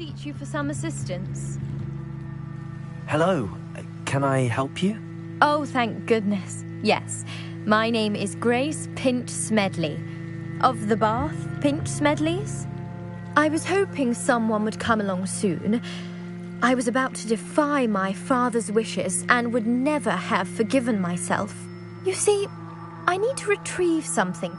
beseech you for some assistance? Hello. Can I help you? Oh, thank goodness. Yes. My name is Grace Pinch Smedley. Of the Bath Pinch Smedleys? I was hoping someone would come along soon. I was about to defy my father's wishes and would never have forgiven myself. You see, I need to retrieve something.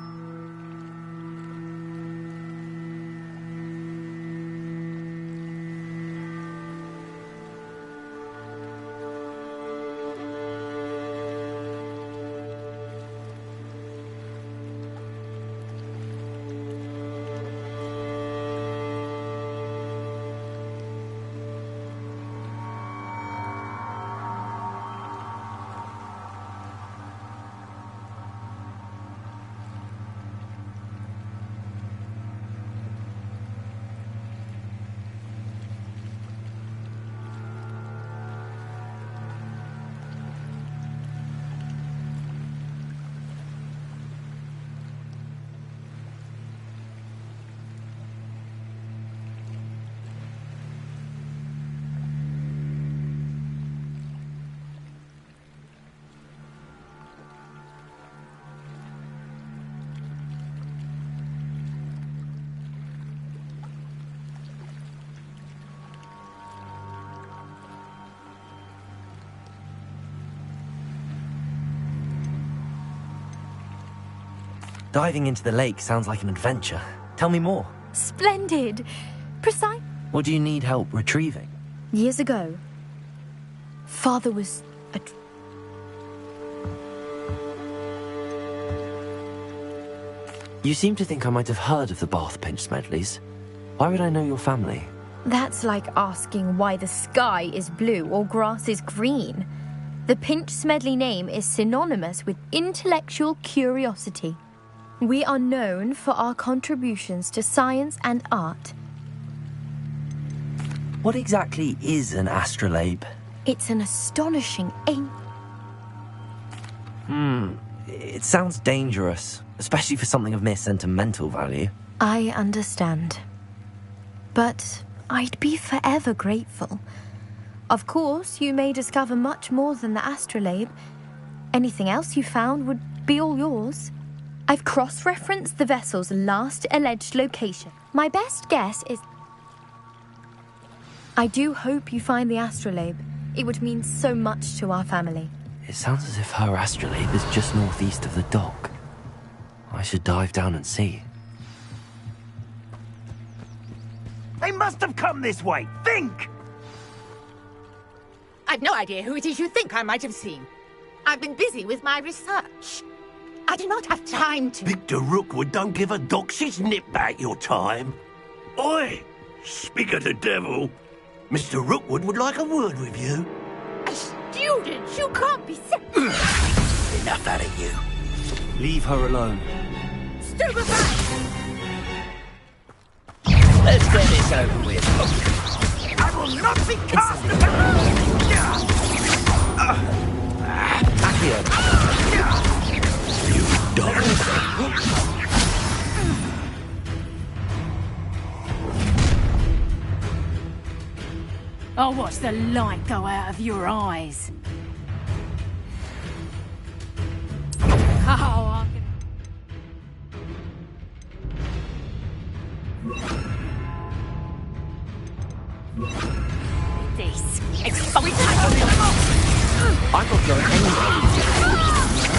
Diving into the lake sounds like an adventure. Tell me more. Splendid! Precise. What do you need help retrieving? Years ago, Father was a... You seem to think I might have heard of the Bath Pinch Smedleys. Why would I know your family? That's like asking why the sky is blue or grass is green. The Pinch Smedley name is synonymous with intellectual curiosity. We are known for our contributions to science and art. What exactly is an astrolabe? It's an astonishing It sounds dangerous, especially for something of mere sentimental value. I understand. But I'd be forever grateful. Of course, you may discover much more than the astrolabe. Anything else you found would be all yours. I've cross-referenced the vessel's last alleged location. My best guess is... I do hope you find the astrolabe. It would mean so much to our family. It sounds as if her astrolabe is just northeast of the dock. I should dive down and see. They must have come this way. Think! I've no idea who it is you think I might have seen. I've been busy with my research. I do not have time to... Victor Rookwood don't give a doxy's nip back your time. Oi! Speak of the devil. Mr. Rookwood would like a word with you. A student? You can't be so... Enough out of you. Leave her alone. Stupefy! Let's get this over with. I will not be cast at Accio! You dog. I'll watch the light go out of your eyes. Oh, this. I'm not going anywhere.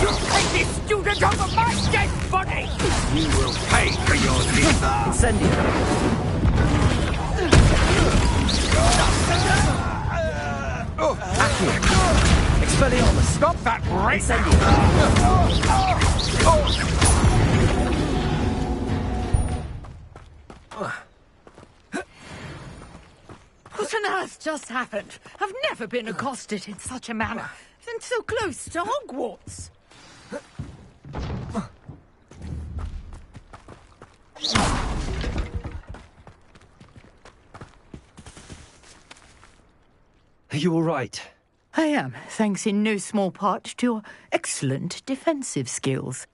You take this student off of my dead body! You will pay for your liver! Incendio! Accio! Expelliarmus! Stop that rape! What on earth just happened? I've never been accosted in such a manner. And so close to Hogwarts. Are you all right? I am, thanks in no small part to your excellent defensive skills.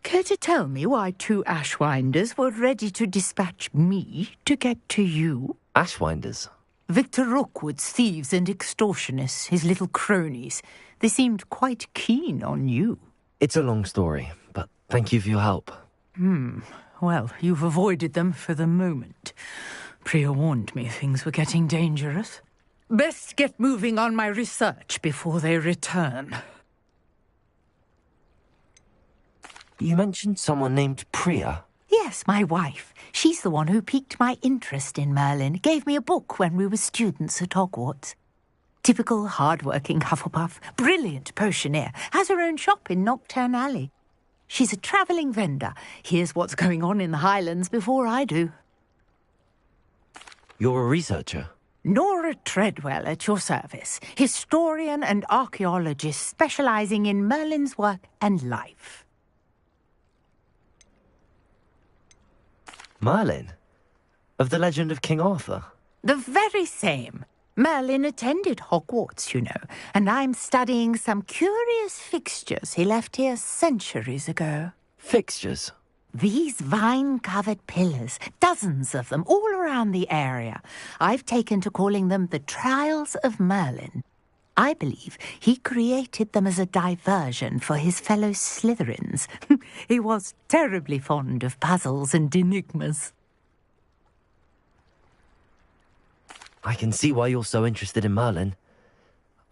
Care to tell me why two Ashwinders were ready to dispatch me to get to you? Ashwinders? Victor Rookwood's thieves and extortionists, his little cronies. They seemed quite keen on you. It's a long story, but thank you for your help. Well, you've avoided them for the moment. Priya warned me things were getting dangerous. Best get moving on my research before they return. You mentioned someone named Priya. Yes, my wife. She's the one who piqued my interest in Merlin. Gave me a book when we were students at Hogwarts. Typical hard-working Hufflepuff, brilliant potioneer, has her own shop in Knockturn Alley. She's a travelling vendor. Hears what's going on in the Highlands before I do. You're a researcher? Nora Treadwell at your service, historian and archaeologist specialising in Merlin's work and life. Merlin? Of the legend of King Arthur? The very same. Merlin attended Hogwarts, you know, and I'm studying some curious fixtures he left here centuries ago. Fixtures? These vine-covered pillars, dozens of them, all around the area. I've taken to calling them the Trials of Merlin. I believe he created them as a diversion for his fellow Slytherins. He was terribly fond of puzzles and enigmas. I can see why you're so interested in Merlin.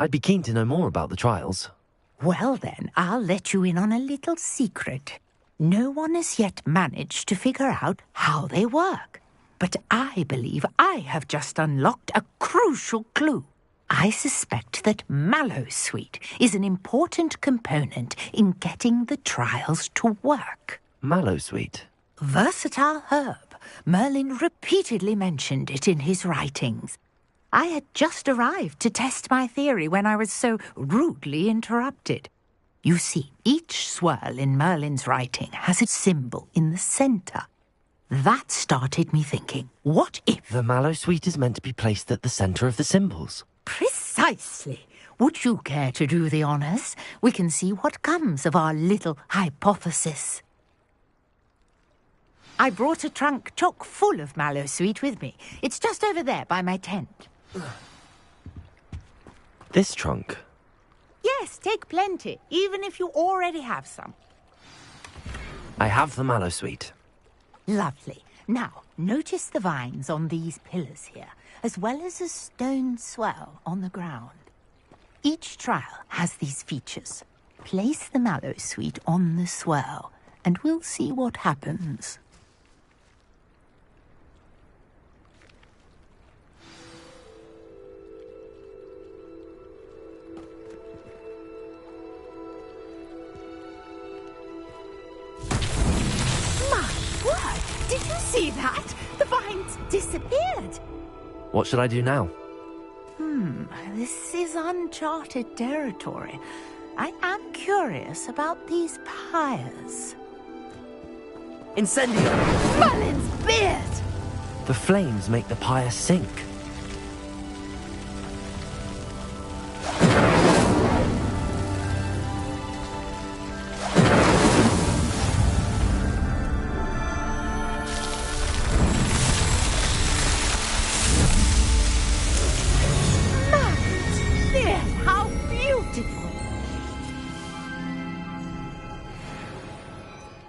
I'd be keen to know more about the trials. Well then, I'll let you in on a little secret. No one has yet managed to figure out how they work. But I believe I have just unlocked a crucial clue. I suspect that Mallowsweet is an important component in getting the trials to work. Mallowsweet? Versatile herb. Merlin repeatedly mentioned it in his writings. I had just arrived to test my theory when I was so rudely interrupted. You see, each swirl in Merlin's writing has a symbol in the centre. That started me thinking, what if... The Mallowsweet is meant to be placed at the centre of the symbols. Precisely. Would you care to do the honours? We can see what comes of our little hypothesis. I brought a trunk chock full of Mallowsweet with me. It's just over there by my tent. This trunk? Yes, take plenty, even if you already have some. I have the Mallowsweet. Lovely. Now, notice the vines on these pillars here, as well as a stone swell on the ground. Each trial has these features. Place the Mallowsweet on the swell, and we'll see what happens. Did you see that? The vines disappeared. What should I do now? This is uncharted territory. I am curious about these pyres. Incendio! Merlin's beard! The flames make the pyre sink.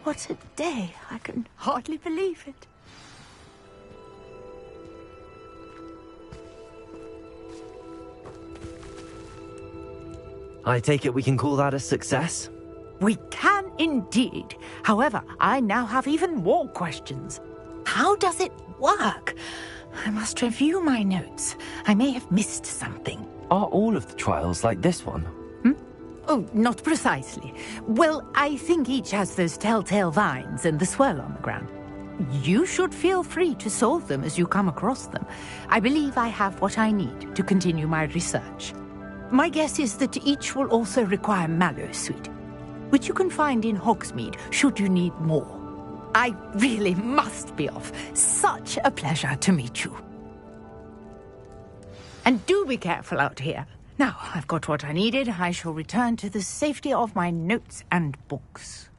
What a day. I can hardly believe it. I take it we can call that a success? We can indeed. However, I now have even more questions. How does it work? I must review my notes. I may have missed something. Are all of the trials like this one? Oh, not precisely. Well, I think each has those telltale vines and the swirl on the ground. You should feel free to solve them as you come across them. I believe I have what I need to continue my research. My guess is that each will also require Mallowsweet, which you can find in Hogsmeade should you need more. I really must be off. Such a pleasure to meet you. And do be careful out here. Now, I've got what I needed. I shall return to the safety of my notes and books.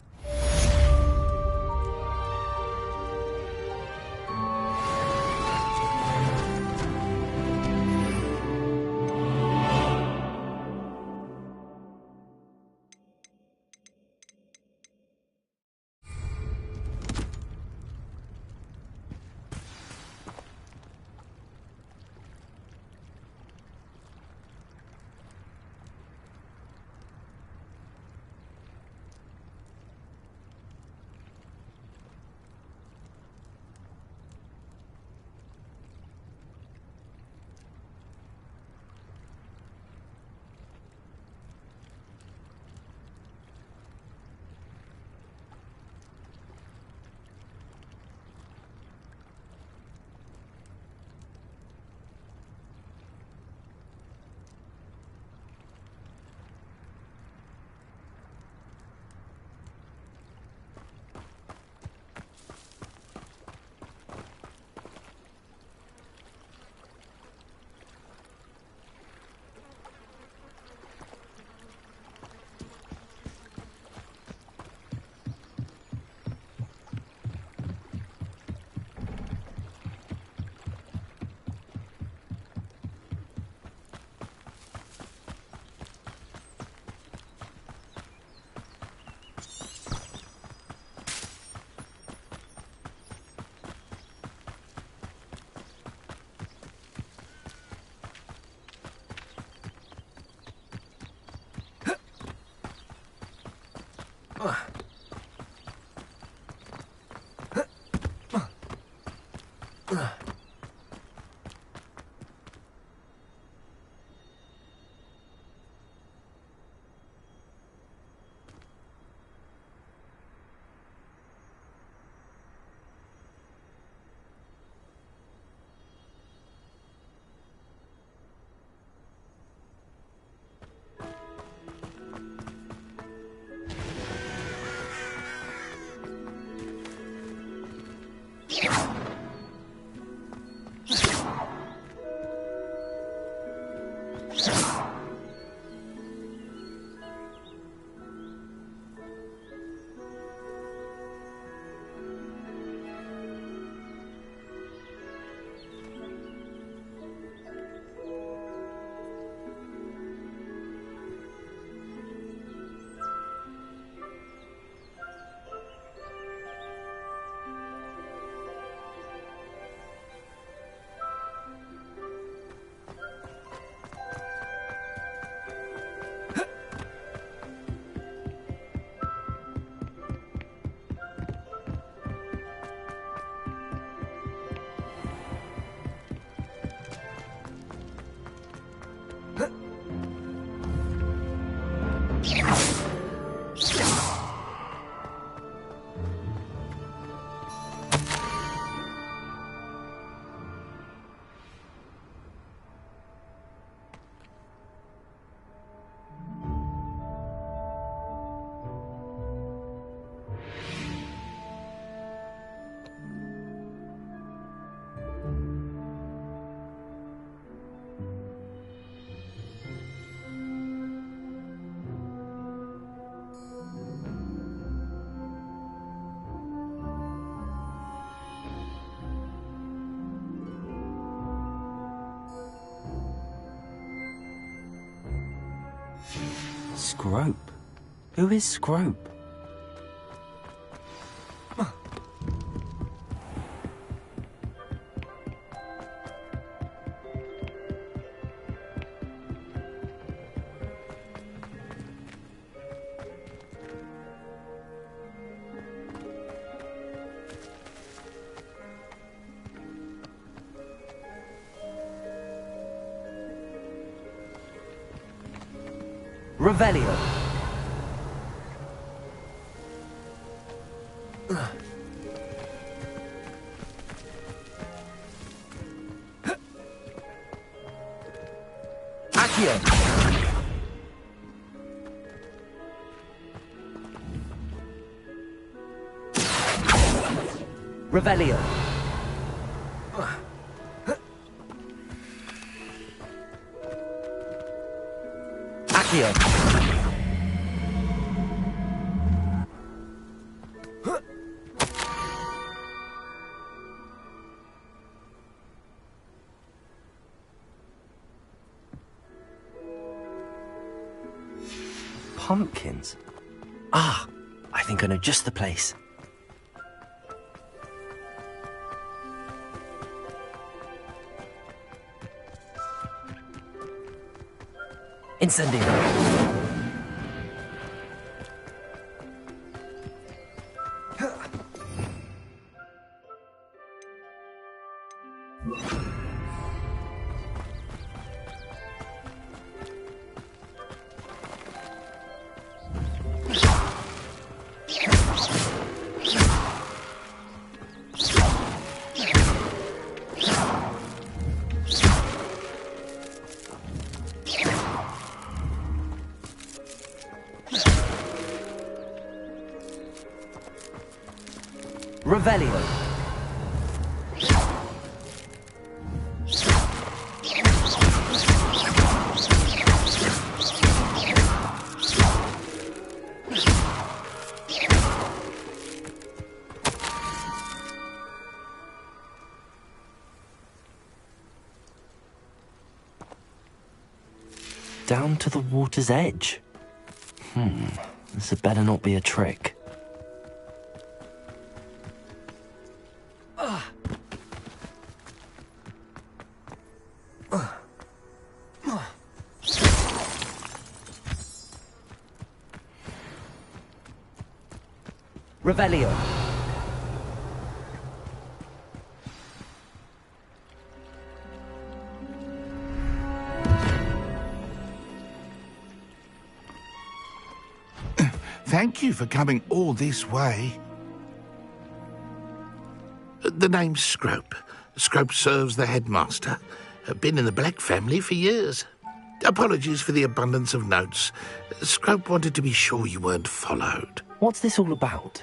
Scrope? Who is Scrope? Revelio. Accio. Revelio. Accio. Pumpkins? Ah, I think I know just the place. Incendio. Revelio. Down to the water's edge. This had better not be a trick. Revelio. Thank you for coming all this way. The name's Scrope. Scrope serves the headmaster. Been in the Black family for years. Apologies for the abundance of notes. Scrope wanted to be sure you weren't followed. What's this all about?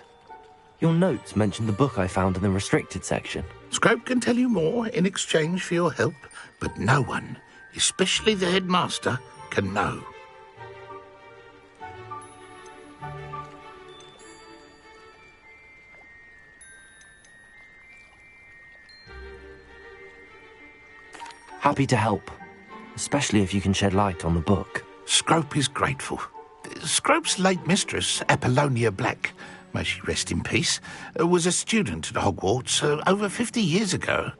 Your notes mentioned the book I found in the restricted section. Scrope can tell you more in exchange for your help, but no one, especially the headmaster, can know. Happy to help, especially if you can shed light on the book. Scrope is grateful. Scrope's late mistress, Apollonia Black, may she rest in peace, was a student at Hogwarts over 50 years ago.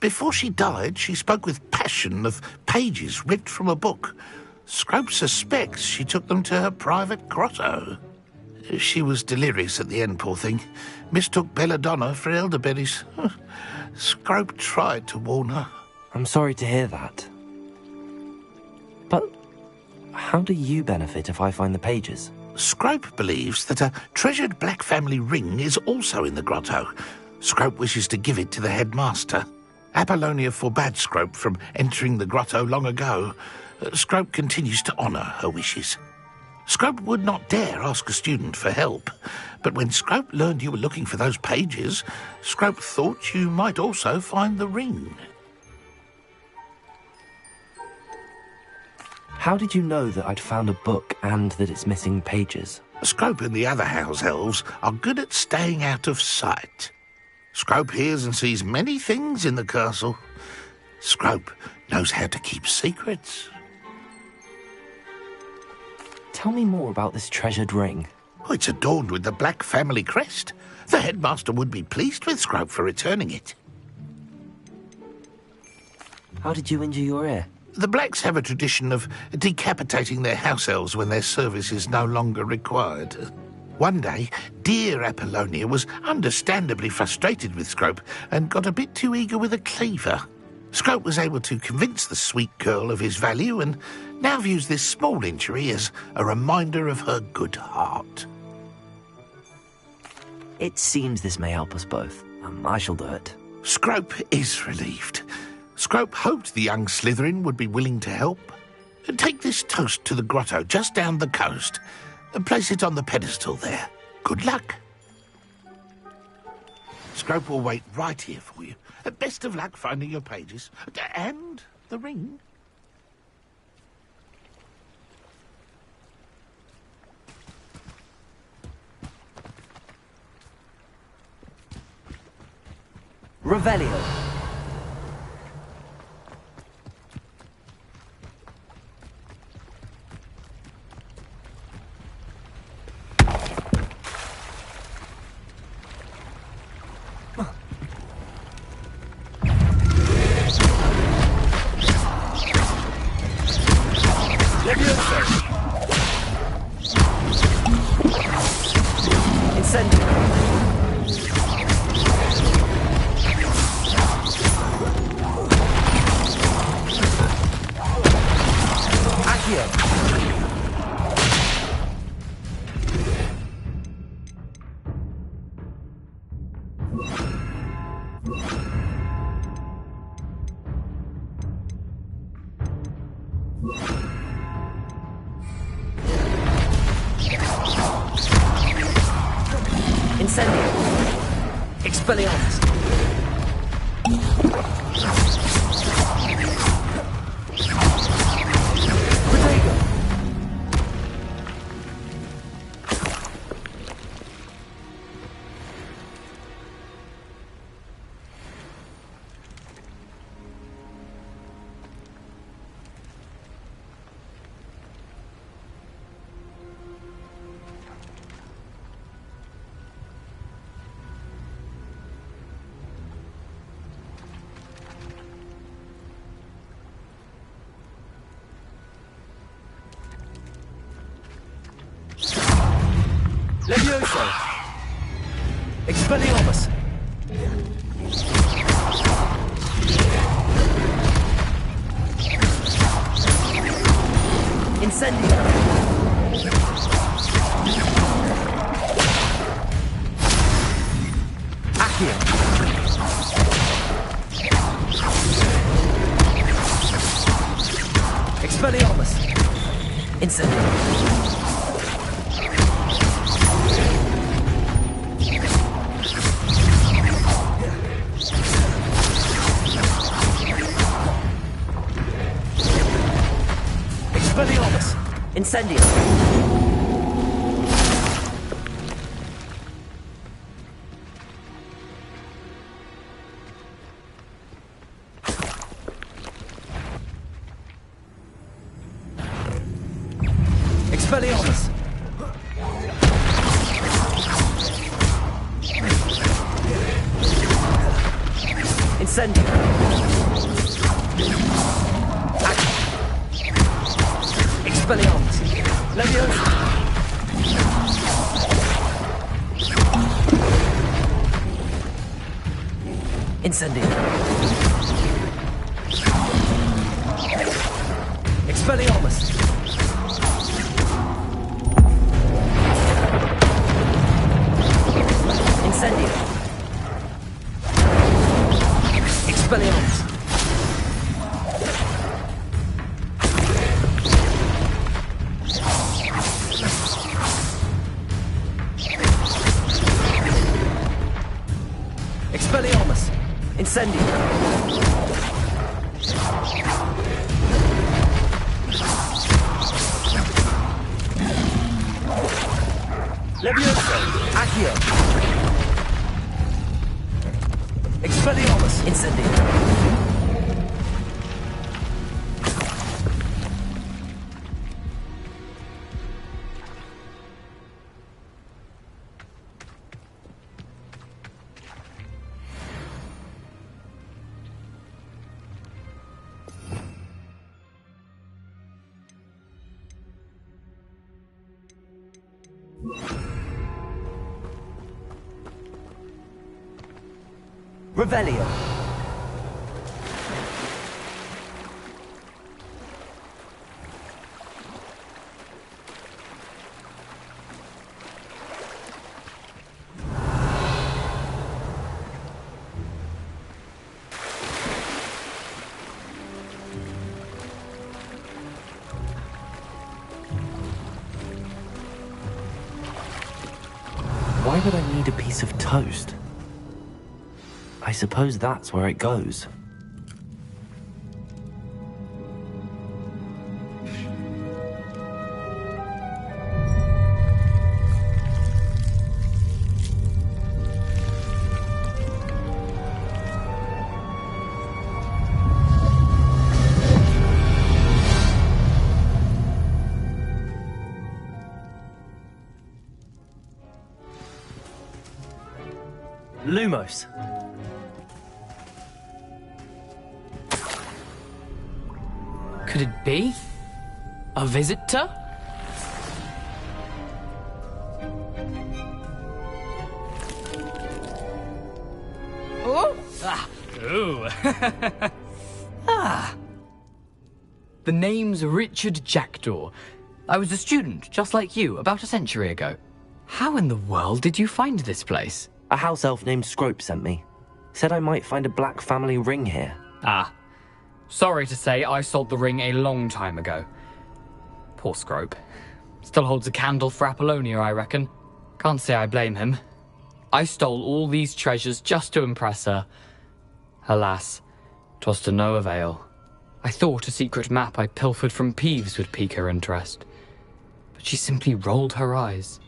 Before she died, she spoke with passion of pages ripped from a book. Scrope suspects she took them to her private grotto. She was delirious at the end, poor thing. Mistook belladonna for elderberries. Scrope tried to warn her. I'm sorry to hear that. But how do you benefit if I find the pages? Scrope believes that a treasured Black family ring is also in the grotto. Scrope wishes to give it to the headmaster. Apollonia forbade Scrope from entering the grotto long ago. Scrope continues to honour her wishes. Scrope would not dare ask a student for help, but when Scrope learned you were looking for those pages, Scrope thought you might also find the ring. How did you know that I'd found a book and that it's missing pages? Scrope and the other house elves are good at staying out of sight. Scrope hears and sees many things in the castle. Scrope knows how to keep secrets. Tell me more about this treasured ring. Oh, it's adorned with the Black family crest. The headmaster would be pleased with Scrope for returning it. How did you injure your ear? The Blacks have a tradition of decapitating their house elves when their service is no longer required. One day, dear Apollonia was understandably frustrated with Scrope and got a bit too eager with a cleaver. Scrope was able to convince the sweet girl of his value and now views this small injury as a reminder of her good heart. It seems this may help us both. I shall do it. Scrope is relieved. Scrope hoped the young Slytherin would be willing to help. Take this toast to the grotto just down the coast and place it on the pedestal there. Good luck. Scrope will wait right here for you. Best of luck finding your pages. And the ring. Revelio. Expelliarmus. Levioso! Expelliarmus! Incendio! Accio. Expelliarmus. Incendio. Expelliarmus. Incendio. Expelliarmus. Incendio. Expelliarmus. Leviosa. Incendio. Expelliarmus. Incendio. Expelliarmus. Expelliarmus. Incendio. Leviosa. Accio. Expelliarmus. Incendio. Revelio. Why would I need a piece of toast? I suppose that's where it goes. Lumos. Could it be? A visitor? Oh! Ah! Ooh! Ah! The name's Richard Jackdaw. I was a student, just like you, about a century ago. How in the world did you find this place? A house elf named Scrope sent me. Said I might find a black family ring here. Ah. Sorry to say, I sold the ring a long time ago. Poor Scrope. Still holds a candle for Apollonia, I reckon. Can't say I blame him. I stole all these treasures just to impress her. Alas, 'twas to no avail. I thought a secret map I pilfered from Peeves would pique her interest. But she simply rolled her eyes.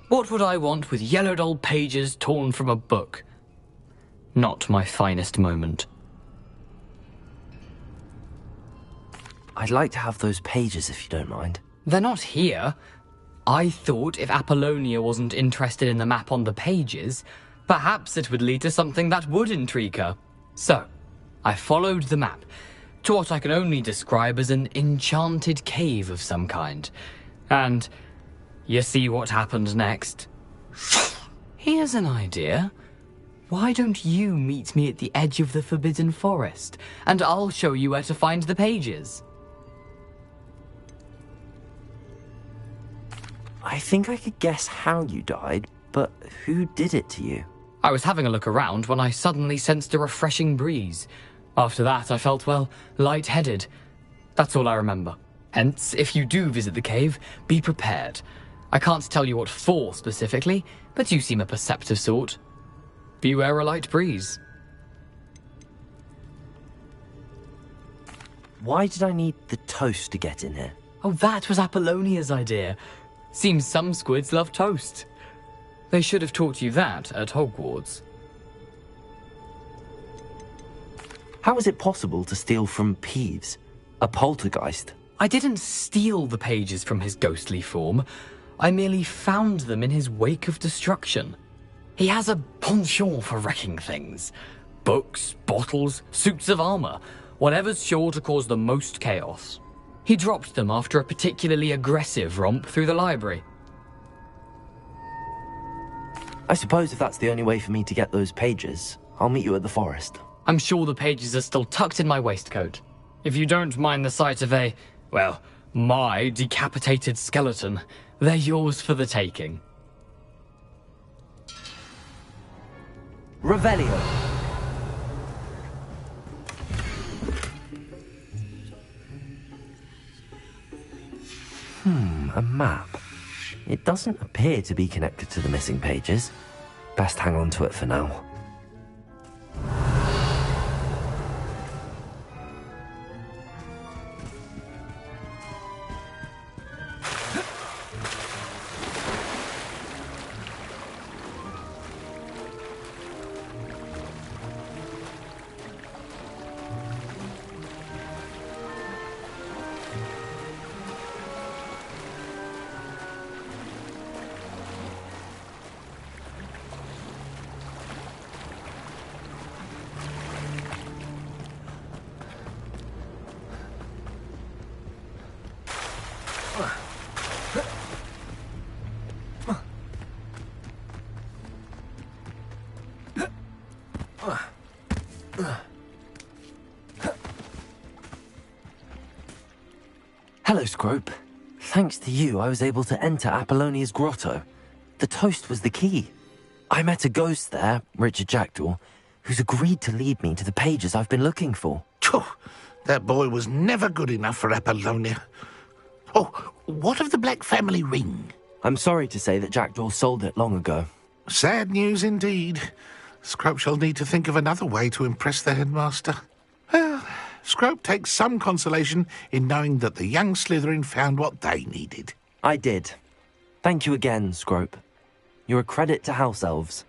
What would I want with yellowed old pages torn from a book? Not my finest moment. I'd like to have those pages if you don't mind. They're not here. I thought if Apollonia wasn't interested in the map on the pages, perhaps it would lead to something that would intrigue her. So, I followed the map to what I can only describe as an enchanted cave of some kind. And you see what happened next? Here's an idea. Why don't you meet me at the edge of the Forbidden Forest, and I'll show you where to find the pages? I think I could guess how you died, but who did it to you? I was having a look around when I suddenly sensed a refreshing breeze. After that, I felt, well, lightheaded. That's all I remember. Hence, if you do visit the cave, be prepared. I can't tell you what for specifically, but you seem a perceptive sort. Beware a light breeze. Why did I need the toast to get in here? Oh, that was Apollonia's idea. Seems some squids love toast. They should have taught you that at Hogwarts. How is it possible to steal from Peeves, a poltergeist? I didn't steal the pages from his ghostly form. I merely found them in his wake of destruction. He has a penchant for wrecking things. Books, bottles, suits of armor, whatever's sure to cause the most chaos. He dropped them after a particularly aggressive romp through the library. I suppose if that's the only way for me to get those pages, I'll meet you at the forest. I'm sure the pages are still tucked in my waistcoat. If you don't mind the sight of my decapitated skeleton, they're yours for the taking. Revelio. A map. It doesn't appear to be connected to the missing pages. Best hang on to it for now. Hello, Scrope. Thanks to you, I was able to enter Apollonia's grotto. The toast was the key. I met a ghost there, Richard Jackdaw, who's agreed to lead me to the pages I've been looking for. Phew, that boy was never good enough for Apollonia. Oh, what of the Black family ring? I'm sorry to say that Jackdaw sold it long ago. Sad news indeed. Scrope shall need to think of another way to impress the headmaster. Well, Scrope takes some consolation in knowing that the young Slytherin found what they needed. I did. Thank you again, Scrope. You're a credit to House Elves.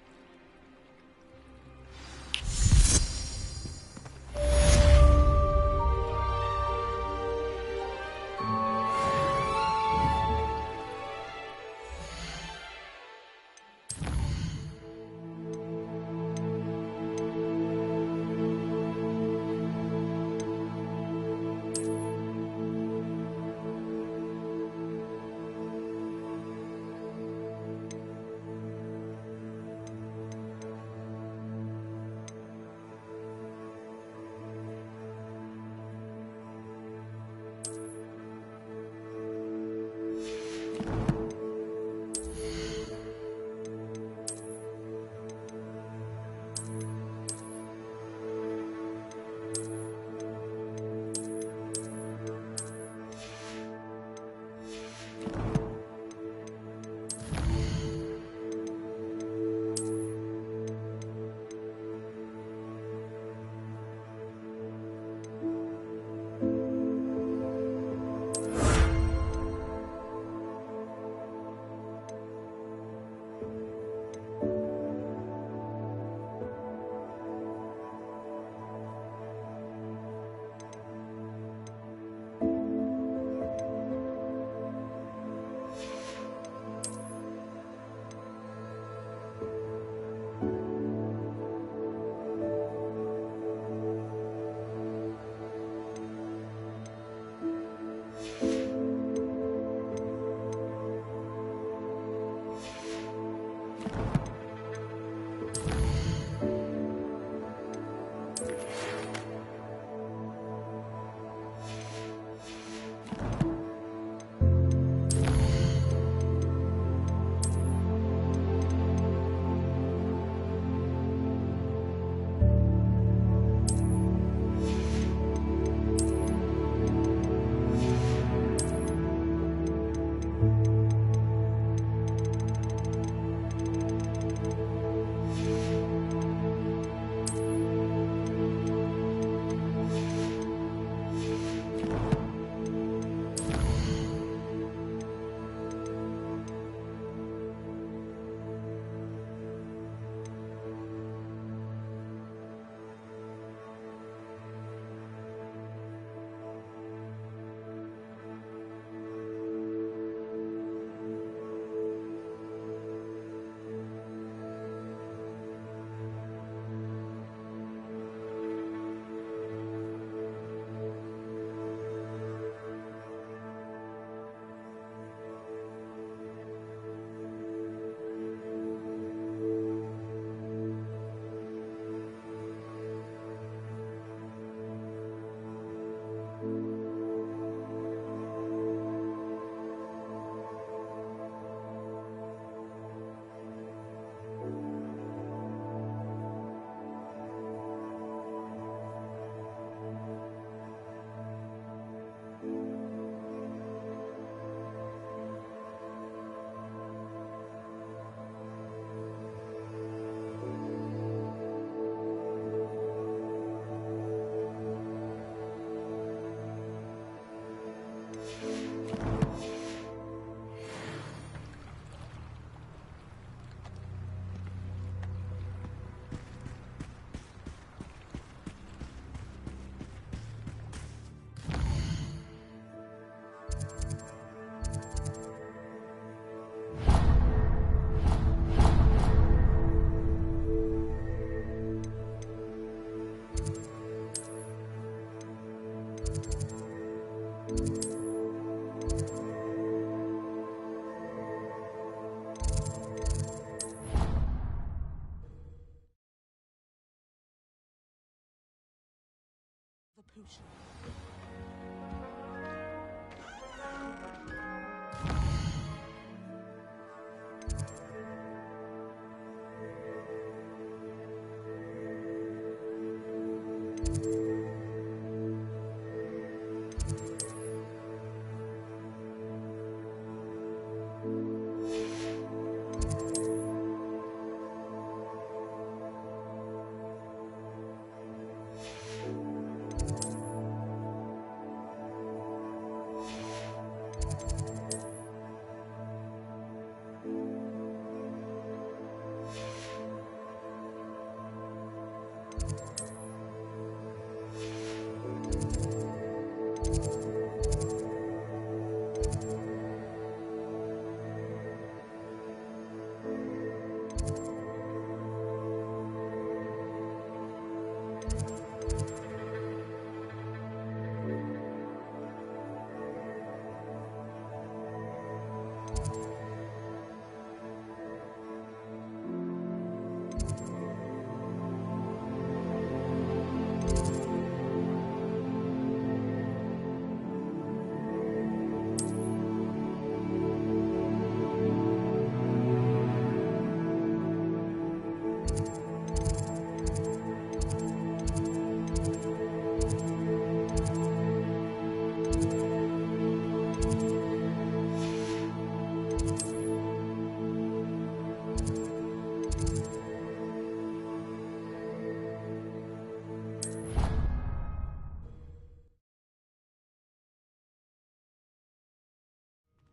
potion.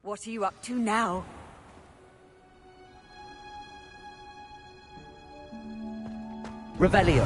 What are you up to now? Revelio.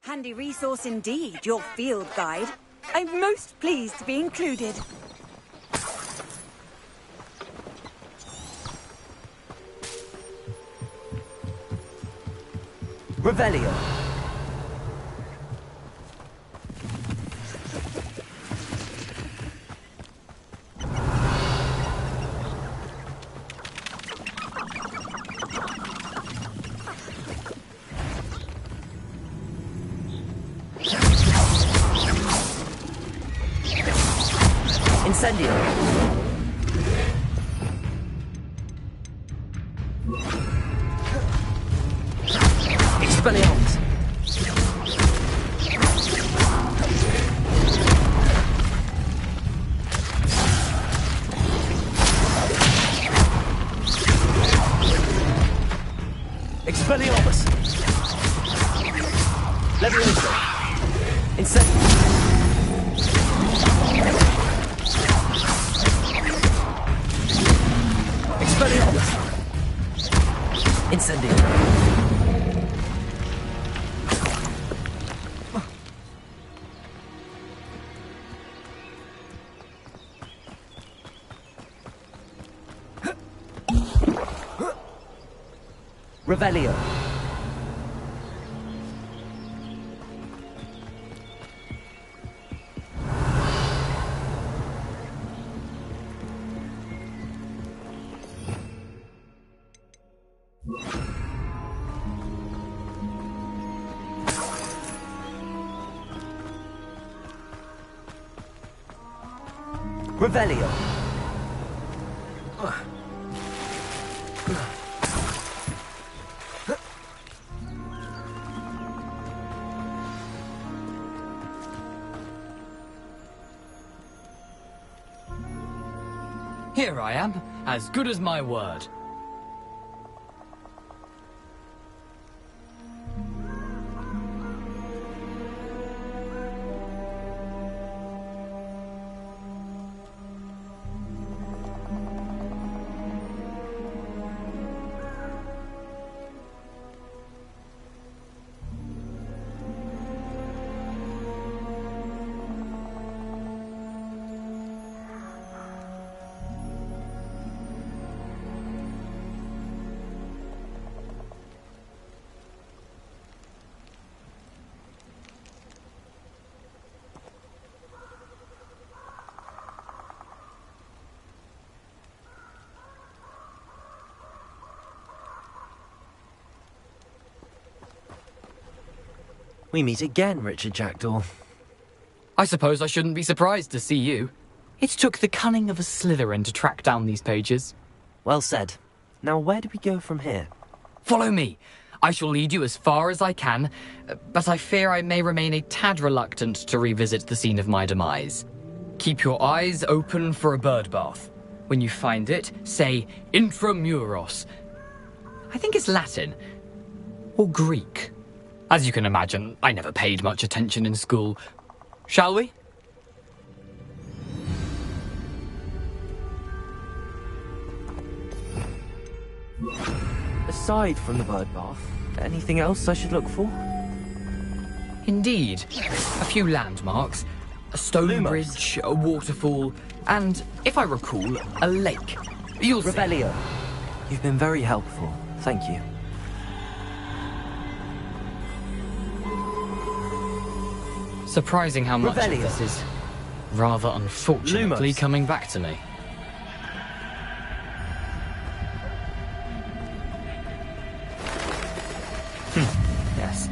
Handy resource indeed, your field guide. I'm most pleased to be included. Revelio. Incendio. Expelliarmus. Expelliarmus. Leviosa. Incendio. Expelliarmus. Incendio. Revelio. Revelio. Here I am, as good as my word. We meet again, Richard Jackdaw. I suppose I shouldn't be surprised to see you. It took the cunning of a Slytherin to track down these pages. Well said. Now where do we go from here? Follow me. I shall lead you as far as I can, but I fear I may remain a tad reluctant to revisit the scene of my demise. Keep your eyes open for a bird bath. When you find it, say Intramuros. I think it's Latin. Or Greek. As you can imagine, I never paid much attention in school. Shall we? Aside from the bird bath, anything else I should look for? Indeed. A few landmarks. A stone Lumos. bridge, a waterfall, and, if I recall, a lake. You'll see. Revelio. You've been very helpful. Thank you. Surprising how much of Revelio. this is rather unfortunately Lumos. coming back to me. Yes.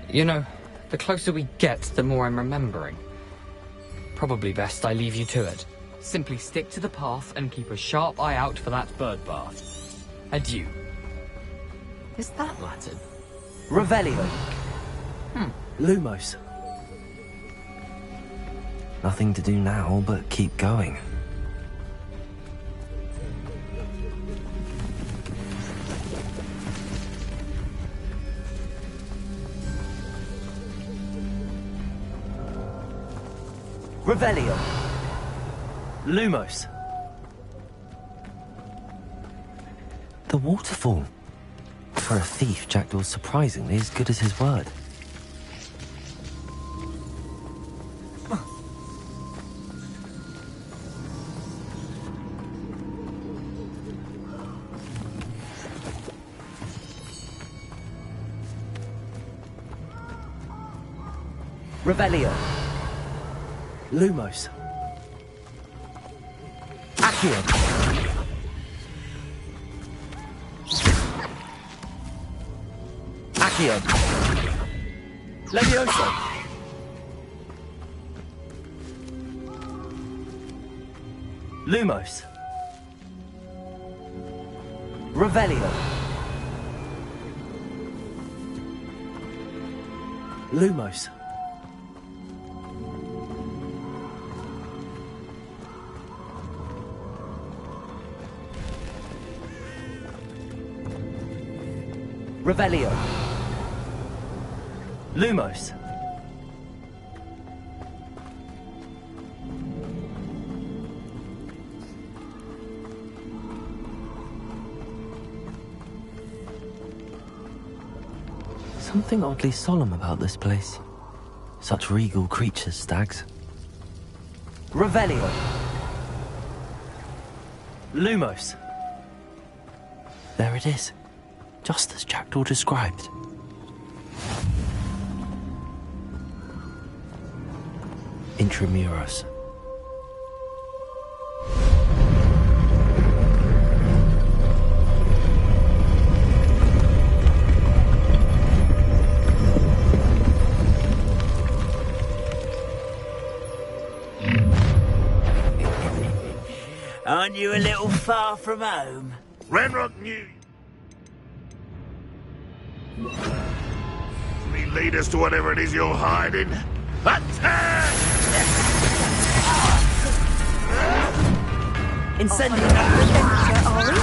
You know, the closer we get, the more I'm remembering. Probably best I leave you to it. Simply stick to the path and keep a sharp eye out for that bird bath. Adieu. Is that Latin? Revelio. Lumos. Nothing to do now but keep going. Revelio. Lumos. The waterfall. For a thief, Jackdaw's surprisingly as good as his word. Revelio. Lumos. Accio. Accio. Levioso. Lumos. Revelio. Lumos. Revelio. Lumos. Something oddly solemn about this place. Such regal creatures, stags. Revelio. Lumos. There it is. Just as Jackdaw described. Intramuros. Aren't you a little far from home? Ranrock knew. Me lead us to whatever it is you're hiding. Attack! Incendio! Adventure, are we?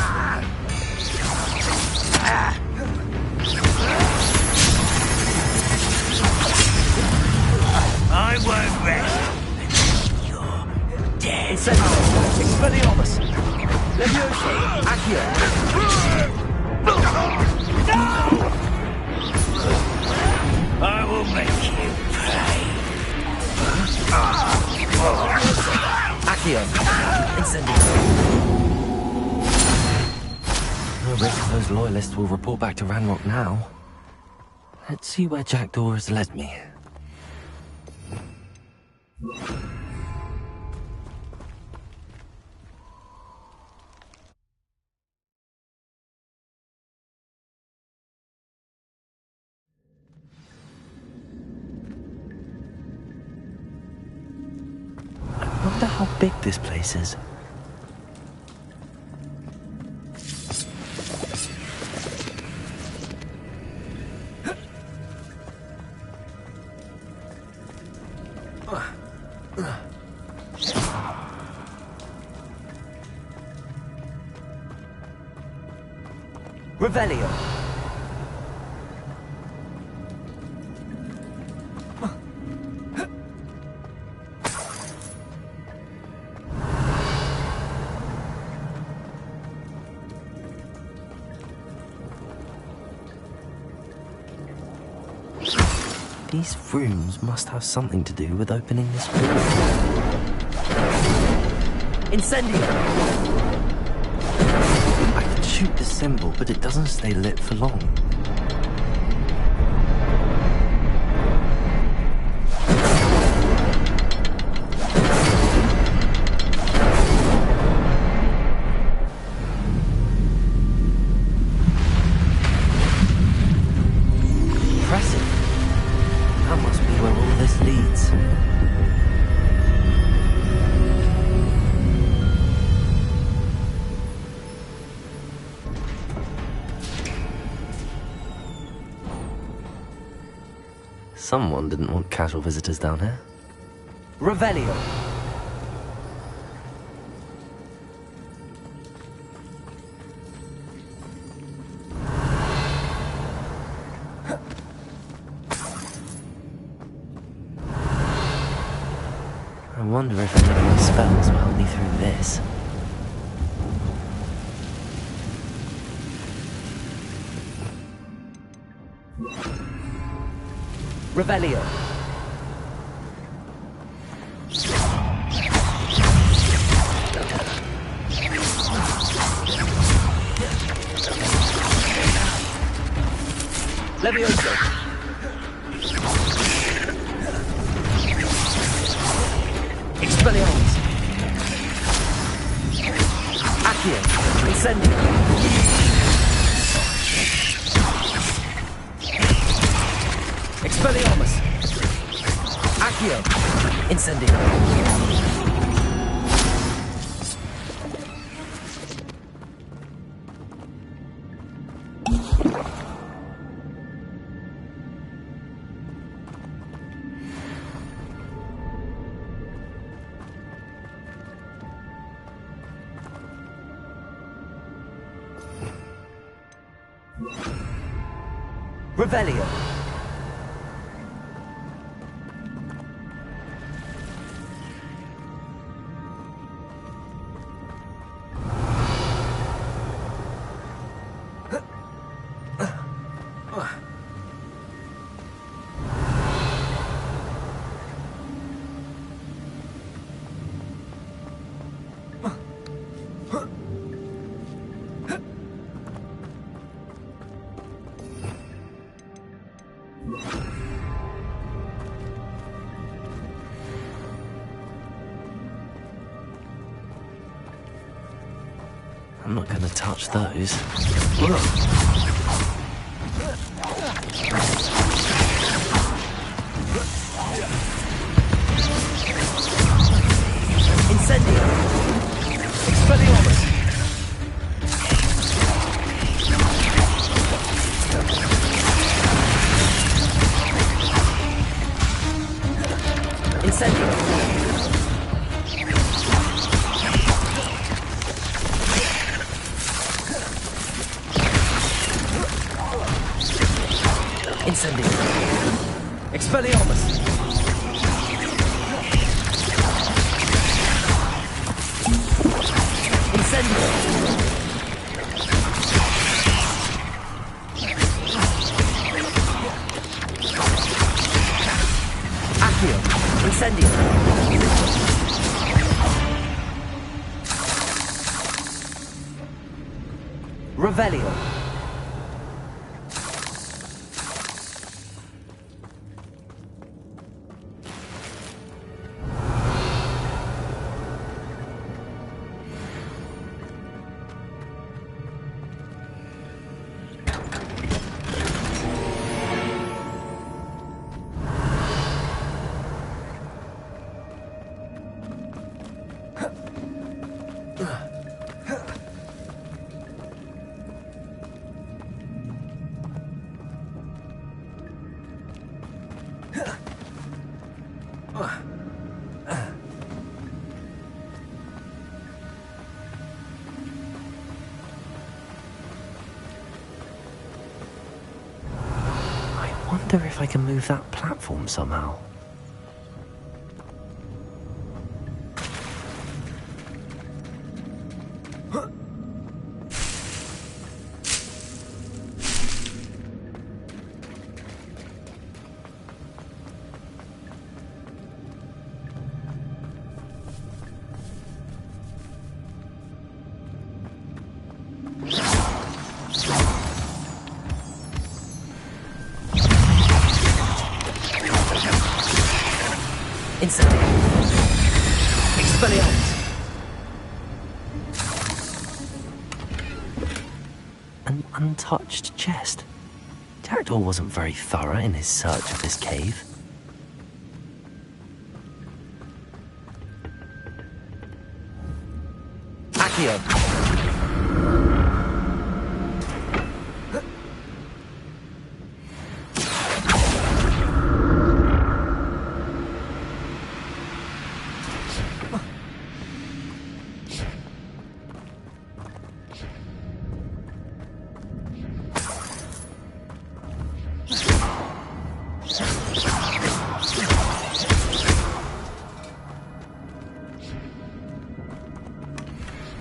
I won't rest. You're dead. Incendio! Expelliarmus! Leviosa! Accio! I will make you pay. Accio! Incendio! No risk those loyalists will report back to Ranrock now. Let's see where Jackdaw has led me. I wonder how big this place is. Revelio! These rooms must have something to do with opening this door. Incendio! I can shoot the symbol, but it doesn't stay lit for long. Impressive. That must be where all this leads. Someone didn't want casual visitors down here. Revelio! I wonder if any of my spells will help me through this. Revelio! Levioso! Expelliarmus! Accio! Incendio! Expelliarmus! Accio! Incendio! Revelio! I'm not gonna touch those. Incendio! Expelliarmus! Incendio! Incendio. Expelliarmus. Incendio. Accio. Incendio. Revelio. I wonder if I can move that platform somehow. Incendio. Expelliarmus. An untouched chest. Jackdaw wasn't very thorough in his search of this cave. Accio.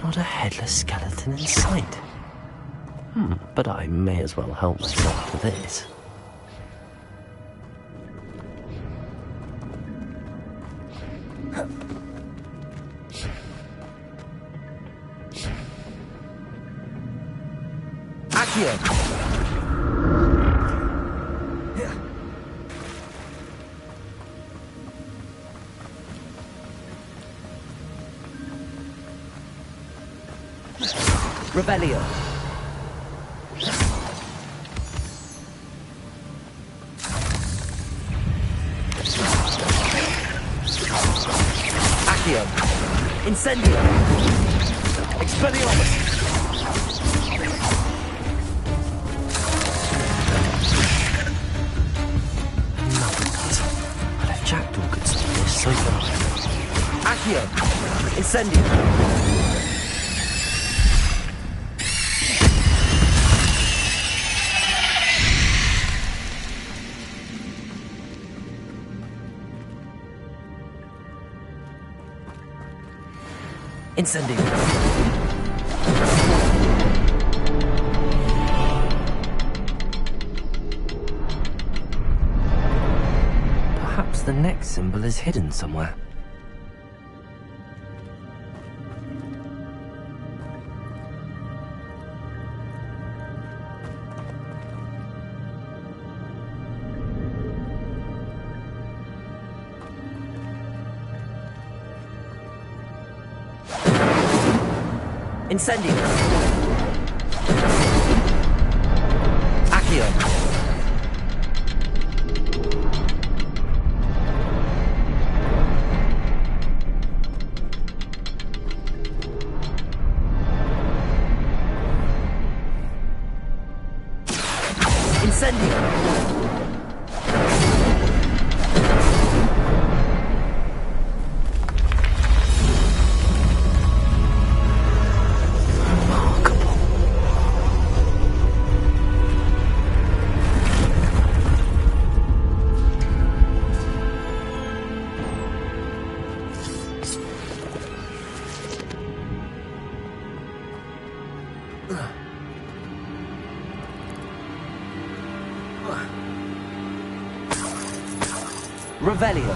Not a headless skeleton in sight. But I may as well help myself to this. Accio. Revelio. Accio. Incendio. Expelliarmus. Another puzzle. Well, if Jackdaw could solve this so far. Accio. Incendio. Incendio. Perhaps the next symbol is hidden somewhere. Incendio. Accio. Incendio. Revelio.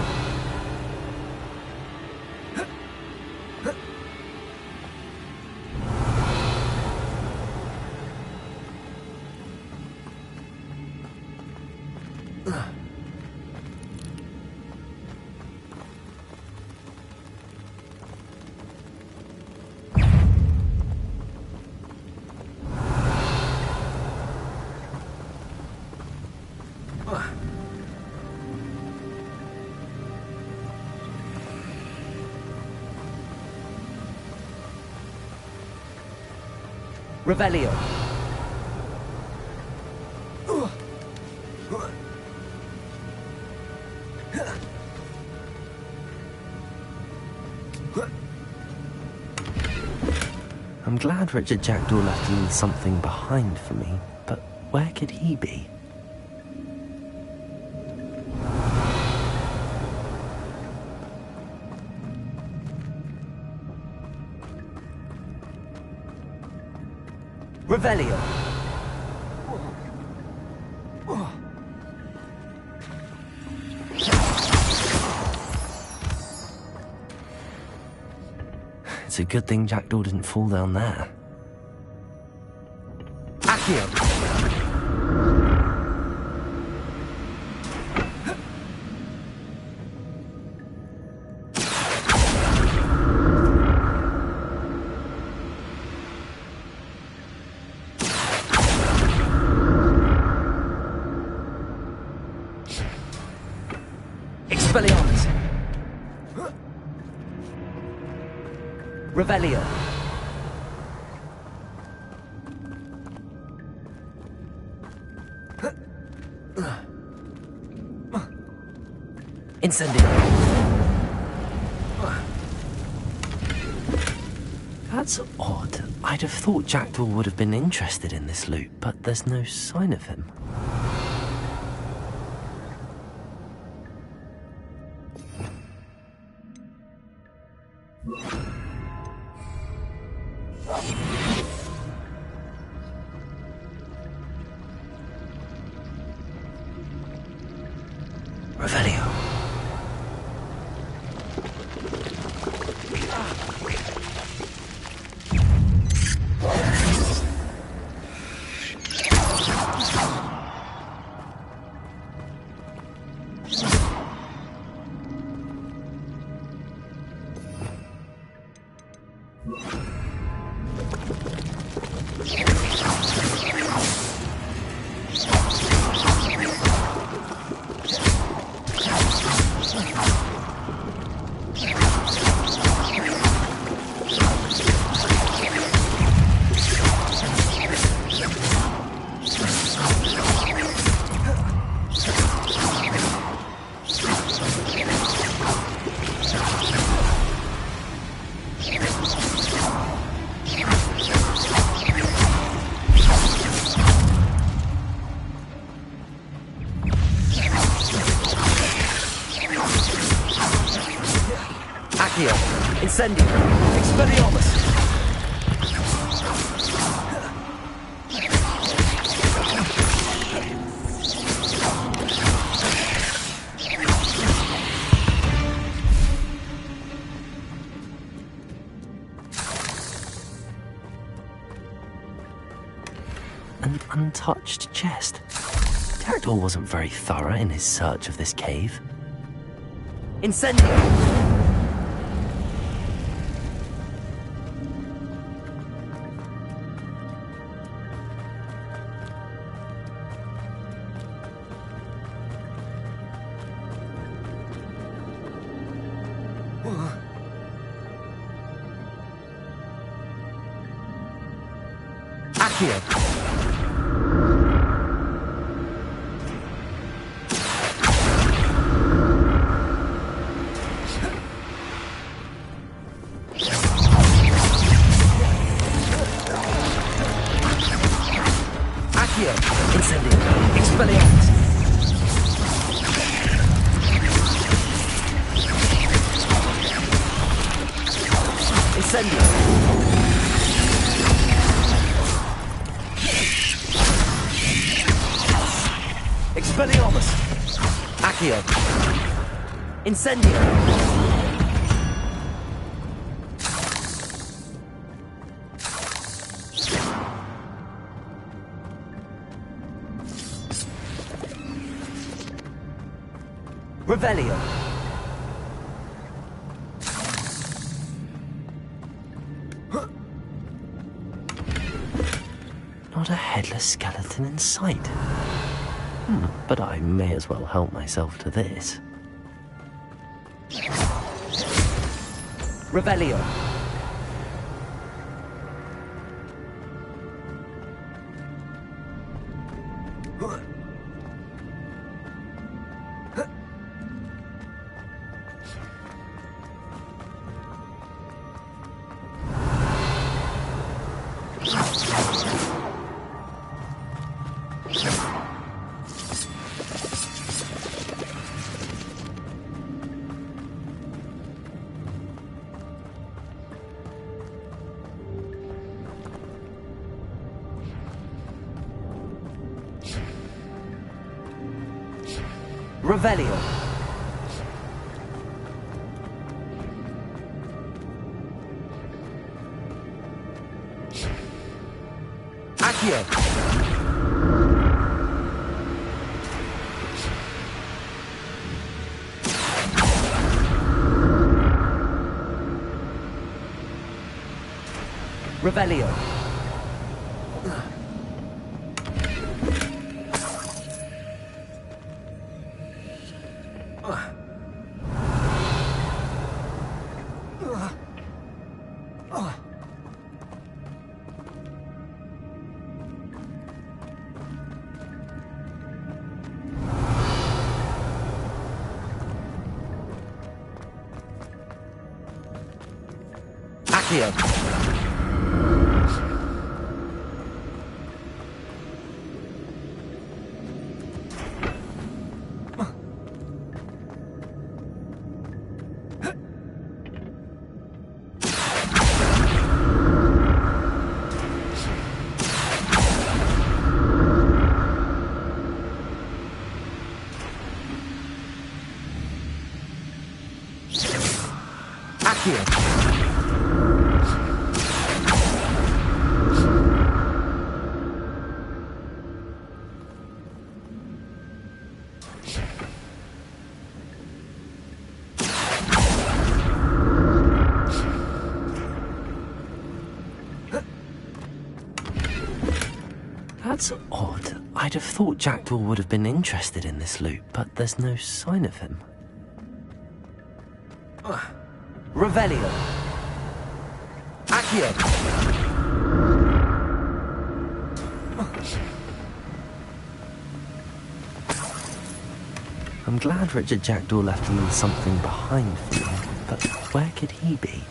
Revelio. I'm glad Richard Jackdaw left a little something behind for me, but where could he be? Revelio. It's a good thing Jackdaw didn't fall down there. Accio. Expelliarmus. Revelio. Incendio. That's odd. I'd have thought Jackdaw would have been interested in this loot, but there's no sign of him. Revelio. Accio. Incendio. Expelliarmus. An untouched chest. Jackdaw wasn't very thorough in his search of this cave. Incendio. Accio. Accio. Incendio. Expelliarmus. Incendio. Expelliarmus. Accio. Incendio! Revelio! Not a headless skeleton in sight. But I may as well help myself to this. Revelio! Revelio! Accio! Revelio! Accio! Accio! That's odd. I'd have thought Jackdaw would have been interested in this loot, but there's no sign of him. Revelio! Accio! I'm glad Richard Jackdaw left a little something behind for me, but where could he be?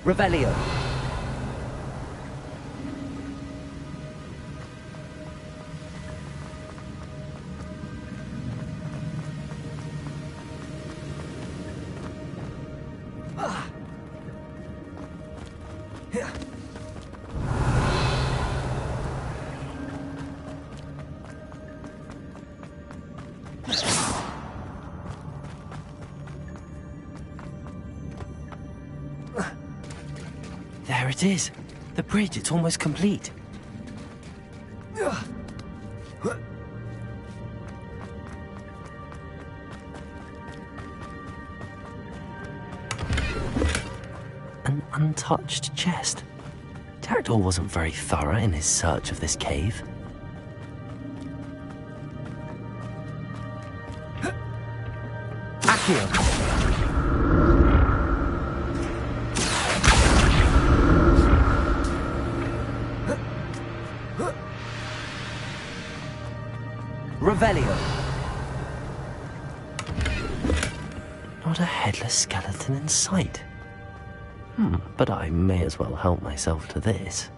Revelio! There it is. The bridge, it's almost complete. An untouched chest. Jackdaw wasn't very thorough in his search of this cave. Accio! Revelio! Not a headless skeleton in sight. But I may as well help myself to this.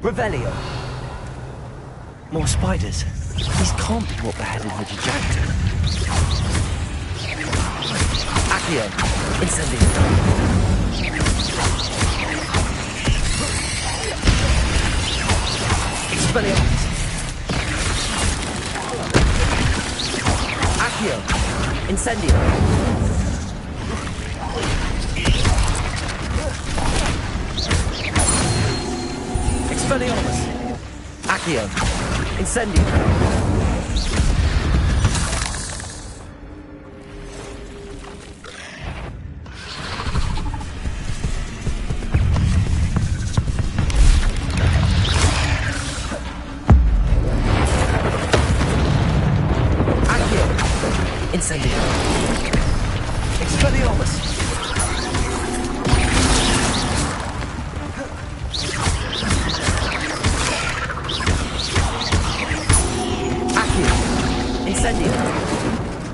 Revelio! More spiders. These can't be what beheaded Richard Jackdaw. Accio, incendio. Expelliarmus. Accio, incendio. Expelliarmus. Accio, incendio. Incendio. Expelliarmus. Accio. Incendio.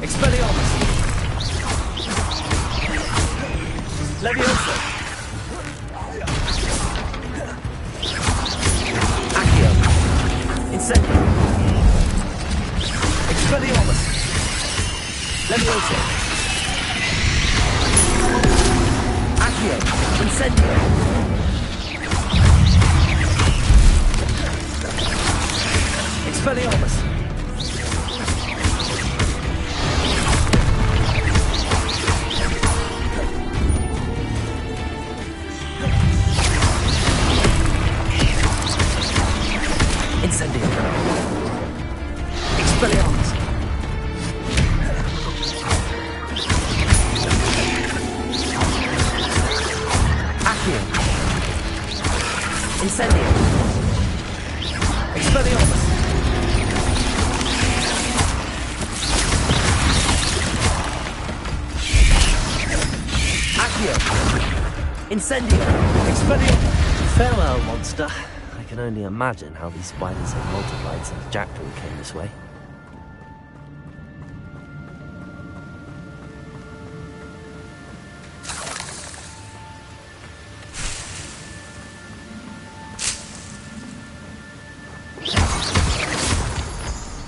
Expelliarmus. Leviosa. Accio. Incendio. Expelliarmus. Leviosa. Accio. Incendio. Expelliarmus. Incendio. Expelliarmus. Accio. Incendio. Expelliarmus. Accio. Incendio. Expelliarmus. Farewell, monster. I can only imagine how these spiders have multiplied since Jackdaw came this way.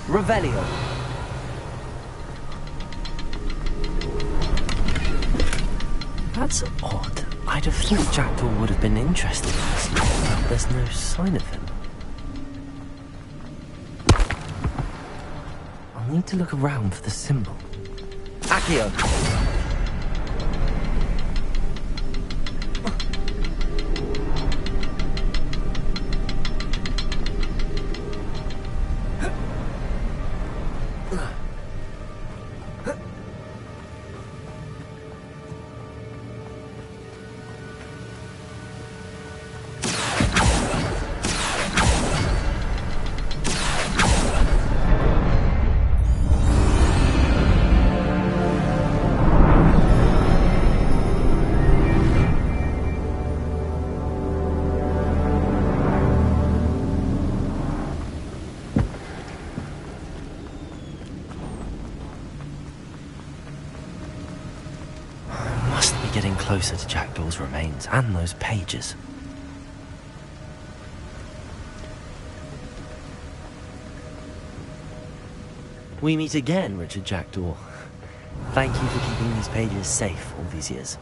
Revelio. That's odd. I'd have thought Jackdaw would have been interested in this, but there's no sign of him. I'll need to look around for the symbol. Accio. Getting closer to Jackdaw's remains and those pages. We meet again, Richard Jackdaw. Thank you for keeping these pages safe all these years.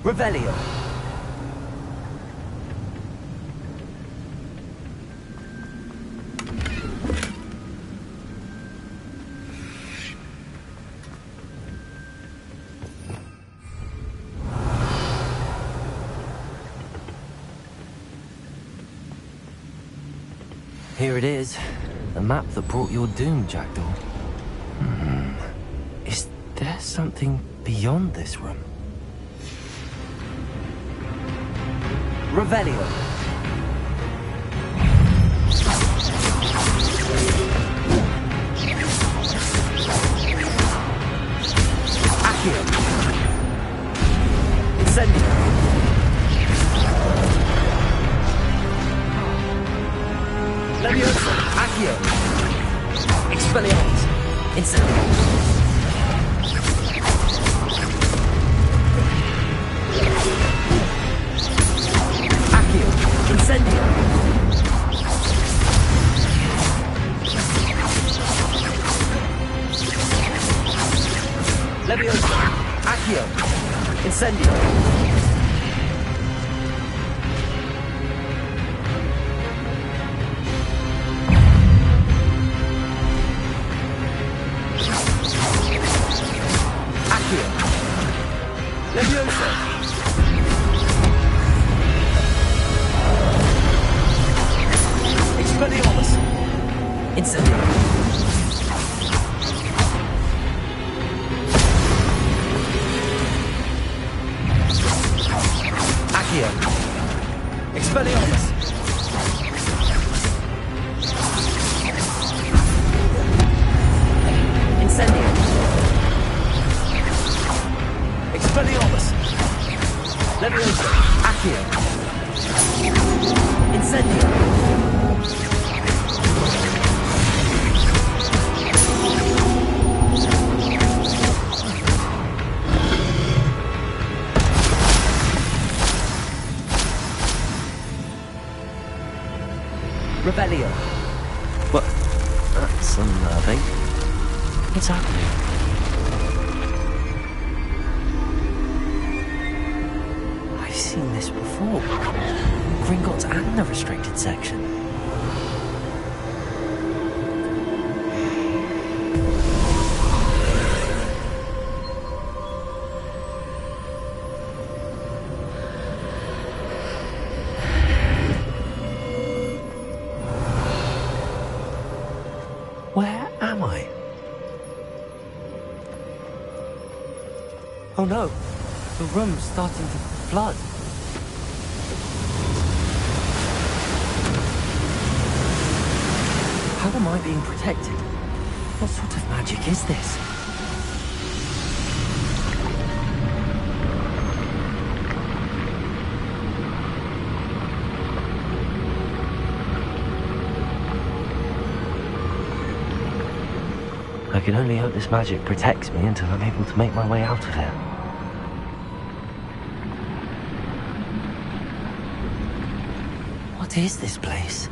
Revelio. Here it is. The map that brought your doom, Jackdaw. Is there something beyond this room? Revelio. Accio. Incendio. Levioso. Accio. Expelliarmus. Incendio. Accio. Incendio. Levioso. Accio. Incendio. Accio. Levioso. Expelliarmus. Incendio. Accio. Expelliarmus. Incendio. Expelliarmus. Levioso. Accio. Incendio. Revelio. What? That's unnerving. What's happening? I've seen this before. Gringotts and the restricted section. Where am I? Oh no, the room's starting to flood. How am I being protected? What sort of magic is this? I can only hope this magic protects me until I'm able to make my way out of here. What is this place?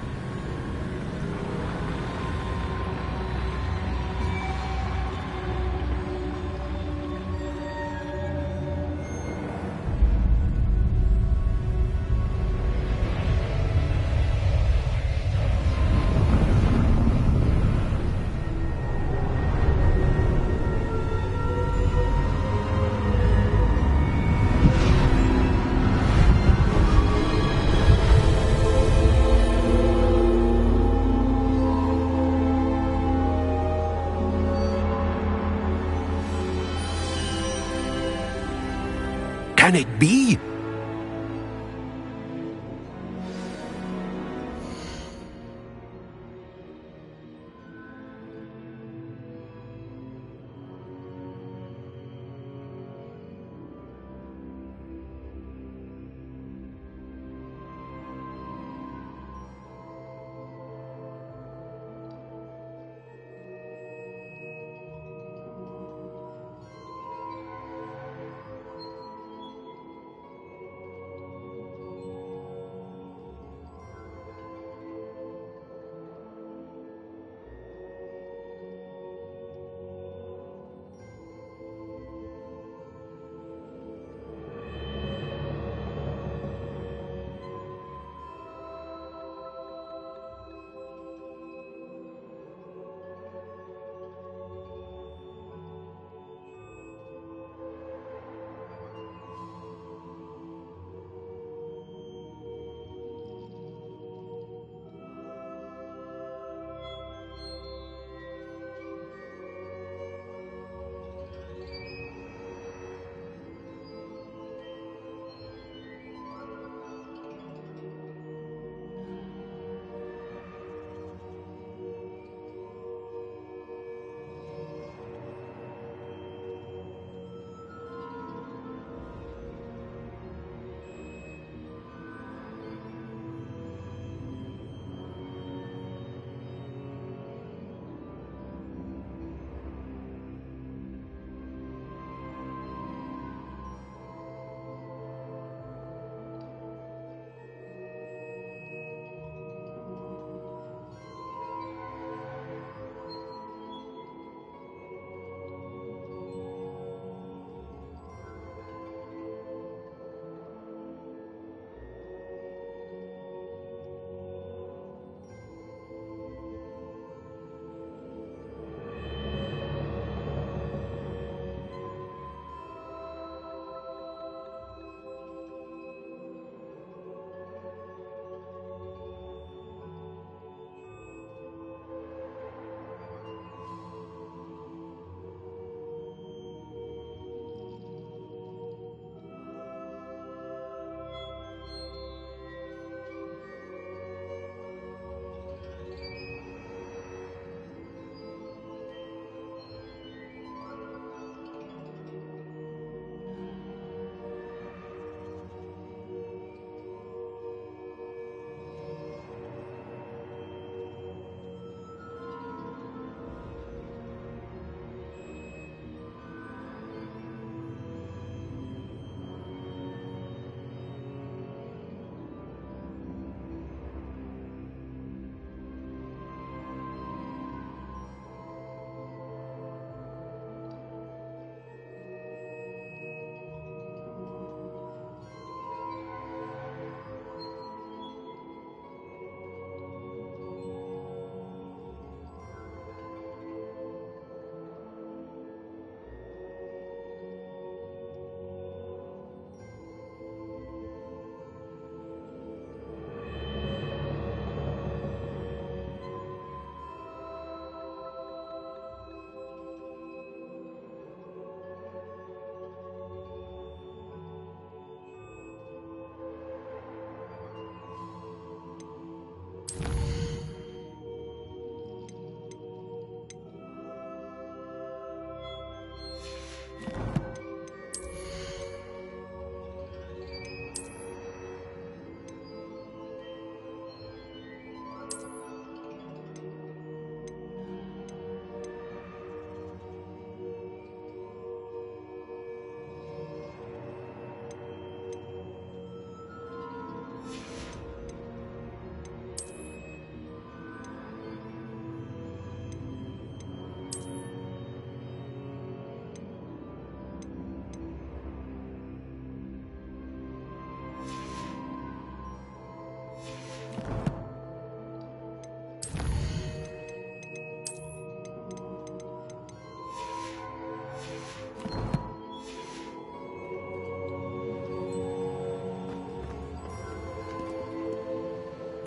Can it be?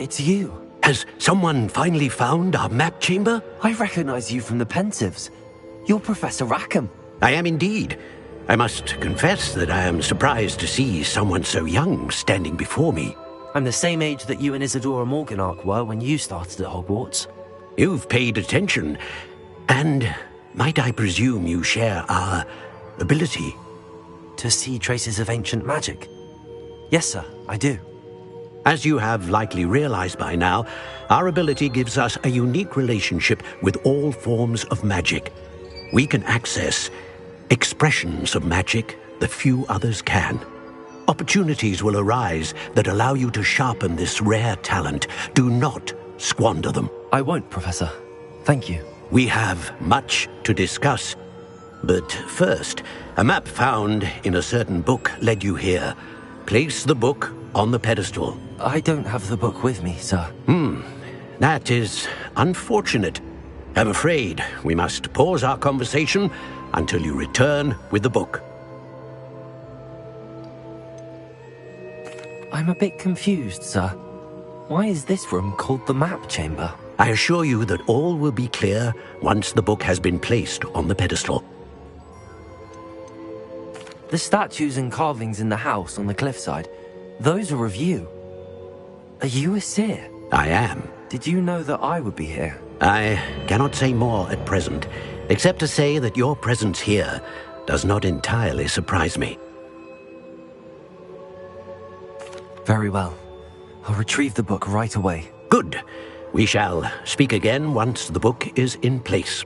it's you. Has someone finally found our map chamber? I recognize you from the Pensives. You're Professor Rackham. I am indeed. I must confess that I am surprised to see someone so young standing before me. I'm the same age that you and Isadora Morganach were when you started at Hogwarts. You've paid attention, and might I presume you share our ability? To see traces of ancient magic? Yes, sir, I do. As you have likely realized by now, our ability gives us a unique relationship with all forms of magic. We can access expressions of magic that few others can. Opportunities will arise that allow you to sharpen this rare talent. Do not squander them. I won't, Professor. Thank you. We have much to discuss. But first, a map found in a certain book led you here. Place the book on the pedestal. I don't have the book with me, sir. That is unfortunate. I'm afraid we must pause our conversation until you return with the book. I'm a bit confused, sir. Why is this room called the map chamber? I assure you that all will be clear once the book has been placed on the pedestal. The statues and carvings in the house on the cliffside, those are of you. Are you a seer? I am. Did you know that I would be here? I cannot say more at present, except to say that your presence here does not entirely surprise me. Very well. I'll retrieve the book right away. Good. We shall speak again once the book is in place.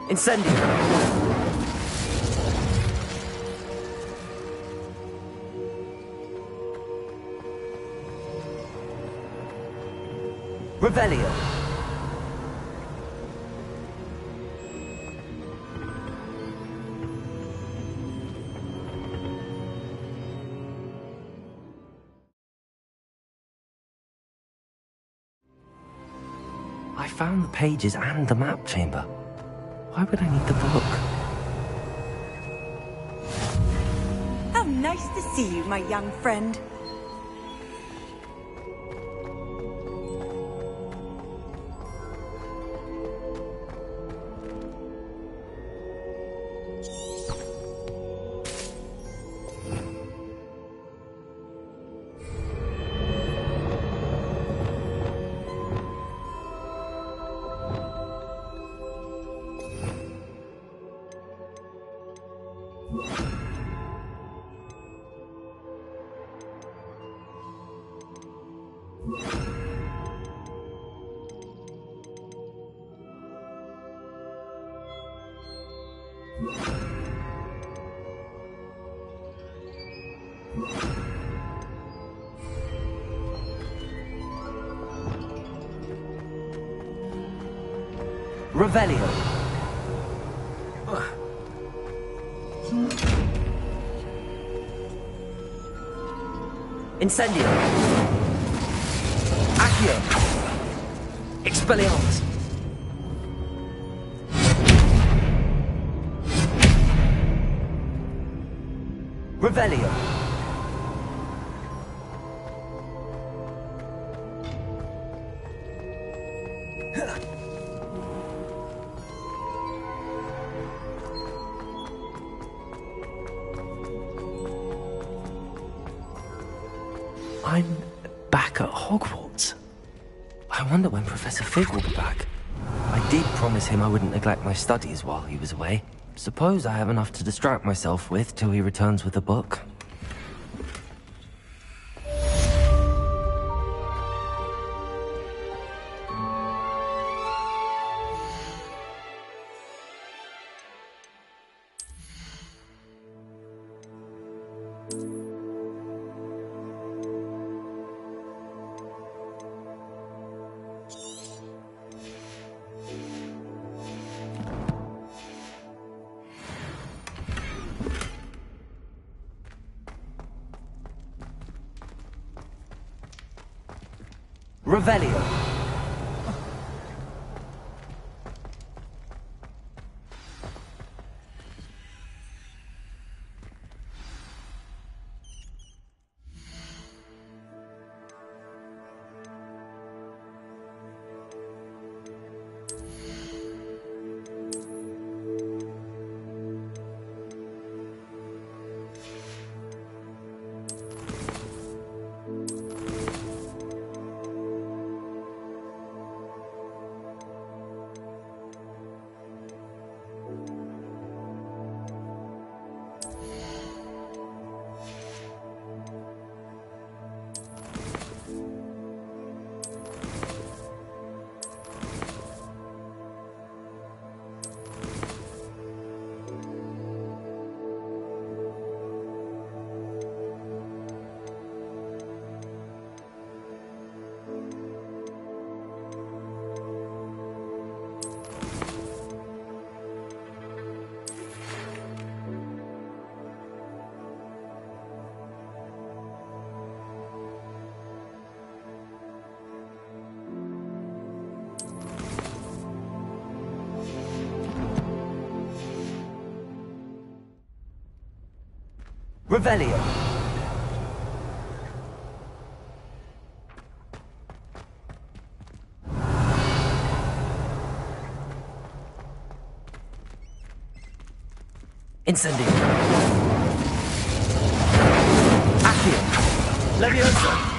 Incendio. Revelio. I found the pages and the map chamber. Why would I need the book? How nice to see you, my young friend. Revelio. Incendio. Accio. Expelliarmus. Revelio. I'm back at Hogwarts. I wonder when Professor Fig will be back. I did promise him I wouldn't neglect my studies while he was away. Suppose I have enough to distract myself with till he returns with a book. Revelio. Revelio. Incendio. Accio. Leviosa.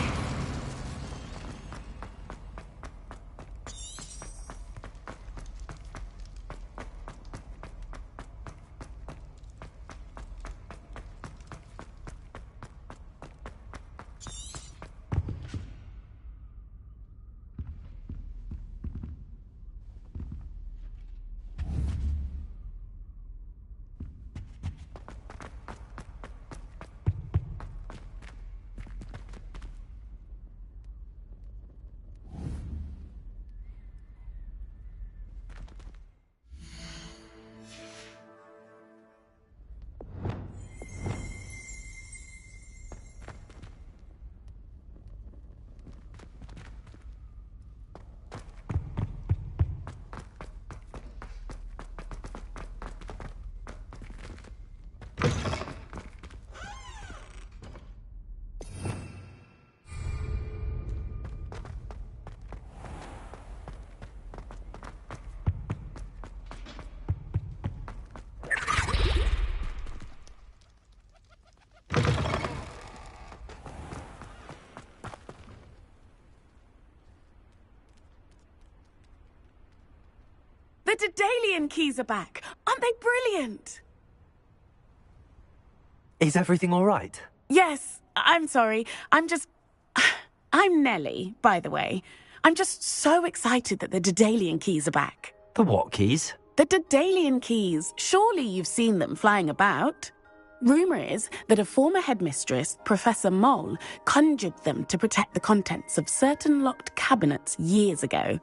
Daedalian keys are back. Aren't they brilliant? Is everything all right? Yes, I'm sorry. I'm Nellie, by the way. I'm just so excited that the Daedalian keys are back. The what keys? The Daedalian keys. Surely you've seen them flying about. Rumour is that a former headmistress, Professor Moll, conjured them to protect the contents of certain locked cabinets years ago.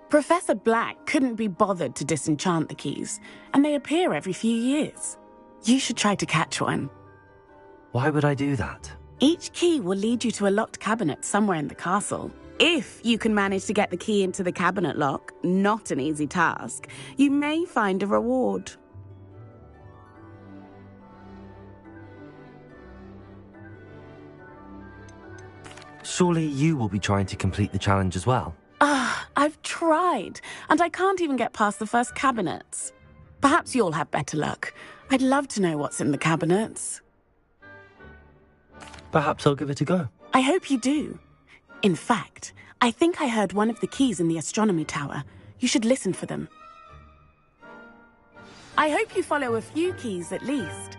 Professor Black couldn't be bothered to disenchant the keys, and they appear every few years. You should try to catch one. Why would I do that? Each key will lead you to a locked cabinet somewhere in the castle. If you can manage to get the key into the cabinet lock, not an easy task, you may find a reward. Surely you will be trying to complete the challenge as well. I've tried, and I can't even get past the first cabinets. Perhaps you'll have better luck. I'd love to know what's in the cabinets. Perhaps I'll give it a go. I hope you do. In fact, I think I heard one of the keys in the astronomy tower. You should listen for them. I hope you follow a few keys at least.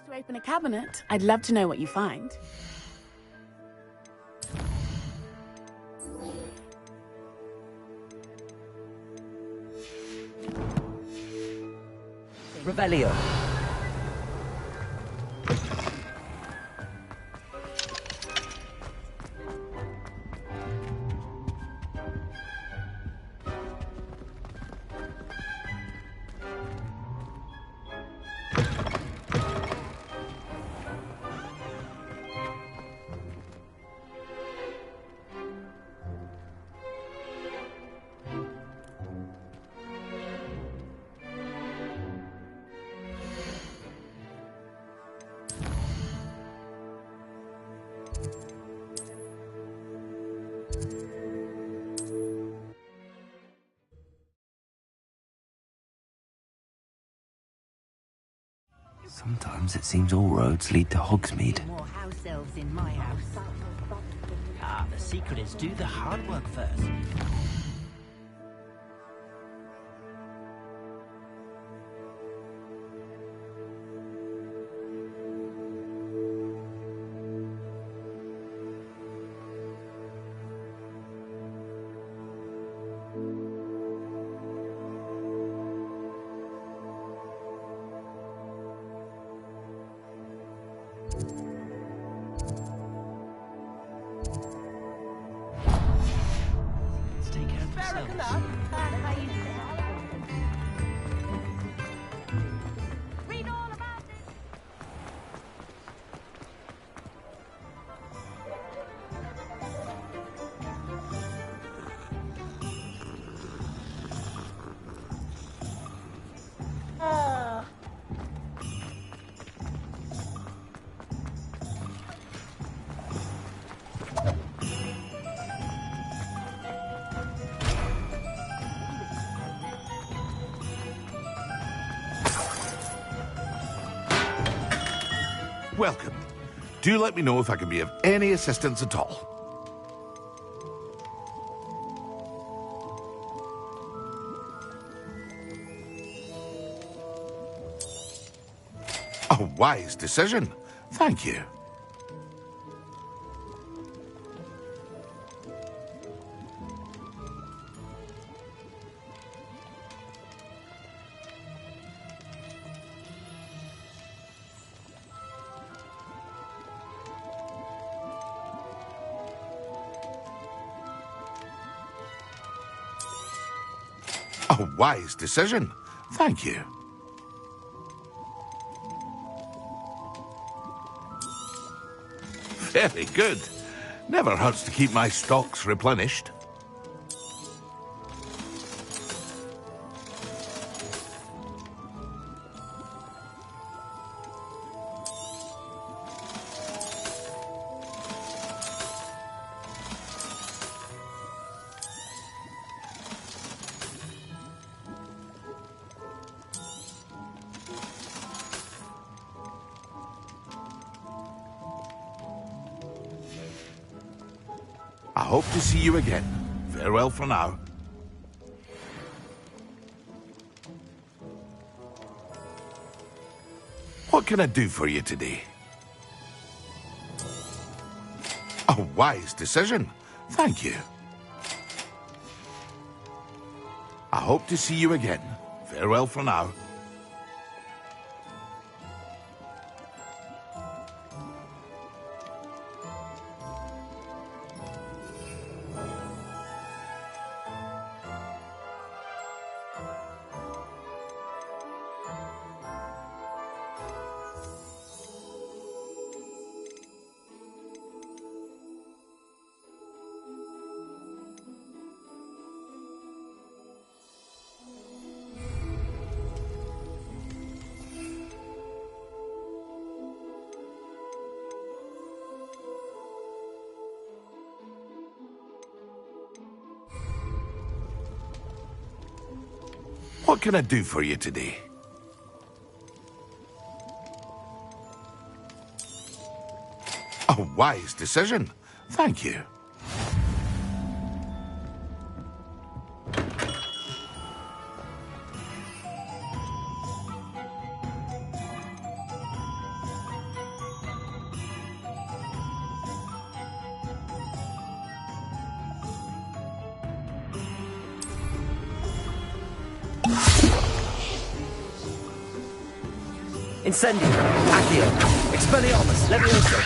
To open a cabinet, I'd love to know what you find. Revelio. Sometimes it seems all roads lead to Hogsmeade. More house elves in my house. The secret is do the hard work first. Welcome. Do let me know if I can be of any assistance at all. A wise decision. Thank you. A wise decision. Thank you. Very good. Never hurts to keep my stocks replenished. I hope to see you again. Farewell for now. What can I do for you today? A wise decision. Thank you. I hope to see you again. Farewell for now. What can I do for you today? A wise decision. Thank you. Incendio. Accio. Expelliarmus. Levioso.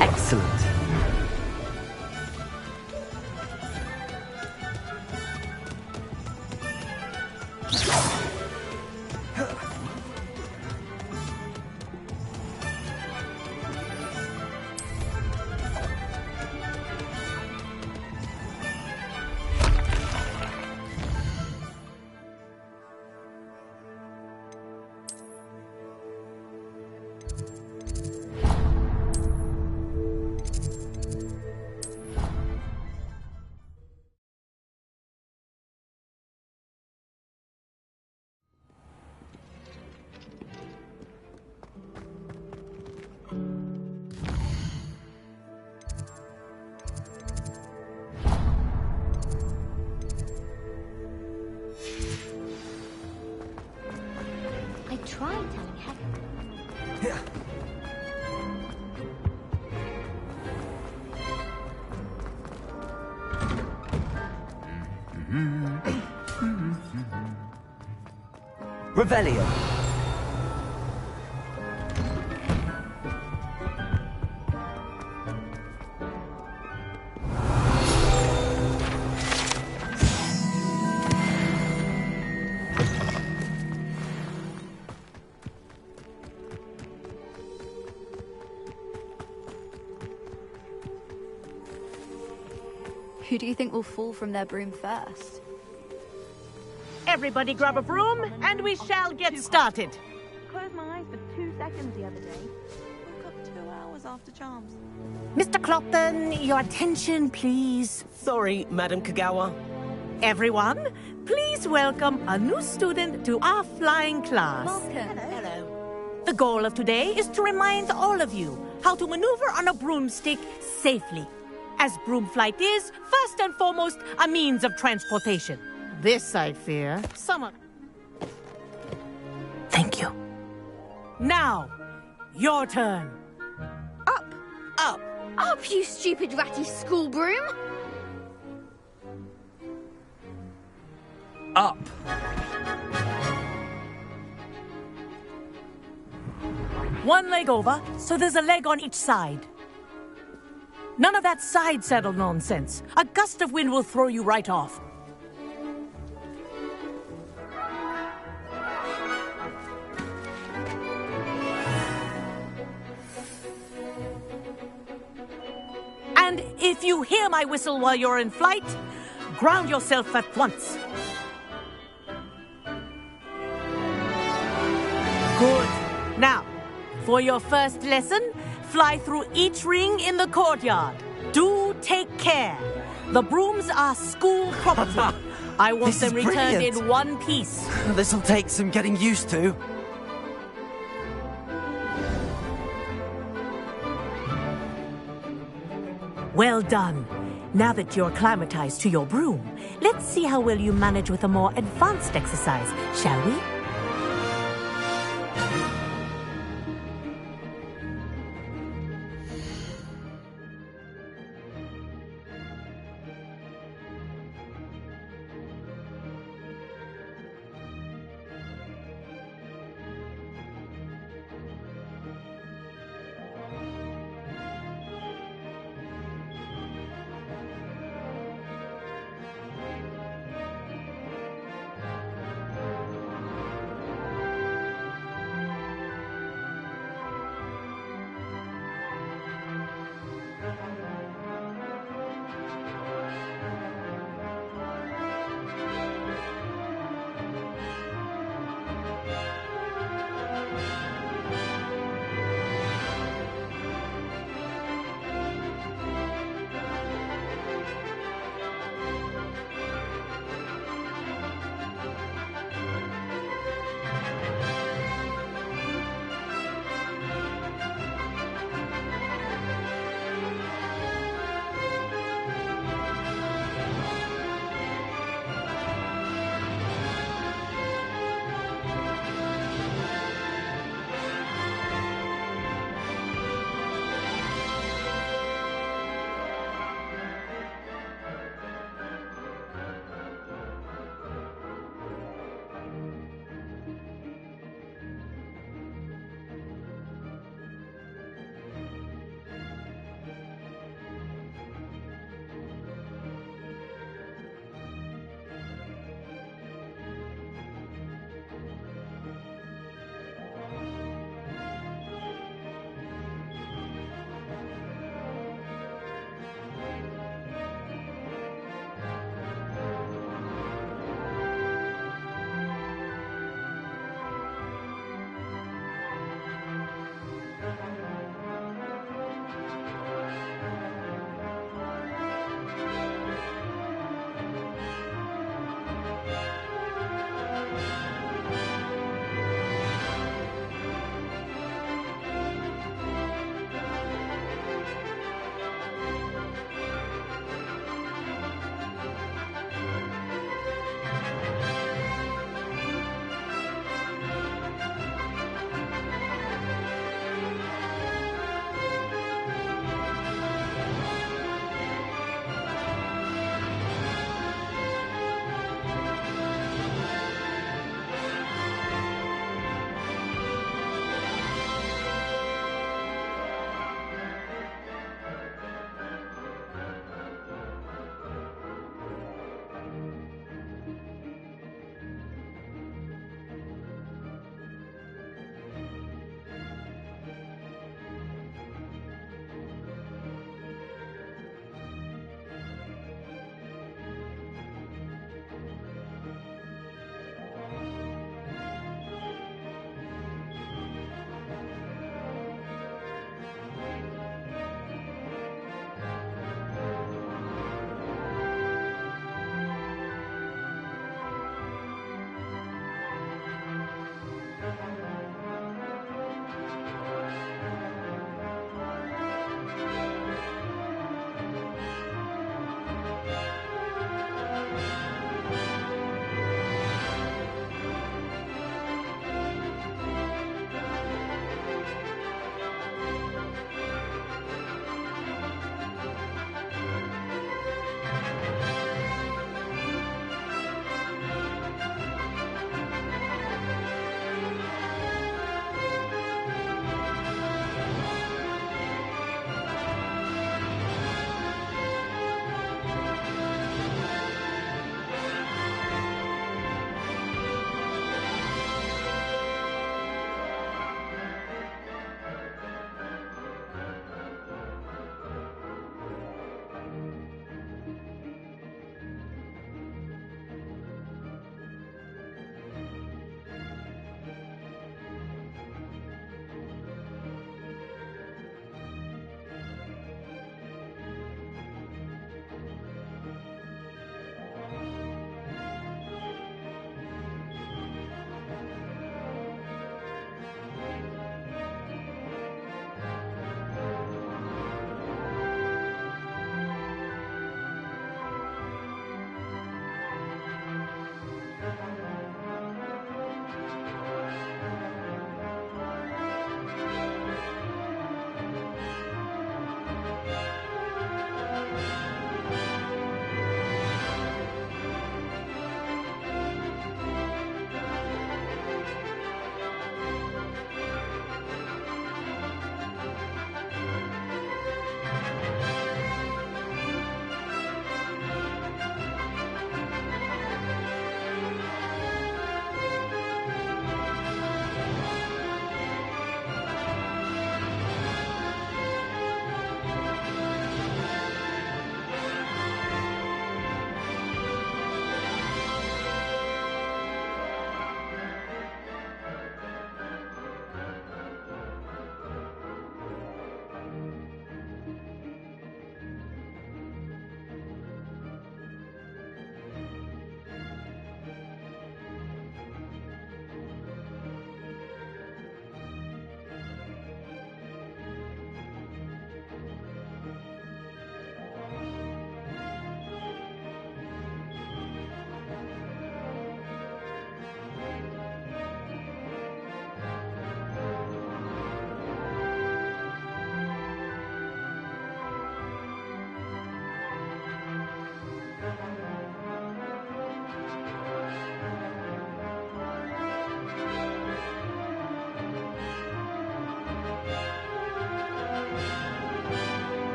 Excellent. I tried telling Hector. Revelio. Who do you think will fall from their broom first? Everybody grab a broom, and we shall get started. Closed my eyes for 2 seconds the other day. Woke up 2 hours after charms. Mr. Clopton, your attention, please. Sorry, Madam Kagawa. Everyone, please welcome a new student to our flying class. Welcome. Hello. The goal of today is to remind all of you how to maneuver on a broomstick safely, as broom flight is, first and foremost, a means of transportation. This, I fear, someone... Thank you. Now, your turn. Up! Up! Up, you stupid ratty school broom! Up! One leg over, so there's a leg on each side. None of that side saddle nonsense. A gust of wind will throw you right off. And if you hear my whistle while you're in flight, ground yourself at once. Good. Now, for your first lesson, fly through each ring in the courtyard. Do take care. The brooms are school property. I want This them is returned brilliant. in one piece. This'll take some getting used to. Well done. Now that you're acclimatized to your broom, let's see how well you manage with a more advanced exercise, shall we?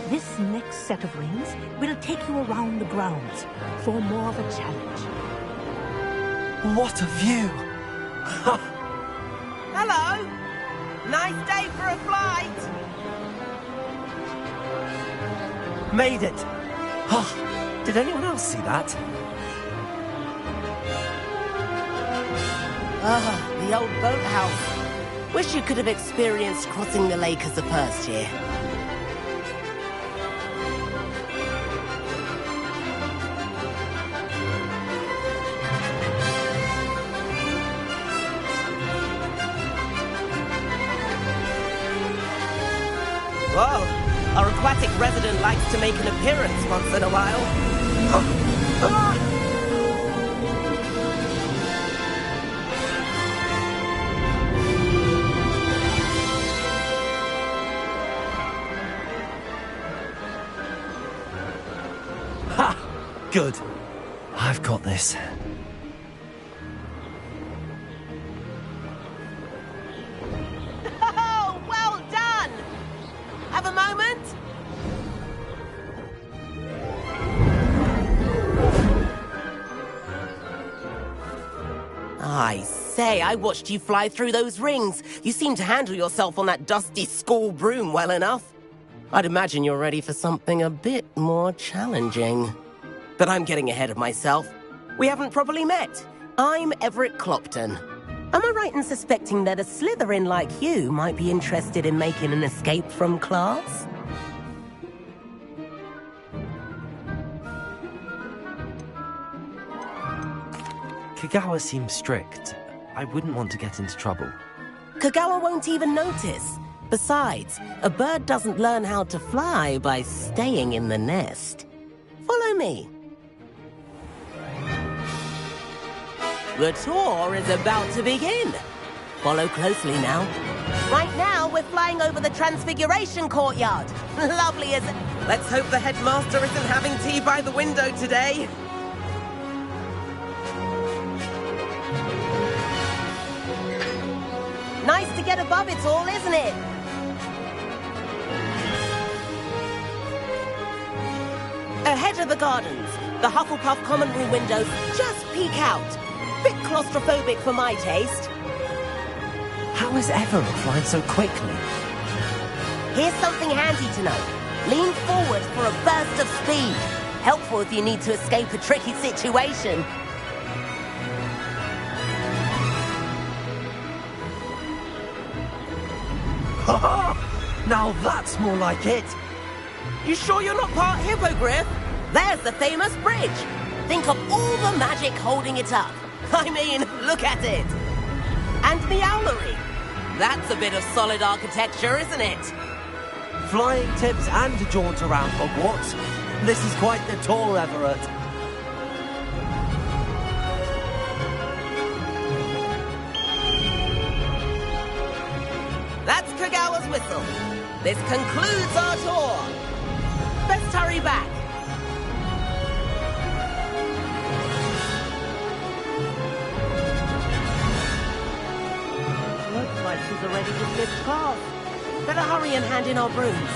This next set of rings will take you around the grounds for more of a challenge. What a view! Hello! Nice day for a flight! Made it! Oh, did anyone else see that? Ah, the old boathouse. Wish you could have experienced crossing the lake as a first year. Whoa, our aquatic resident likes to make an appearance once in a while. Ha! Good. I've got this. Oh, well done! Have a moment? I say, I watched you fly through those rings. You seem to handle yourself on that dusty school broom well enough. I'd imagine you're ready for something a bit more challenging. But I'm getting ahead of myself. We haven't properly met. I'm Everett Clopton. Am I right in suspecting that a Slytherin like you might be interested in making an escape from class? Kagawa seems strict. I wouldn't want to get into trouble. Kagawa won't even notice. Besides, a bird doesn't learn how to fly by staying in the nest. Follow me. The tour is about to begin. Follow closely now. Right now, we're flying over the Transfiguration Courtyard. Lovely, isn't it? Let's hope the headmaster isn't having tea by the window today. Nice to get above it all, isn't it? Ahead of the gardens, the Hufflepuff common room windows just peek out. Bit claustrophobic for my taste. How is Everett flying so quickly? Here's something handy to know. Lean forward for a burst of speed. Helpful if you need to escape a tricky situation. Now that's more like it. You sure you're not part Hippogriff? There's the famous bridge. Think of all the magic holding it up. I mean, look at it. And the Owlery. That's a bit of solid architecture, isn't it? Flying tips and a jaunt around Hogwarts. This is quite the tour, Everett. That's Kagawa's whistle. This concludes our tour. Best hurry back. Looks like she's already dismissed class. Better hurry and hand in our brooms.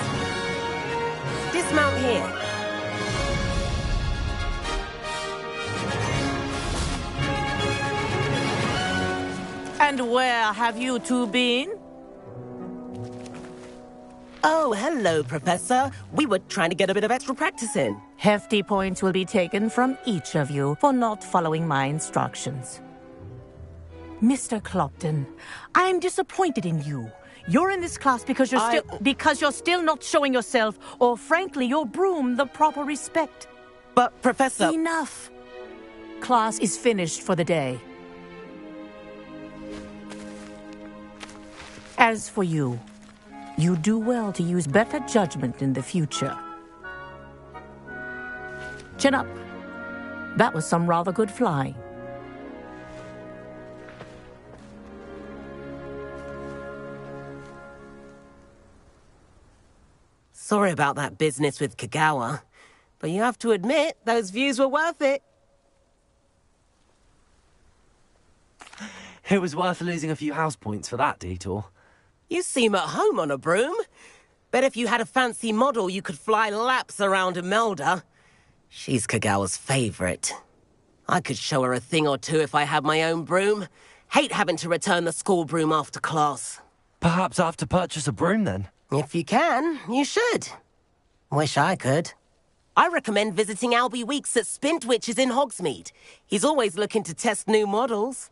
dismount here. And where have you two been? Oh, hello, Professor. We were trying to get a bit of extra practice in. Hefty points will be taken from each of you for not following my instructions. Mr. Clopton, I'm disappointed in you. You're in this class because you're still not showing yourself, or frankly, your broom the proper respect. But, Professor... Enough. Class is finished for the day. As for you, you do well to use better judgment in the future. Chin up. That was some rather good flying. Sorry about that business with Kagawa, but you have to admit, those views were worth it. It was worth losing a few house points for that detour. You seem at home on a broom. Bet if you had a fancy model, you could fly laps around Imelda. She's Kagawa's favorite. I could show her a thing or two if I had my own broom. Hate having to return the school broom after class. Perhaps I have to purchase a broom then? If you can, you should. Wish I could. I recommend visiting Albie Weeks at Spintwitches in Hogsmeade. He's always looking to test new models.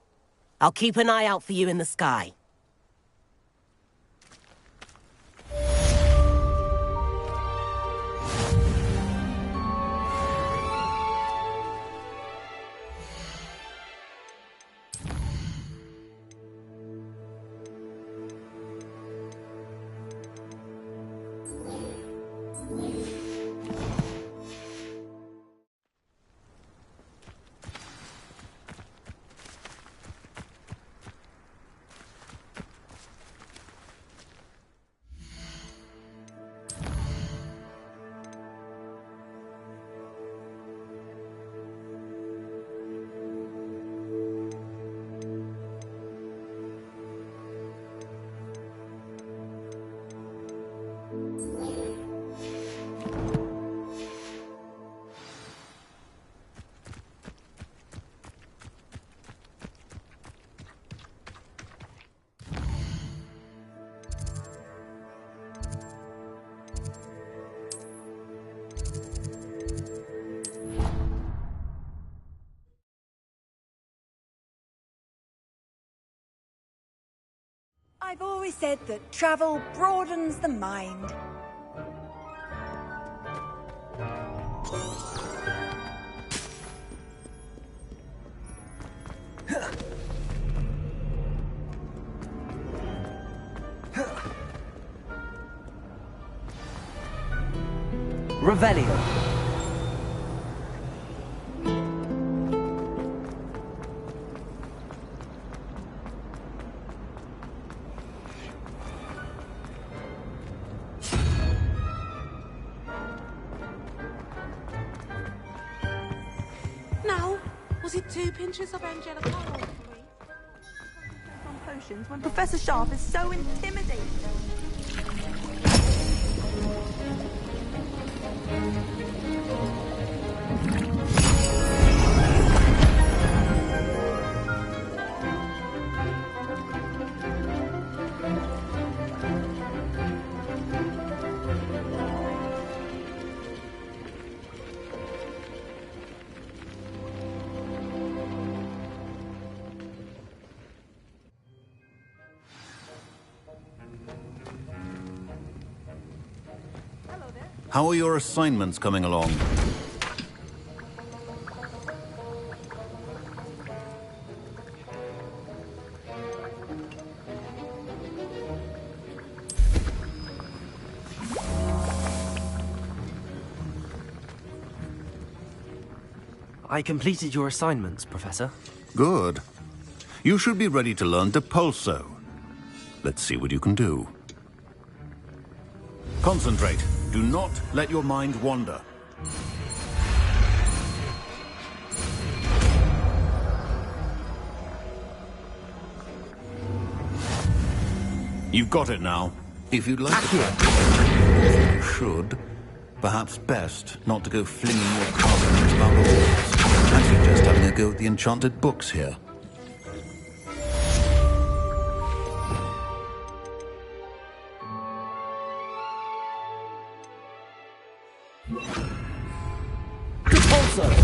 I'll keep an eye out for you in the sky. I've always said that travel broadens the mind. Revelio. Now, was it 2 pinches of Angelica or 3? On potions when Professor Sharp is so intimidating. How are your assignments coming along? I completed your assignments, Professor. Good. You should be ready to learn Depulso. Let's see what you can do. Concentrate. Do not let your mind wander. You've got it now. If you'd like to practice, you should Perhaps best not to go flinging your carvings about the walls. I suggest having a go at the enchanted books here.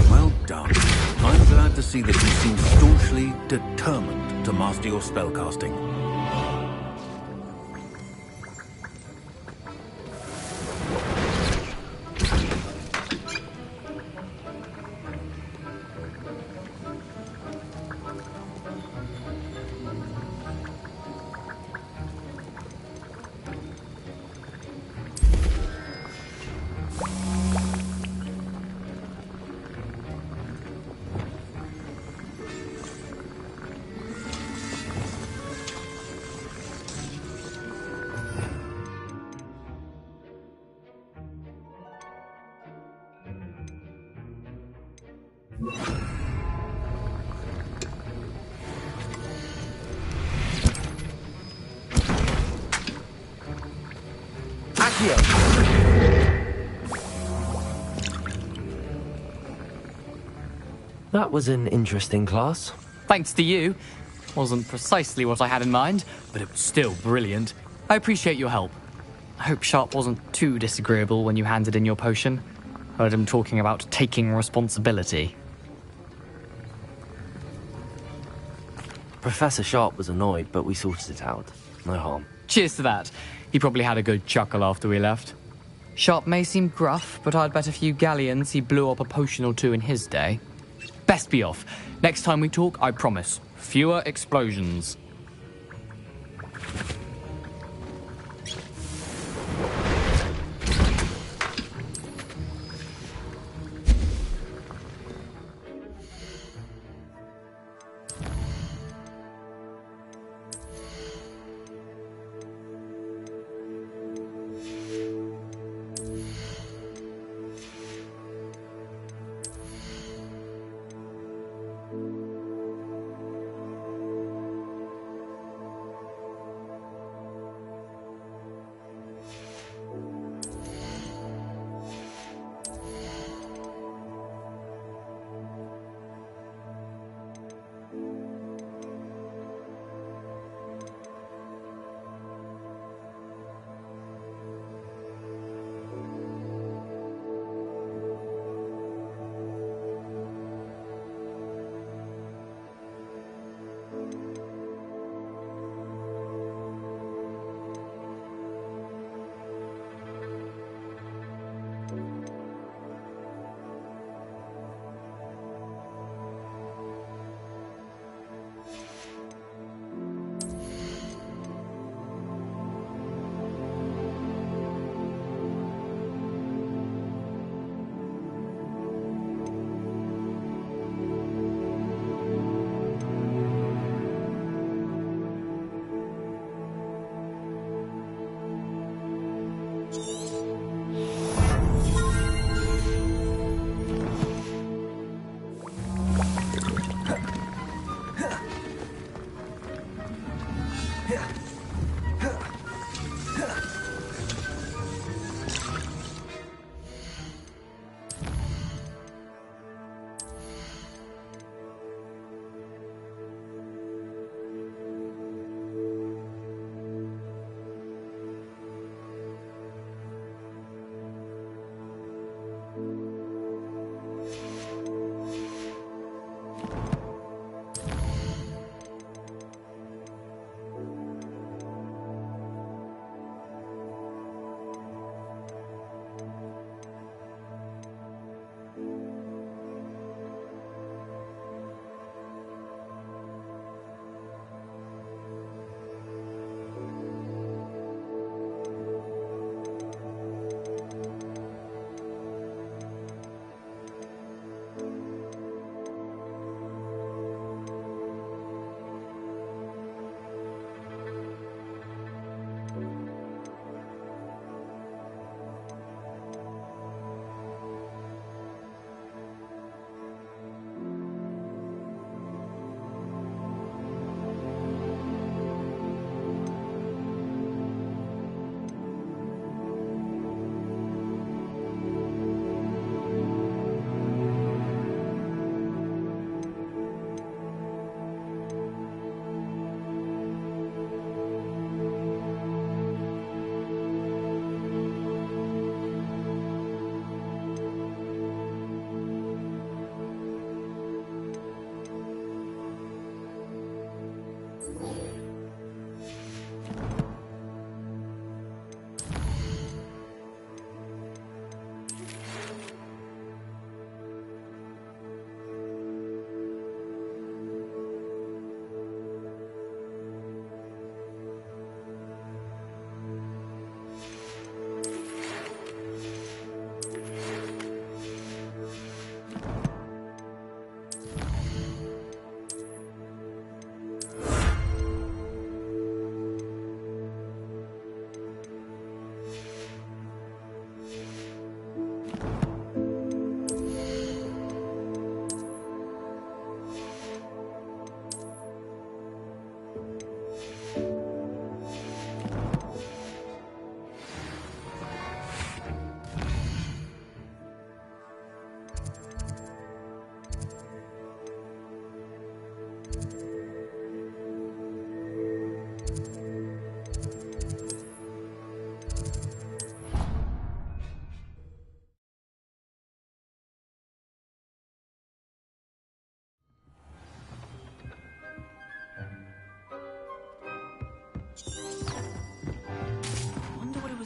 Well done. I'm glad to see that you seem staunchly determined to master your spellcasting. That was an interesting class. Thanks to you. Wasn't precisely what I had in mind, but it was still brilliant. I appreciate your help. I hope Sharp wasn't too disagreeable when you handed in your potion. Heard him talking about taking responsibility. Professor Sharp was annoyed, but we sorted it out. No harm. Cheers to that. He probably had a good chuckle after we left. Sharp may seem gruff, but I'd bet a few galleons he blew up a potion or two in his day. Best be off. Next time we talk, I promise. Fewer explosions.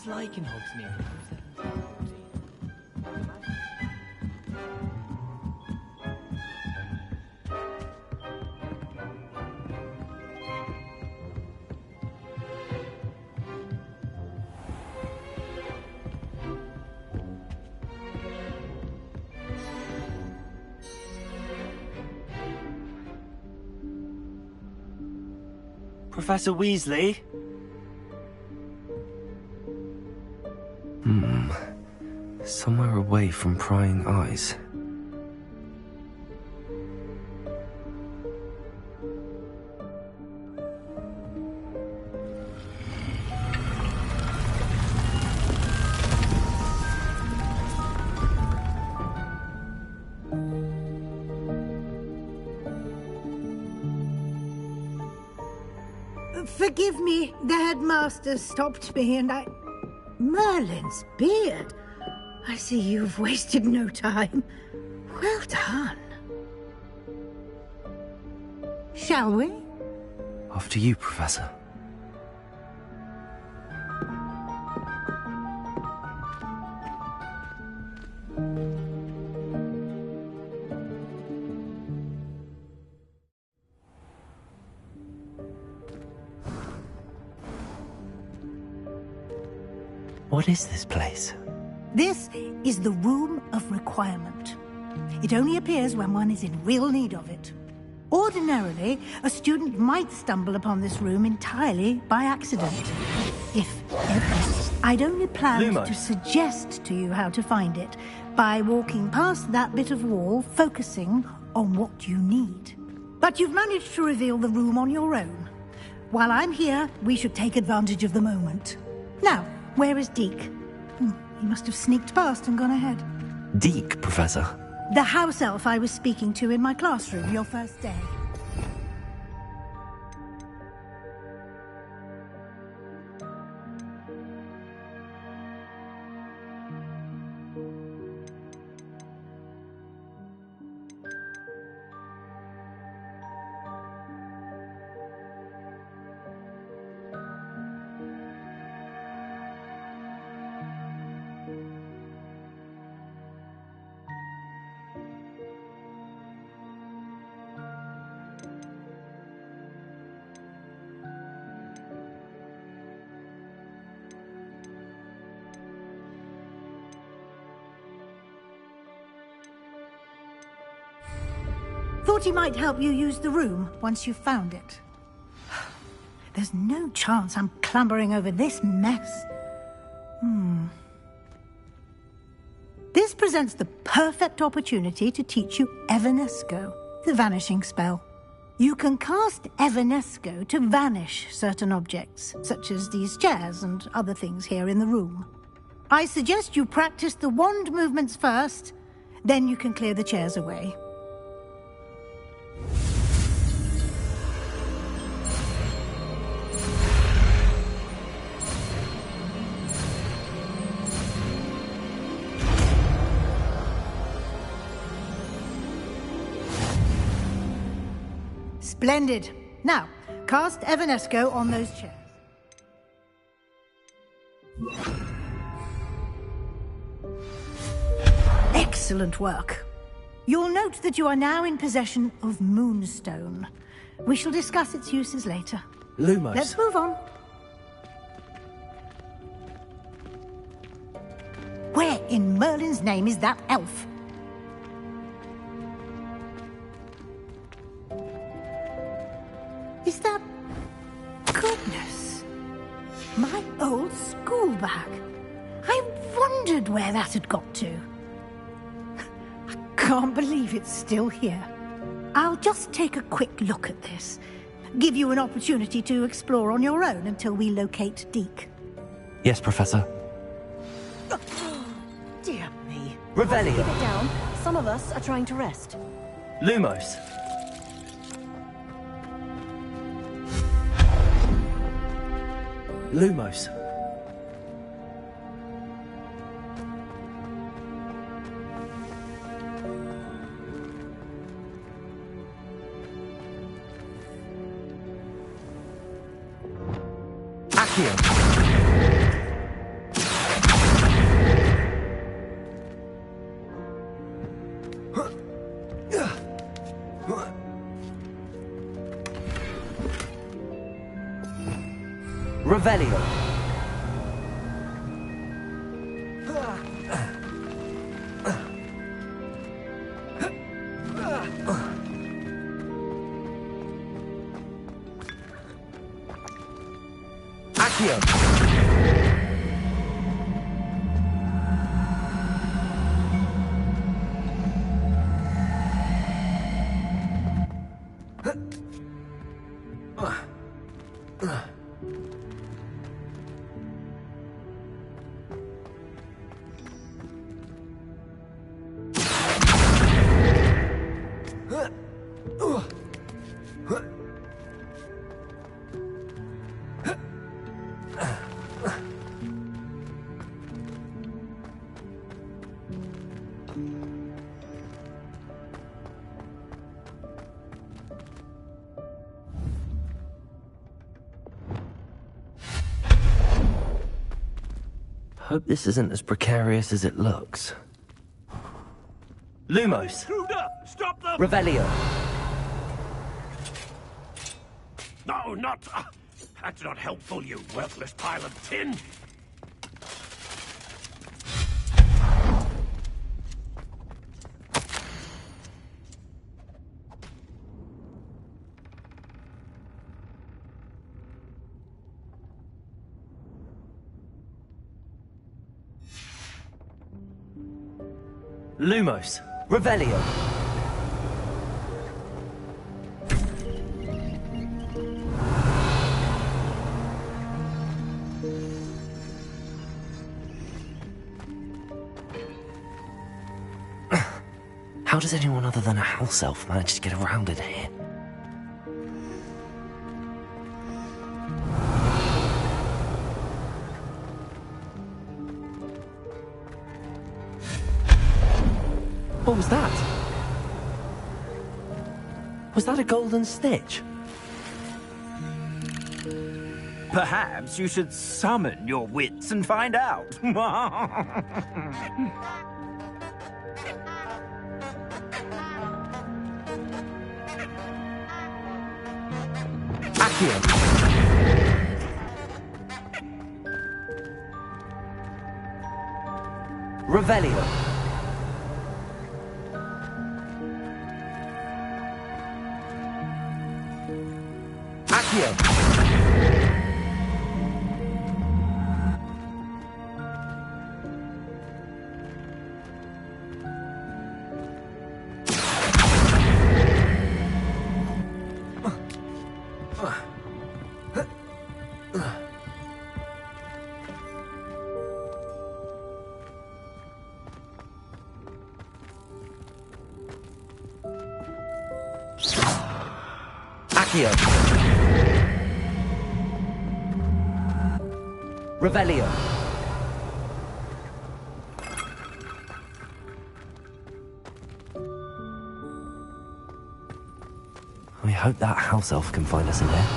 it's like in Hogsmeade. Professor Weasley? Somewhere away from prying eyes. Forgive me, the headmaster stopped me and Merlin's beard. I see you've wasted no time. Well done. Shall we? After you, Professor. What is this place? This is the Room of Requirement. It only appears when one is in real need of it. Ordinarily, a student might stumble upon this room entirely by accident. If ever. I'd only planned to suggest to you how to find it by walking past that bit of wall, focusing on what you need. But you've managed to reveal the room on your own. While I'm here, we should take advantage of the moment. Now, where is Deke? He must have sneaked past and gone ahead. Deke, Professor. The house elf I was speaking to in my classroom your first day. Thought he might help you use the room once you've found it. There's no chance I'm clambering over this mess. This presents the perfect opportunity to teach you Evanesco, the vanishing spell. You can cast Evanesco to vanish certain objects, such as these chairs and other things here in the room. I suggest you practice the wand movements first, then you can clear the chairs away. Splendid. Now, cast Evanesco on those chairs. Excellent work. You'll note that you are now in possession of Moonstone. We shall discuss its uses later. Lumos. Let's move on. Where in Merlin's name is that elf? Is that... Goodness. My old school bag. I wondered where that had got to. I can't believe it's still here. I'll just take a quick look at this. Give you an opportunity to explore on your own until we locate Deke. Yes, Professor. Dear me. Revelio. Keep it down. Some of us are trying to rest. Lumos. Lumos. Accio. Revelio. Accio. Hope this isn't as precarious as it looks. Lumos. Stop them! Revelio. No, not... that's not helpful, you worthless pile of tin! Lumos. Revelio. How does anyone other than a house elf manage to get around in here? What was that? Was that a golden snitch? Perhaps you should summon your wits and find out. Accio. Revelio. Accio. Accio. Revelio. I hope that house elf can find us in there.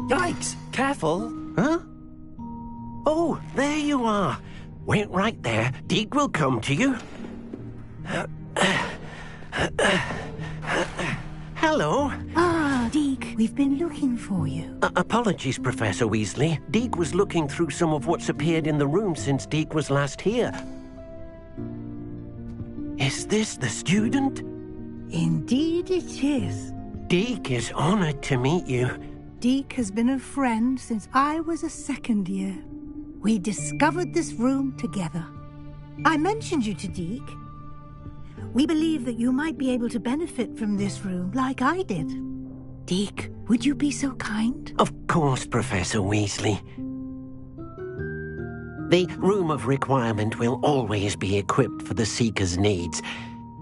Yikes! Careful! Huh? Oh, there you are. Wait right there. Deke will come to you. Hello. Ah, Deke, we've been looking for you. Apologies, Professor Weasley. Deke was looking through some of what's appeared in the room since Deke was last here. Is this the student? Indeed it is. Deke is honored to meet you. Deke has been a friend since I was a second year. We discovered this room together. I mentioned you to Deke. We believe that you might be able to benefit from this room like I did. Deke, would you be so kind? Of course, Professor Weasley. The Room of Requirement will always be equipped for the Seeker's needs.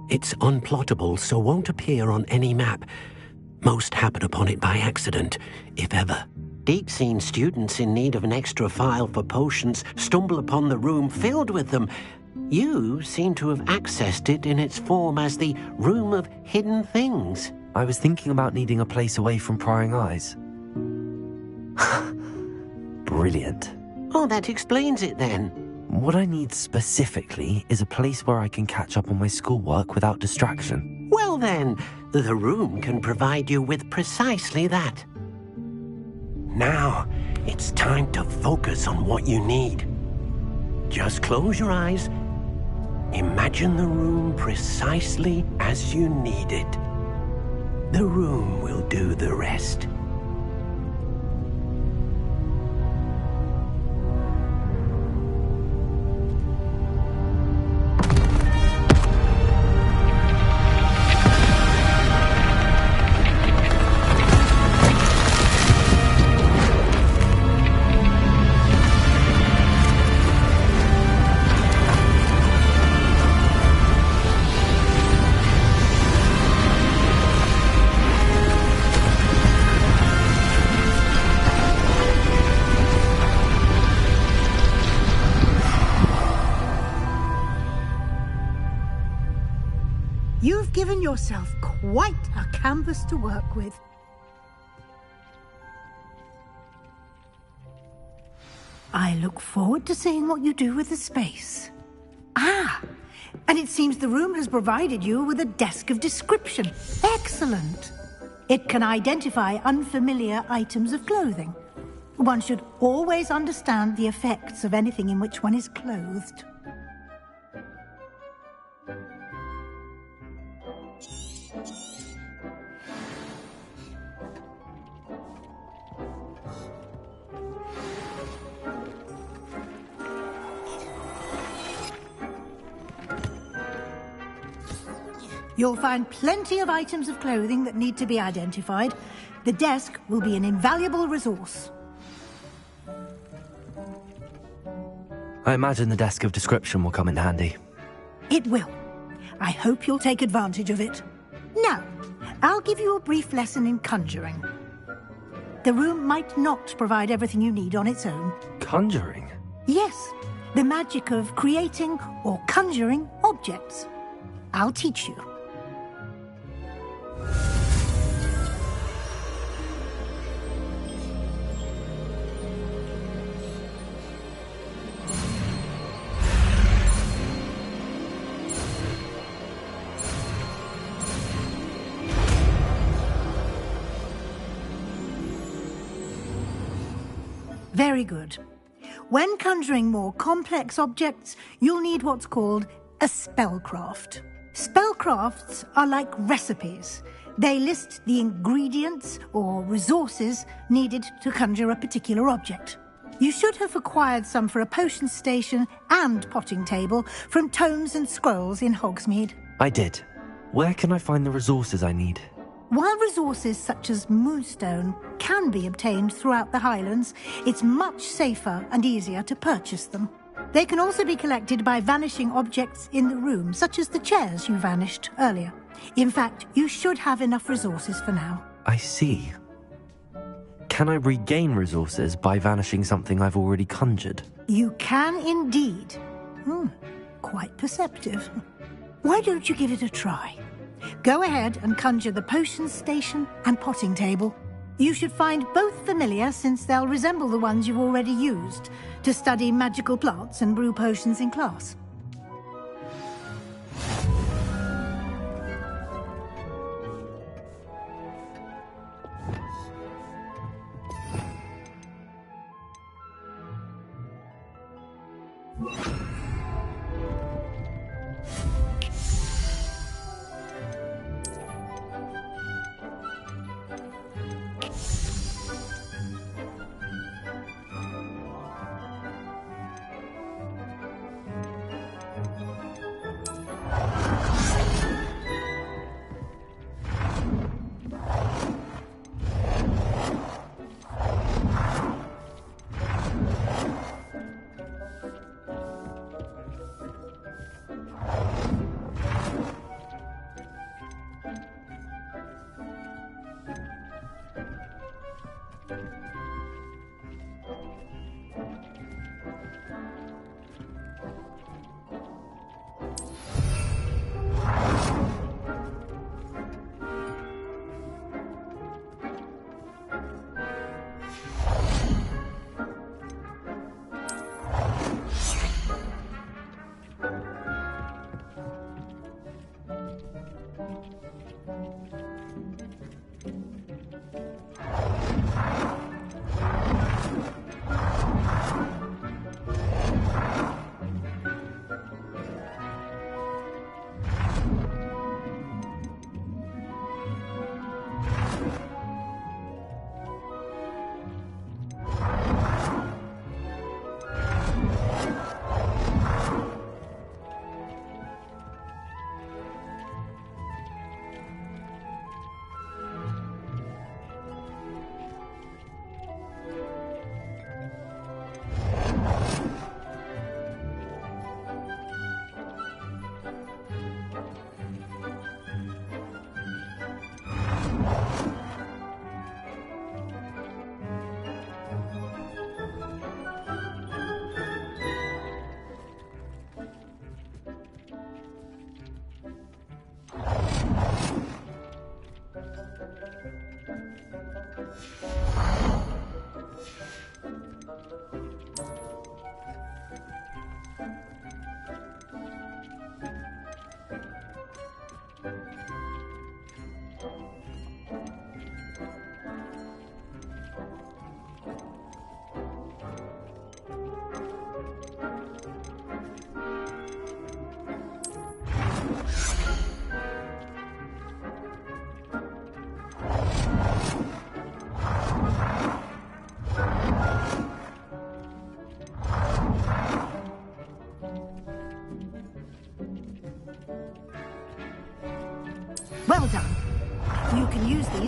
It's unplottable, so won't appear on any map. Most happen upon it by accident, if ever. Deke's seen students in need of an extra file for potions stumble upon the room filled with them, You seem to have accessed it in its form as the Room of Hidden Things. I was thinking about needing a place away from prying eyes. Brilliant. Oh, that explains it then. What I need specifically is a place where I can catch up on my schoolwork without distraction. Well then, the room can provide you with precisely that. Now, it's time to focus on what you need. Just close your eyes. Imagine the room precisely as you need it. The room will do the rest. You've given yourself quite a canvas to work with. I look forward to seeing what you do with the space. Ah, and it seems the room has provided you with a desk of description. Excellent. It can identify unfamiliar items of clothing. One should always understand the effects of anything in which one is clothed. You'll find plenty of items of clothing that need to be identified. The desk will be an invaluable resource. I imagine the desk of description will come in handy. It will. I hope you'll take advantage of it. Now, I'll give you a brief lesson in conjuring. The room might not provide everything you need on its own. Conjuring? Yes, the magic of creating or conjuring objects. I'll teach you. Very good. When conjuring more complex objects, you'll need what's called a spellcraft. Spellcrafts are like recipes. They list the ingredients or resources needed to conjure a particular object. You should have acquired some for a potion station and potting table from tomes and scrolls in Hogsmeade. I did. Where can I find the resources I need? While resources such as moonstone can be obtained throughout the Highlands, it's much safer and easier to purchase them. They can also be collected by vanishing objects in the room, such as the chairs you vanished earlier. In fact, you should have enough resources for now. I see. Can I regain resources by vanishing something I've already conjured? You can indeed. Quite perceptive. Why don't you give it a try? Go ahead and conjure the potion station and potting table. You should find both familiar, since they'll resemble the ones you've already used to study magical plants and brew potions in class.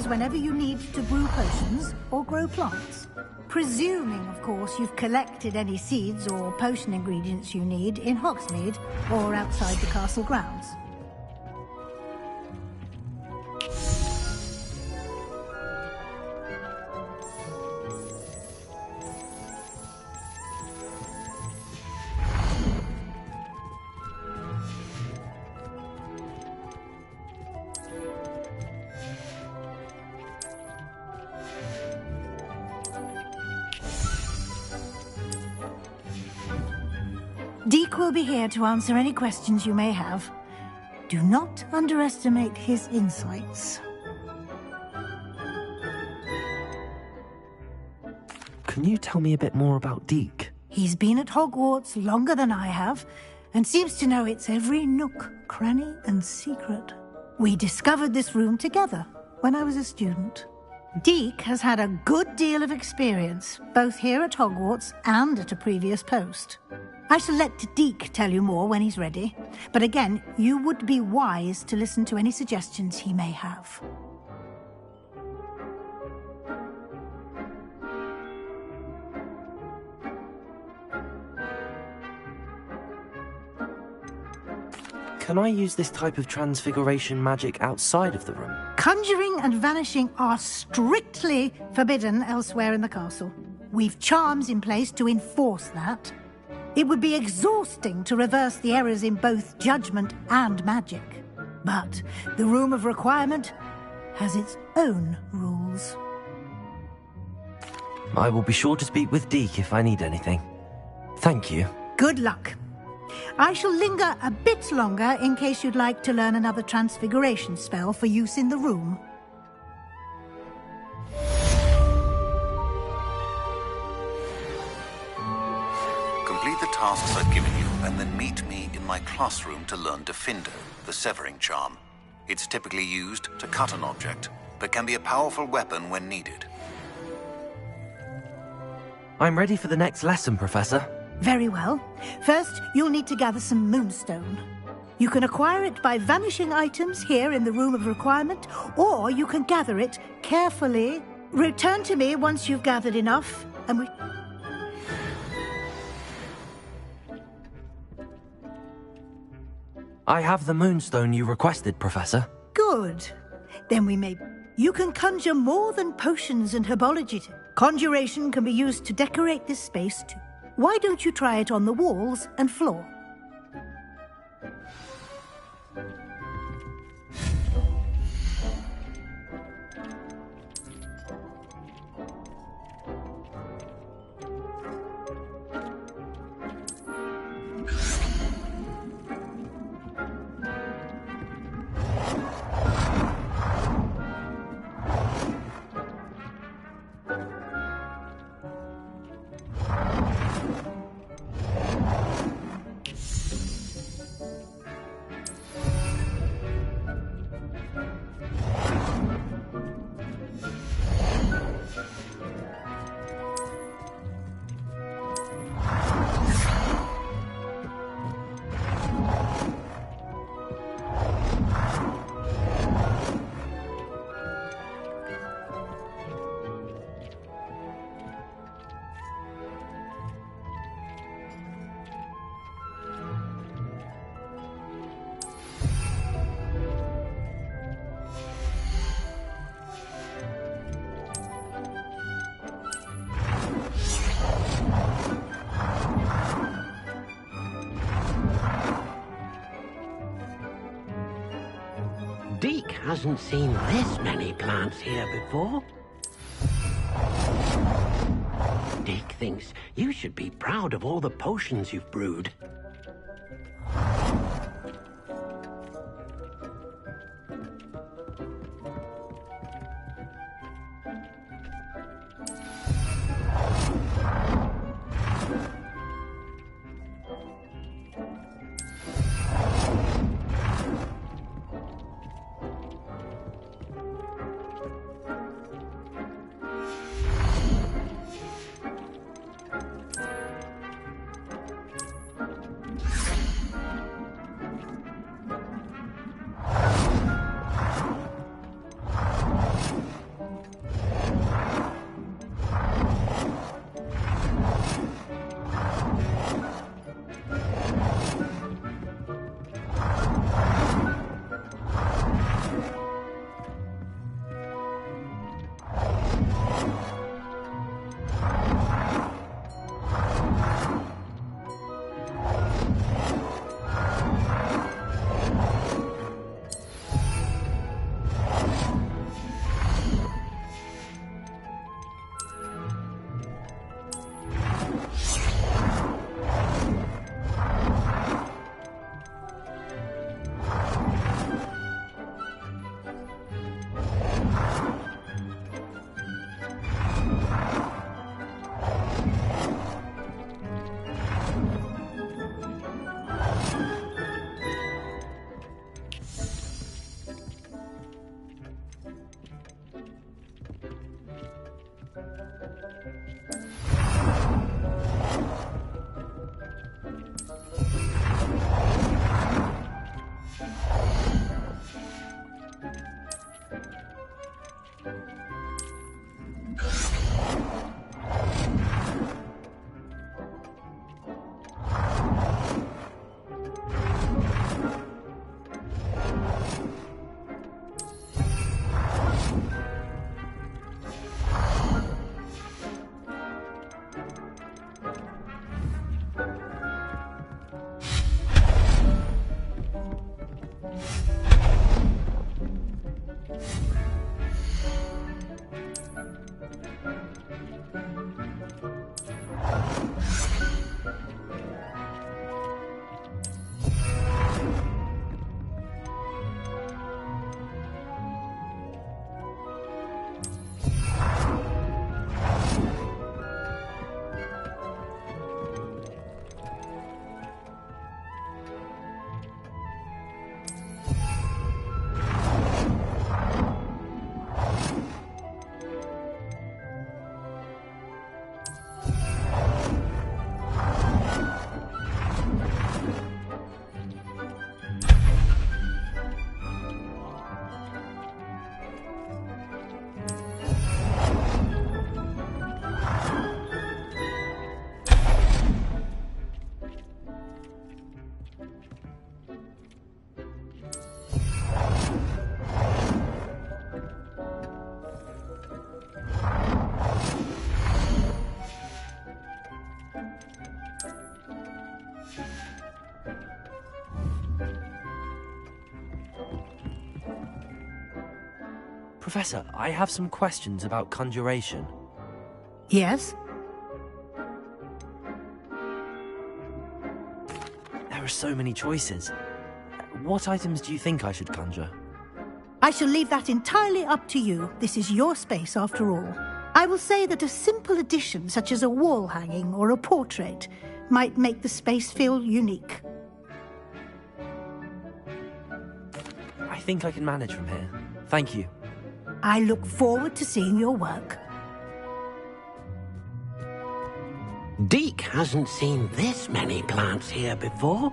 whenever you need to brew potions or grow plants. Presuming, of course, you've collected any seeds or potion ingredients you need in Hogsmeade or outside the castle grounds. Deek will be here to answer any questions you may have. Do not underestimate his insights. Can you tell me a bit more about Deek? He's been at Hogwarts longer than I have, and seems to know its every nook, cranny, and secret. We discovered this room together when I was a student. Deek has had a good deal of experience, both here at Hogwarts and at a previous post. I shall let Deek tell you more when he's ready, but again, you would be wise to listen to any suggestions he may have. Can I use this type of transfiguration magic outside of the room? Conjuring and vanishing are strictly forbidden elsewhere in the castle. We've charms in place to enforce that. It would be exhausting to reverse the errors in both judgment and magic. But the Room of Requirement has its own rules. I will be sure to speak with Deek if I need anything. Thank you. Good luck. I shall linger a bit longer in case you'd like to learn another transfiguration spell for use in the room. Complete the tasks I've given you, and then meet me in my classroom to learn Diffindo, the severing charm. It's typically used to cut an object, but can be a powerful weapon when needed. I'm ready for the next lesson, Professor. Very well. First, you'll need to gather some moonstone. You can acquire it by vanishing items here in the Room of Requirement, or you can gather it carefully. Return to me once you've gathered enough, and we... I have the moonstone you requested, Professor. Good. Then we may... You can conjure more than potions and herbology. Conjuration can be used to decorate this space too. Why don't you try it on the walls and floor? Deek hasn't seen this many plants here before. Deek thinks you should be proud of all the potions you've brewed. Professor, I have some questions about conjuration. Yes? There are so many choices. What items do you think I should conjure? I shall leave that entirely up to you. This is your space, after all. I will say that a simple addition, such as a wall hanging or a portrait, might make the space feel unique. I think I can manage from here. Thank you. I look forward to seeing your work. Deke hasn't seen this many plants here before.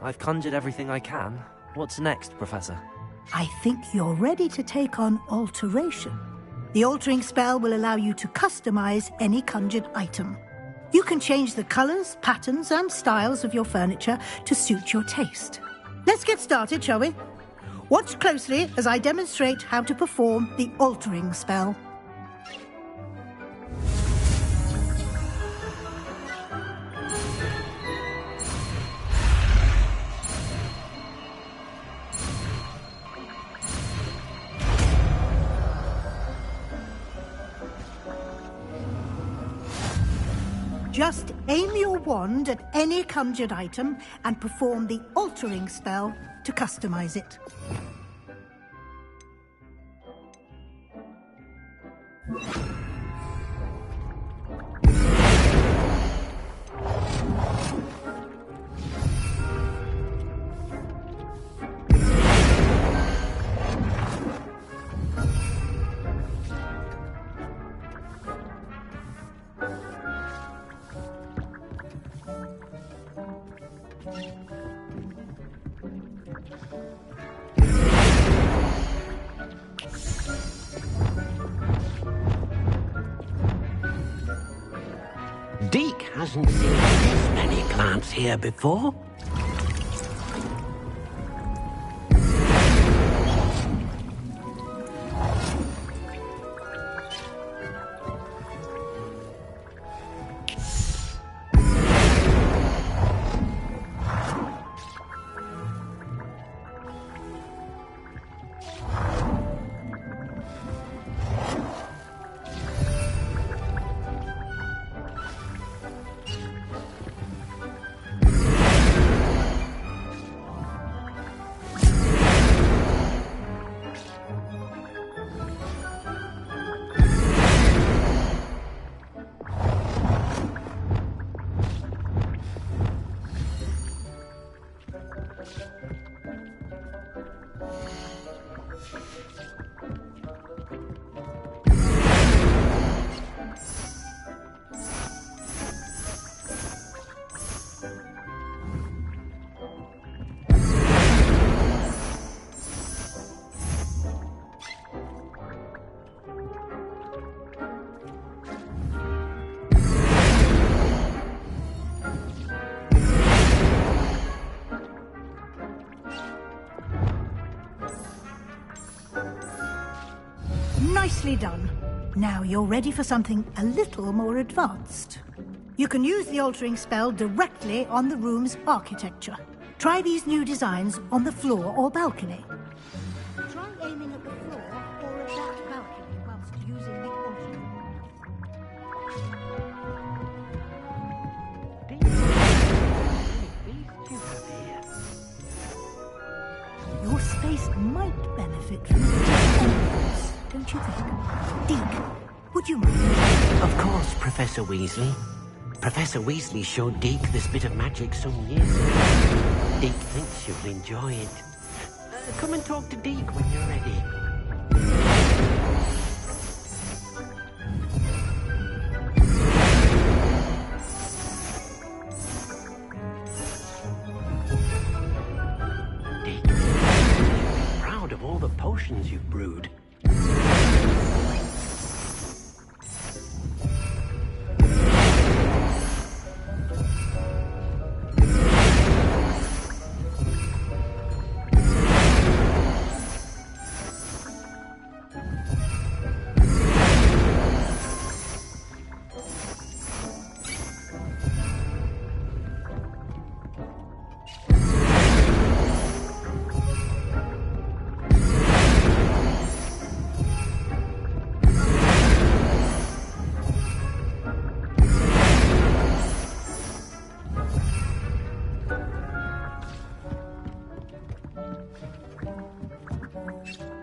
I've conjured everything I can. What's next, Professor? I think you're ready to take on alteration. The altering spell will allow you to customize any conjured item. You can change the colors, patterns, and styles of your furniture to suit your taste. Let's get started, shall we? Watch closely as I demonstrate how to perform the altering spell. Just aim your wand at any conjured item and perform the altering spell to customize it. Deke hasn't seen this many plants here before. Nicely done. Now you're ready for something a little more advanced. You can use the altering spell directly on the room's architecture. Try these new designs on the floor or balcony. Try aiming at the floor or at that balcony whilst using the altering. Your space might benefit from this, don't you think? Deke, would you mind? Of course, Professor Weasley. Professor Weasley showed Deke this bit of magic some years ago. Deke thinks you'll enjoy it. Come and talk to Deke when you're ready. Deke, you'll be proud of all the potions you've brewed.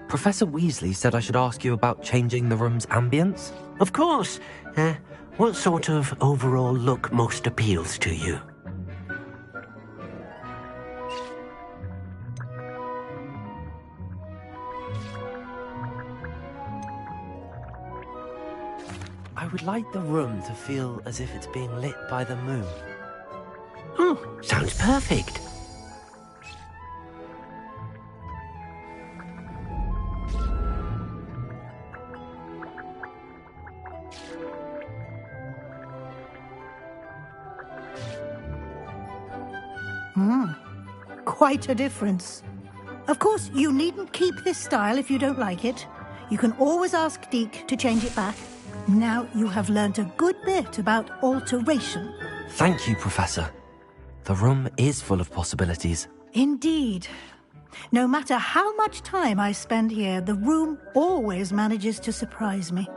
Professor Weasley said I should ask you about changing the room's ambience. Of course. What sort of overall look most appeals to you? I would like the room to feel as if it's being lit by the moon. Oh, sounds perfect. Quite a difference. Of course, you needn't keep this style if you don't like it. You can always ask Deke to change it back. Now you have learnt a good bit about alteration. Thank you, Professor. The room is full of possibilities. Indeed. No matter how much time I spend here, the room always manages to surprise me.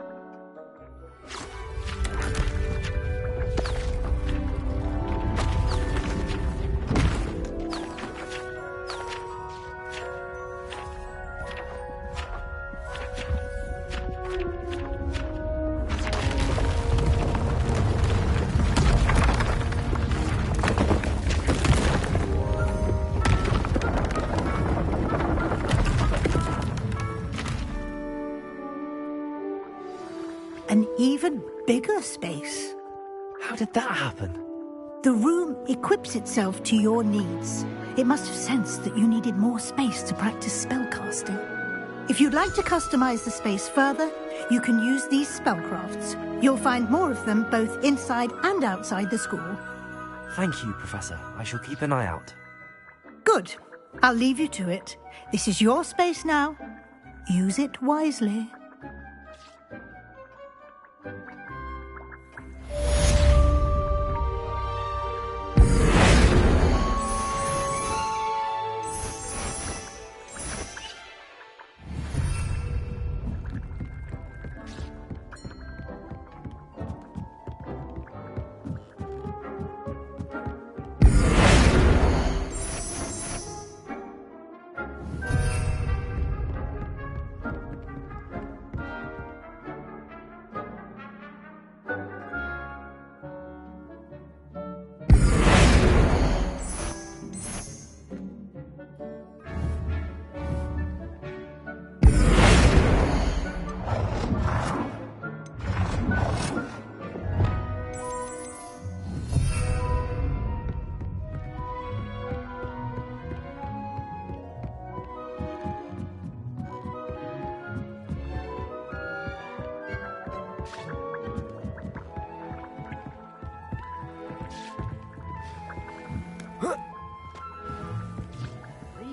An even bigger space. How did that happen? The room equips itself to your needs. It must have sensed that you needed more space to practice spellcasting. If you'd like to customize the space further, you can use these spellcrafts. You'll find more of them both inside and outside the school. Thank you, Professor. I shall keep an eye out. Good. I'll leave you to it. This is your space now. Use it wisely.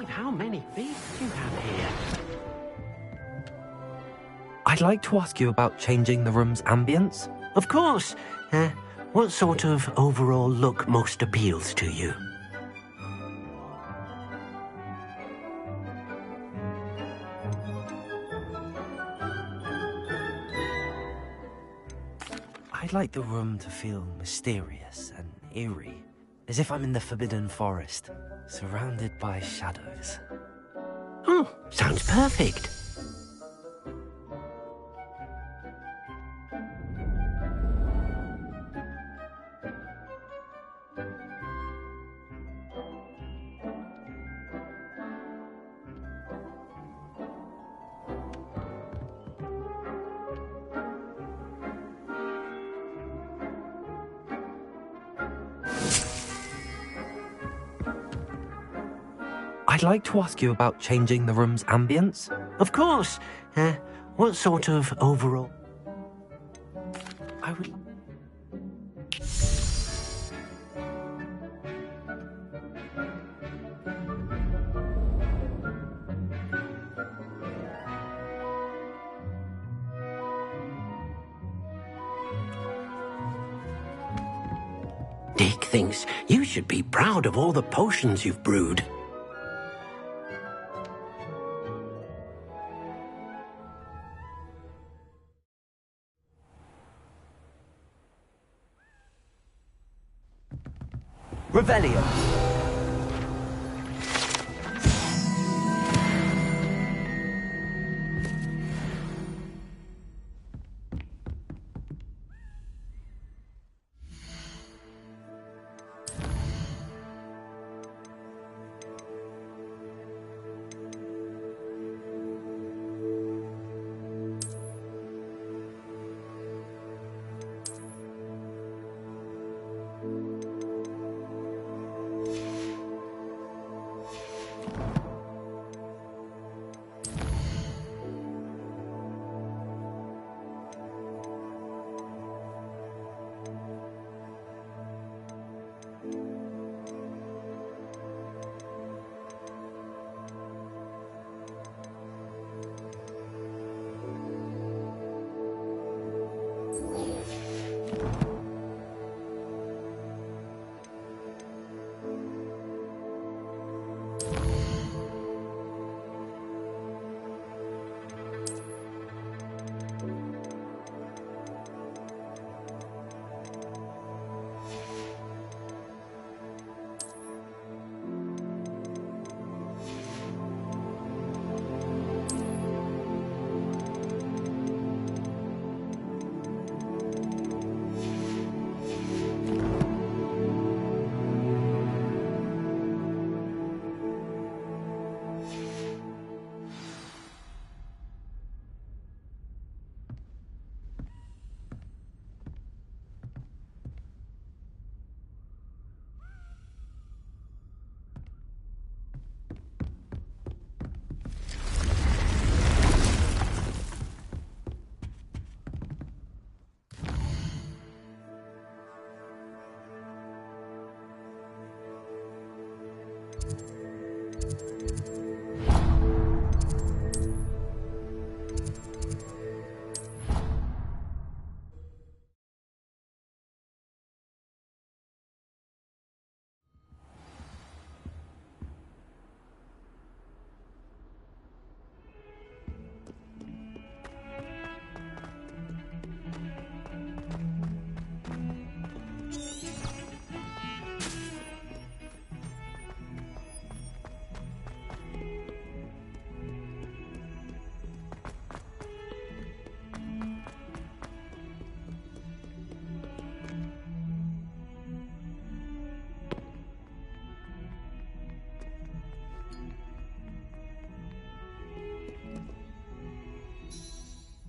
How many beasts you have here? I'd like to ask you about changing the room's ambience. Of course. What sort of overall look most appeals to you? I'd like the room to feel mysterious and eerie, as if I'm in the Forbidden Forest, surrounded by shadows. Oh, sounds perfect. I'd like to ask you about changing the room's ambience. Of course. What sort of overall... I would... Dick thinks you should be proud of all the potions you've brewed. Revelio.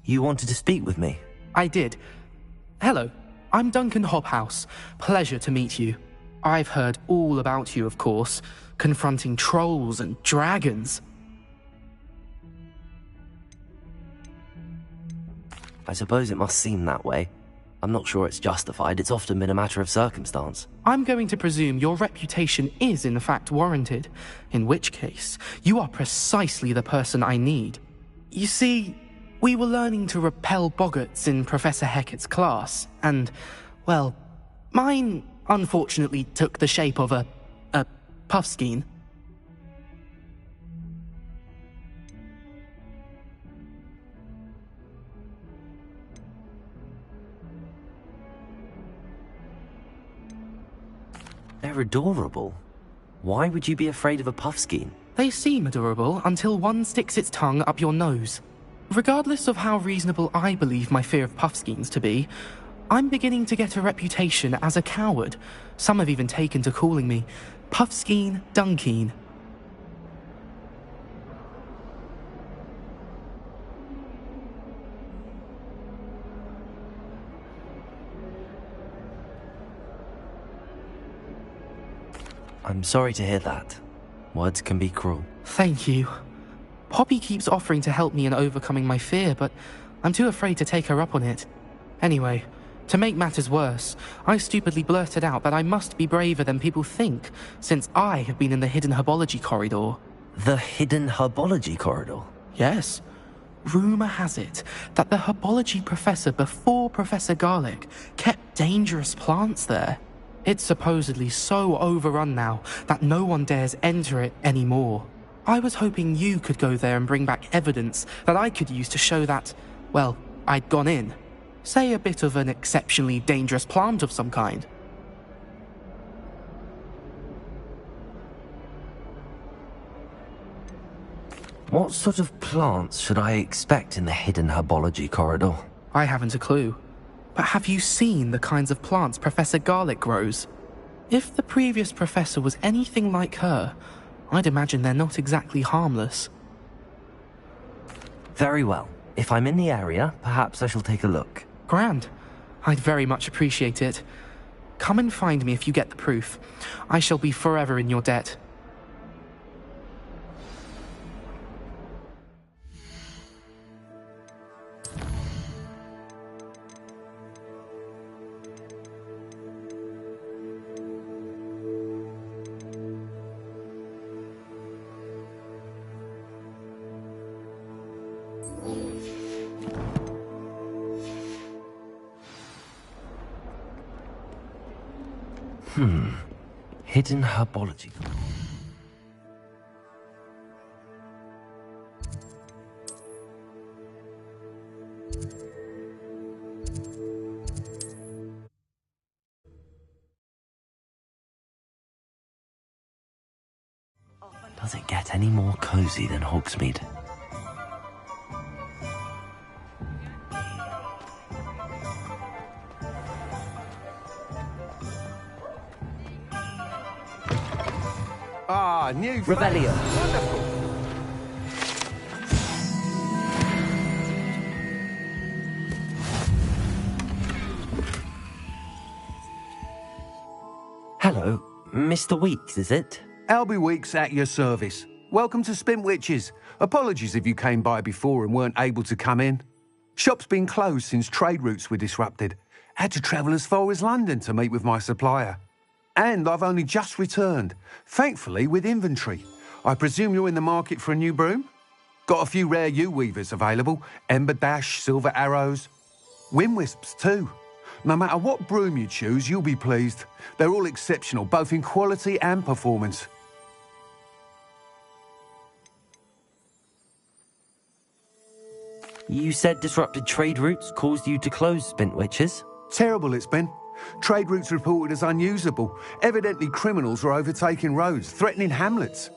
You wanted to speak with me? I did. Hello, I'm Duncan Hobhouse. Pleasure to meet you. I've heard all about you, of course, confronting trolls and dragons. I suppose it must seem that way. I'm not sure it's justified. It's often been a matter of circumstance. I'm going to presume your reputation is in fact warranted, in which case, you are precisely the person I need. You see, we were learning to repel boggarts in Professor Hecat's class, and, well, mine unfortunately took the shape of a puffskein. They're adorable. Why would you be afraid of a puffskein? They seem adorable until one sticks its tongue up your nose. Regardless of how reasonable I believe my fear of puffskeins to be, I'm beginning to get a reputation as a coward. Some have even taken to calling me Puffskein Dunkeen. I'm sorry to hear that. Words can be cruel. Thank you. Poppy keeps offering to help me in overcoming my fear, but I'm too afraid to take her up on it. Anyway, to make matters worse, I stupidly blurted out that I must be braver than people think, since I have been in the Hidden Herbology Corridor. The Hidden Herbology Corridor? Yes. Rumour has it that the herbology professor before Professor Garlick kept dangerous plants there. It's supposedly so overrun now that no one dares enter it anymore. I was hoping you could go there and bring back evidence that I could use to show that, well, I'd gone in. Say a bit of an exceptionally dangerous plant of some kind. What sort of plants should I expect in the Hidden Herbology Corridor? I haven't a clue. But have you seen the kinds of plants Professor Garlick grows? If the previous professor was anything like her, I'd imagine they're not exactly harmless. Very well. If I'm in the area, perhaps I shall take a look. Grand. I'd very much appreciate it. Come and find me if you get the proof. I shall be forever in your debt. Hidden herbology. Does it get any more cozy than Hogsmeade? Ah, new Revelio. Wonderful. Hello, Mr. Weeks, is it? Albie Weeks at your service. Welcome to Spintwitches. Apologies if you came by before and weren't able to come in. Shop's been closed since trade routes were disrupted. Had to travel as far as London to meet with my supplier. And I've only just returned, thankfully with inventory. I presume you're in the market for a new broom? Got a few rare yew-weavers available, Ember Dash, Silver Arrows, Wind-Wisps too. No matter what broom you choose, you'll be pleased. They're all exceptional, both in quality and performance. You said disrupted trade routes caused you to close Spintwitches? Terrible it's been. Trade routes reported as unusable. Evidently criminals are overtaking roads, threatening hamlets.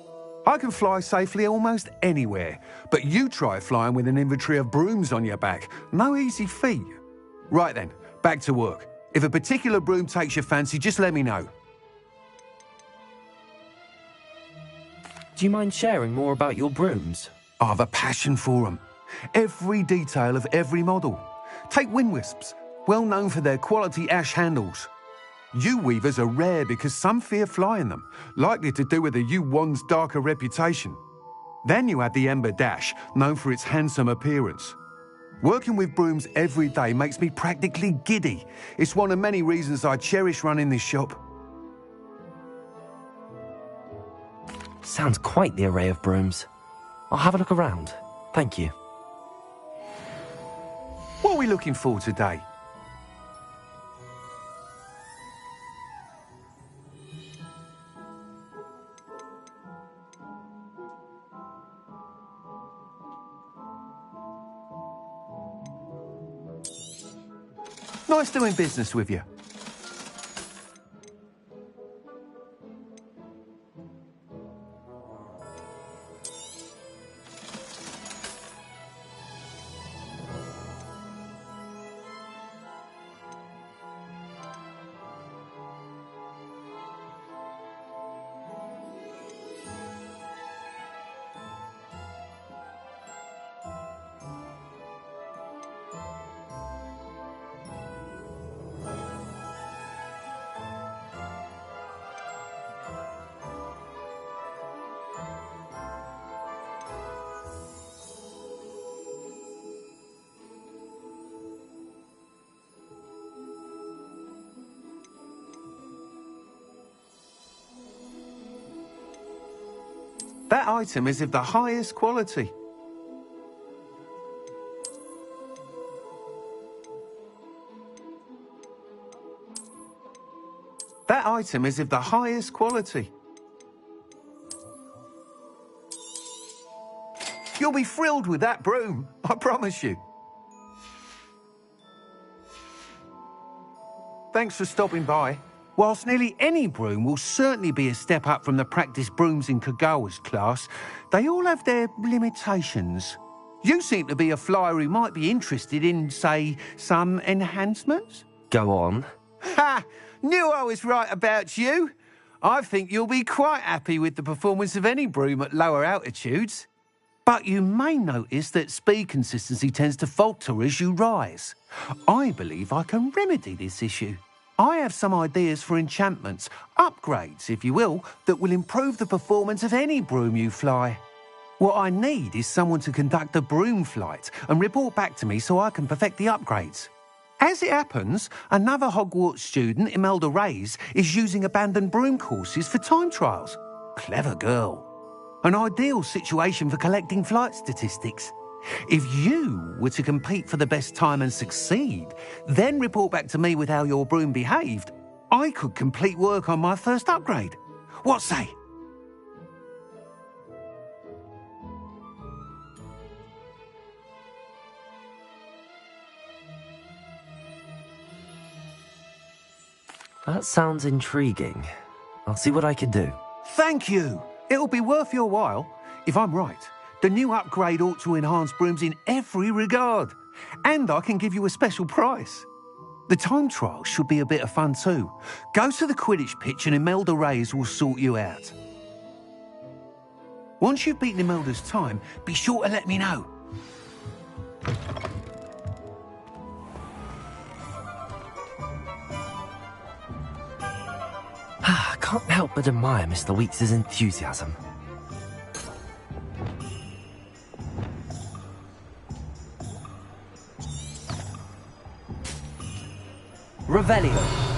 I can fly safely almost anywhere, but you try flying with an inventory of brooms on your back. No easy feat. Right then, back to work. If a particular broom takes your fancy, just let me know. Do you mind sharing more about your brooms? I have a passion for them. Every detail of every model. Take Wind-Wisps, well known for their quality ash handles. Yew-weavers are rare because some fear flying them, likely to do with the yew-wand's darker reputation. Then you have the Ember Dash, known for its handsome appearance. Working with brooms every day makes me practically giddy. It's one of many reasons I cherish running this shop. Sounds quite the array of brooms. I'll have a look around. Thank you. What are we looking for today? Nice doing business with you. That item is of the highest quality. That item is of the highest quality. You'll be thrilled with that broom, I promise you. Thanks for stopping by. Whilst nearly any broom will certainly be a step up from the practice brooms in Kagawa's class, they all have their limitations. You seem to be a flyer who might be interested in, say, some enhancements? Go on. Ha! Knew I was right about you. I think you'll be quite happy with the performance of any broom at lower altitudes. But you may notice that speed consistency tends to falter as you rise. I believe I can remedy this issue. I have some ideas for enchantments, upgrades, if you will, that will improve the performance of any broom you fly. What I need is someone to conduct a broom flight and report back to me so I can perfect the upgrades. As it happens, another Hogwarts student, Imelda Reyes, is using abandoned broom courses for time trials. Clever girl. An ideal situation for collecting flight statistics. If you were to compete for the best time and succeed, then report back to me with how your broom behaved, I could complete work on my first upgrade. What say? That sounds intriguing. I'll see what I can do. Thank you. It'll be worth your while. If I'm right, the new upgrade ought to enhance brooms in every regard. And I can give you a special price. The time trial should be a bit of fun too. Go to the Quidditch pitch and Imelda Reyes will sort you out. Once you've beaten Imelda's time, be sure to let me know. I can't help but admire Mr. Weeks' enthusiasm. Revelio.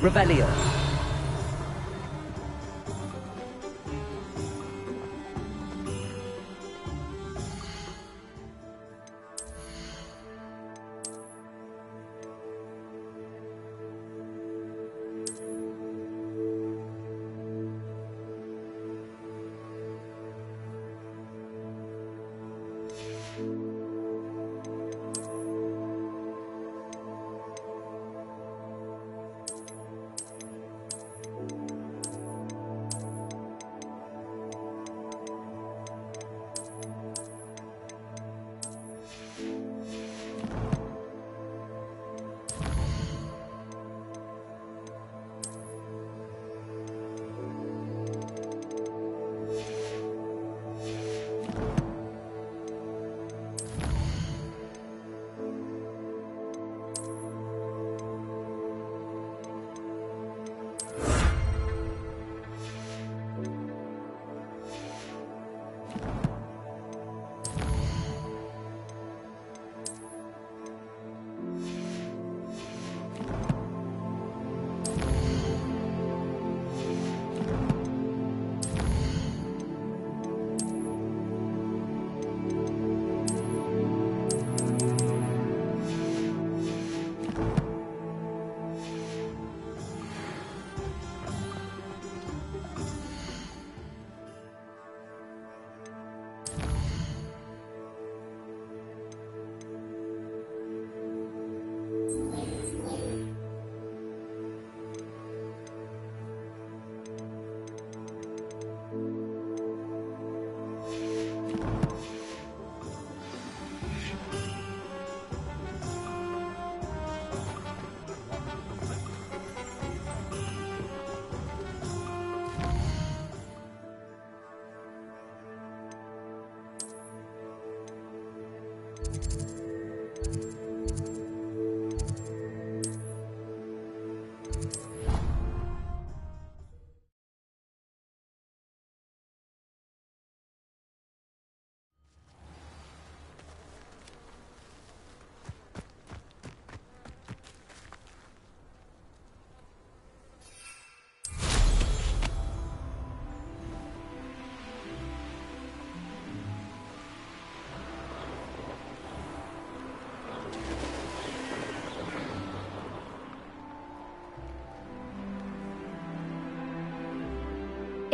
Revelio.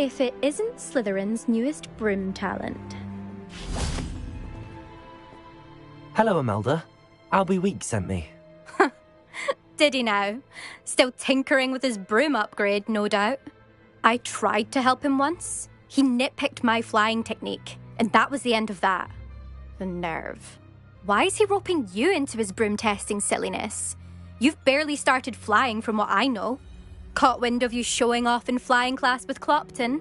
if it isn't Slytherin's newest broom talent. Hello, Imelda. Albie Weeks sent me. Did he now? Still tinkering with his broom upgrade, no doubt. I tried to help him once. He nitpicked my flying technique, and that was the end of that. The nerve. Why is he roping you into his broom testing silliness? You've barely started flying from what I know. Caught wind of you showing off in flying class with Clopton.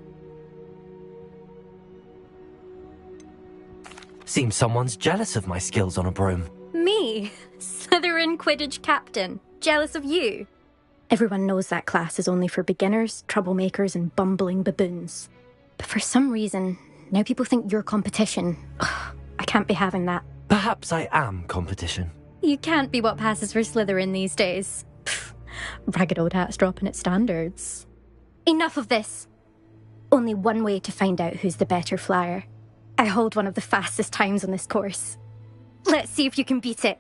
Seems someone's jealous of my skills on a broom. Me? Slytherin Quidditch captain. Jealous of you? Everyone knows that class is only for beginners, troublemakers, and bumbling baboons. But for some reason, now people think you're competition. Ugh, I can't be having that. Perhaps I am competition. You can't be what passes for Slytherin these days. Pfft, ragged old hat's dropping its standards. Enough of this. Only one way to find out who's the better flyer. I hold one of the fastest times on this course. Let's see if you can beat it.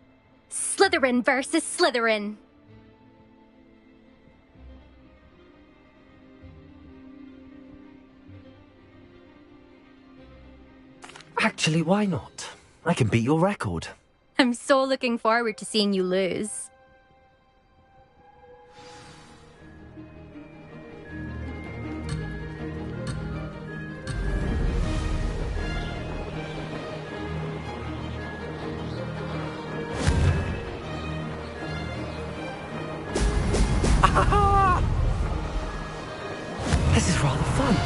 Slytherin versus Slytherin. Actually, why not? I can beat your record. I'm so looking forward to seeing you lose. This is rather fun.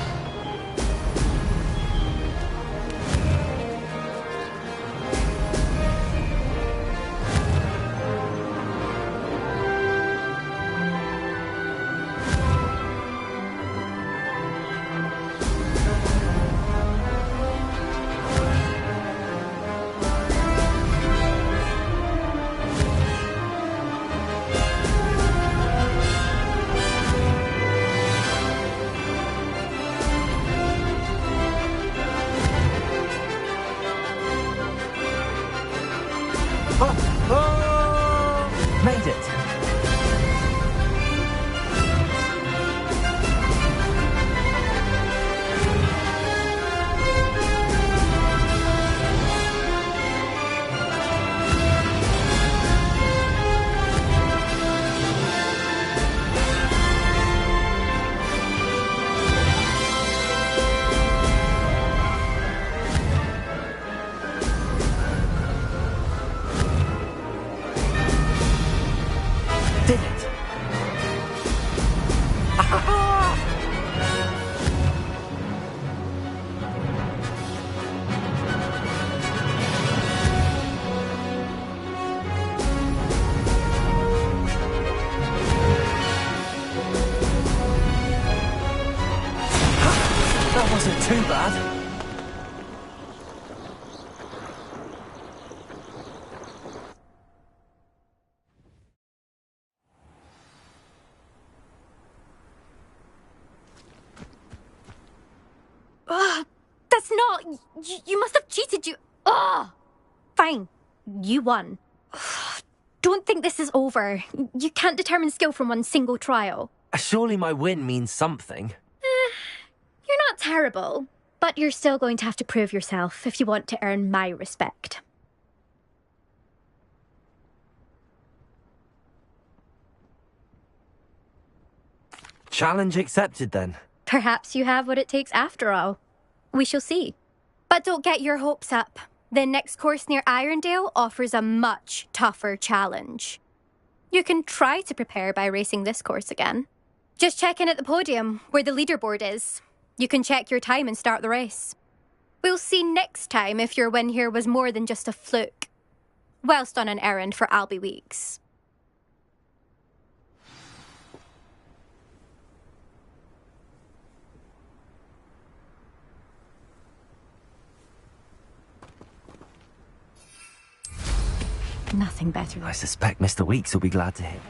Made it. Did it. That wasn't too bad. That's not... You must have cheated, you... Ugh! Fine. You won. Don't think this is over. You can't determine skill from one single trial. Surely my win means something. You're not terrible, but you're still going to have to prove yourself if you want to earn my respect. Challenge accepted, then. Perhaps you have what it takes after all. We shall see. But don't get your hopes up. The next course near Irondale offers a much tougher challenge. You can try to prepare by racing this course again. Just check in at the podium, where the leaderboard is. You can check your time and start the race. We'll see next time if your win here was more than just a fluke. Whilst on an errand for Albie Weeks. Nothing better. I suspect Mr. Weeks will be glad to hear.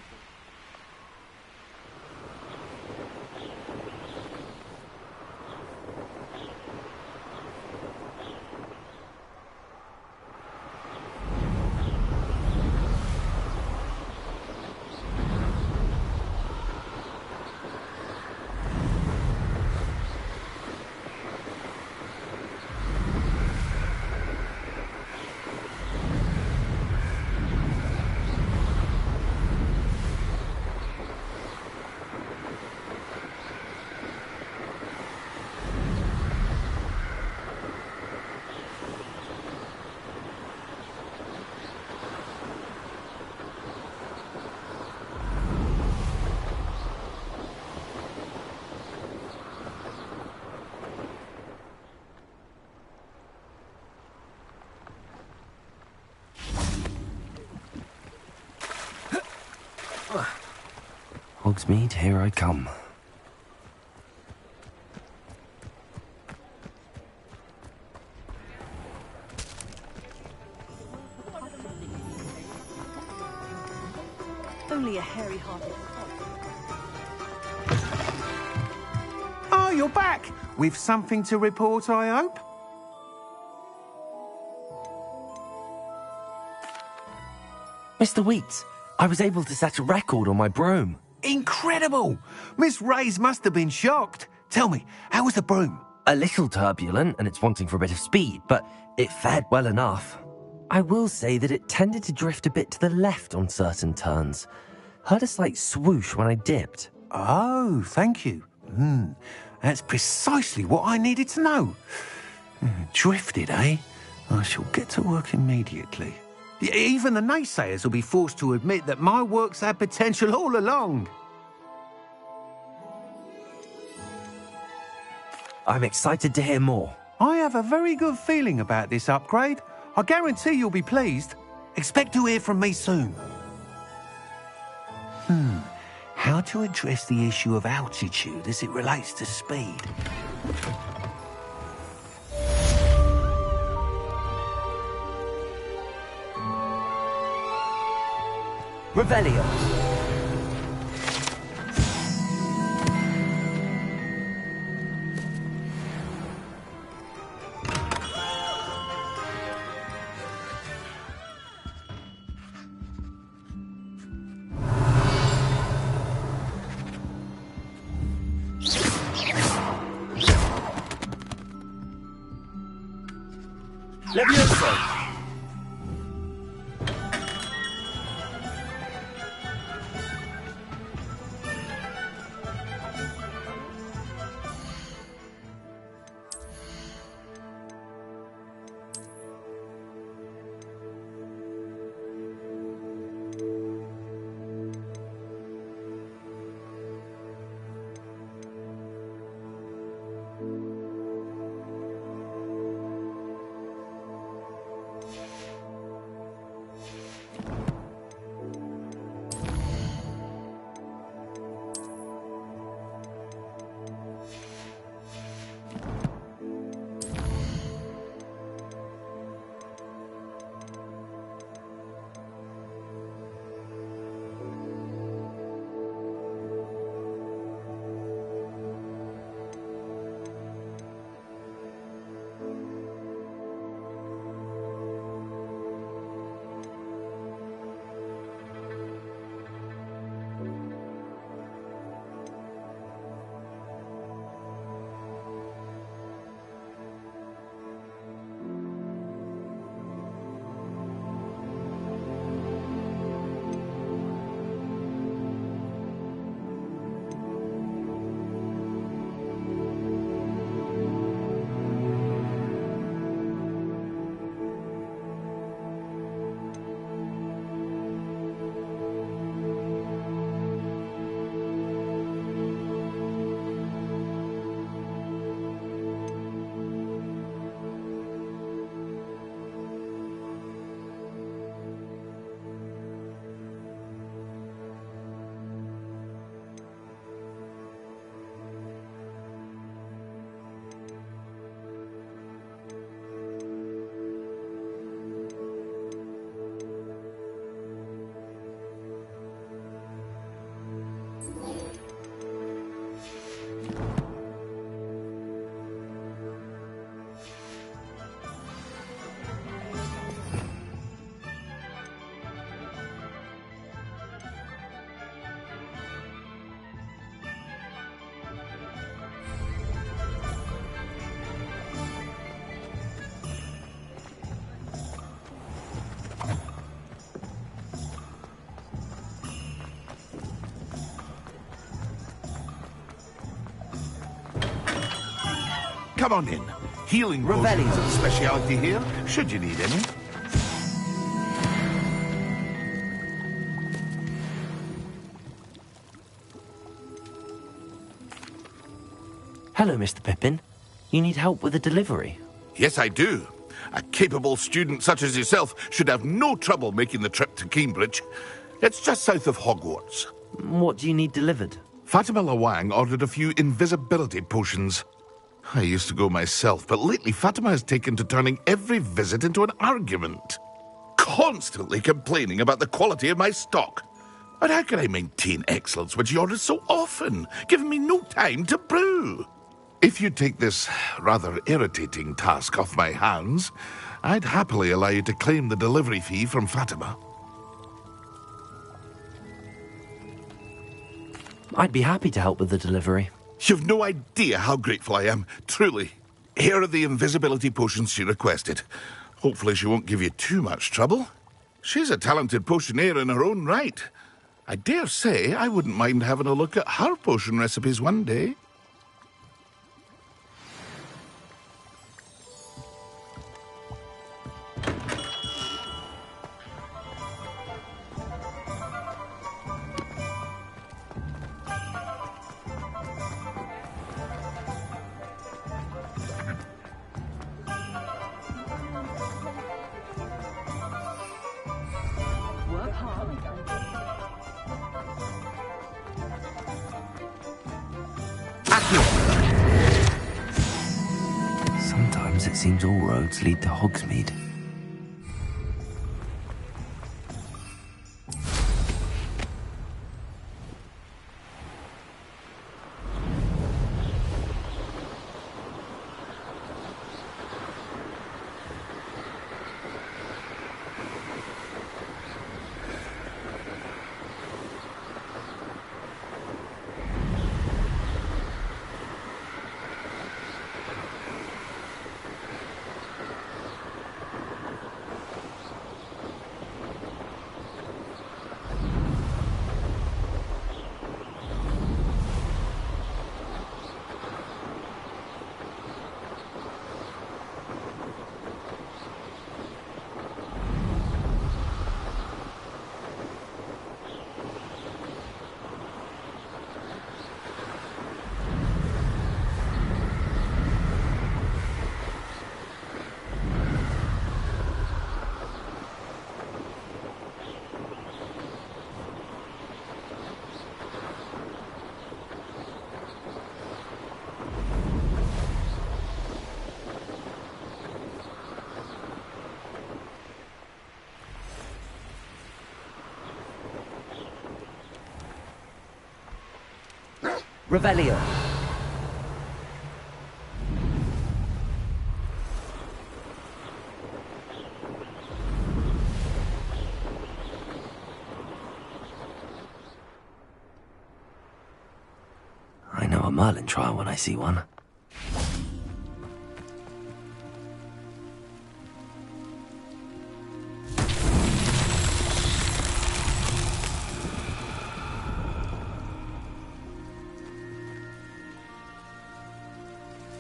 Hogsmeade, here I come. Only a hairy-hearted. Oh, you're back! With something to report, I hope? Mr. Weeks, I was able to set a record on my broom. Incredible! Miss Reyes must have been shocked. Tell me, how was the broom? A little turbulent, and it's wanting for a bit of speed, but it fared well enough. I will say that it tended to drift a bit to the left on certain turns. Heard a slight swoosh when I dipped. Oh, thank you. That's precisely what I needed to know. Drifted, eh? I shall get to work immediately. Even the naysayers will be forced to admit that my work's had potential all along. I'm excited to hear more. I have a very good feeling about this upgrade. I guarantee you'll be pleased. Expect to hear from me soon. How to address the issue of altitude as it relates to speed? Revelio. Levioso. Come on in. Healing potions are a speciality here, should you need any. Hello, Mr. Pippin. You need help with a delivery? Yes, I do. A capable student such as yourself should have no trouble making the trip to Cambridge. It's just south of Hogwarts. What do you need delivered? Fatima Lawang ordered a few invisibility potions. I used to go myself, but lately Fatima has taken to turning every visit into an argument. Constantly complaining about the quality of my stock. But how can I maintain excellence when she orders so often, giving me no time to brew? If you take this rather irritating task off my hands, I'd happily allow you to claim the delivery fee from Fatima. I'd be happy to help with the delivery. You've no idea how grateful I am, truly. Here are the invisibility potions she requested. Hopefully she won't give you too much trouble. She's a talented potioneer in her own right. I dare say I wouldn't mind having a look at her potion recipes one day. Sometimes it seems all roads lead to Hogsmeade. Revelio. I know a Merlin trial when I see one.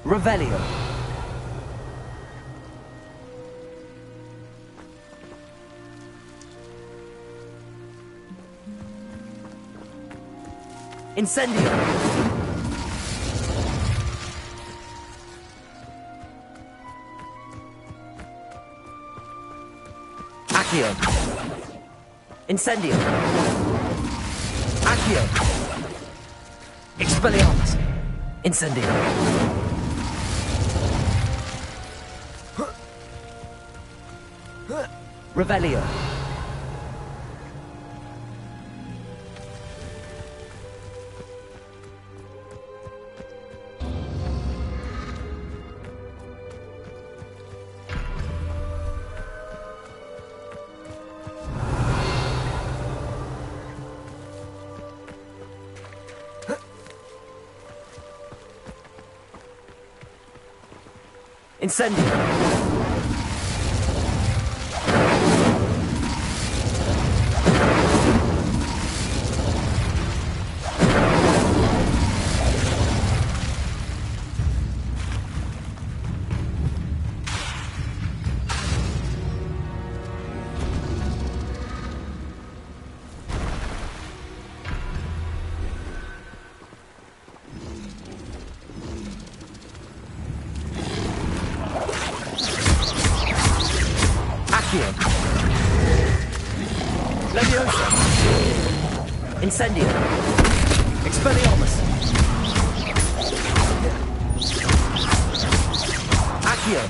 Revelio. Incendio. Accio. Incendio. Accio. Expelliarmus. Incendio. Revelio. Incendio. Incendio. Expelliarmus. Accio.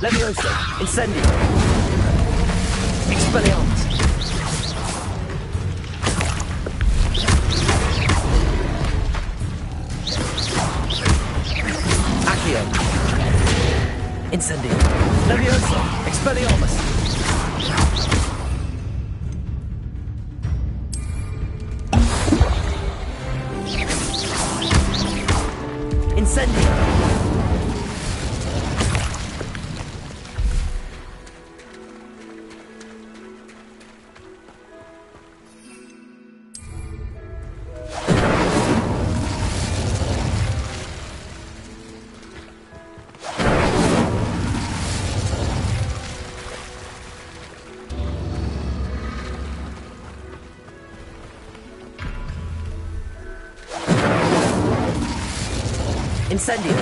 Levioso, Incendio. Expelliarmus. Accio. Incendio. Levioso, Expelliarmus. Incendio. Incendio.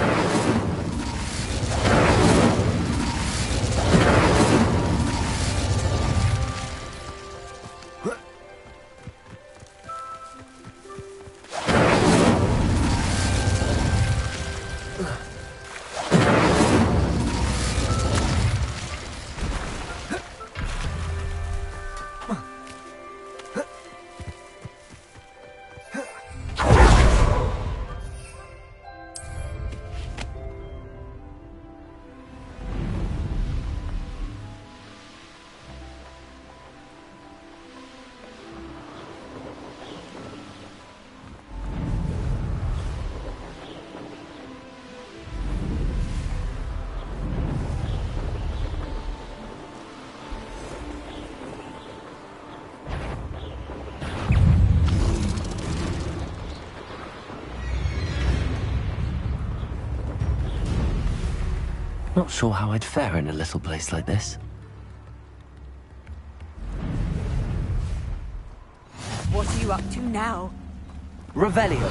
Not sure how I'd fare in a little place like this. What are you up to now? Revelio.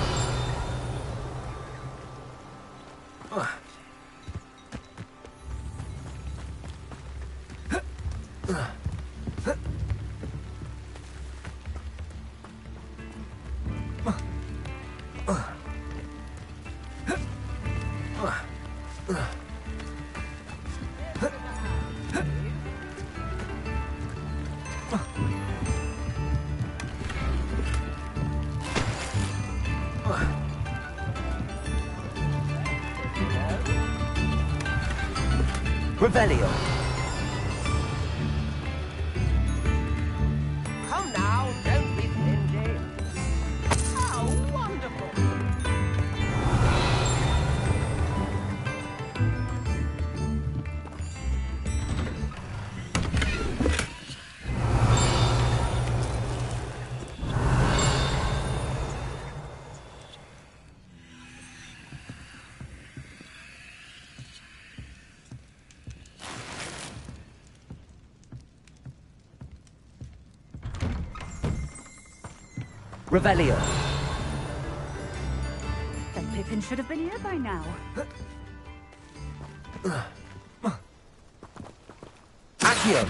Revelio. Come now, don't be stingy. How wonderful. Revelio. Then Pippin should have been here by now. Accio.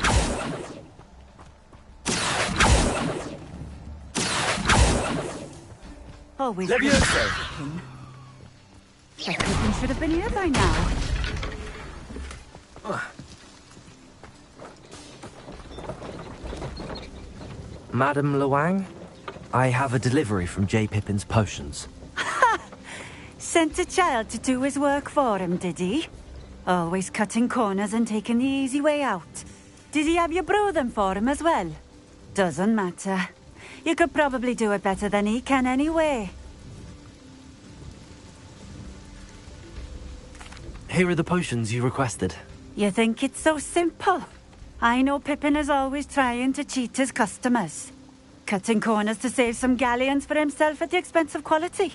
Always Levioso. Pippin. Then Pippin should have been here by now. Madame Luang, I have a delivery from J. Pippin's potions. Sent a child to do his work for him, did he? Always cutting corners and taking the easy way out. Did he have you brew them for him as well? Doesn't matter. You could probably do it better than he can anyway. Here are the potions you requested. You think it's so simple? I know Pippin is always trying to cheat his customers. Cutting corners to save some galleons for himself at the expense of quality.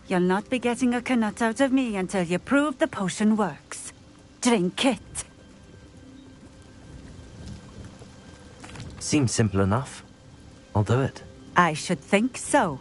You'll not be getting a Knut out of me until you prove the potion works. Drink it. Seems simple enough. I'll do it. I should think so.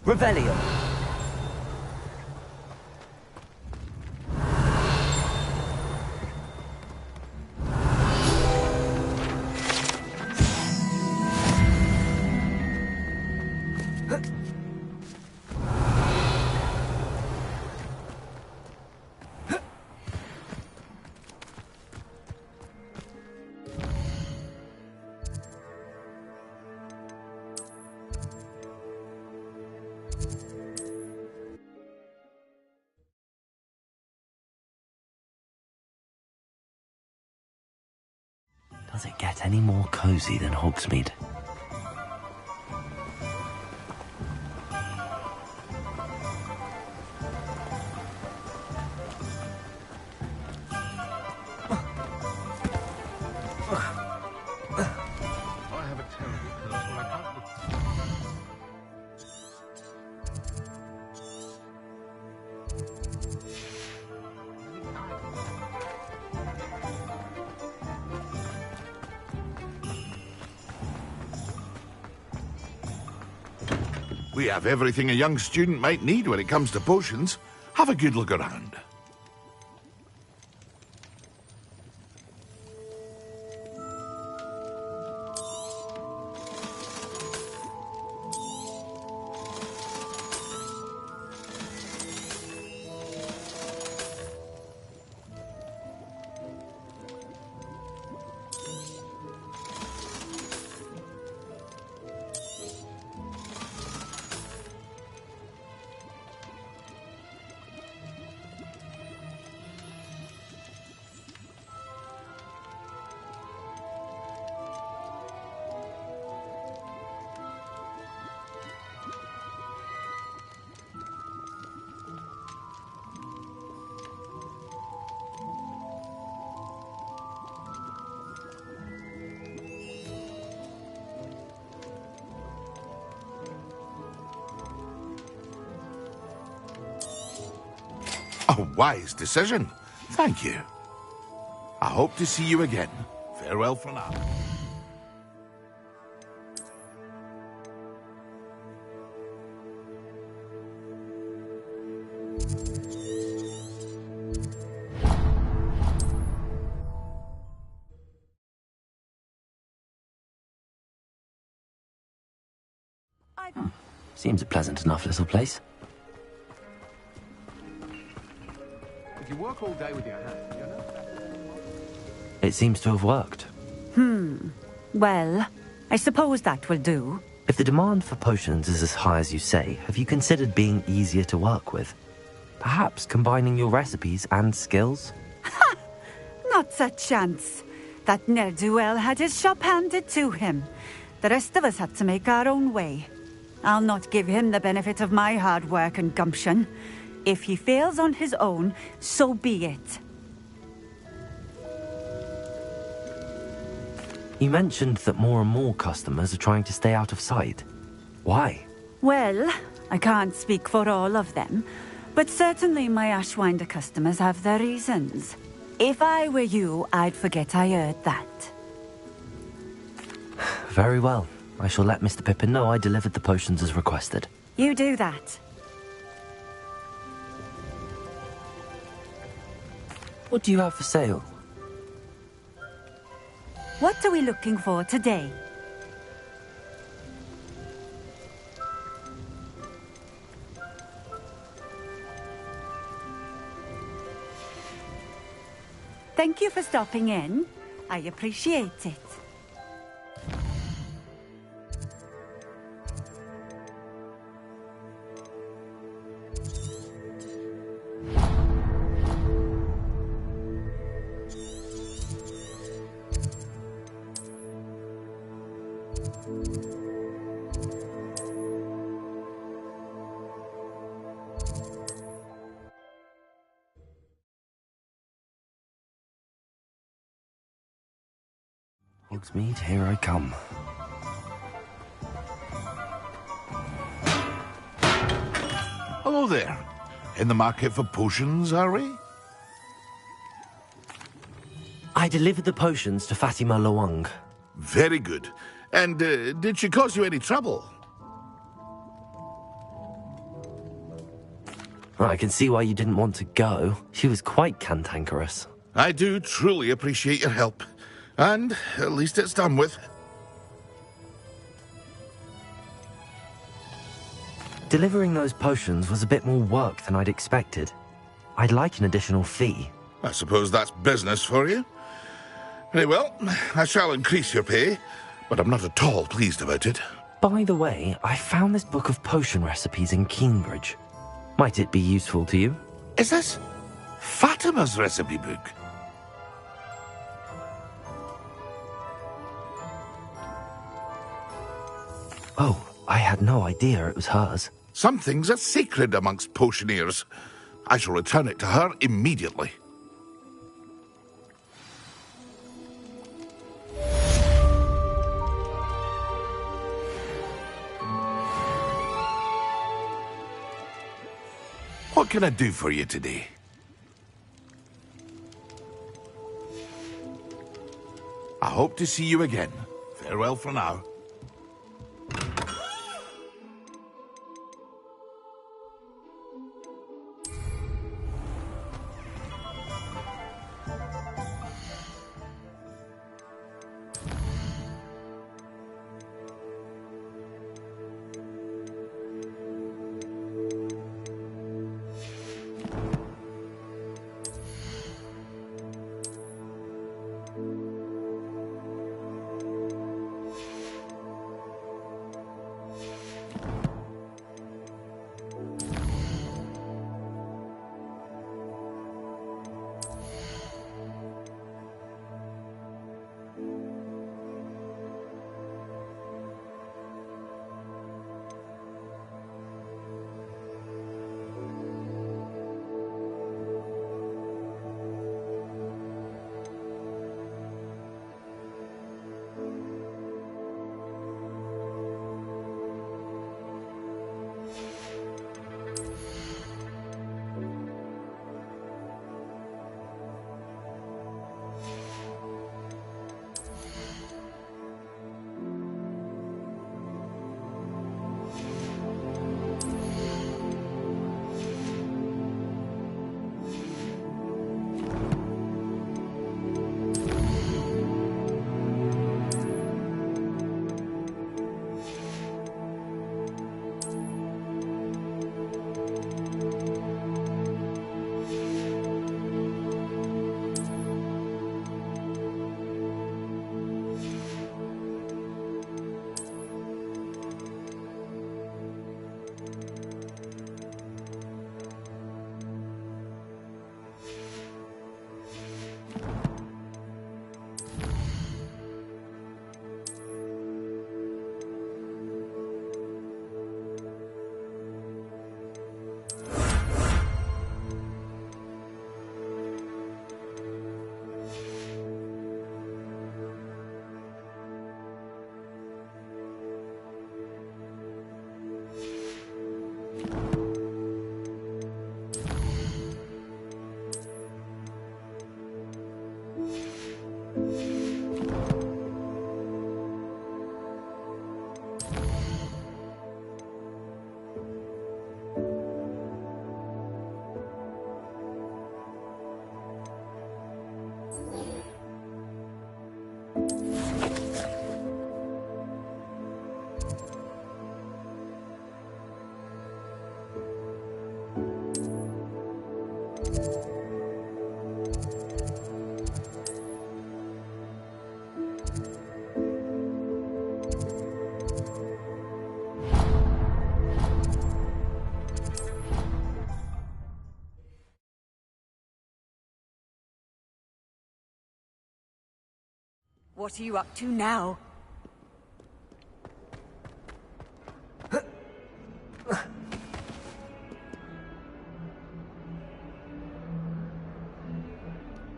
Revelio. Does it get any more cozy than Hogsmeade? We have everything a young student might need when it comes to potions. Have a good look around. A wise decision. Thank you. I hope to see you again. Farewell for now. Seems a pleasant enough little place. If you work all day with your hands, you know. It seems to have worked. Well, I suppose that will do. If the demand for potions is as high as you say, have you considered being easier to work with? Perhaps combining your recipes and skills? Not a chance. That ne'er-do-well had his shop handed to him. The rest of us had to make our own way. I'll not give him the benefit of my hard work and gumption. If he fails on his own, so be it. You mentioned that more and more customers are trying to stay out of sight. Why? Well, I can't speak for all of them, but certainly my Ashwinder customers have their reasons. If I were you, I'd forget I heard that. Very well. I shall let Mr. Pippin know I delivered the potions as requested. You do that. What do you have for sale? What are we looking for today? Thank you for stopping in. I appreciate it. Hogsmeade, here I come. Hello there. In the market for potions, are we? I delivered the potions to Fatima Lawang. Very good. And did she cause you any trouble? I can see why you didn't want to go. She was quite cantankerous. I do truly appreciate your help. And at least it's done with. Delivering those potions was a bit more work than I'd expected. I'd like an additional fee. I suppose that's business for you. Very well, I shall increase your pay, but I'm not at all pleased about it. By the way, I found this book of potion recipes in Cambridge. Might it be useful to you? Is this Fatima's recipe book? Oh, I had no idea it was hers. Some things are sacred amongst potioneers. I shall return it to her immediately. What can I do for you today? I hope to see you again. Farewell for now. What are you up to now?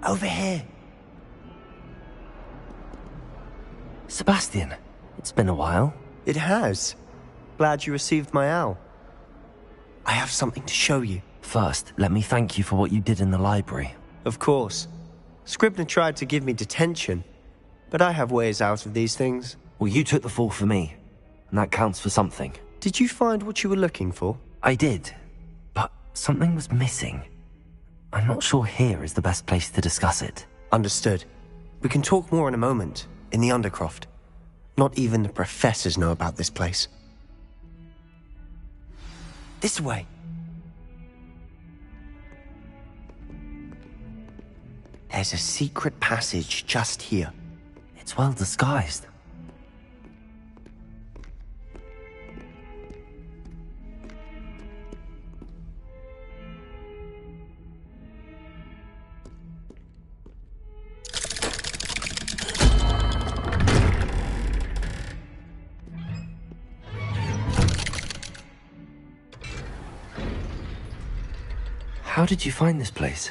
Over here. Sebastian, it's been a while. It has. Glad you received my owl. I have something to show you. First, let me thank you for what you did in the library. Of course. Scribner tried to give me detention, but I have ways out of these things. Well, you took the fall for me, and that counts for something. Did you find what you were looking for? I did, but something was missing. I'm not sure here is the best place to discuss it. Understood. We can talk more in a moment, in the Undercroft. Not even the professors know about this place. This way. There's a secret passage just here. It's well disguised. How did you find this place?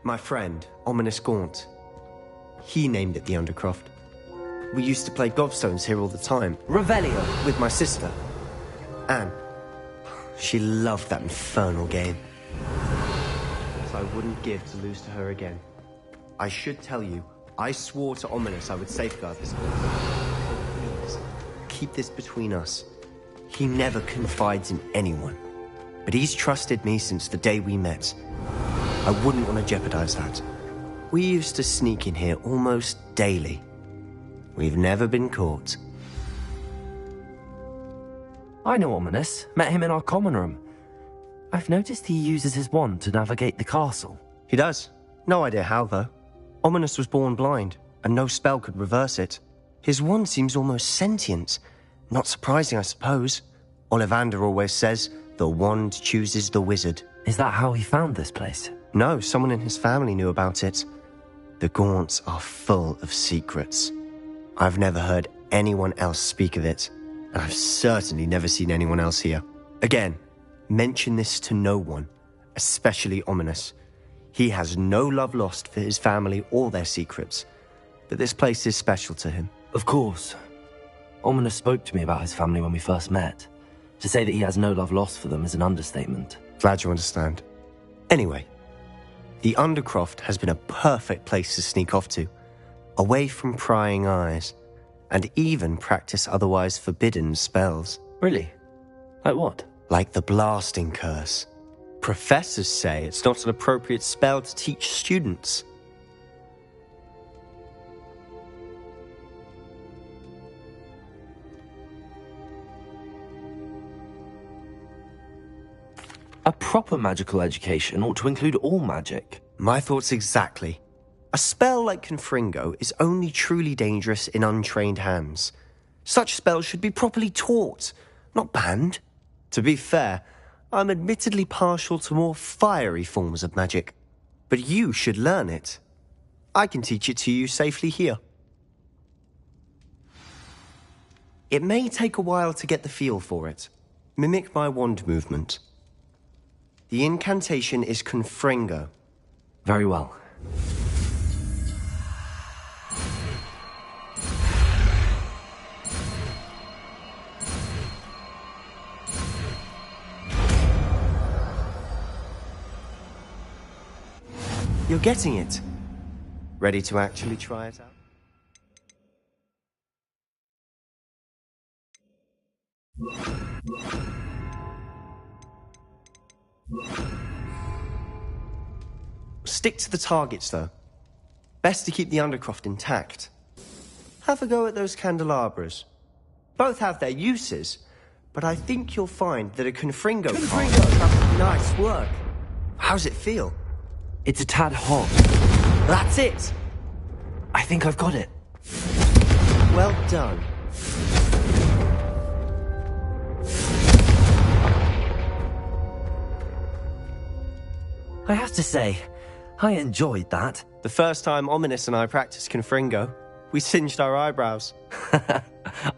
My friend, Ominous Gaunt. He named it the Undercroft. We used to play gobstones here all the time. Revelio. With my sister, Anne. She loved that infernal game. So I wouldn't give to lose to her again. I should tell you, I swore to Ominous I would safeguard this place. Please, keep this between us. He never confides in anyone. But he's trusted me since the day we met. I wouldn't want to jeopardize that. We used to sneak in here almost daily. We've never been caught. I know Ominous. Met him in our common room. I've noticed he uses his wand to navigate the castle. He does. No idea how, though. Ominous was born blind, and no spell could reverse it. His wand seems almost sentient. Not surprising, I suppose. Ollivander always says, the wand chooses the wizard. Is that how he found this place? No, someone in his family knew about it. The Gaunts are full of secrets. I've never heard anyone else speak of it, and I've certainly never seen anyone else here. Again, mention this to no one, especially Ominous. He has no love lost for his family or their secrets, but this place is special to him. Of course. Ominous spoke to me about his family when we first met. To say that he has no love lost for them is an understatement. Glad you understand. Anyway, the Undercroft has been a perfect place to sneak off to, away from prying eyes, and even practice otherwise forbidden spells. Really? Like what? Like the Blasting Curse. Professors say it's not an appropriate spell to teach students. A proper magical education ought to include all magic. My thoughts exactly. A spell like Confringo is only truly dangerous in untrained hands. Such spells should be properly taught, not banned. To be fair, I'm admittedly partial to more fiery forms of magic. But you should learn it. I can teach it to you safely here. It may take a while to get the feel for it. Mimic my wand movement. The incantation is Confringo. Very well. You're getting it. Ready to actually try it out? Stick to the targets, though. Best to keep the Undercroft intact. Have a go at those candelabras. Both have their uses, but I think you'll find that a Confringo card... Nice work. How's it feel? It's a tad hot. That's it! I think I've got it. Well done. I have to say, I enjoyed that. The first time Ominous and I practiced Confringo, we singed our eyebrows.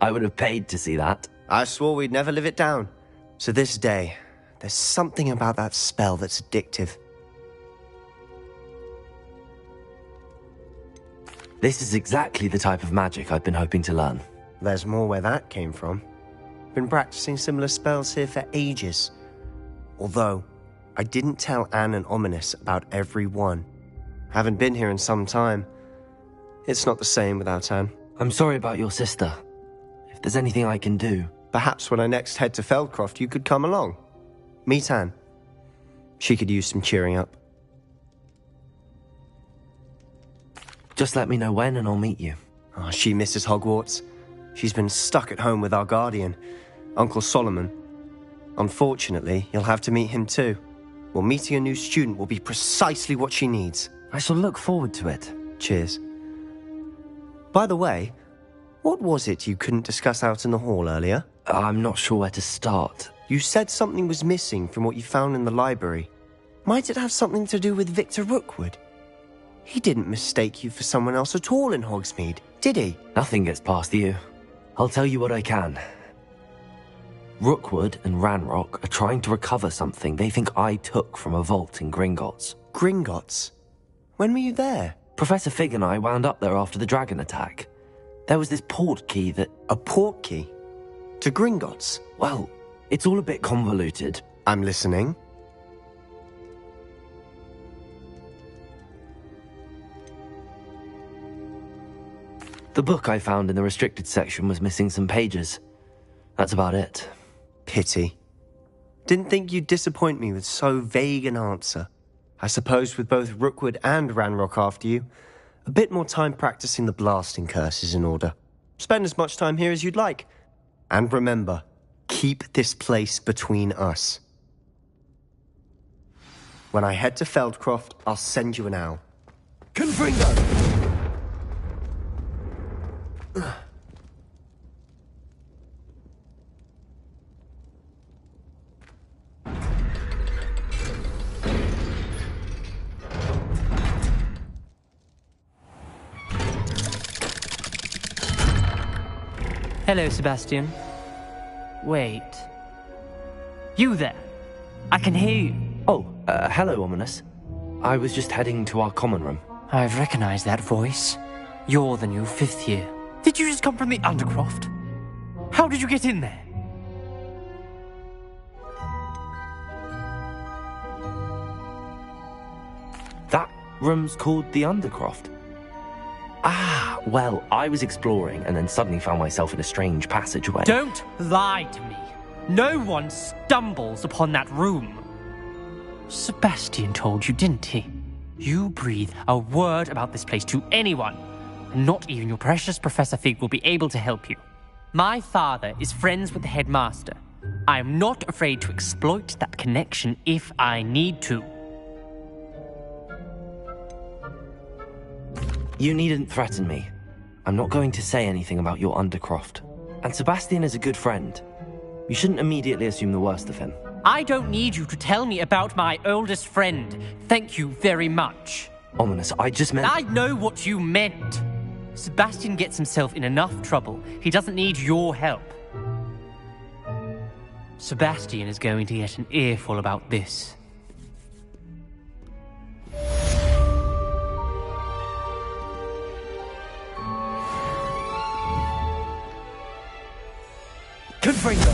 I would have paid to see that. I swore we'd never live it down. To this day, there's something about that spell that's addictive. This is exactly the type of magic I've been hoping to learn. There's more where that came from. Been practicing similar spells here for ages. Although, I didn't tell Anne and Ominous about every one. Haven't been here in some time. It's not the same without Anne. I'm sorry about your sister. If there's anything I can do... Perhaps when I next head to Feldcroft, you could come along. Meet Anne. She could use some cheering up. Just let me know when and I'll meet you. Oh, she misses Hogwarts. She's been stuck at home with our guardian, Uncle Solomon. Unfortunately, you'll have to meet him too. Well, meeting a new student will be precisely what she needs. I shall look forward to it. Cheers. By the way, what was it you couldn't discuss out in the hall earlier? I'm not sure where to start. You said something was missing from what you found in the library. Might it have something to do with Victor Rookwood? He didn't mistake you for someone else at all in Hogsmeade, did he? Nothing gets past you. I'll tell you what I can. Rookwood and Ranrock are trying to recover something they think I took from a vault in Gringotts. Gringotts? When were you there? Professor Fig and I wound up there after the dragon attack. There was this port key that... A port key? To Gringotts? Well, it's all a bit convoluted. I'm listening. The book I found in the restricted section was missing some pages. That's about it. Pity. Didn't think you'd disappoint me with so vague an answer. I suppose with both Rookwood and Ranrock after you, a bit more time practicing the blasting curse is in order. Spend as much time here as you'd like. And remember, keep this place between us. When I head to Feldcroft, I'll send you an owl. Confringo! Hello, Sebastian. Wait. You there? I can hear you. Oh, hello, Ominous. I was just heading to our common room. I've recognized that voice. You're the new 5th year. Did you just come from the Undercroft? How did you get in there? That room's called the Undercroft. Ah, well, I was exploring and then suddenly found myself in a strange passageway. Don't lie to me. No one stumbles upon that room. Sebastian told you, didn't he? You breathe a word about this place to anyone, and not even your precious Professor Fig will be able to help you. My father is friends with the headmaster. I am not afraid to exploit that connection if I need to. You needn't threaten me. I'm not going to say anything about your Undercroft. And Sebastian is a good friend. You shouldn't immediately assume the worst of him. I don't need you to tell me about my oldest friend. Thank you very much. Ominous, I just meant... I know what you meant. Sebastian gets himself in enough trouble. He doesn't need your help. Sebastian is going to get an earful about this. Confringo!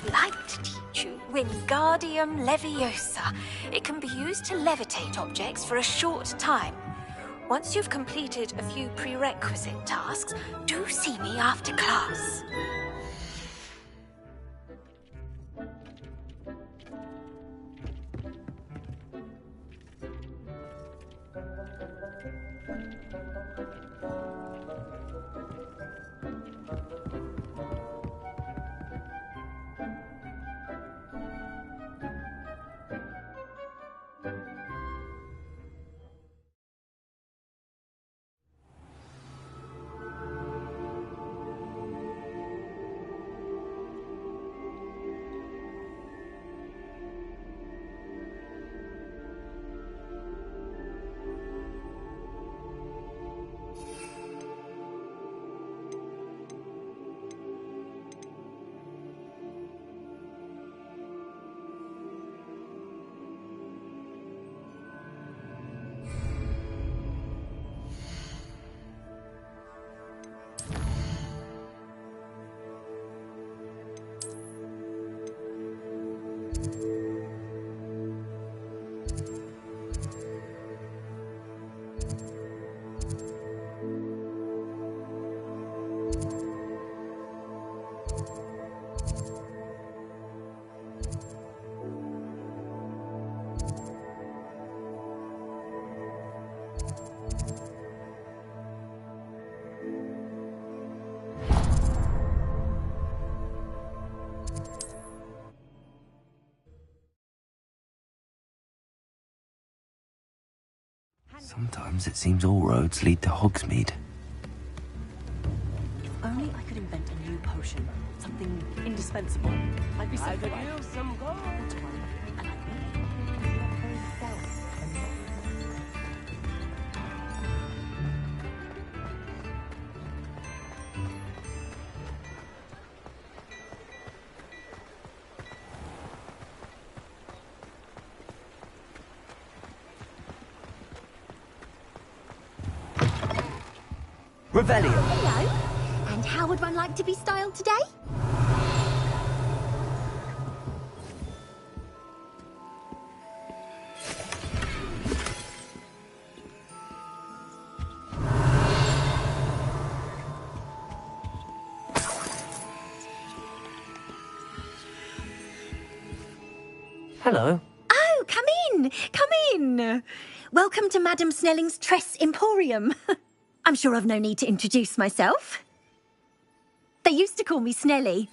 would like to teach you Wingardium Leviosa. It can be used to levitate objects for a short time. Once you've completed a few prerequisite tasks, do see me after class. Sometimes it seems all roads lead to Hogsmeade. If only I could invent a new potion. Something indispensable. I'd be so could use some gold. Revelio. Hello. And how would one like to be styled today? Hello. Oh, come in. Come in. Welcome to Madame Snelling's Tress Emporium. I'm sure I've no need to introduce myself. They used to call me Snelly.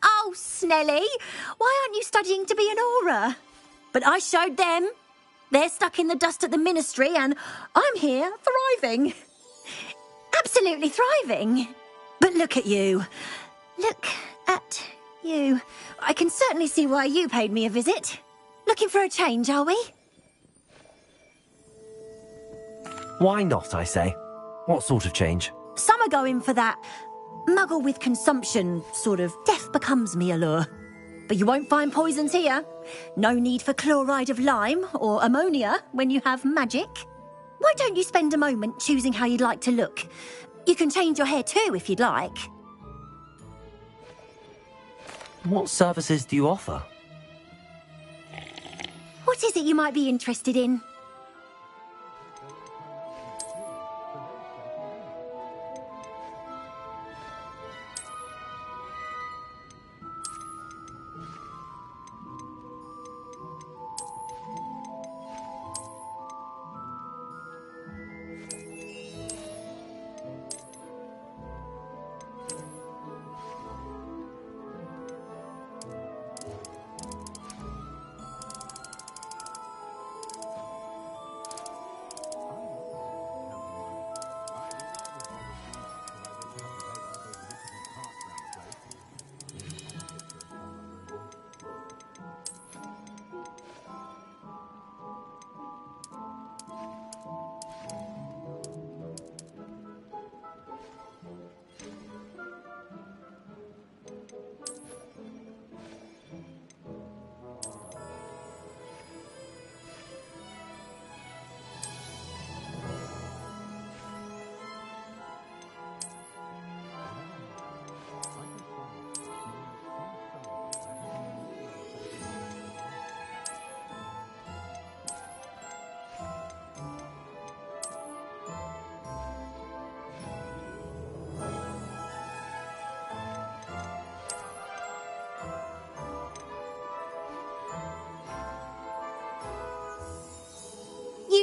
Oh, Snelly, why aren't you studying to be an Auror? But I showed them. They're stuck in the dust at the Ministry and I'm here thriving. Absolutely thriving. But look at you. Look at you. I can certainly see why you paid me a visit. Looking for a change, are we? Why not, I say? What sort of change? Some are going for that muggle with consumption, sort of death becomes me allure. But you won't find poisons here. No need for chloride of lime or ammonia when you have magic. Why don't you spend a moment choosing how you'd like to look? You can change your hair too if you'd like. What services do you offer? What is it you might be interested in?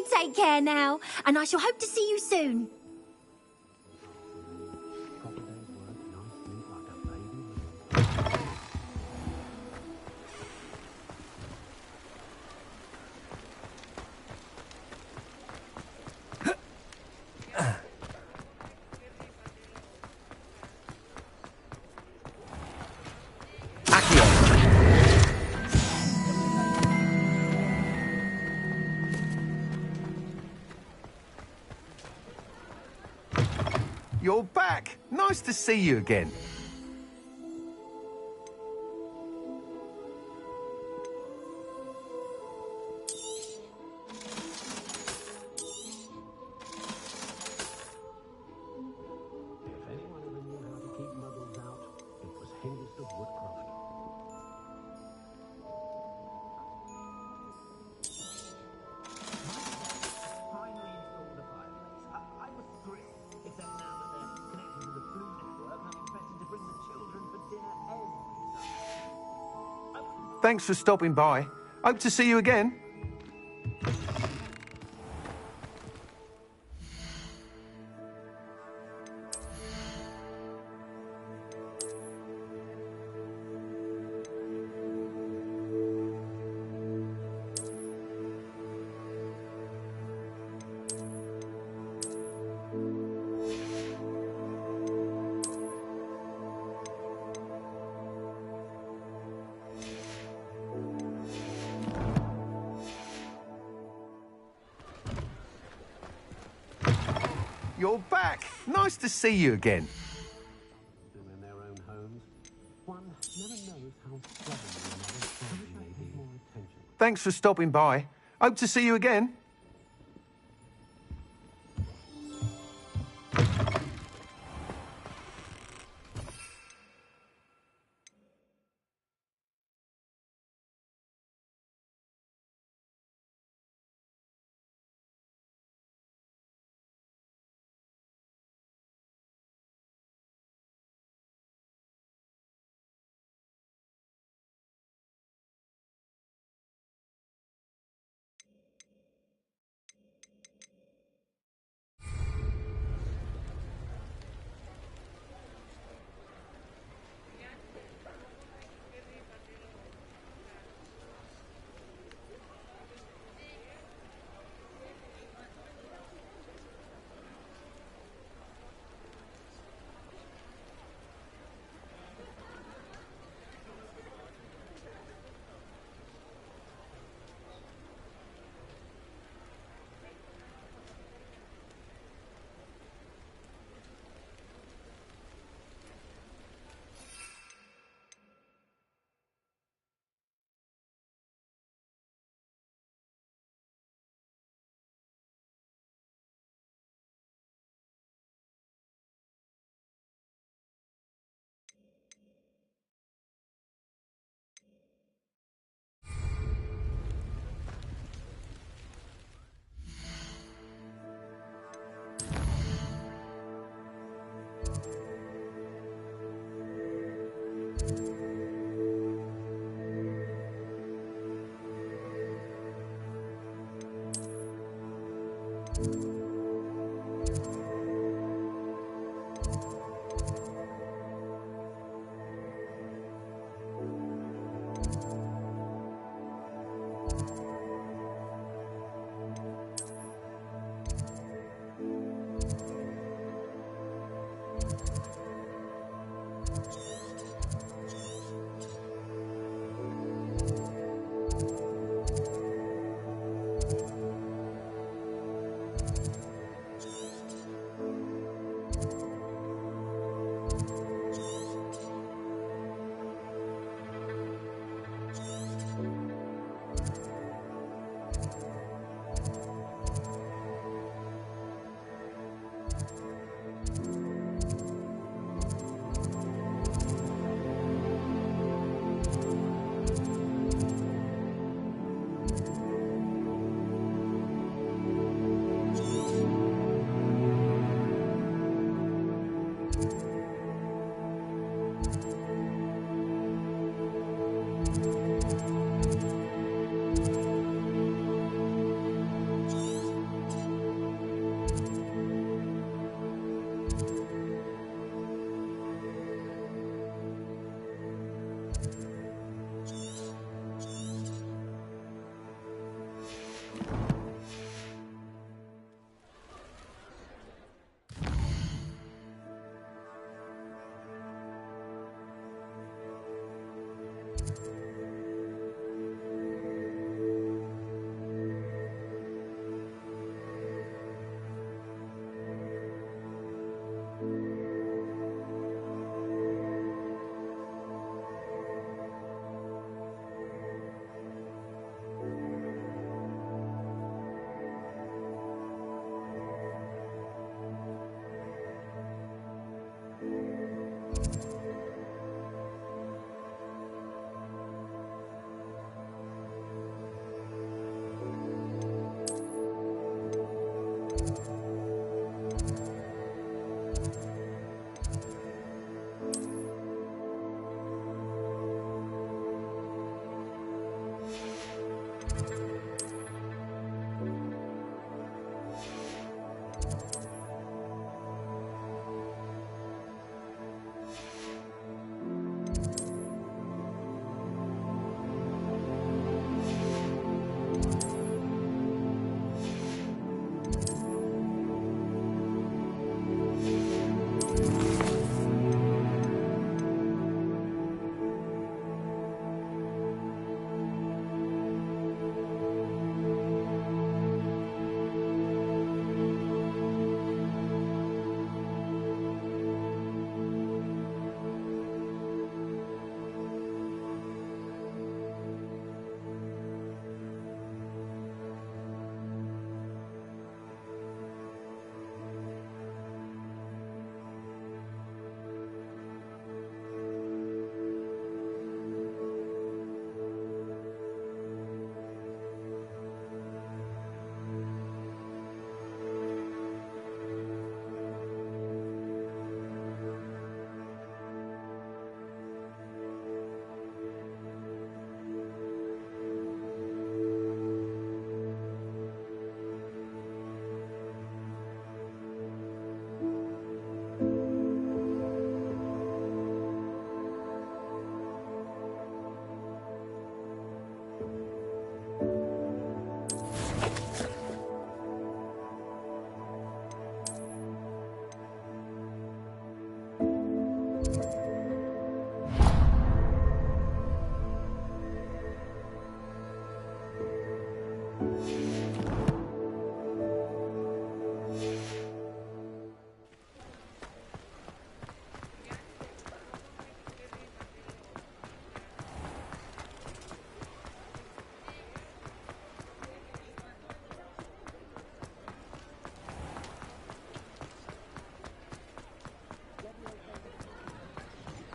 You take care now, and I shall hope to see you soon. You're back. Nice to see you again. Thanks for stopping by. Hope to see you again. You're back. Nice to see you again. Thanks for stopping by. Hope to see you again.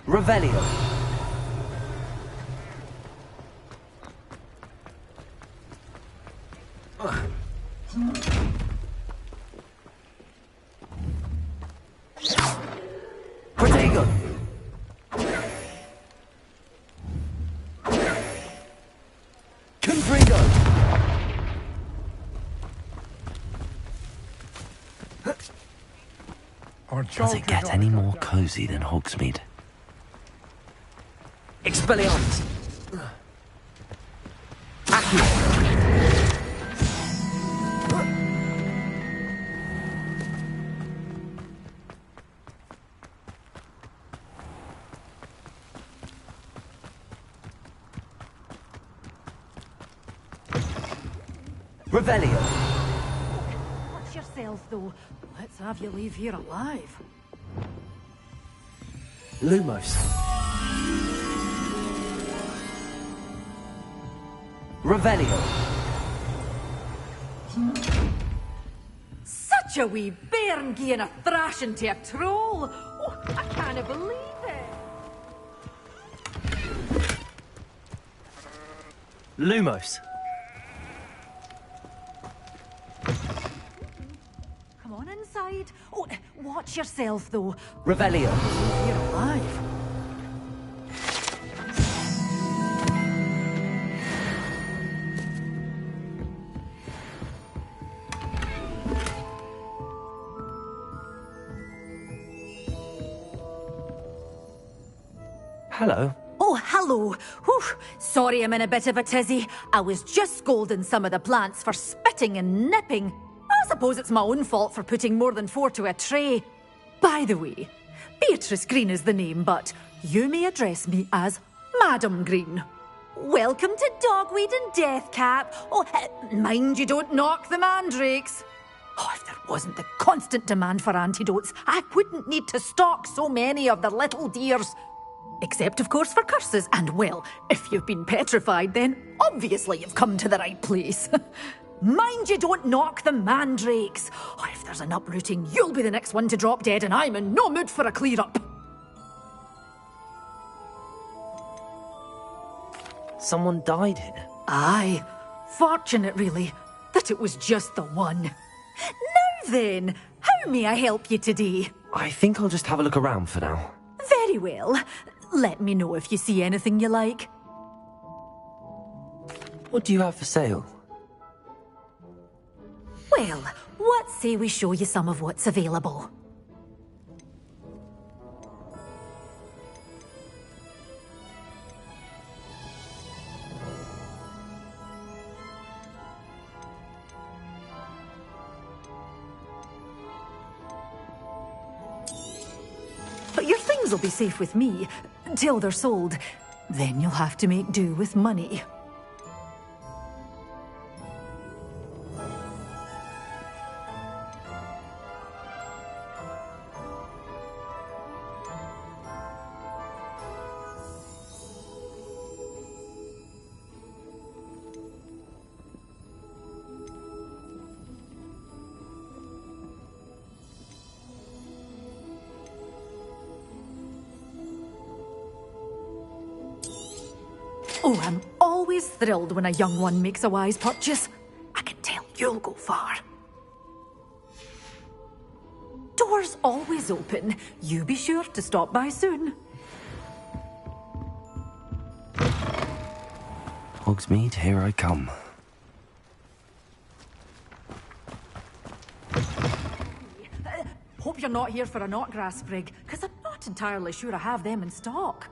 Revelio. Protego. Confringo. Does it get any more cozy than Hogsmeade? Expelliarmus. Accio. Revelio. Watch yourself, though. Let's have you leave here alive. Lumos. Revelio. Such a wee bairn gieing a thrashing to a troll. Oh, I can't believe it. Lumos. Come on inside. Oh, watch yourself, though. Revelio. Leave here alive. Hello. Oh, hello. Whew. Sorry I'm in a bit of a tizzy. I was just scolding some of the plants for spitting and nipping. I suppose it's my own fault for putting more than 4 to a tray. By the way, Beatrice Green is the name, but you may address me as Madam Green. Welcome to Dogweed and Deathcap. Oh, mind you don't knock the mandrakes. Oh, if there wasn't the constant demand for antidotes, I wouldn't need to stock so many of the little dears. Except, of course, for curses. And, well, if you've been petrified, then obviously you've come to the right place. Mind you don't knock the mandrakes. Oh, if there's an uprooting, you'll be the next one to drop dead, and I'm in no mood for a clear-up. Someone died here? Aye. Fortunate, really, that it was just the one. Now then, how may I help you today? I think I'll just have a look around for now. Very well. Let me know if you see anything you like. What do you have for sale? Well, what say we show you some of what's available? But your things will be safe with me, till they're sold. Then you'll have to make do with money. Oh, I'm always thrilled when a young one makes a wise purchase. I can tell you'll go far. Doors always open. You be sure to stop by soon. Hogsmeade, here I come. Hope you're not here for a knotgrass sprig, because I'm not entirely sure I have them in stock.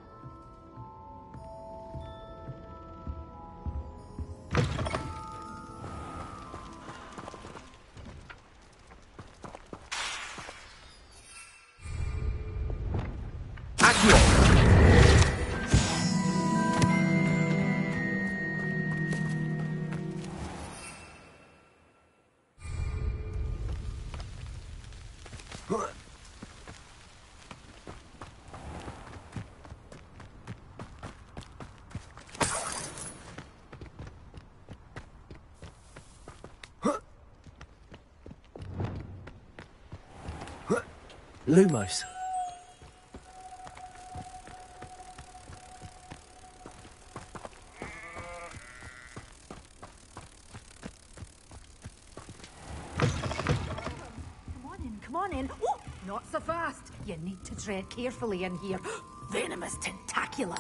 Lumos. in. Oh, not so fast. You need to tread carefully in here. Venomous tentacula.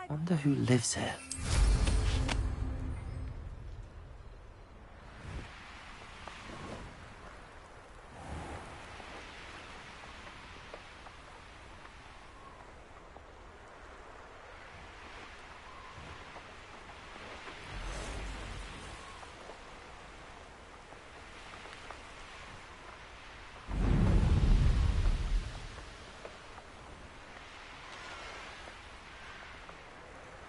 Wonder who lives here.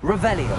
Revelio.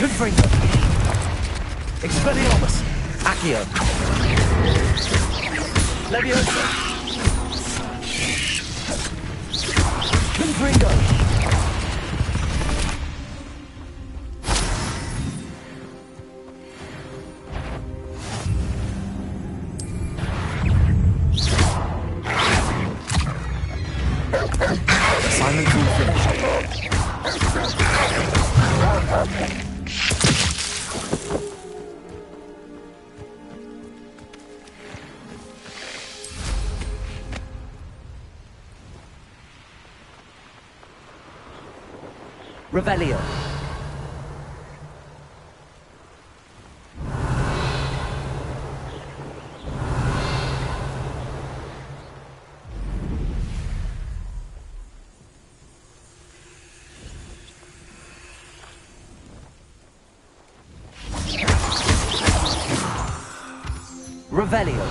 Confringo. Expelliarmus. Accio. Leviosa. Confringo. Silent tool finished. Revelio. Revelio.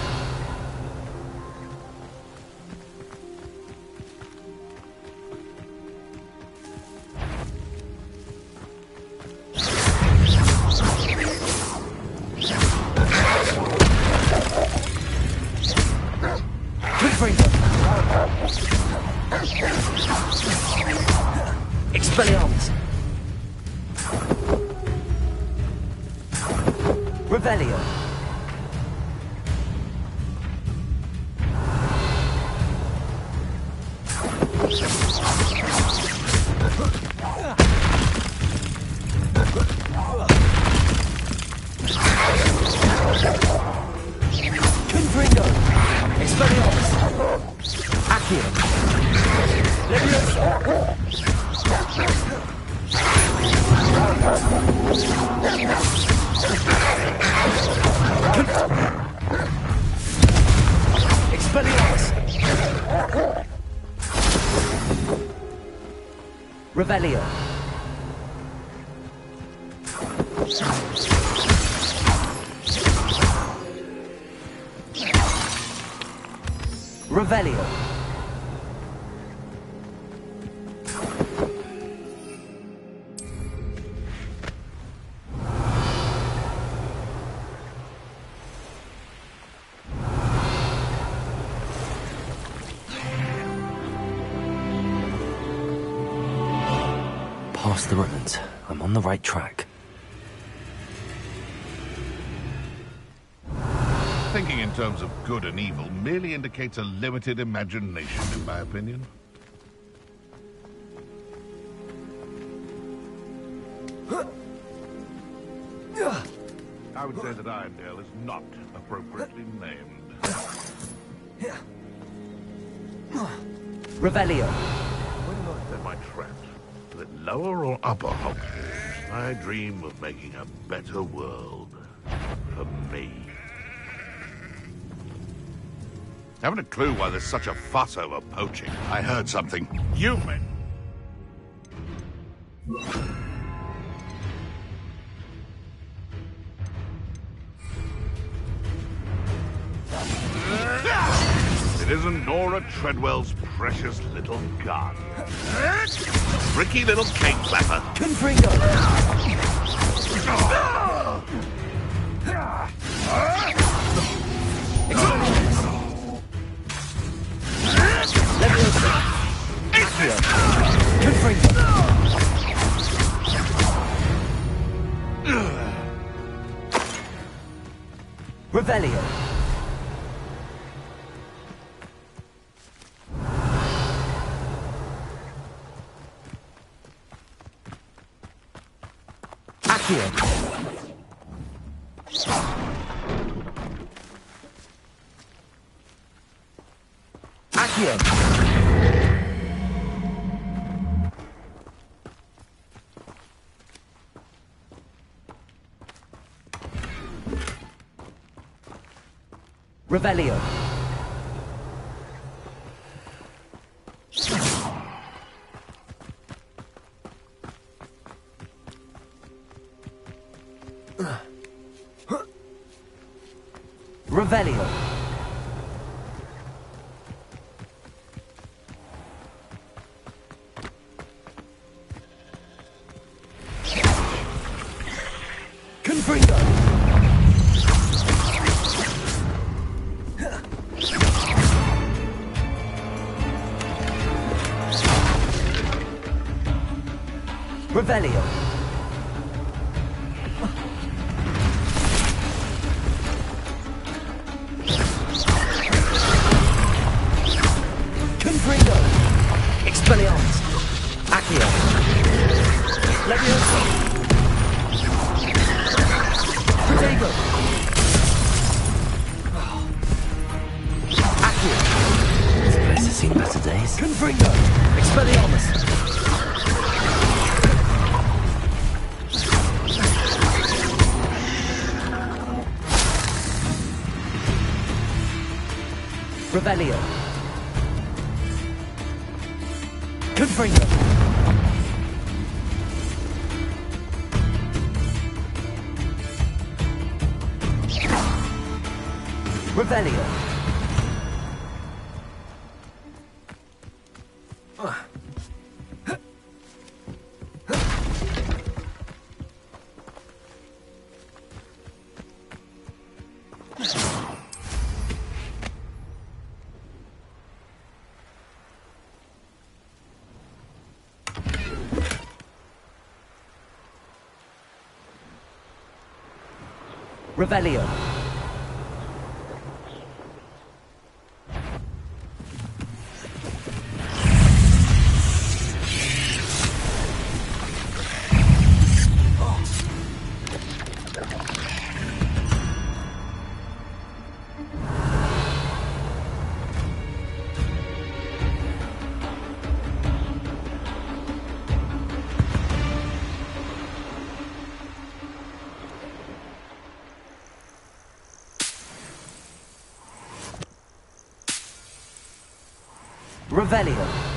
Expelliarmus. Revelio. Confringo. Expelliarmus. Accio. Expelliarmus! Revelio. Revelio. Past the ruins. I'm on the right track. Thinking in terms of good and evil merely indicates a limited imagination, in my opinion. I would say that Irondale is not appropriately named. Revelio. When I set my traps, that lower or upper Hogwarts, I dream of making a better world for me. Haven't a clue why there's such a fuss over poaching. I heard something. You men. It isn't Nora Treadwell's precious little gun. Tricky little cake flapper. Confringo! Revelio. Accio. Accio. Revelio. Revelio. Confringo. Revelio. Confringo. Expelliarmus. Accio. Leviosa. Protego. Accio. This place has seen better days. Confringo. Expelliarmus. Revelio. Confringo. Revelio. Revelio. Revelio.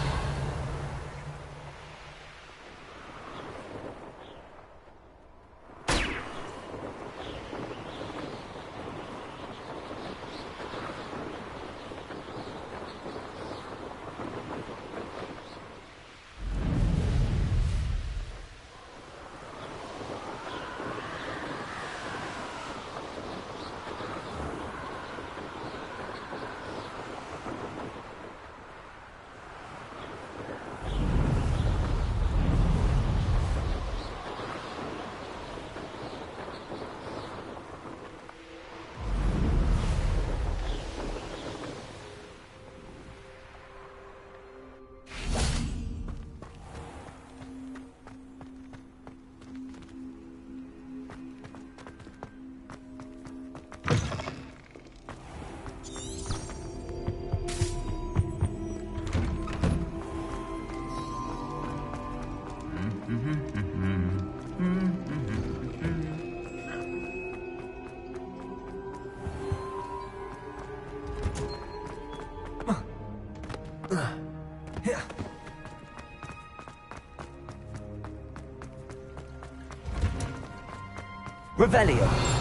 Revelio.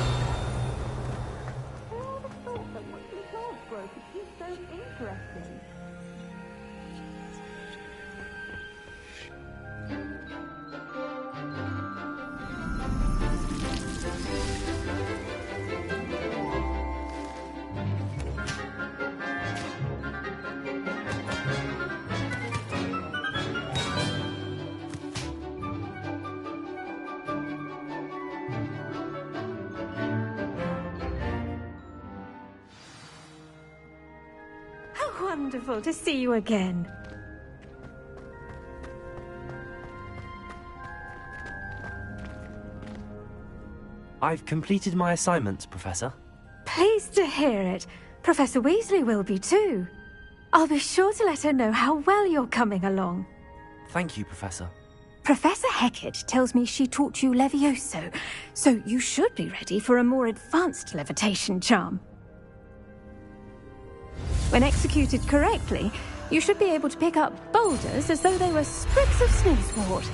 Wonderful to see you again. I've completed my assignments, Professor. Pleased to hear it. Professor Weasley will be too. I'll be sure to let her know how well you're coming along. Thank you, Professor. Professor Hecat tells me she taught you Levioso, so you should be ready for a more advanced levitation charm. When executed correctly, you should be able to pick up boulders as though they were sprigs of snowswort.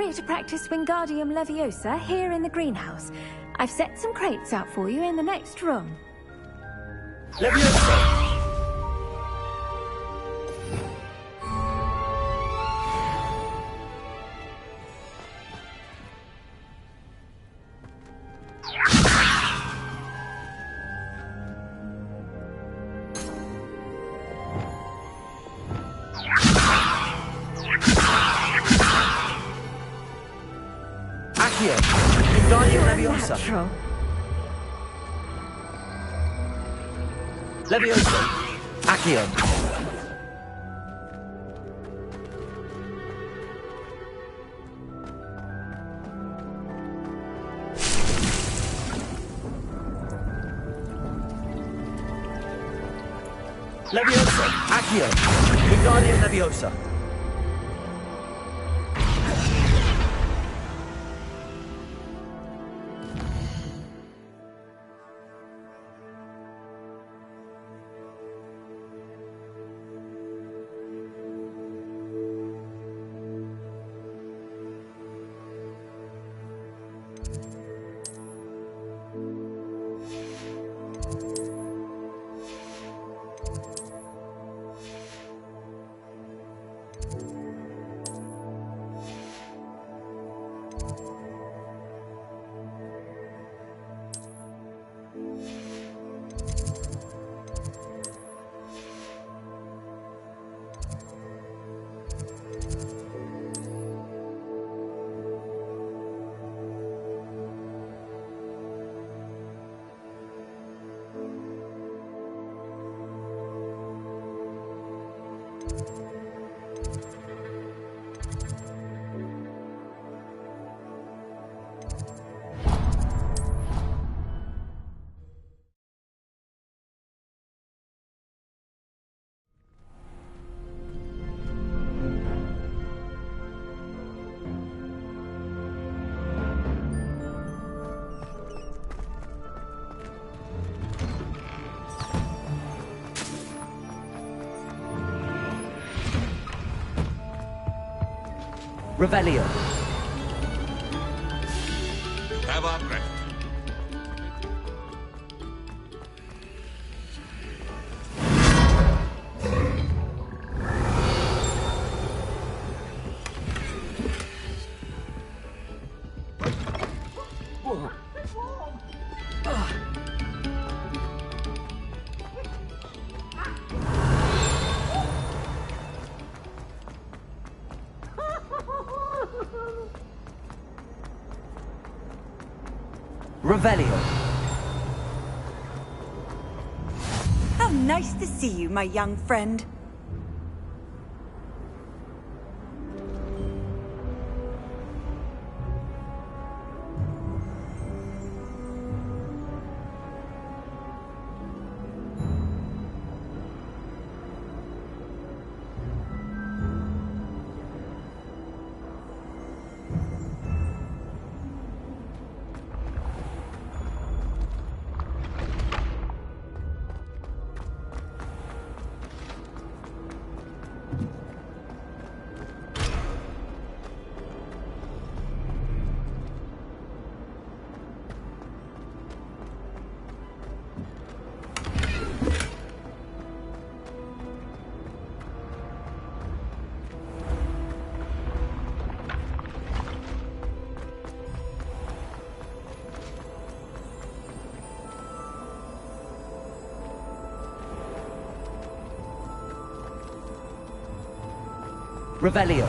free to practice Wingardium Leviosa here in the greenhouse. I've set some crates out for you in the next room. Leviosa! Accio! Wingardium Leviosa! Natural. Leviosa! Accio! Leviosa! Accio! Wingardium Leviosa! Revelio. Have our gratitude. Revelio. How nice to see you, my young friend. Revelio.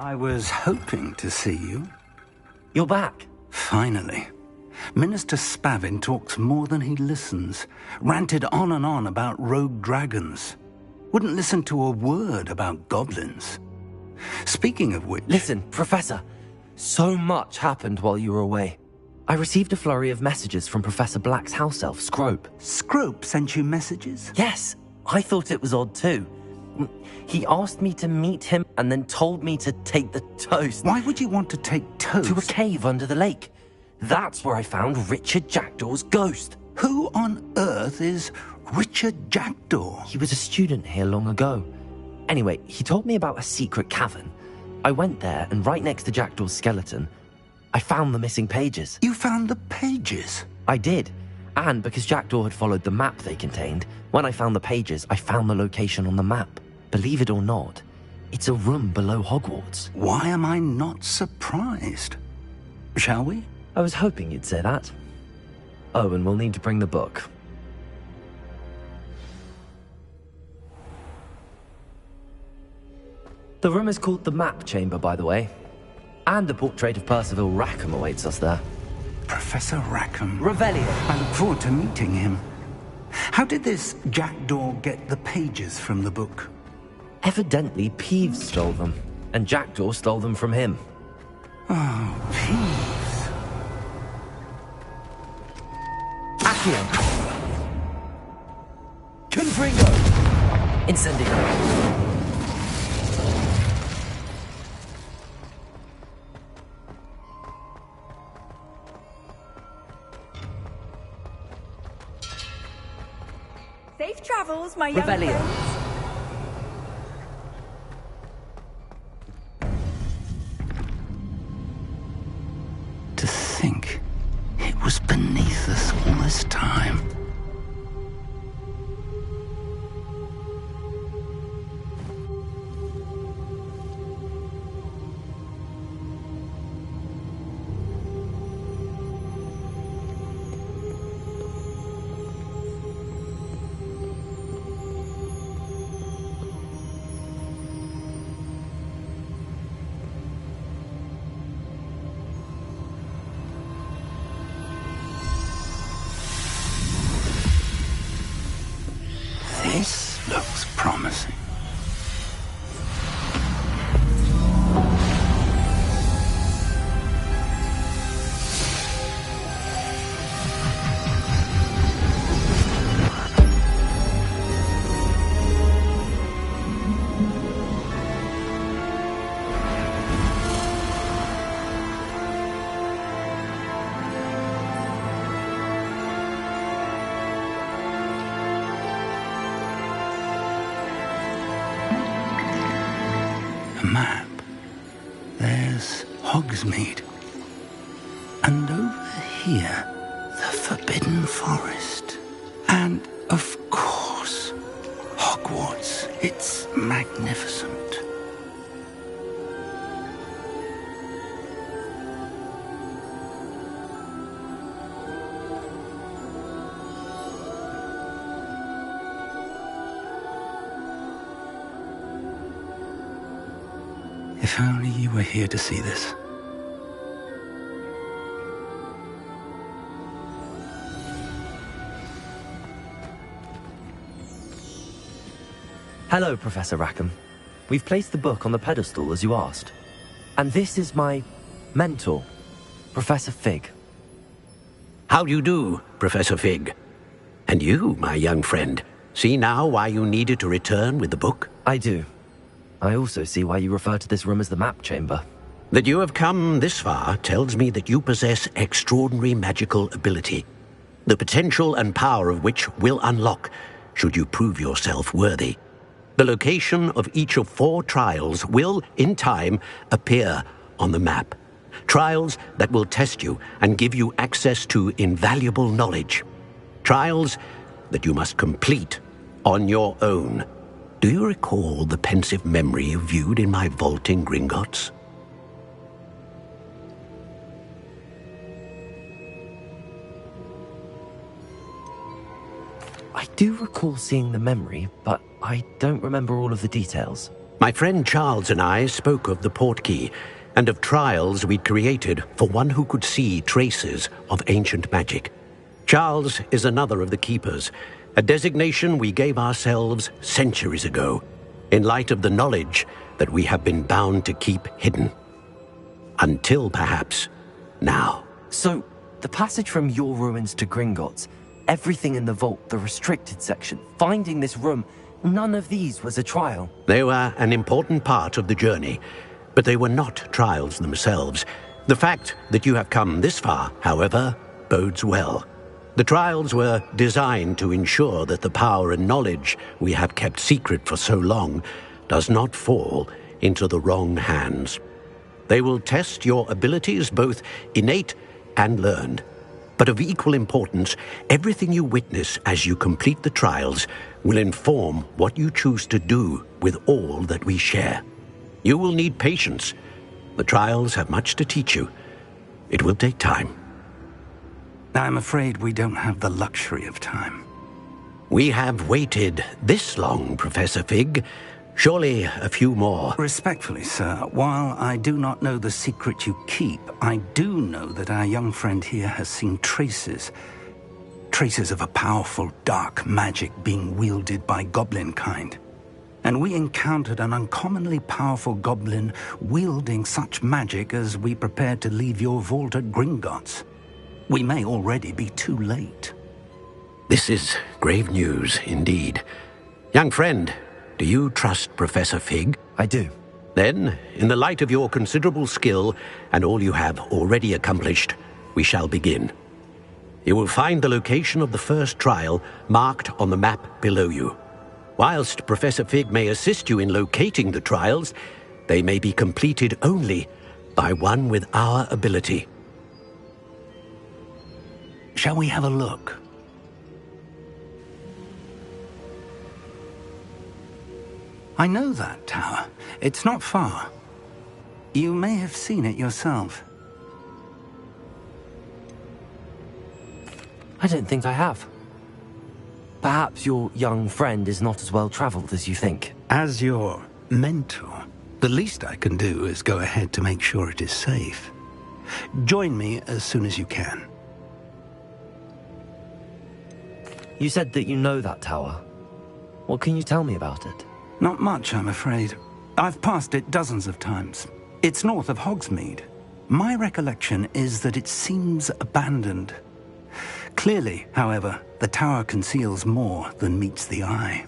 I was hoping to see you. You're back. Finally. Minister Spavin talks more than he listens. Ranted on and on about rogue dragons. Wouldn't listen to a word about goblins. Speaking of which... Listen, Professor. So much happened while you were away. I received a flurry of messages from Professor Black's house elf, Scrope. Scrope sent you messages? Yes. I thought it was odd too. He asked me to meet him and then told me to take the toast. Why would you want to take toast? To a cave under the lake. That's where I found Richard Jackdaw's ghost. Who on earth is Richard Jackdaw? He was a student here long ago. Anyway, he told me about a secret cavern. I went there, and right next to Jackdaw's skeleton, I found the missing pages. You found the pages? I did. And because Jackdaw had followed the map they contained, when I found the pages, I found the location on the map. Believe it or not, it's a room below Hogwarts. Why am I not surprised? Shall we? I was hoping you'd say that. Oh, and we'll need to bring the book. The room is called the Map Chamber, by the way. And the portrait of Percival Rackham awaits us there. Professor Rackham. Revelio. I look forward to meeting him. How did this Jackdaw get the pages from the book? Evidently, Peeves stole them, and Jackdaw stole them from him. Oh, Peeves. Accio. Confringo. Incendio. Safe travels, my young Revelio. friends. To think it was beneath us all this time. This looks promising. Map. There's Hogsmeade. And over here, the Forbidden Forest. And, of course, Hogwarts. It's magnificent. If only you were here to see this. Hello, Professor Rackham. We've placed the book on the pedestal as you asked. And this is my mentor, Professor Fig. How do you do, Professor Fig? And you, my young friend, see now why you needed to return with the book? I do. I also see why you refer to this room as the Map Chamber. That you have come this far tells me that you possess extraordinary magical ability, the potential and power of which will unlock should you prove yourself worthy. The location of each of 4 trials will, in time, appear on the map. Trials that will test you and give you access to invaluable knowledge. Trials that you must complete on your own. Do you recall the pensive memory you viewed in my vault in Gringotts? I do recall seeing the memory, but I don't remember all of the details. My friend Charles and I spoke of the portkey and of trials we'd created for one who could see traces of ancient magic. Charles is another of the keepers, a designation we gave ourselves centuries ago, in light of the knowledge that we have been bound to keep hidden. Until, perhaps, now. So, the passage from your ruins to Gringotts, everything in the vault, the restricted section, finding this room, none of these was a trial. They were an important part of the journey, but they were not trials themselves. The fact that you have come this far, however, bodes well. The trials were designed to ensure that the power and knowledge we have kept secret for so long does not fall into the wrong hands. They will test your abilities, both innate and learned. But of equal importance, everything you witness as you complete the trials will inform what you choose to do with all that we share. You will need patience. The trials have much to teach you. It will take time. I'm afraid we don't have the luxury of time. We have waited this long, Professor Fig. Surely a few more. Respectfully, sir, while I do not know the secret you keep, I do know that our young friend here has seen traces of a powerful dark magic being wielded by goblin kind. And we encountered an uncommonly powerful goblin wielding such magic as we prepared to leave your vault at Gringotts. We may already be too late. This is grave news indeed. Young friend, do you trust Professor Fig? I do. Then, in the light of your considerable skill and all you have already accomplished, we shall begin. You will find the location of the first trial marked on the map below you. Whilst Professor Fig may assist you in locating the trials, they may be completed only by one with our ability. Shall we have a look? I know that tower. It's not far. You may have seen it yourself. I don't think I have. Perhaps your young friend is not as well traveled as you think. As your mentor, the least I can do is go ahead to make sure it is safe. Join me as soon as you can. You said that you know that tower. What can you tell me about it? Not much, I'm afraid. I've passed it dozens of times. It's north of Hogsmeade. My recollection is that it seems abandoned. Clearly, however, the tower conceals more than meets the eye.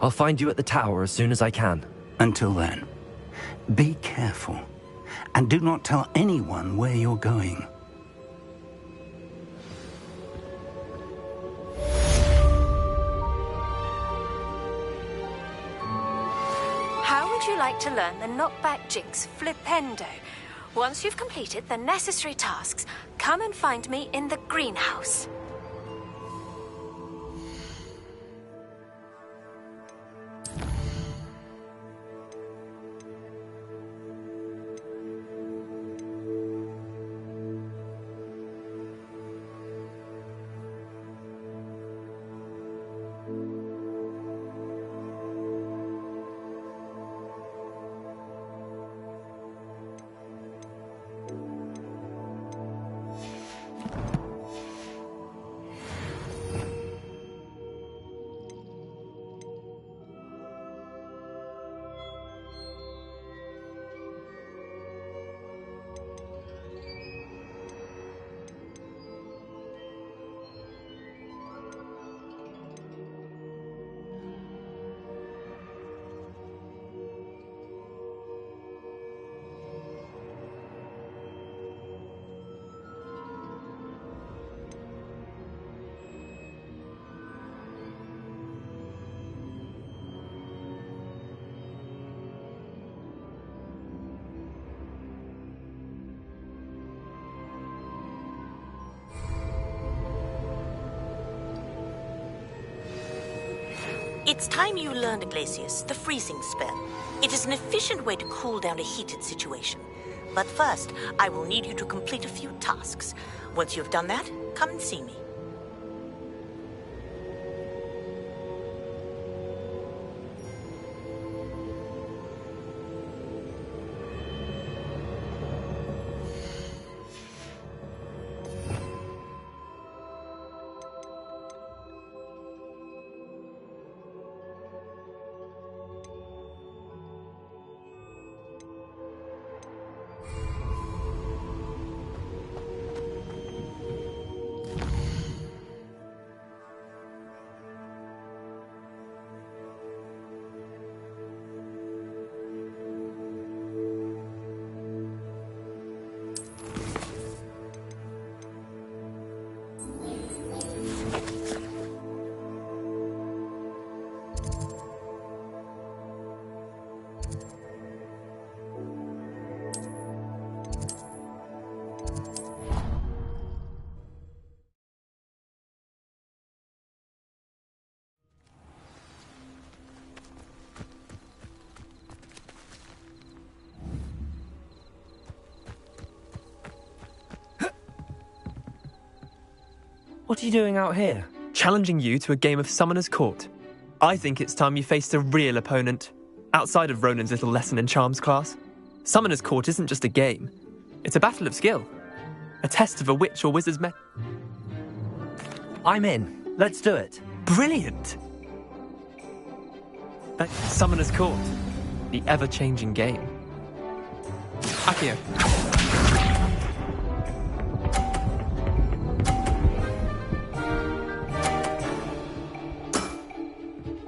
I'll find you at the tower as soon as I can. Until then, be careful, and do not tell anyone where you're going. How would you like to learn the knockback jinx flipendo? Once you've completed the necessary tasks, come and find me in the greenhouse. It's time you learned, Glacius, the freezing spell. It is an efficient way to cool down a heated situation. But first, I will need you to complete a few tasks. Once you've done that, come and see me. What are you doing out here? Challenging you to a game of Summoner's Court. I think it's time you faced a real opponent, outside of Ronan's little lesson in charms class. Summoner's Court isn't just a game. It's a battle of skill. A test of a witch or wizard's I'm in. Let's do it. Brilliant! Summoner's Court. The ever-changing game. Accio.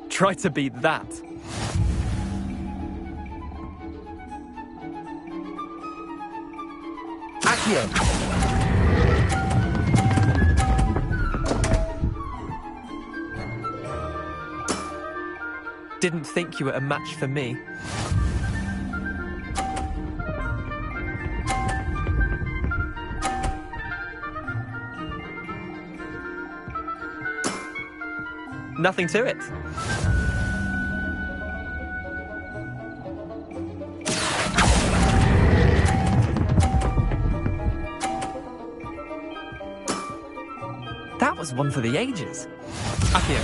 Try to beat that. Accio. Didn't think you were a match for me. Nothing to it. That was one for the ages. Accio.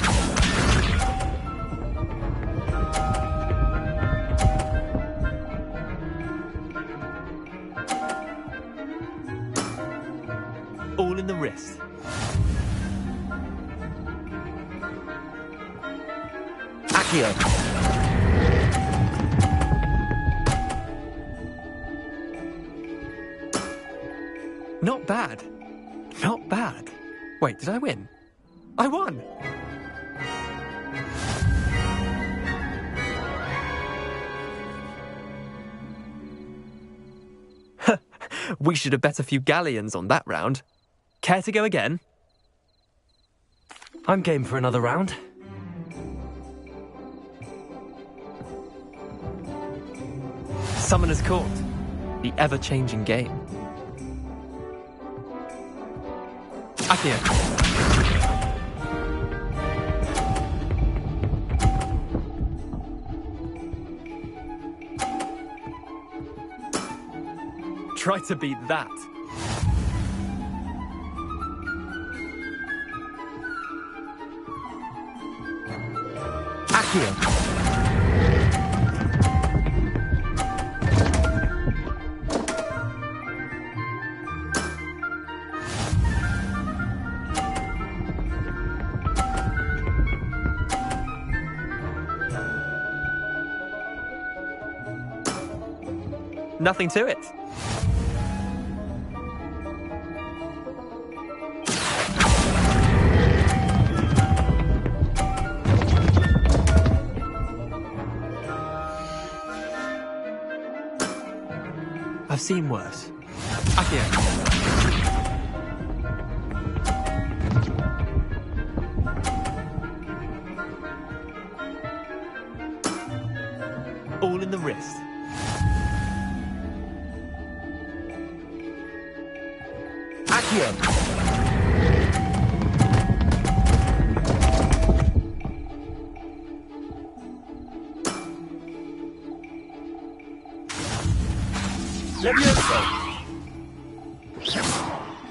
All in the wrist. Accio. Not bad. Not bad. Wait, did I win? I won! We should have bet a few galleons on that round. Care to go again? I'm game for another round. Summoner's Court. The ever-changing game. Accio. Try to beat that. Accio. Nothing to it. I've seen worse. Accio. All in the wrist. Accio. Levioso.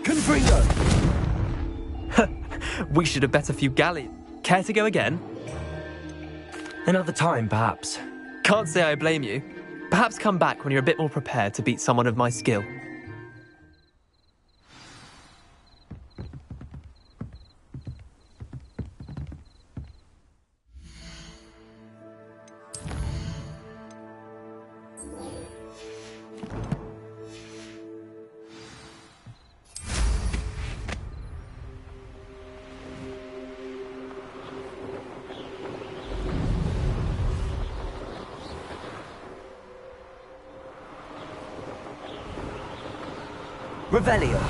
Confringo. We should have bet a few galleons. Care to go again? Another time, perhaps. Can't say I blame you. Perhaps come back when you're a bit more prepared to beat someone of my skill. Revelio.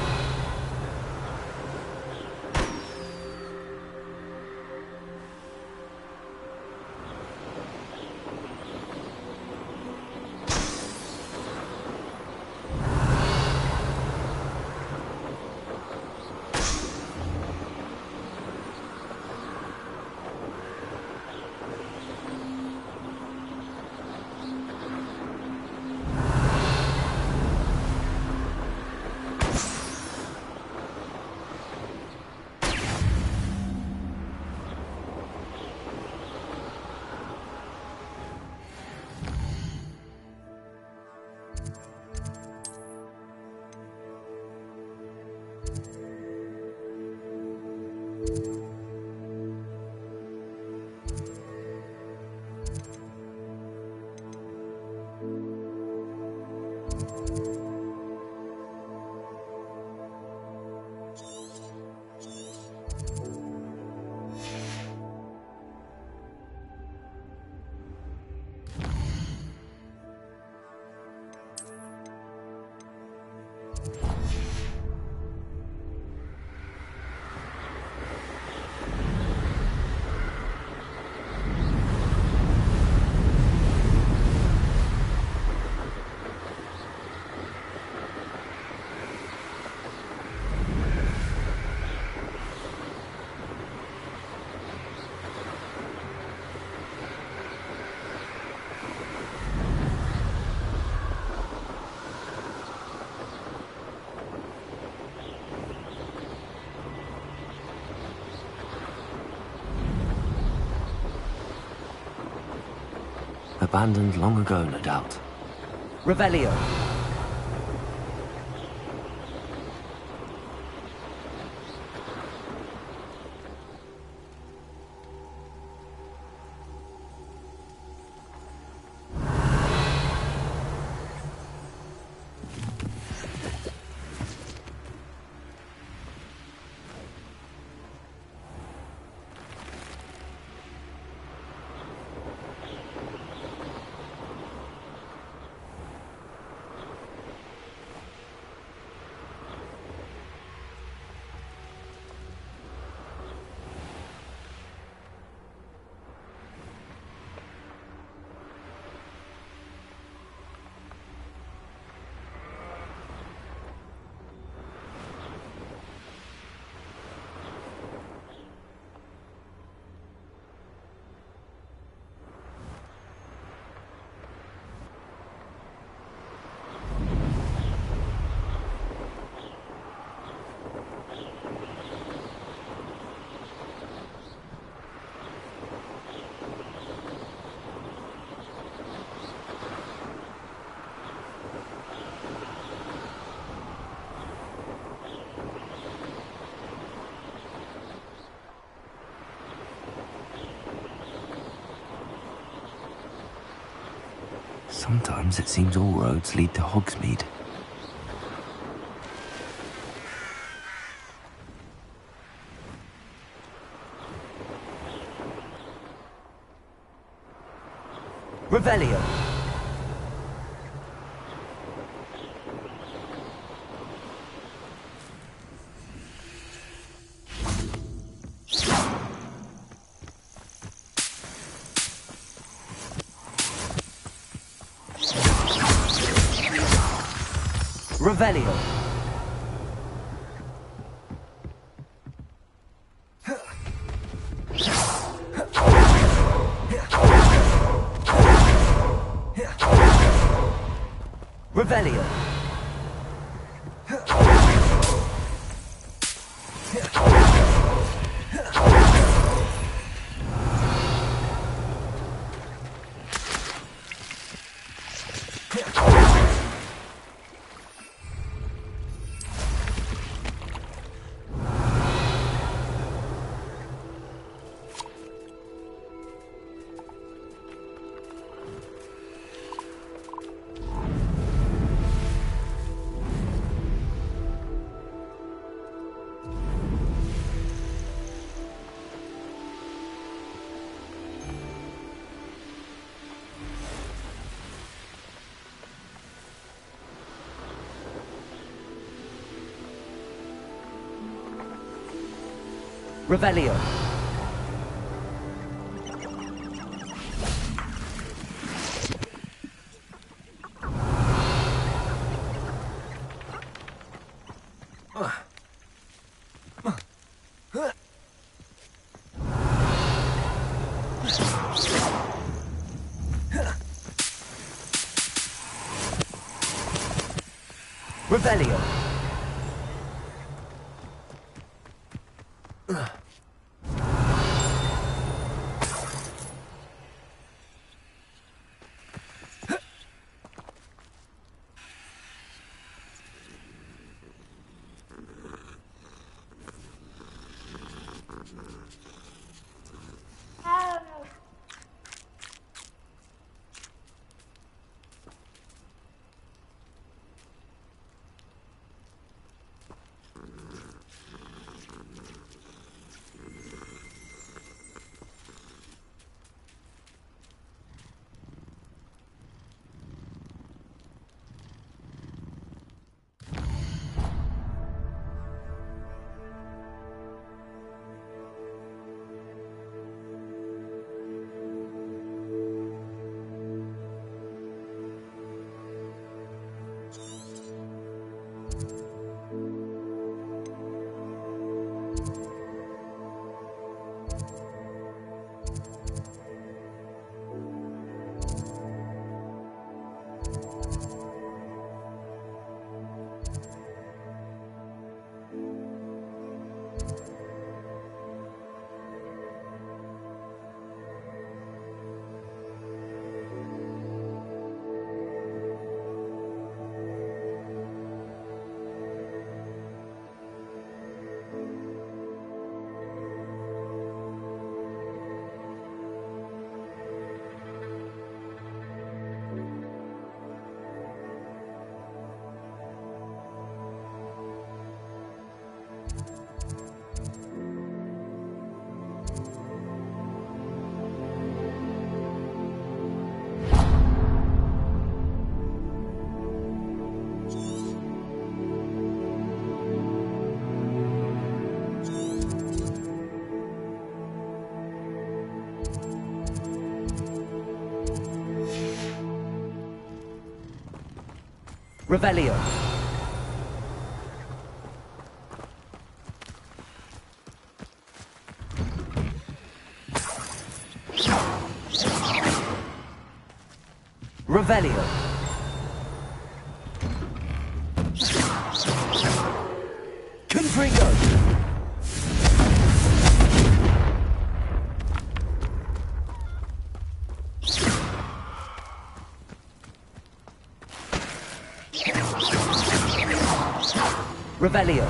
abandoned long ago, no doubt. Revelio. Sometimes it seems all roads lead to Hogsmeade. Revelio. Revelio. Revelio. Revelio. Revelio. Revelio. Revelio. Confringo. Revelio.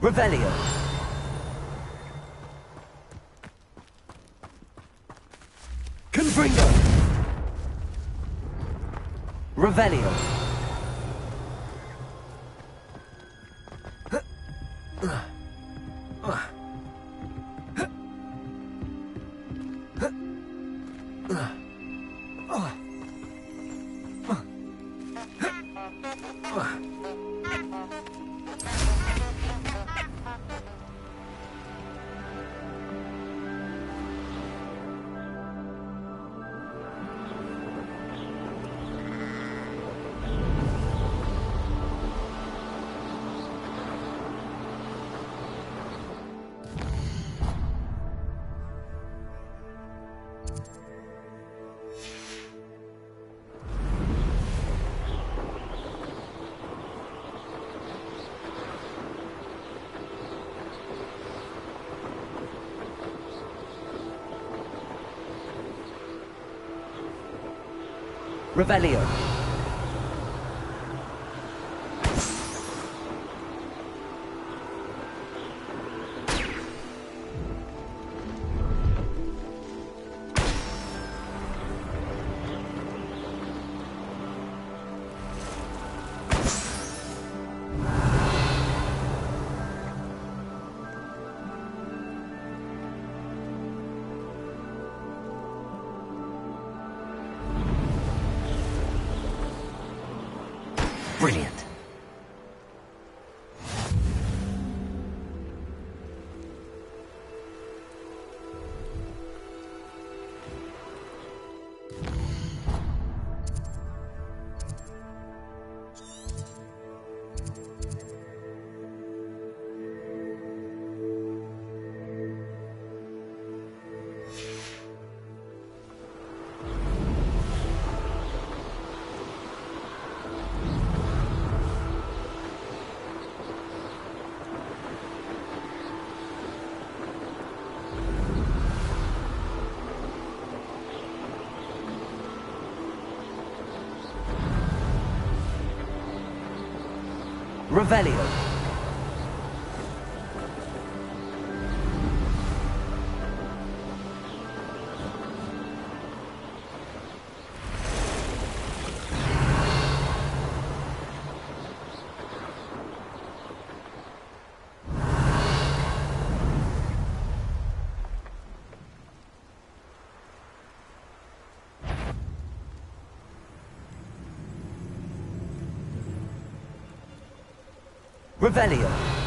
Revelio. Confringo. Revelio. Revelio. Brilliant. Revelio. Revelio. Revelio.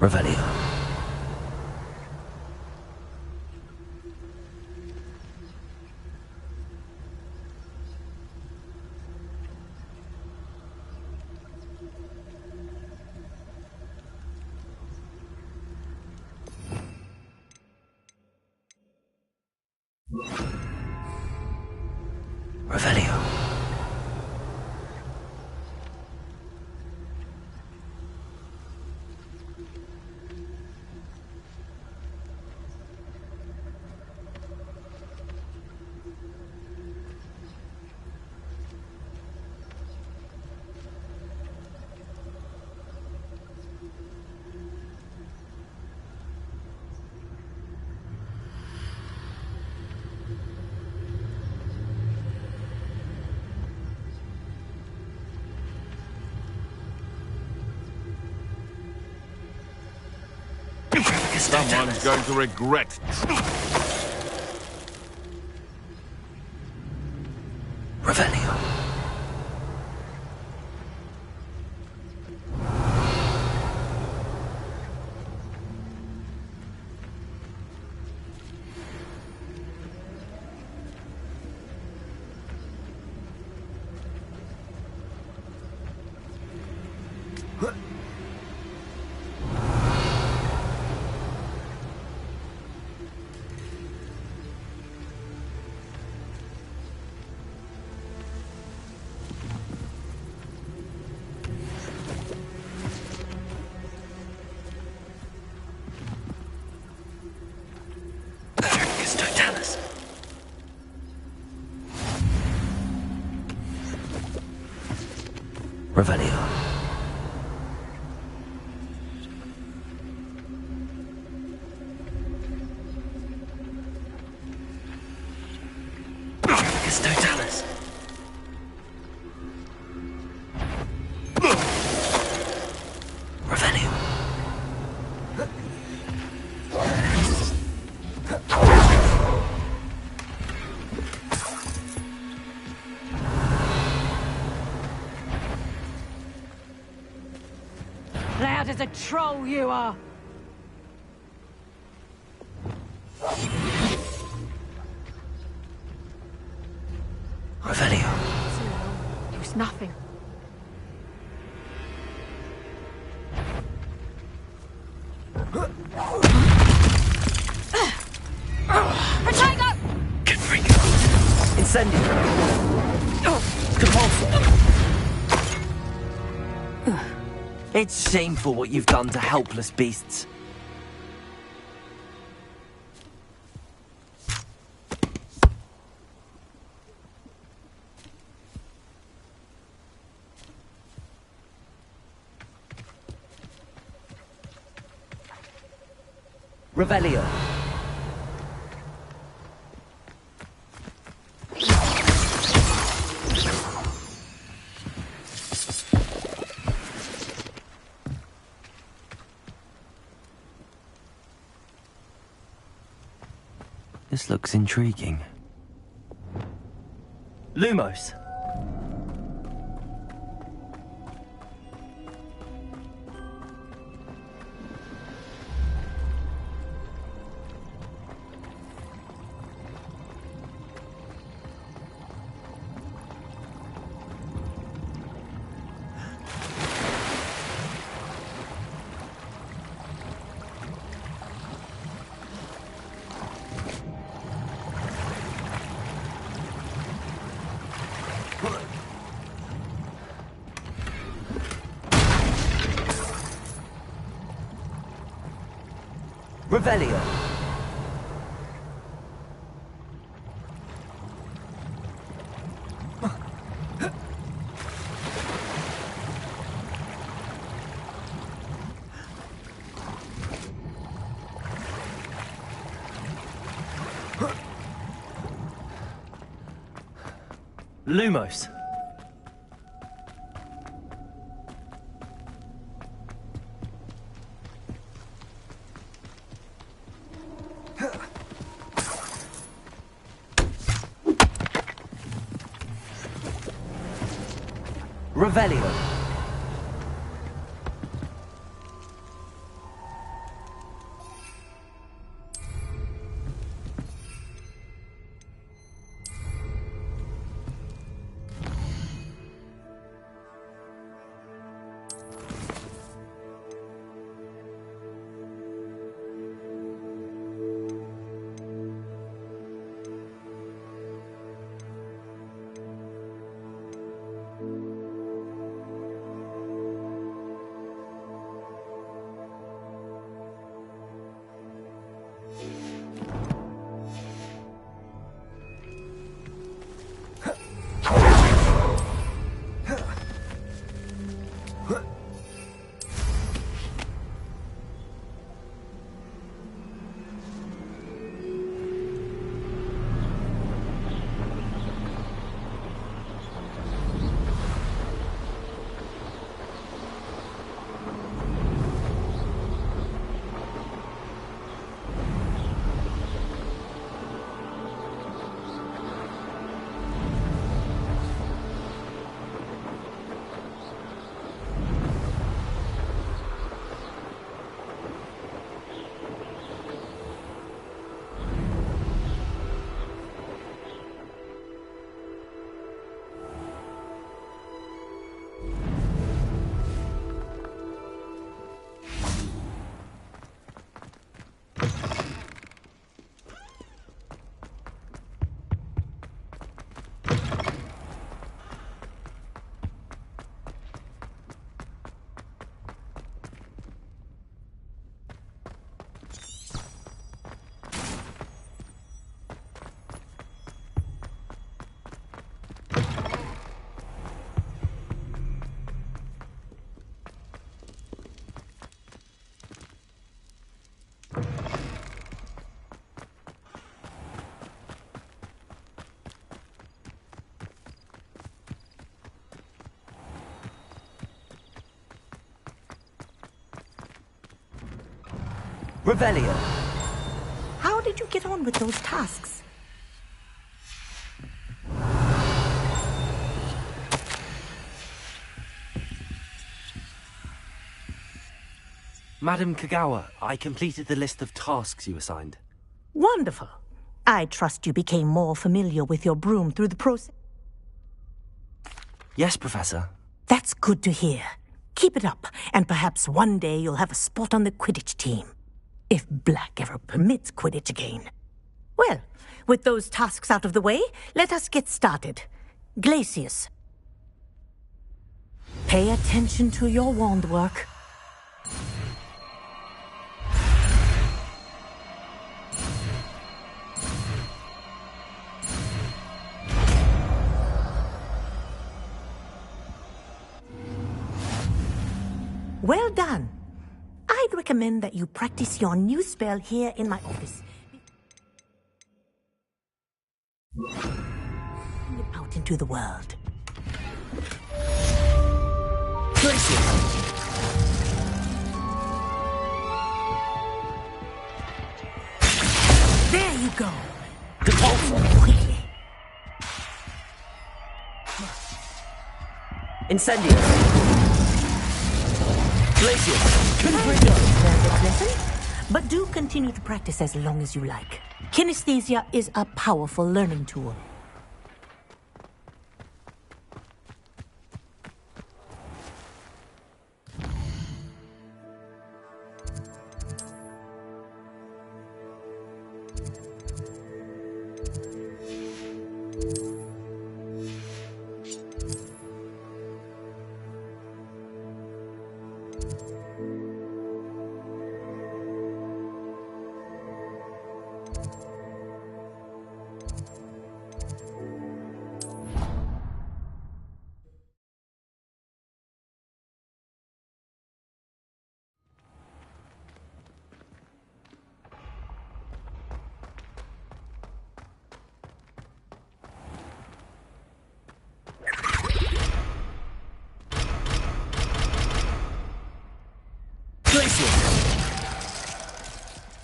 Revelio. Revelio. Someone's going to regret. Revelio. Revelio. Totalis. Revelio. Loud as a troll you are! Revelio. Use nothing. Protego! Incendio. Compulso. It's shameful what you've done to helpless beasts. Revelio. This looks intriguing. Lumos. Revelio. Lumos. Revelio. Revelio. How did you get on with those tasks? Madam Kagawa, I completed the list of tasks you assigned. Wonderful. I trust you became more familiar with your broom through the process. Yes, Professor. That's good to hear. Keep it up, and perhaps one day you'll have a spot on the Quidditch team. If Black ever permits Quidditch again. Well, with those tasks out of the way, let us get started. Glacius. Pay attention to your wand work. Well done. I'd recommend that you practice your new spell here in my office. Out into the world. There you go. Quickly. Incendio. Glacius. Confringo. But do continue to practice as long as you like. Kinesthesia is a powerful learning tool.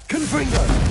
Confringo.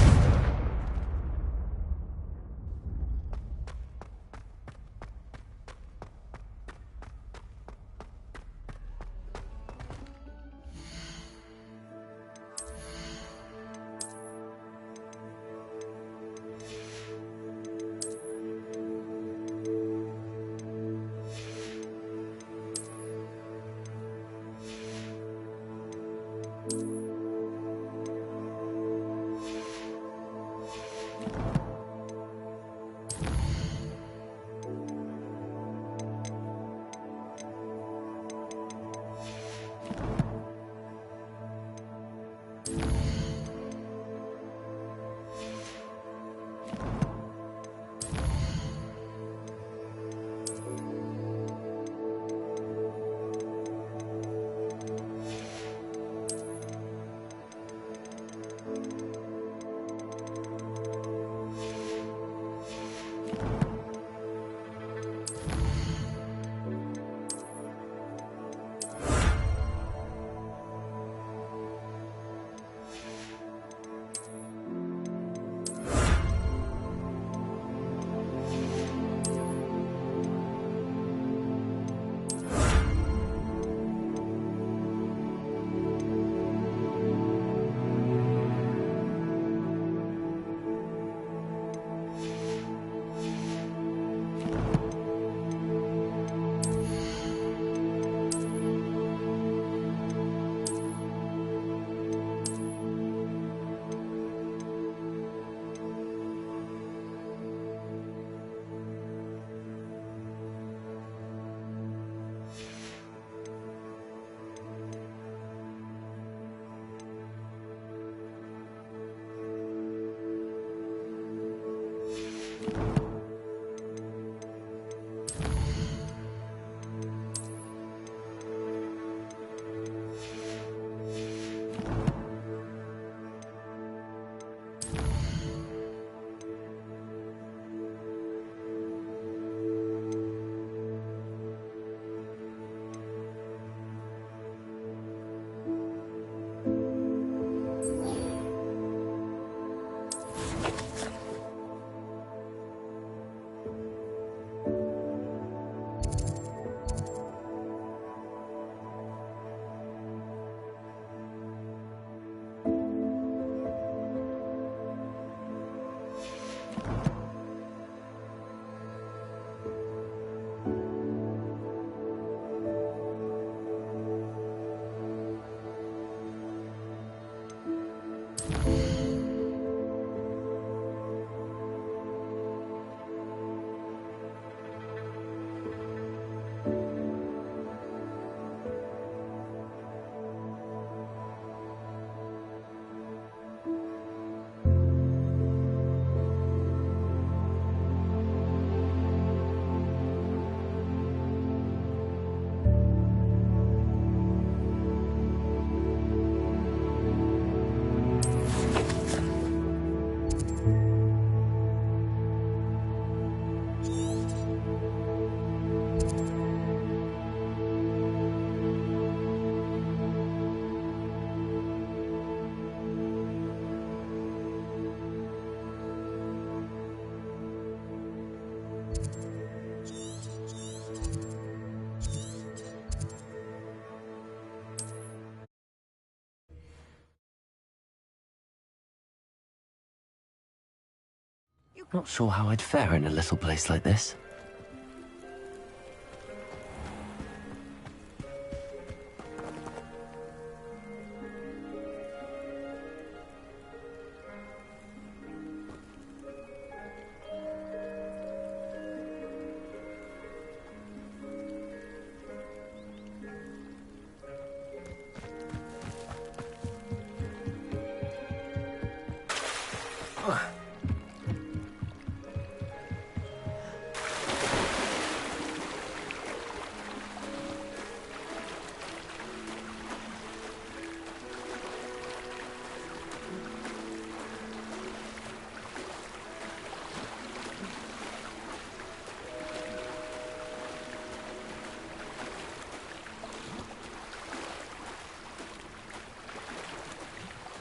Not sure how I'd fare in a little place like this.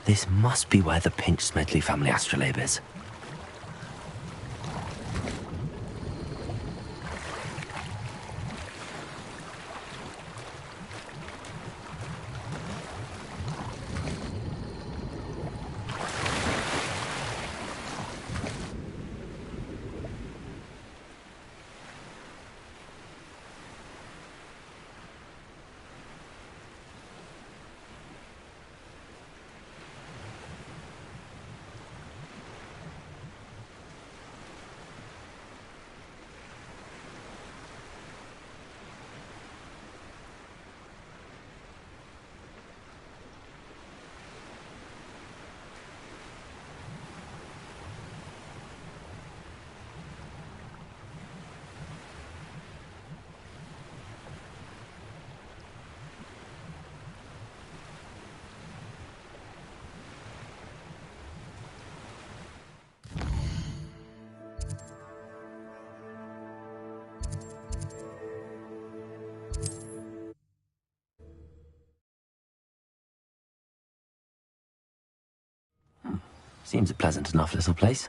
This must be where the Pinch Smedley family astrolabe is. Seems a pleasant enough little place.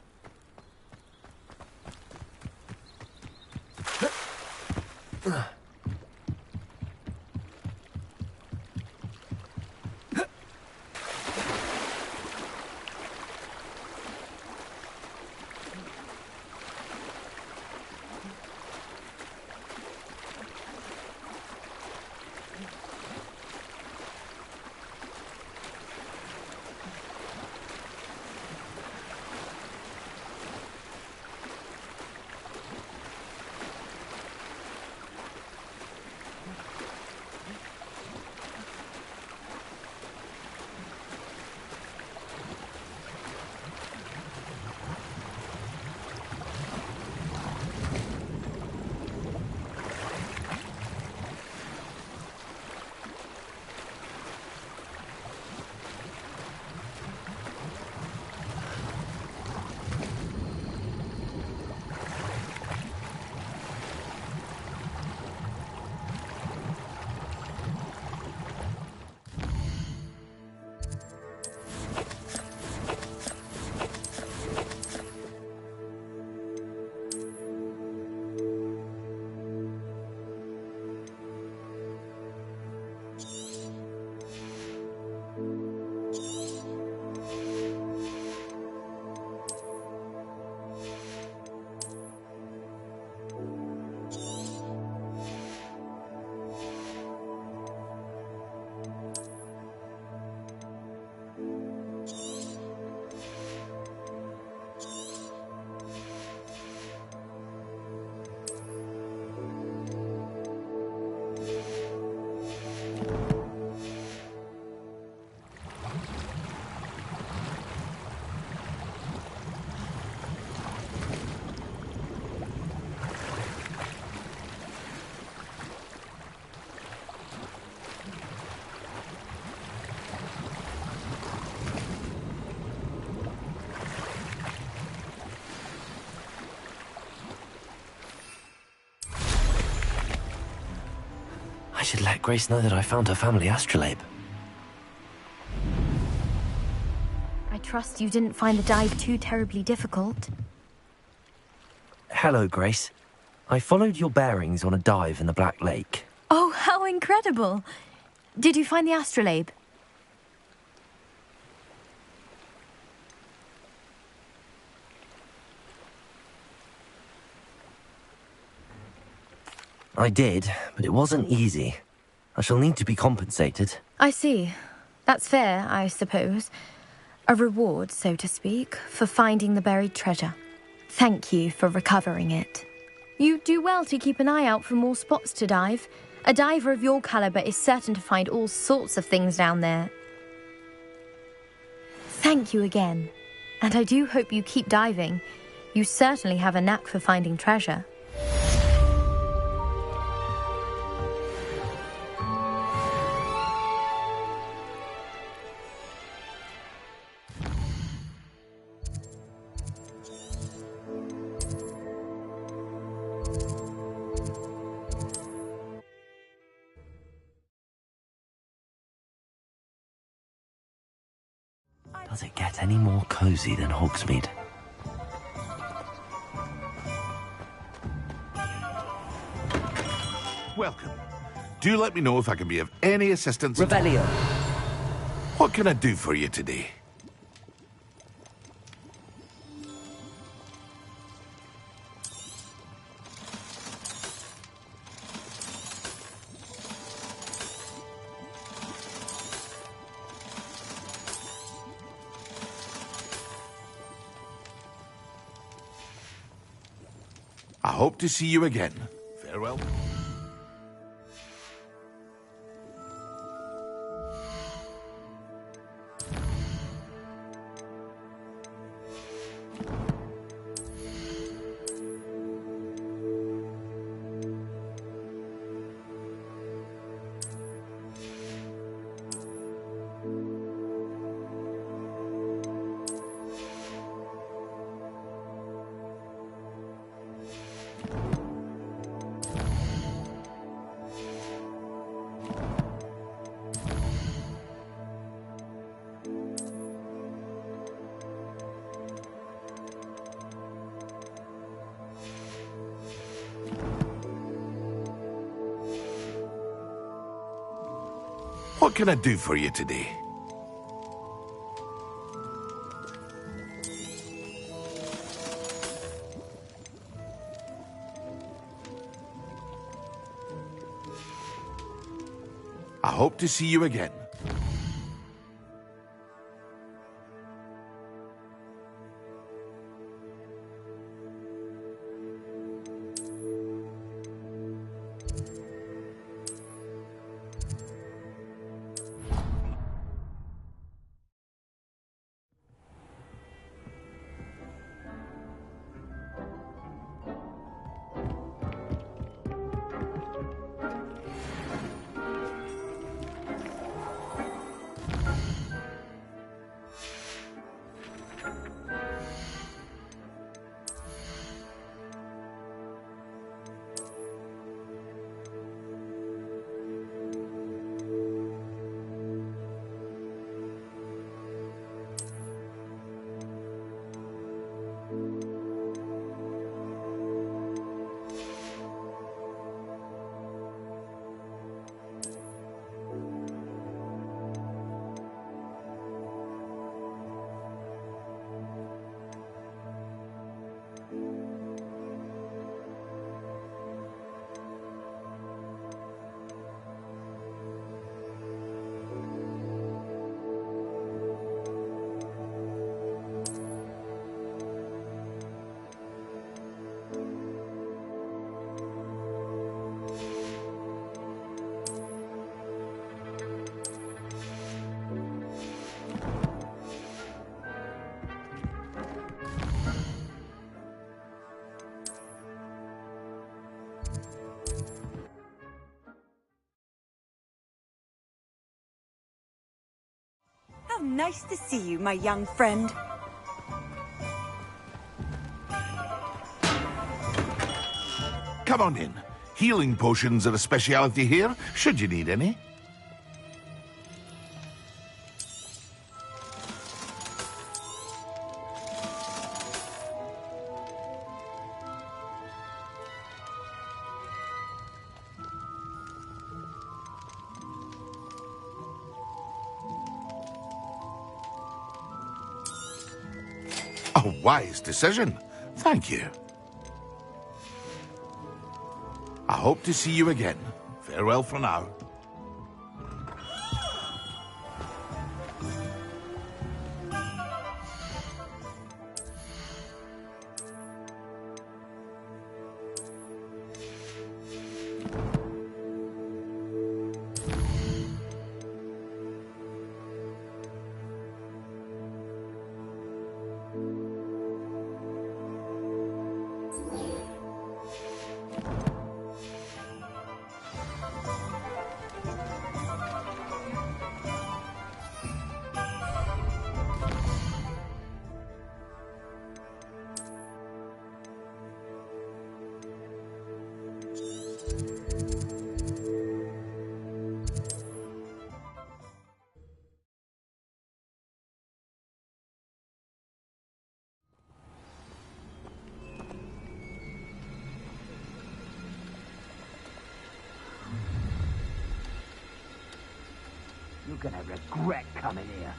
I should let Grace know that I found her family astrolabe. I trust you didn't find the dive too terribly difficult. Hello, Grace. I followed your bearings on a dive in the Black Lake. Oh, how incredible! Did you find the astrolabe? I did, but it wasn't easy. I shall need to be compensated. I see. That's fair, I suppose. A reward, so to speak, for finding the buried treasure. Thank you for recovering it. You do well to keep an eye out for more spots to dive. A diver of your caliber is certain to find all sorts of things down there. Thank you again. And I do hope you keep diving. You certainly have a knack for finding treasure. Does it get any more cozy than Hogsmeade? Welcome. Do let me know if I can be of any assistance. Revelio. What can I do for you today? I hope to see you again. Farewell. What can I do for you today? I hope to see you again. How nice to see you, my young friend. Come on in. Healing potions are a speciality here, should you need any. A wise decision. Thank you. I hope to see you again. Farewell for now. You're gonna regret coming here.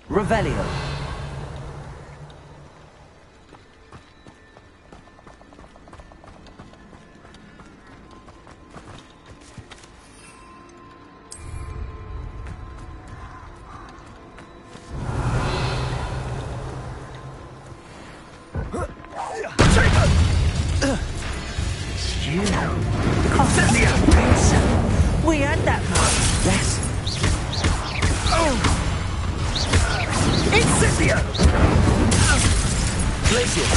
Revelio. It's you. Constantly. We had that man. Yes. Oh. Incipio! Glacius!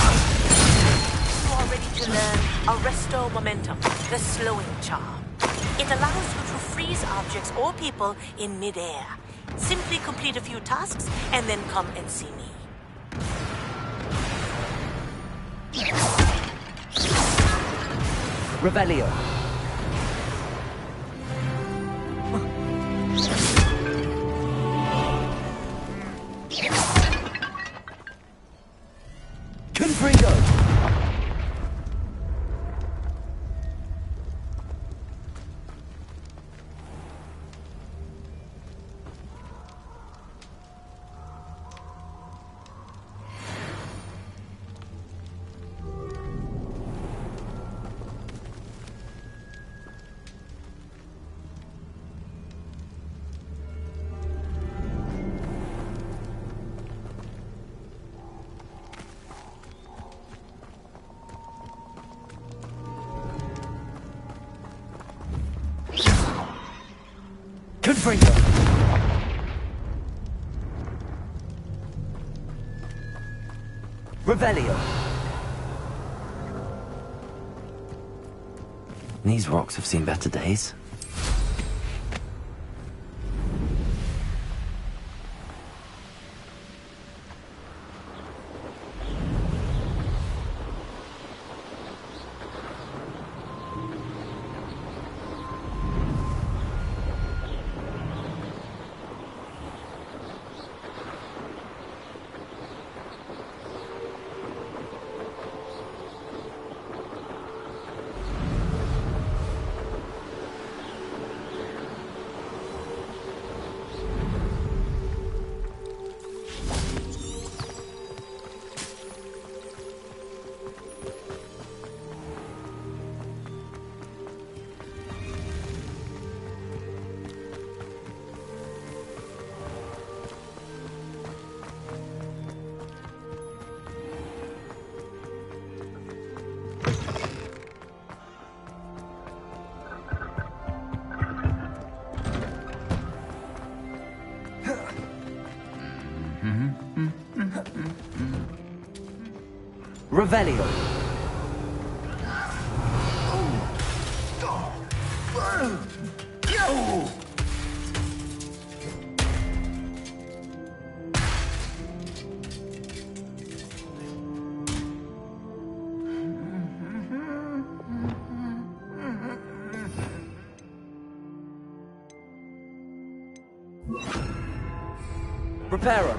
You are ready to learn Arresto Momentum, the slowing charm. It allows you to freeze objects or people in midair. Simply complete a few tasks and then come and see me. Revelio. Confringo. Confringo. Revelio. These rocks have seen better days. Revelio. Reparo.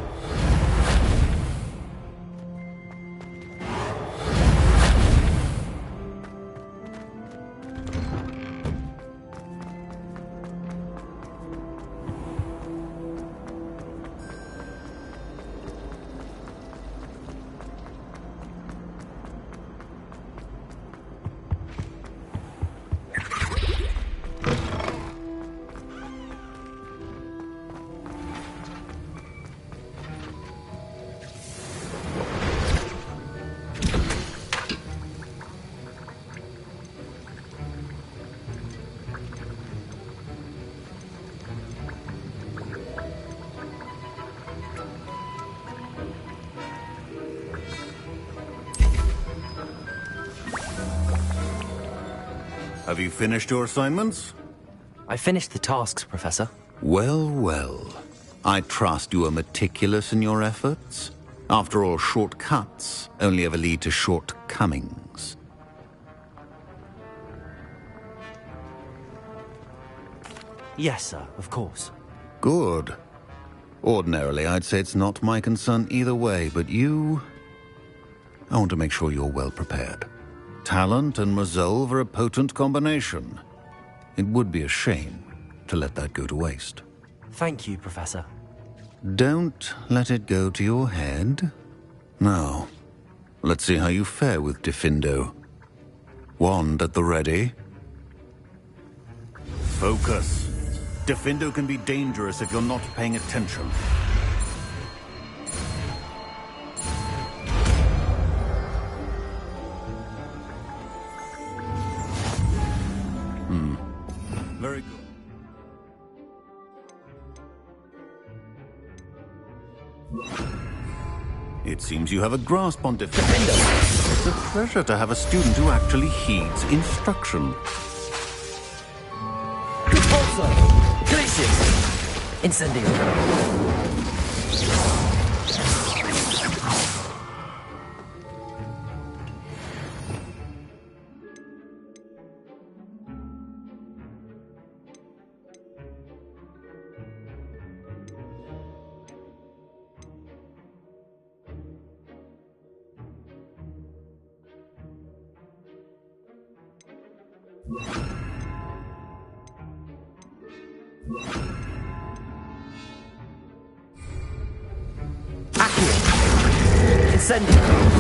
Have you finished your assignments? I finished the tasks, Professor. Well, well. I trust you are meticulous in your efforts. After all, shortcuts only ever lead to shortcomings. Yes, sir, of course. Good. Ordinarily, I'd say it's not my concern either way, but you... I want to make sure you're well prepared. Talent and resolve are a potent combination. It would be a shame to let that go to waste. Thank you, Professor. Don't let it go to your head. Now, let's see how you fare with Diffindo. Wand at the ready. Focus. Diffindo can be dangerous if you're not paying attention. Very good. It seems you have a grasp on Diffindo. It's a pleasure to have a student who actually heeds instruction. Repulso! Glacius! Incendio. Incendio.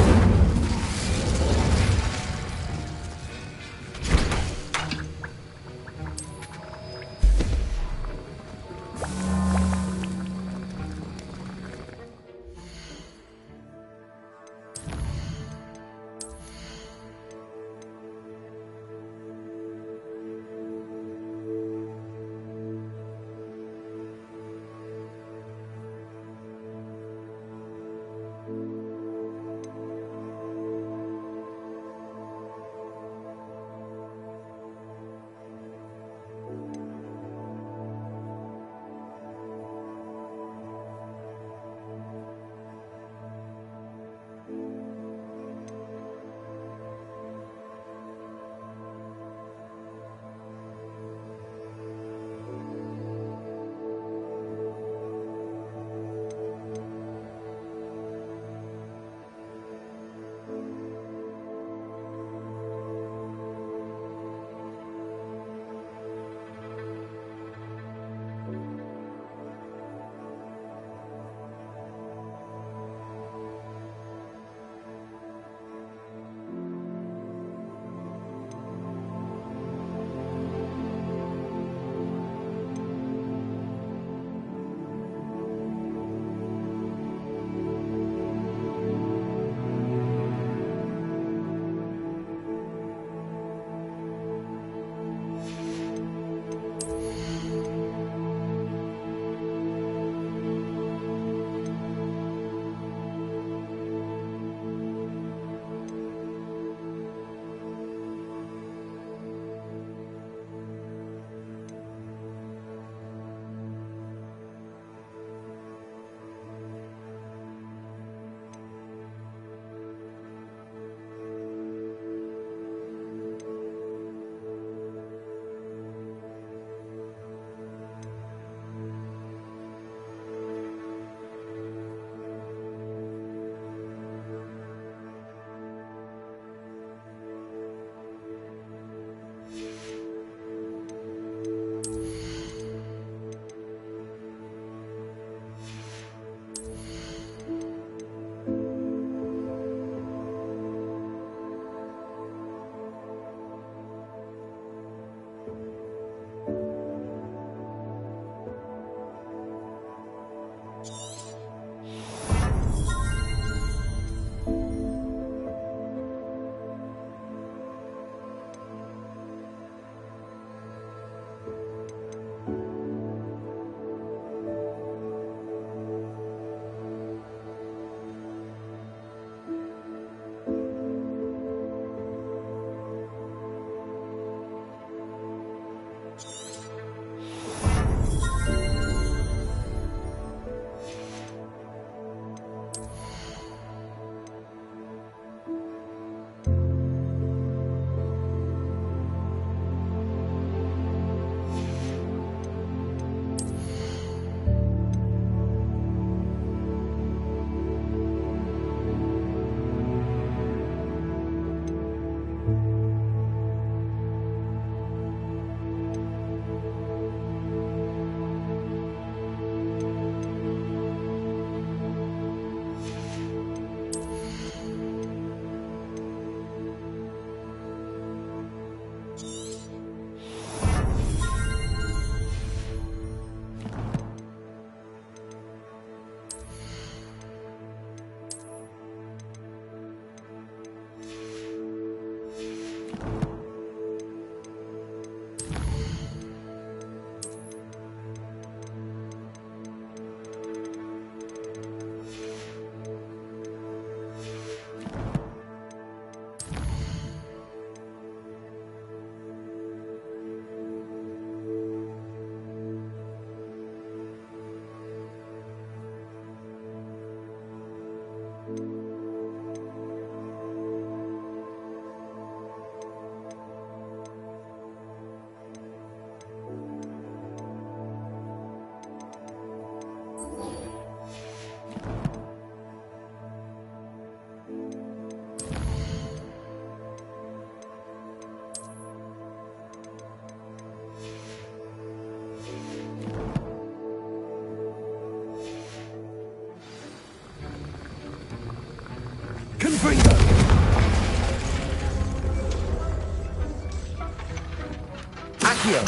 Accio.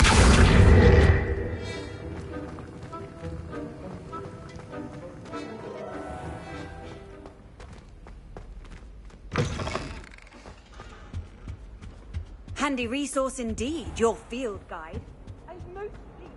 Handy resource indeed, your field guide. I'm most pleased.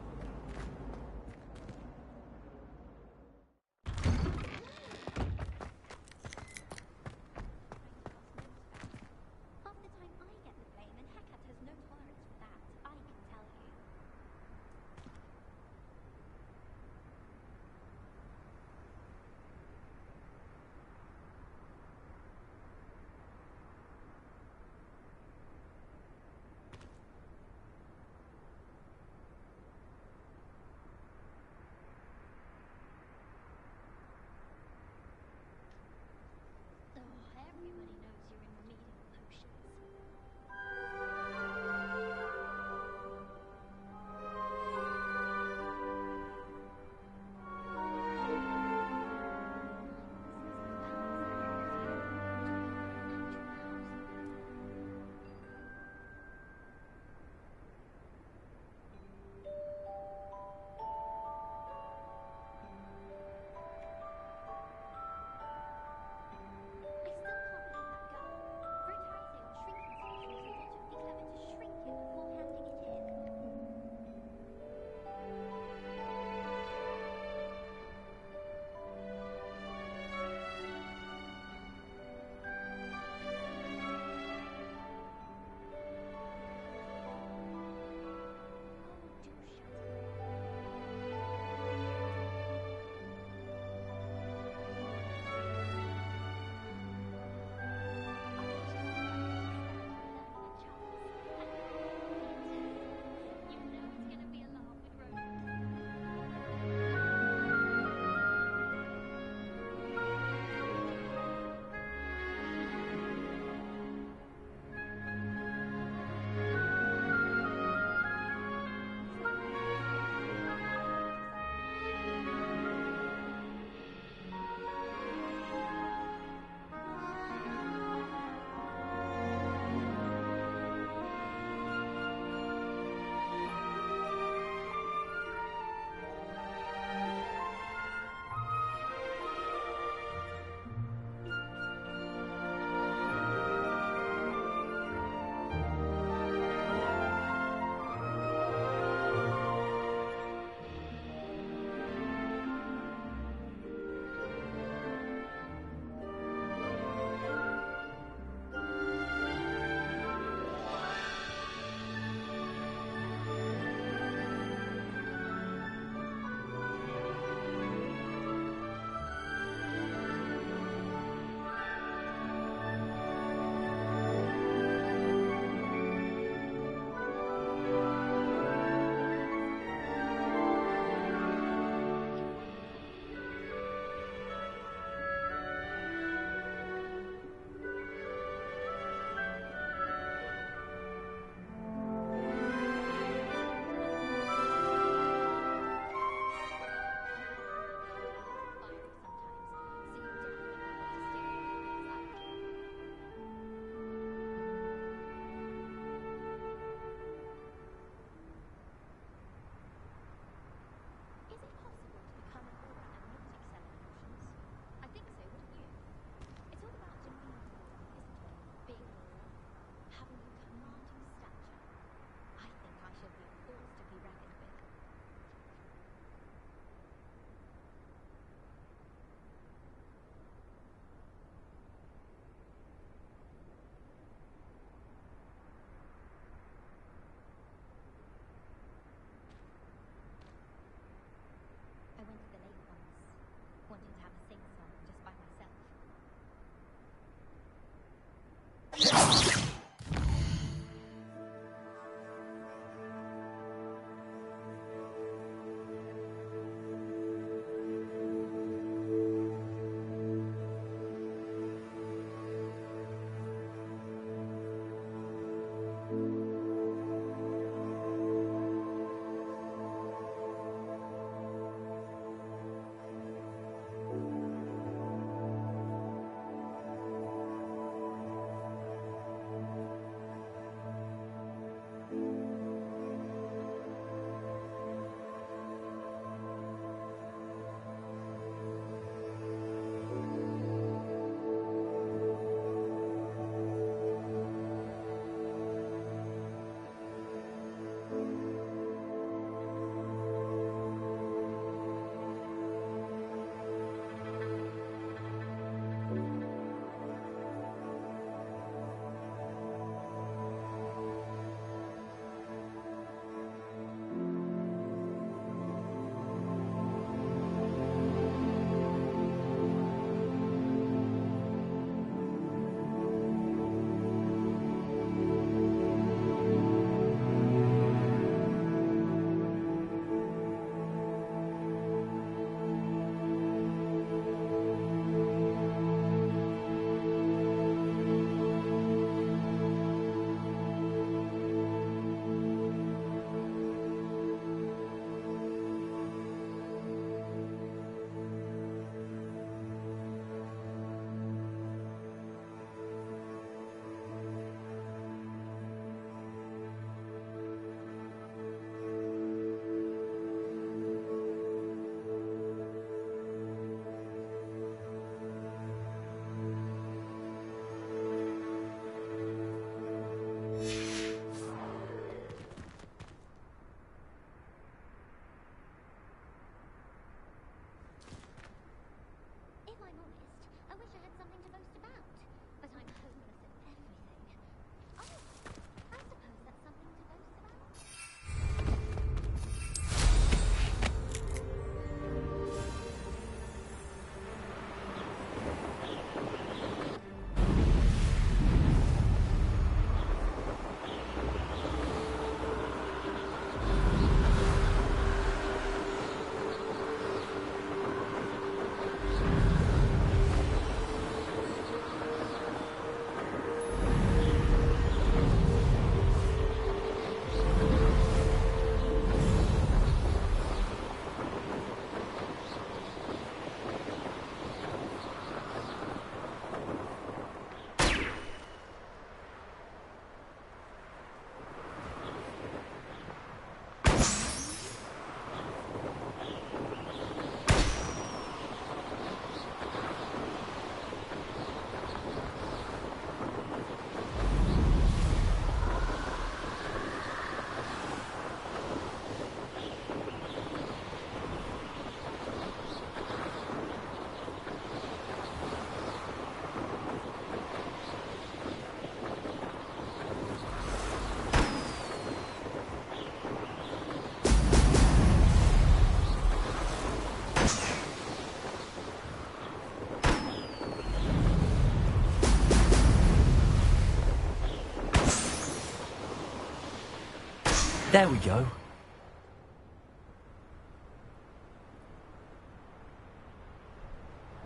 There we go.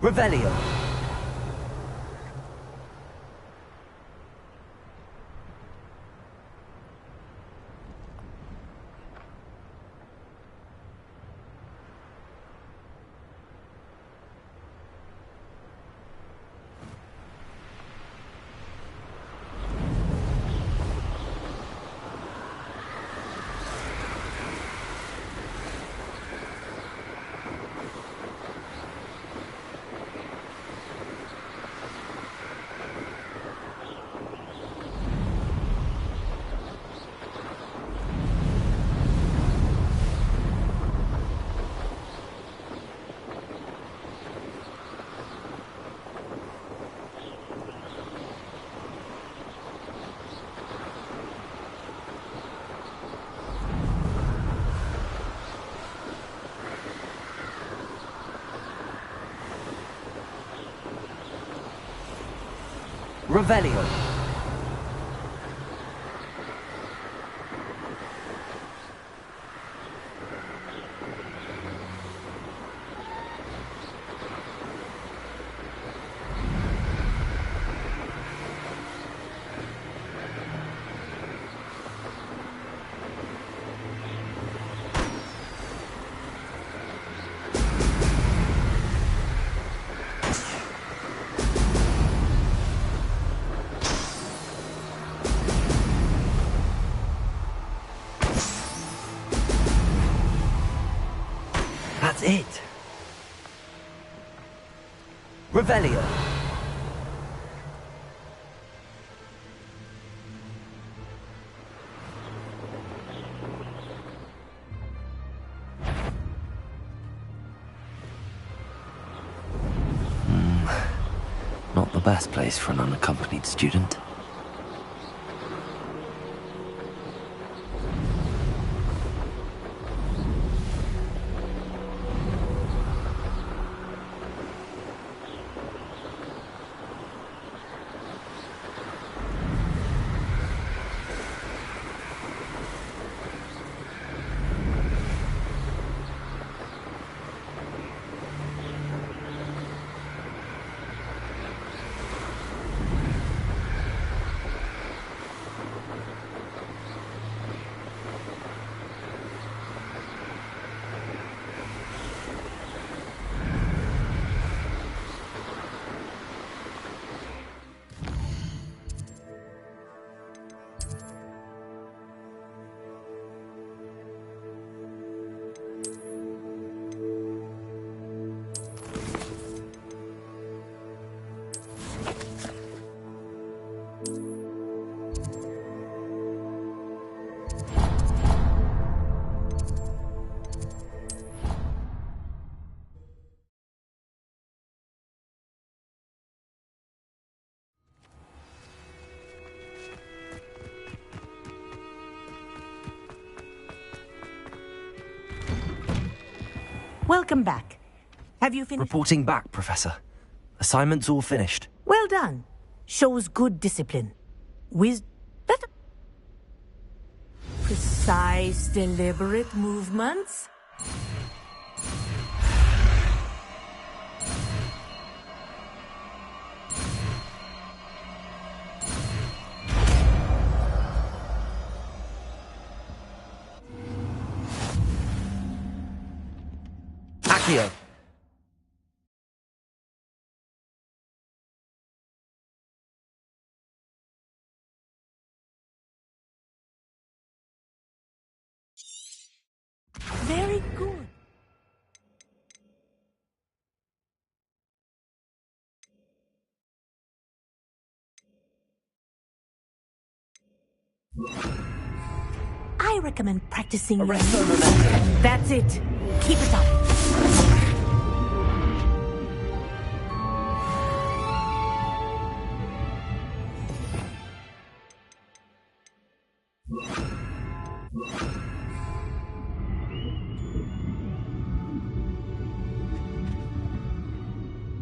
Revelio. Revelio. That's it. Revelio. Not the best place for an unaccompanied student. Welcome back. Have you finished? Reporting back, Professor. Assignment's all finished. Well done. Shows good discipline. Precise, deliberate movements. Accio. Very good. I recommend practicing. That's it. Keep it up.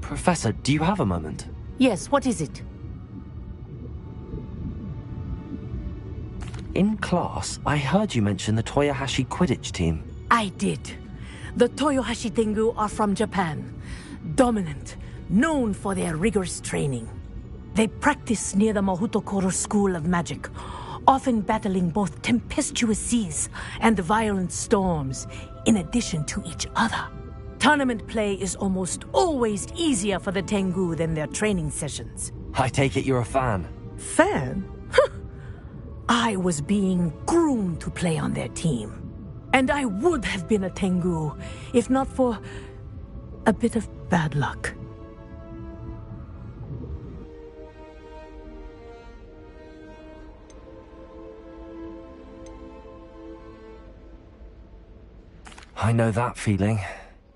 Professor, do you have a moment? Yes, what is it? in class, I heard you mention the Toyohashi Quidditch team. I did. The Toyohashi Tengu are from Japan. Dominant, known for their rigorous training. They practice near the Mahutokoro School of Magic, often battling both tempestuous seas and violent storms, in addition to each other. Tournament play is almost always easier for the Tengu than their training sessions. I take it you're a fan. Fan? I was being groomed to play on their team. And I would have been a Tengu, if not for a bit of bad luck. I know that feeling.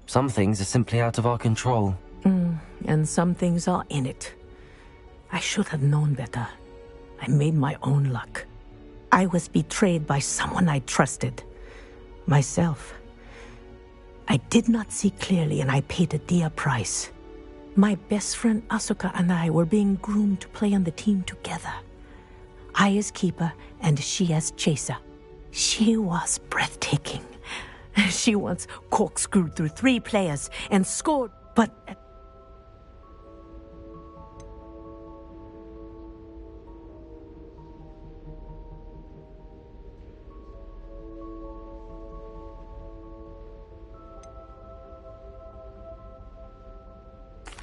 Some things are simply out of our control. And some things are in it. I should have known better. I made my own luck. I was betrayed by someone I trusted. Myself. I did not see clearly and I paid a dear price. My best friend Asuka and I were being groomed to play on the team together. I as keeper and she as chaser. She was breathtaking. She once corkscrewed through 3 players and scored, but...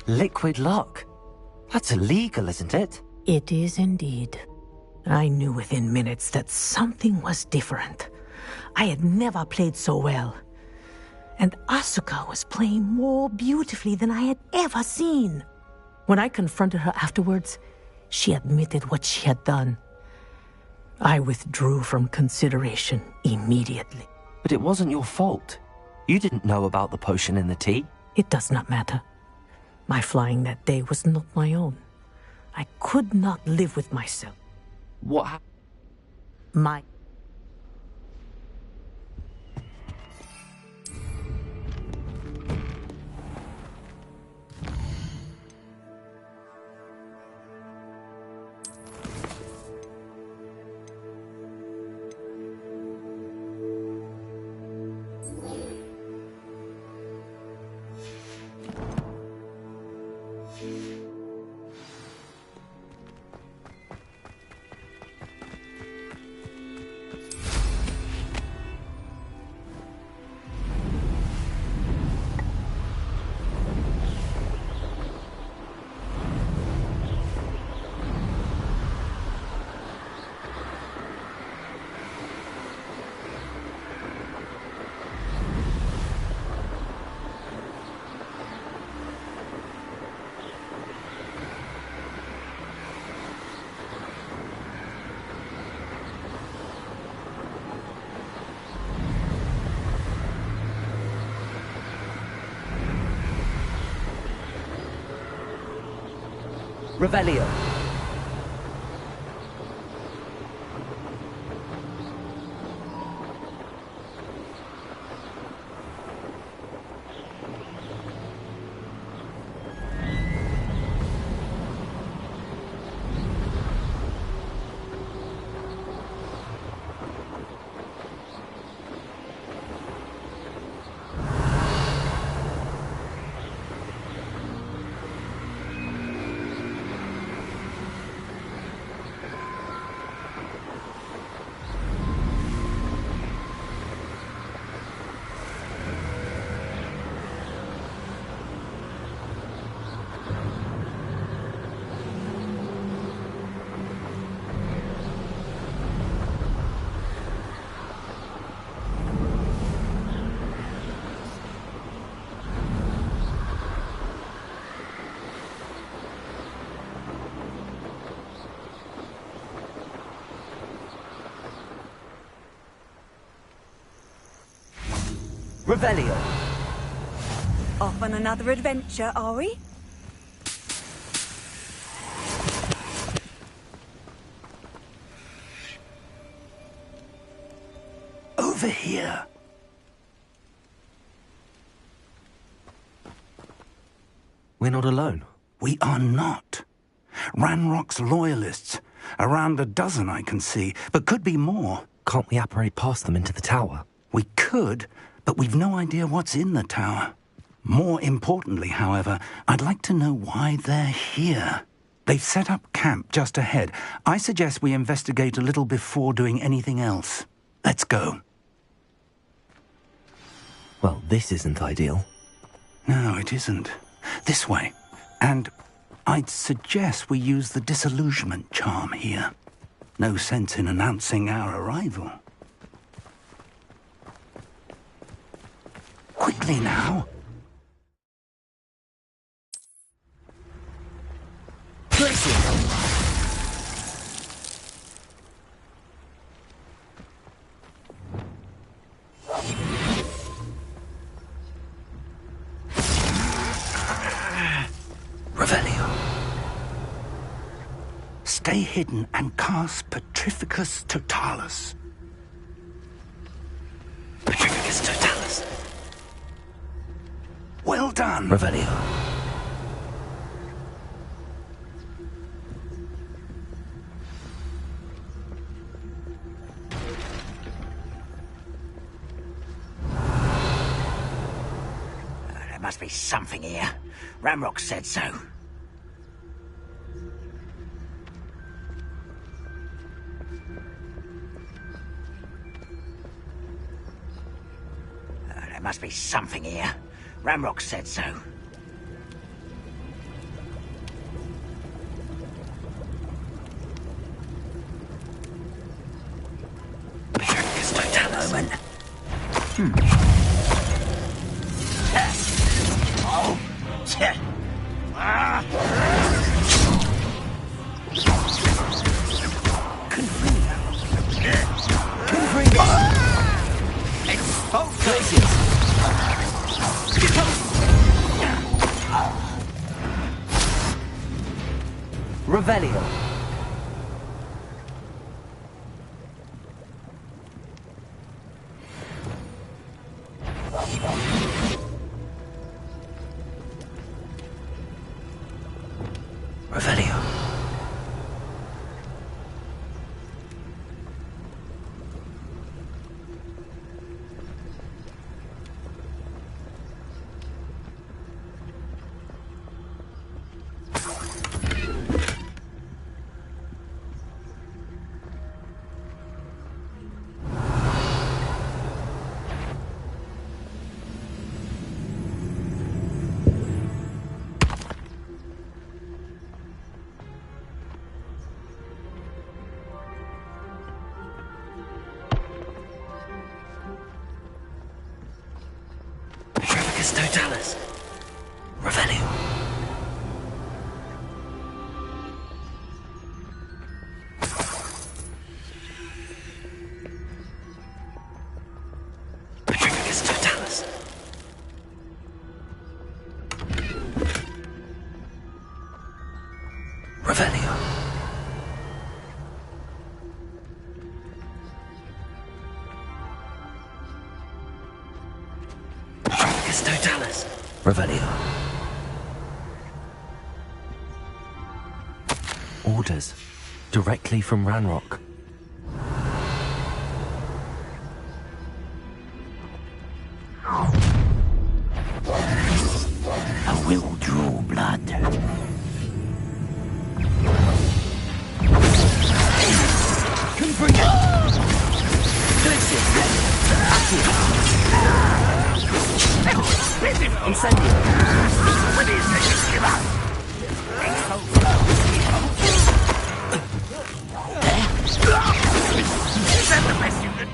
Liquid luck? That's illegal, isn't it? It is indeed. I knew within minutes that something was different. I had never played so well. And Asuka was playing more beautifully than I had ever seen. When I confronted her afterwards, she admitted what she had done. I withdrew from consideration immediately. But it wasn't your fault. You didn't know about the potion in the tea. It does not matter. My flying that day was not my own. I could not live with myself. What happened? My... Revelio. Revelio. Off on another adventure, are we? Over here. We're not alone. We are not. Ranrock's loyalists, Around a dozen I can see, but could be more. Can't we apparate past them into the tower? We could, but we've no idea what's in the tower. More importantly, however, I'd like to know why they're here. They've set up camp just ahead. I suggest we investigate a little before doing anything else. Let's go. Well, this isn't ideal. No, it isn't. This way. And I'd suggest we use the disillusionment charm here. No sense in announcing our arrival. Quickly now. Revelio. Stay hidden and cast Petrificus Totalis. Petrificus Totalis. Well done. Revelio. There must be something here. Ranrock said so. There must be something here. Ranrock said so. Petrificus Totalis. Moment. Oh. Revelio. Revelio. Petrificus Totalis. Revelio. Petrificus Totalis. Revelio. Petrificus Totalis. Revelio. Orders. Directly from Ranrock. I will draw blood. Can bring it! Incendio! What is this? Give up! Is that the best you could...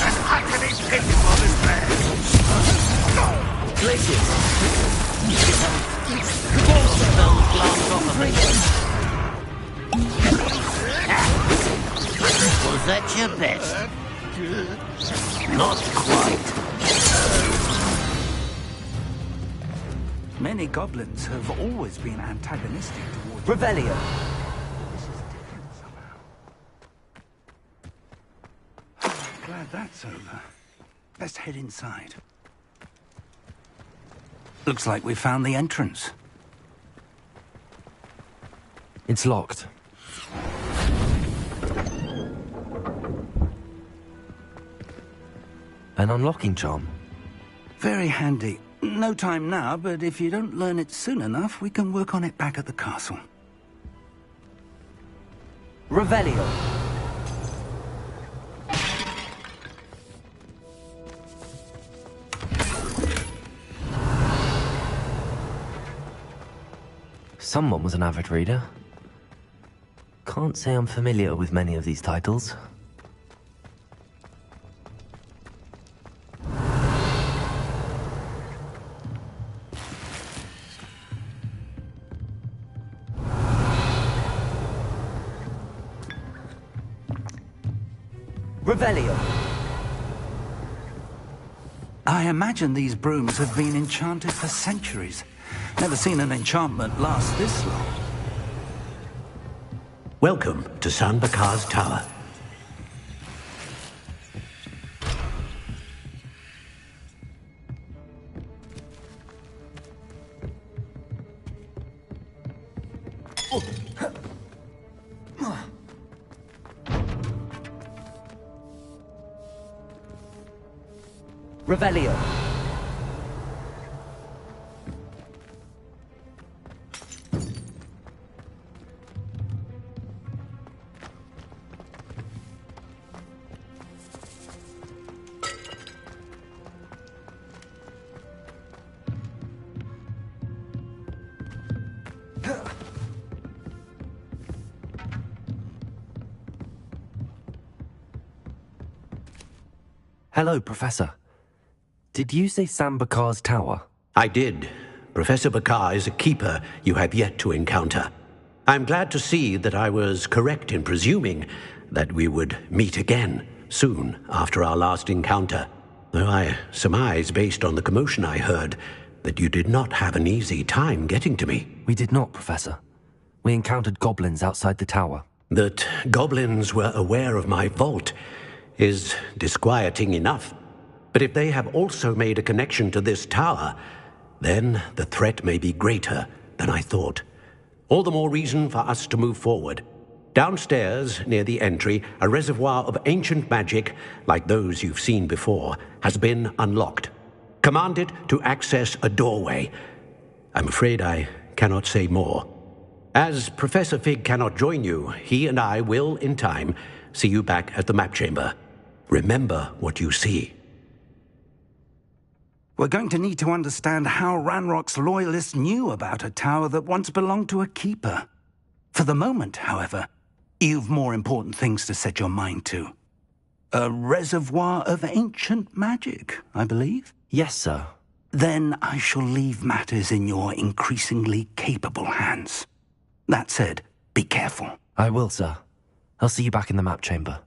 And utterly pitiful this man! Glacius! Was that your best? Not quite. Many goblins have always been antagonistic towards... Revelio. This is different somehow. Glad that's over. Let's head inside. Looks like we found the entrance. It's locked. An unlocking charm. Very handy. No time now, but if you don't learn it soon enough, we can work on it back at the castle. Revelio. Someone was an avid reader. Can't say I'm familiar with many of these titles. Revelio. I imagine these brooms have been enchanted for centuries. Never seen an enchantment last this long. Welcome to San Bakar's Tower. Revelio. Hello, Professor. Did you say San Bakar's Tower? I did. Professor Bakar is a keeper you have yet to encounter. I'm glad to see that I was correct in presuming that we would meet again soon after our last encounter. Though I surmise, based on the commotion I heard, that you did not have an easy time getting to me. We did not, Professor. We encountered goblins outside the tower. That goblins were aware of my vault is disquieting enough. But if they have also made a connection to this tower, then the threat may be greater than I thought. All the more reason for us to move forward. Downstairs, near the entry, a reservoir of ancient magic, like those you've seen before, has been unlocked. Command it to access a doorway. I'm afraid I cannot say more. As Professor Fig cannot join you, he and I will, in time, see you back at the map chamber. Remember what you see. We're going to need to understand how Ranrock's loyalists knew about a tower that once belonged to a keeper. For the moment, however, you've more important things to set your mind to. A reservoir of ancient magic, I believe? Yes, sir. Then I shall leave matters in your increasingly capable hands. That said, be careful. I will, sir. I'll see you back in the map chamber.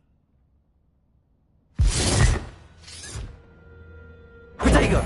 Protego!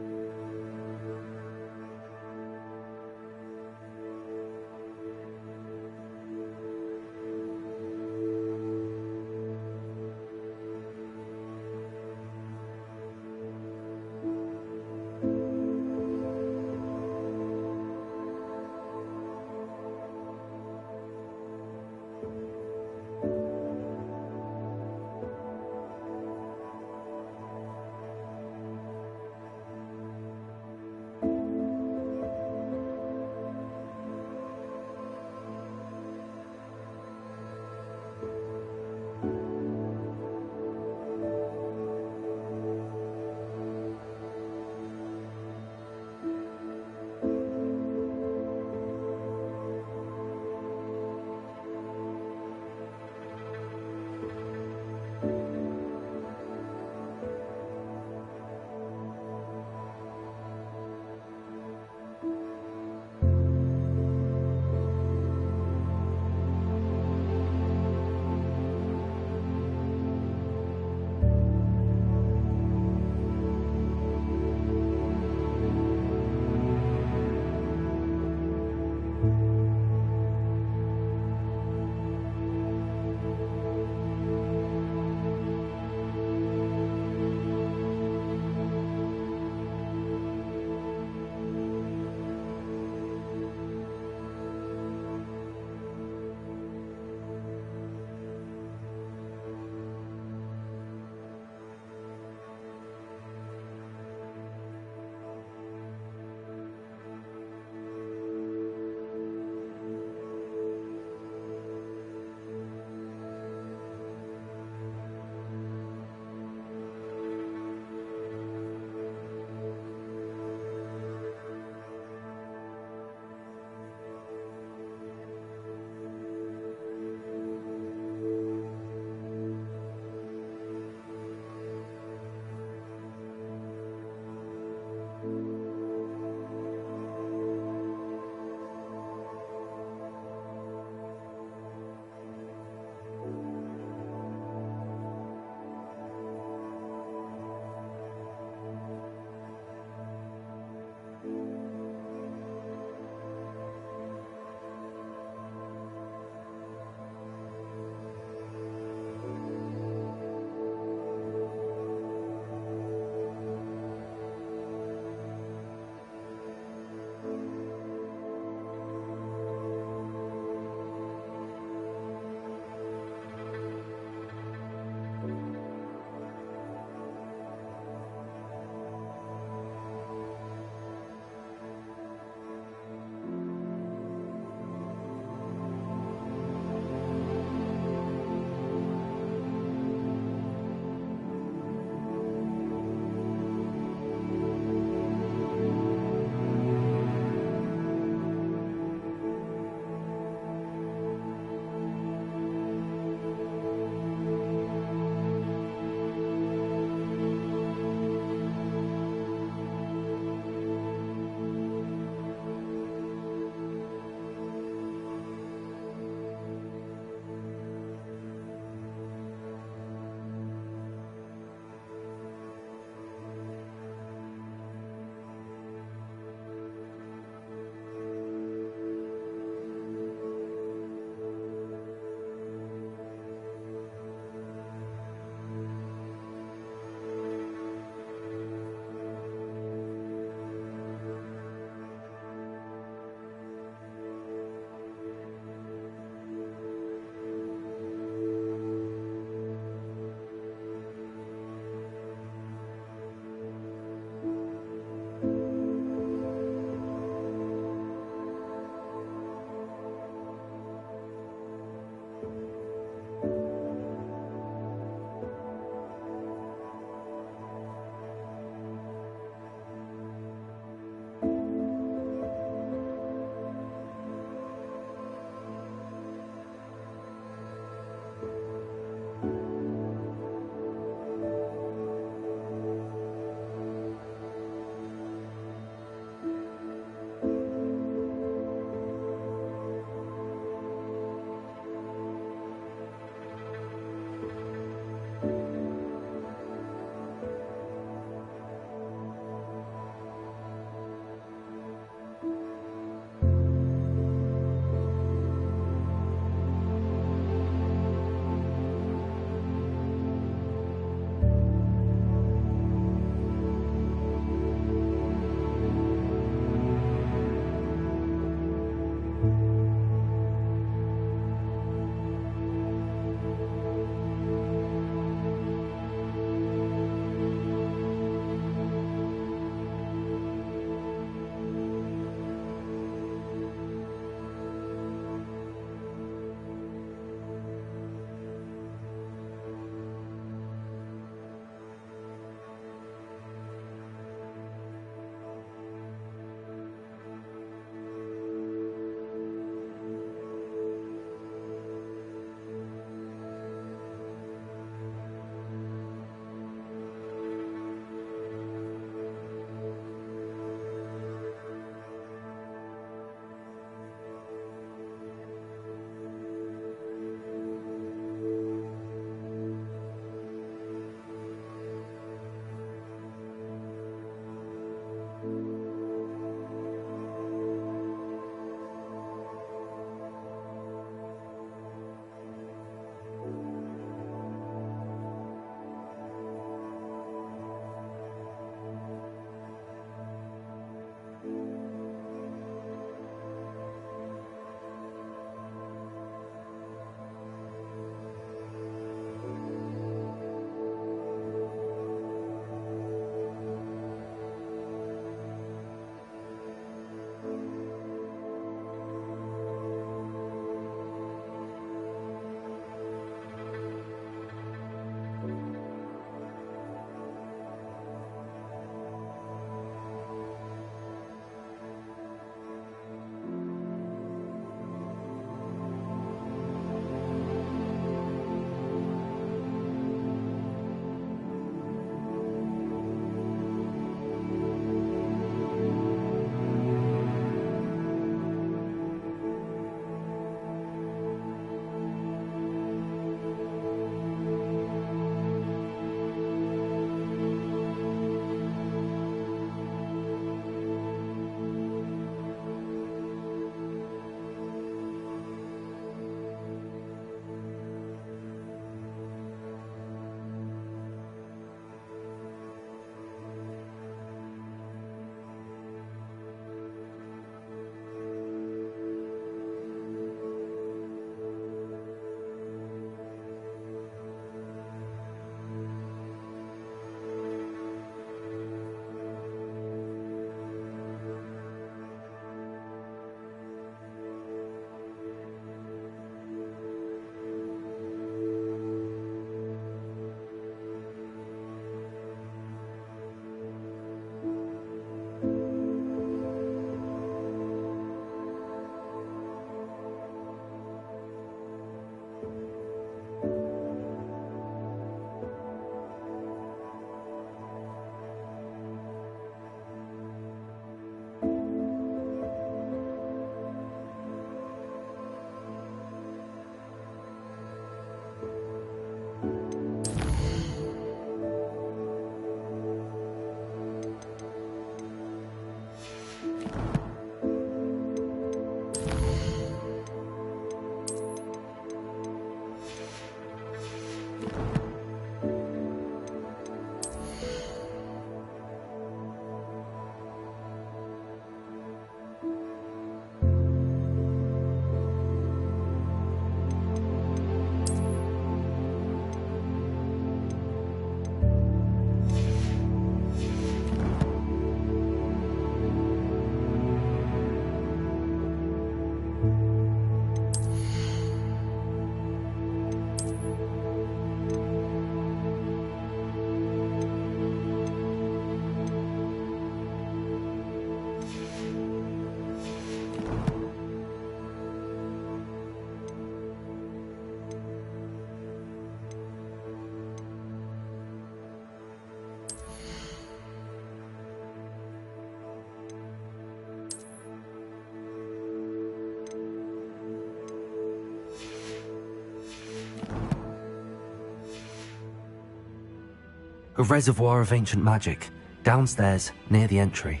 A reservoir of ancient magic, downstairs near the entry.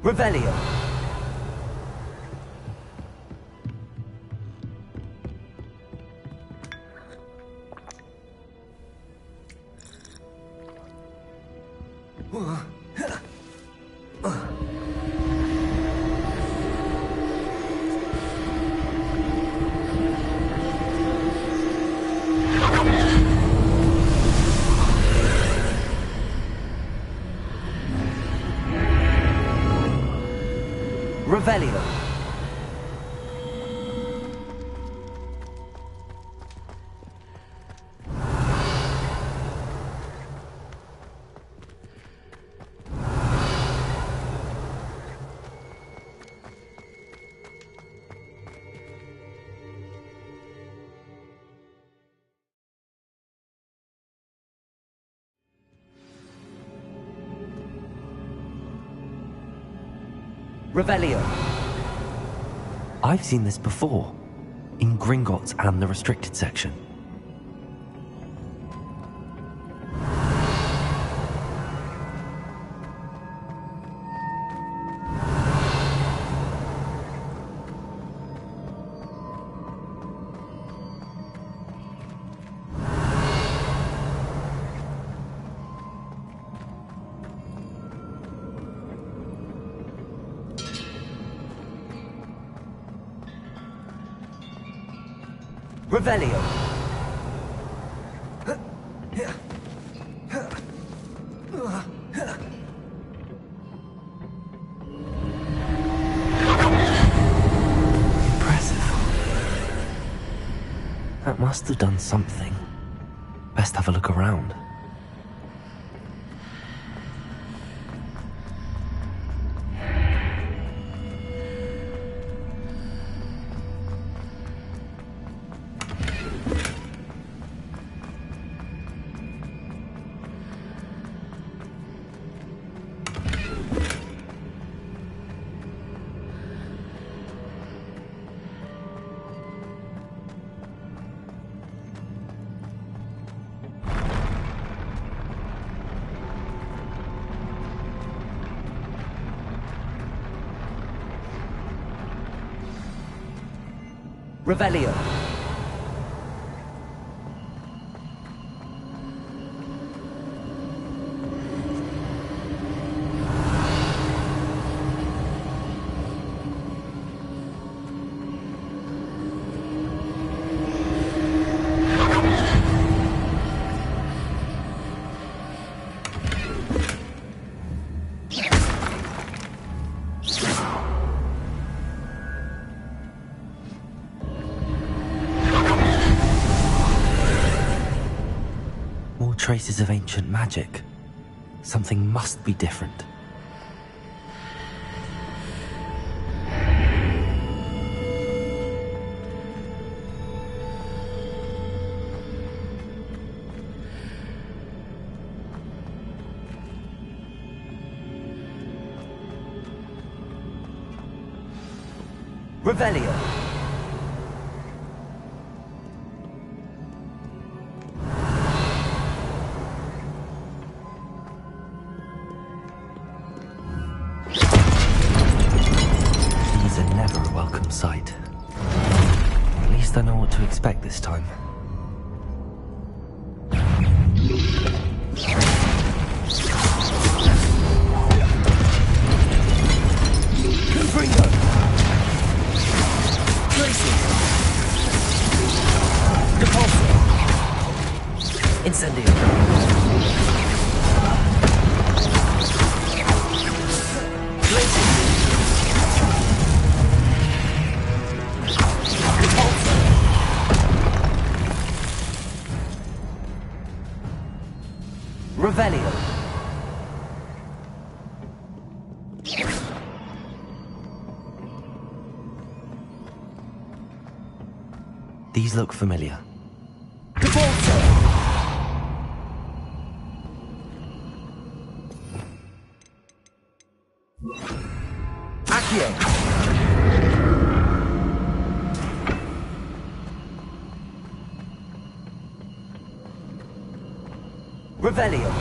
Revelio. Revelio. Revelio. I've seen this before, in Gringotts and the restricted section. Revelio. Impressive. That must have done something. Best have a look around. Revelio. Traces of ancient magic. Something must be different. Revelio. Sight. At least I know what to expect this time. Confringo. Tracy. Depulso. Incendio. Blazing. Revelio. These look familiar. Depulso. Accio. Revelio.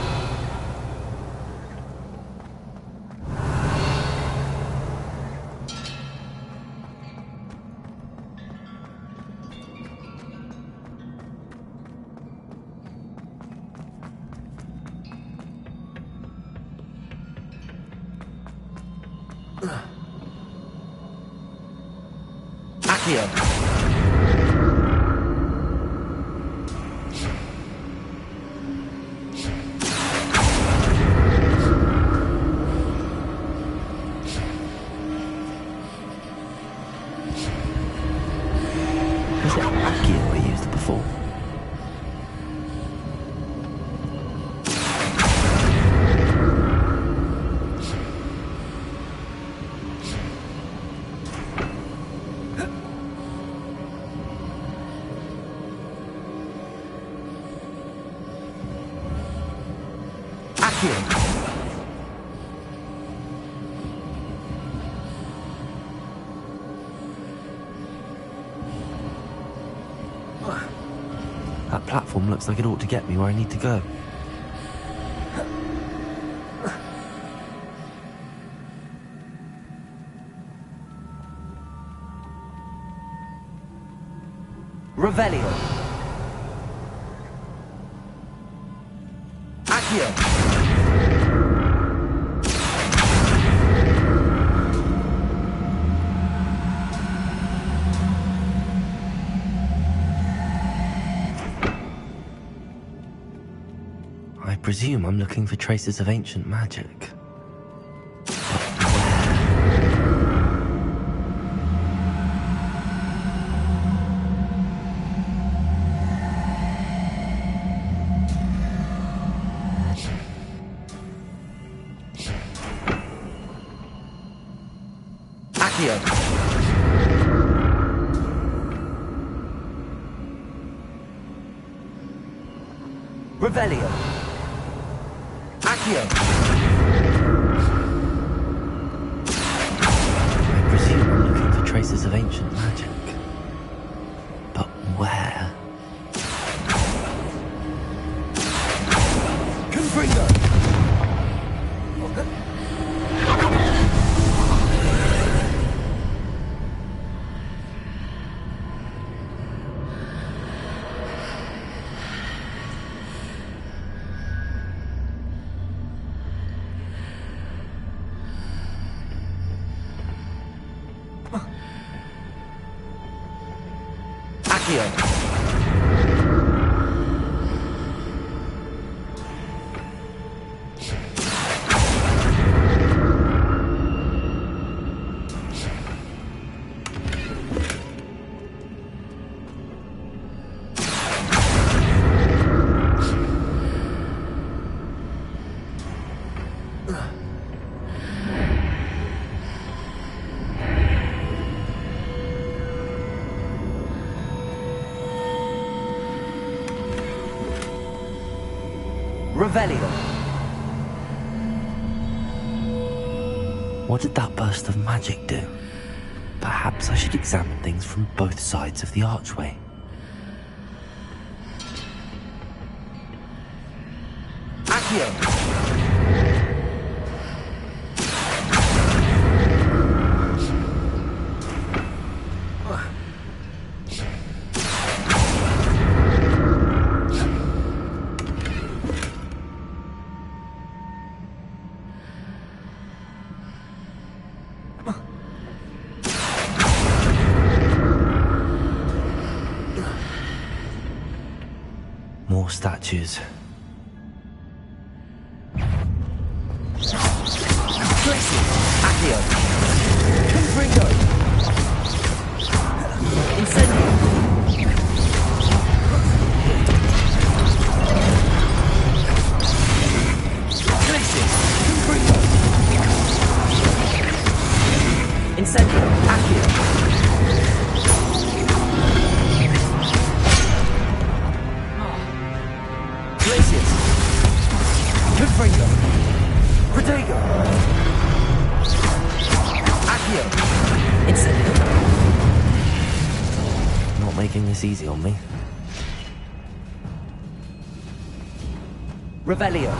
Accio. Was it Accio I used before? That platform looks like it ought to get me where I need to go. Revelio. Accio. I presume I'm looking for traces of ancient magic. Accio. Revelio. Accio. I presume I'm looking for traces of ancient magic. But where? Confringo. Accio. Revelio. What did that burst of magic do? Perhaps I should examine things from both sides of the archway. Accio. More statues. Accio. Confringo. Incendio. Glacius. Confringo. Incendio. Accio. Glacius. Confringo. Protego. Accio. Incendio. Not making this easy on me. Revelio.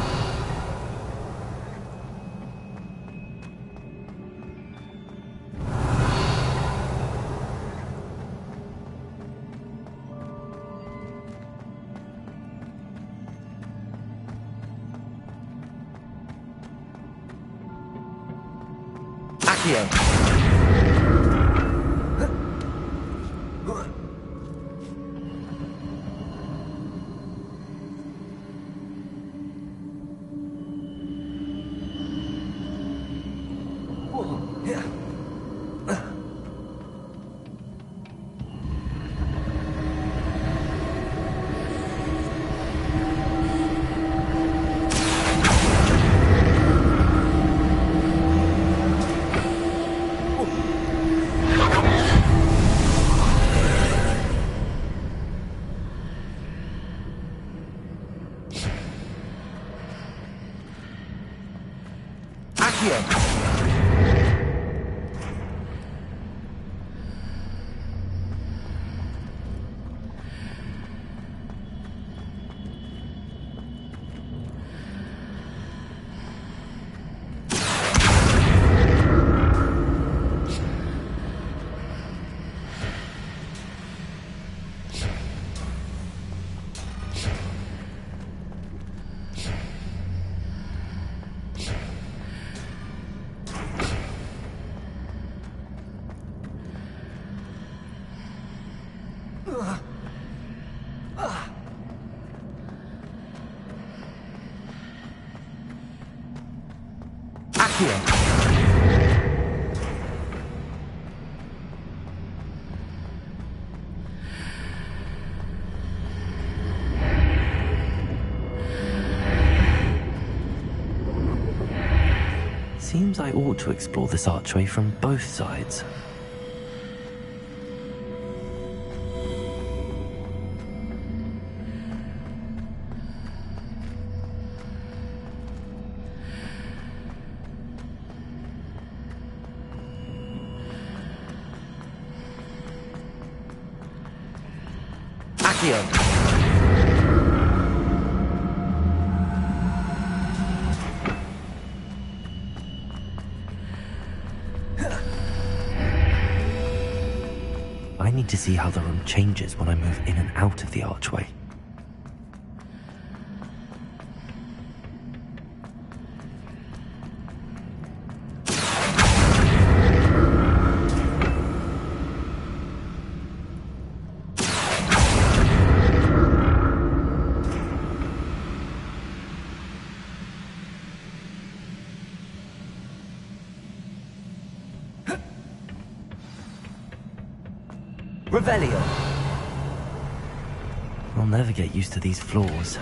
Accio. Seems I ought to explore this archway from both sides. Accio. I need to see how the room changes when I move in and out of the archway. Revelio. I'll never get used to these floors.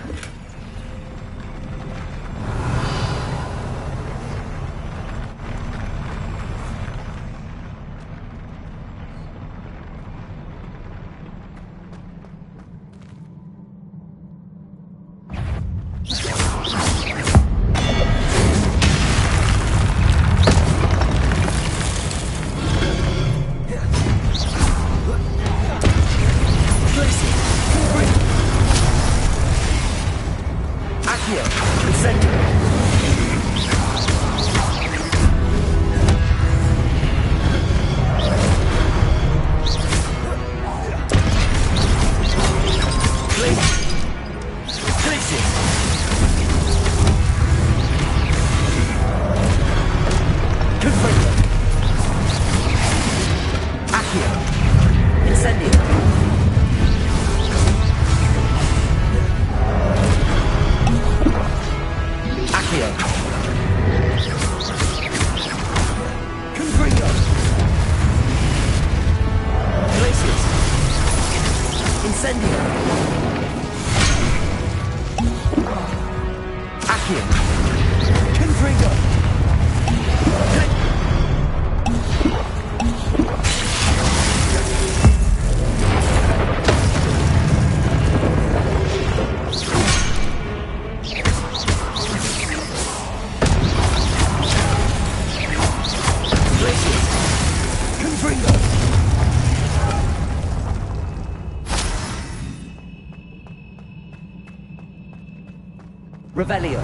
Revelio.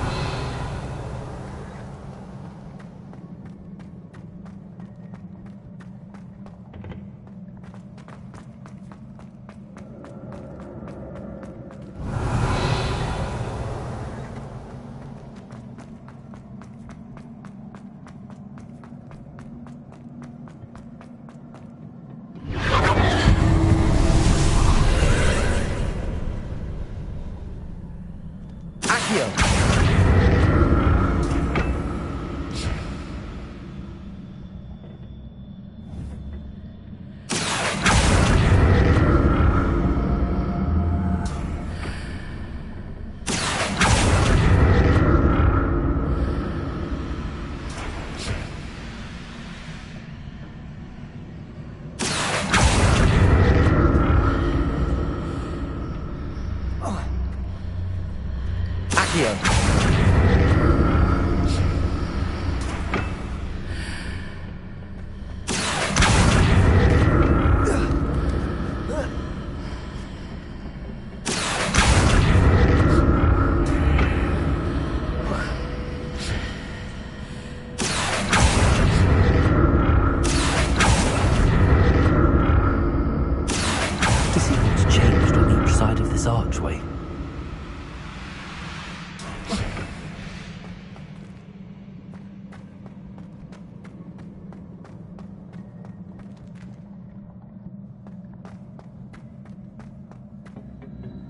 Archway.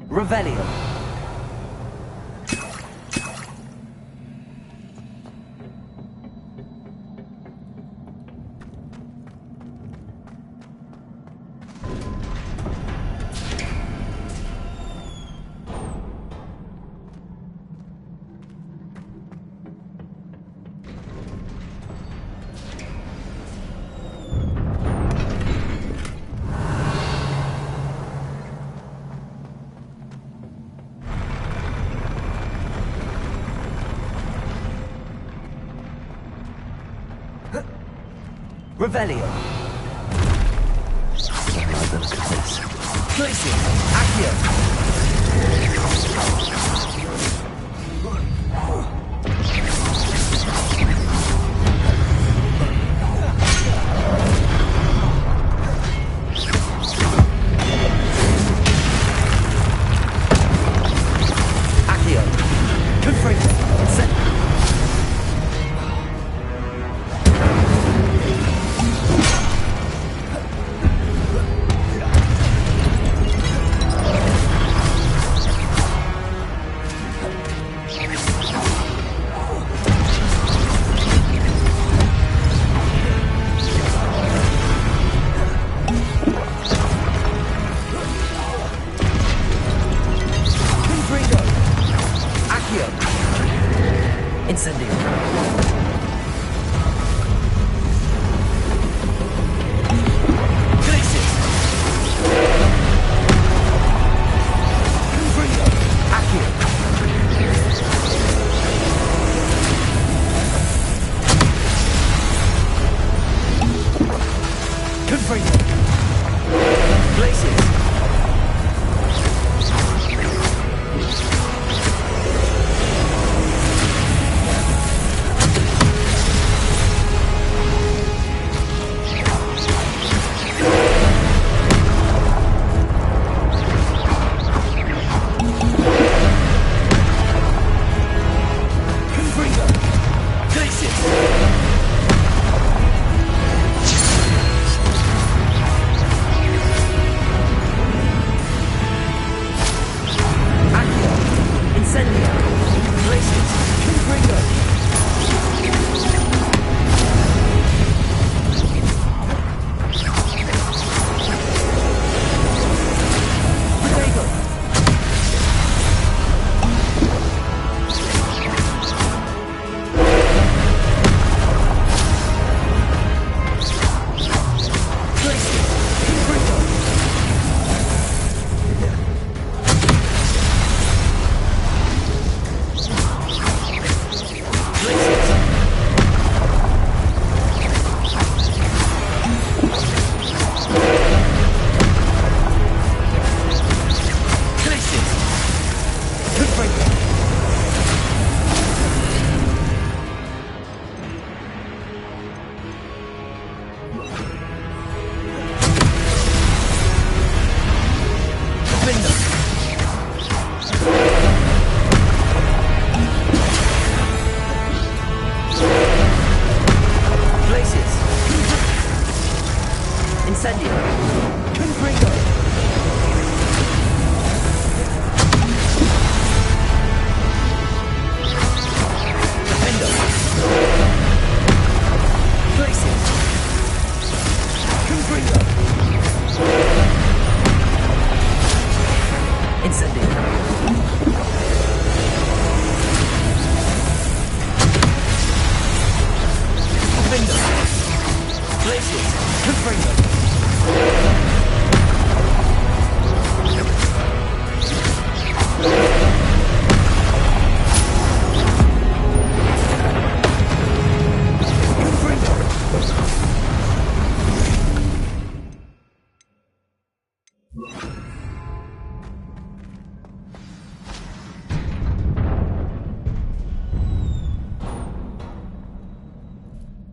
Revelio. Revelio. Glacius. Accio. Accio. Confringo. Set.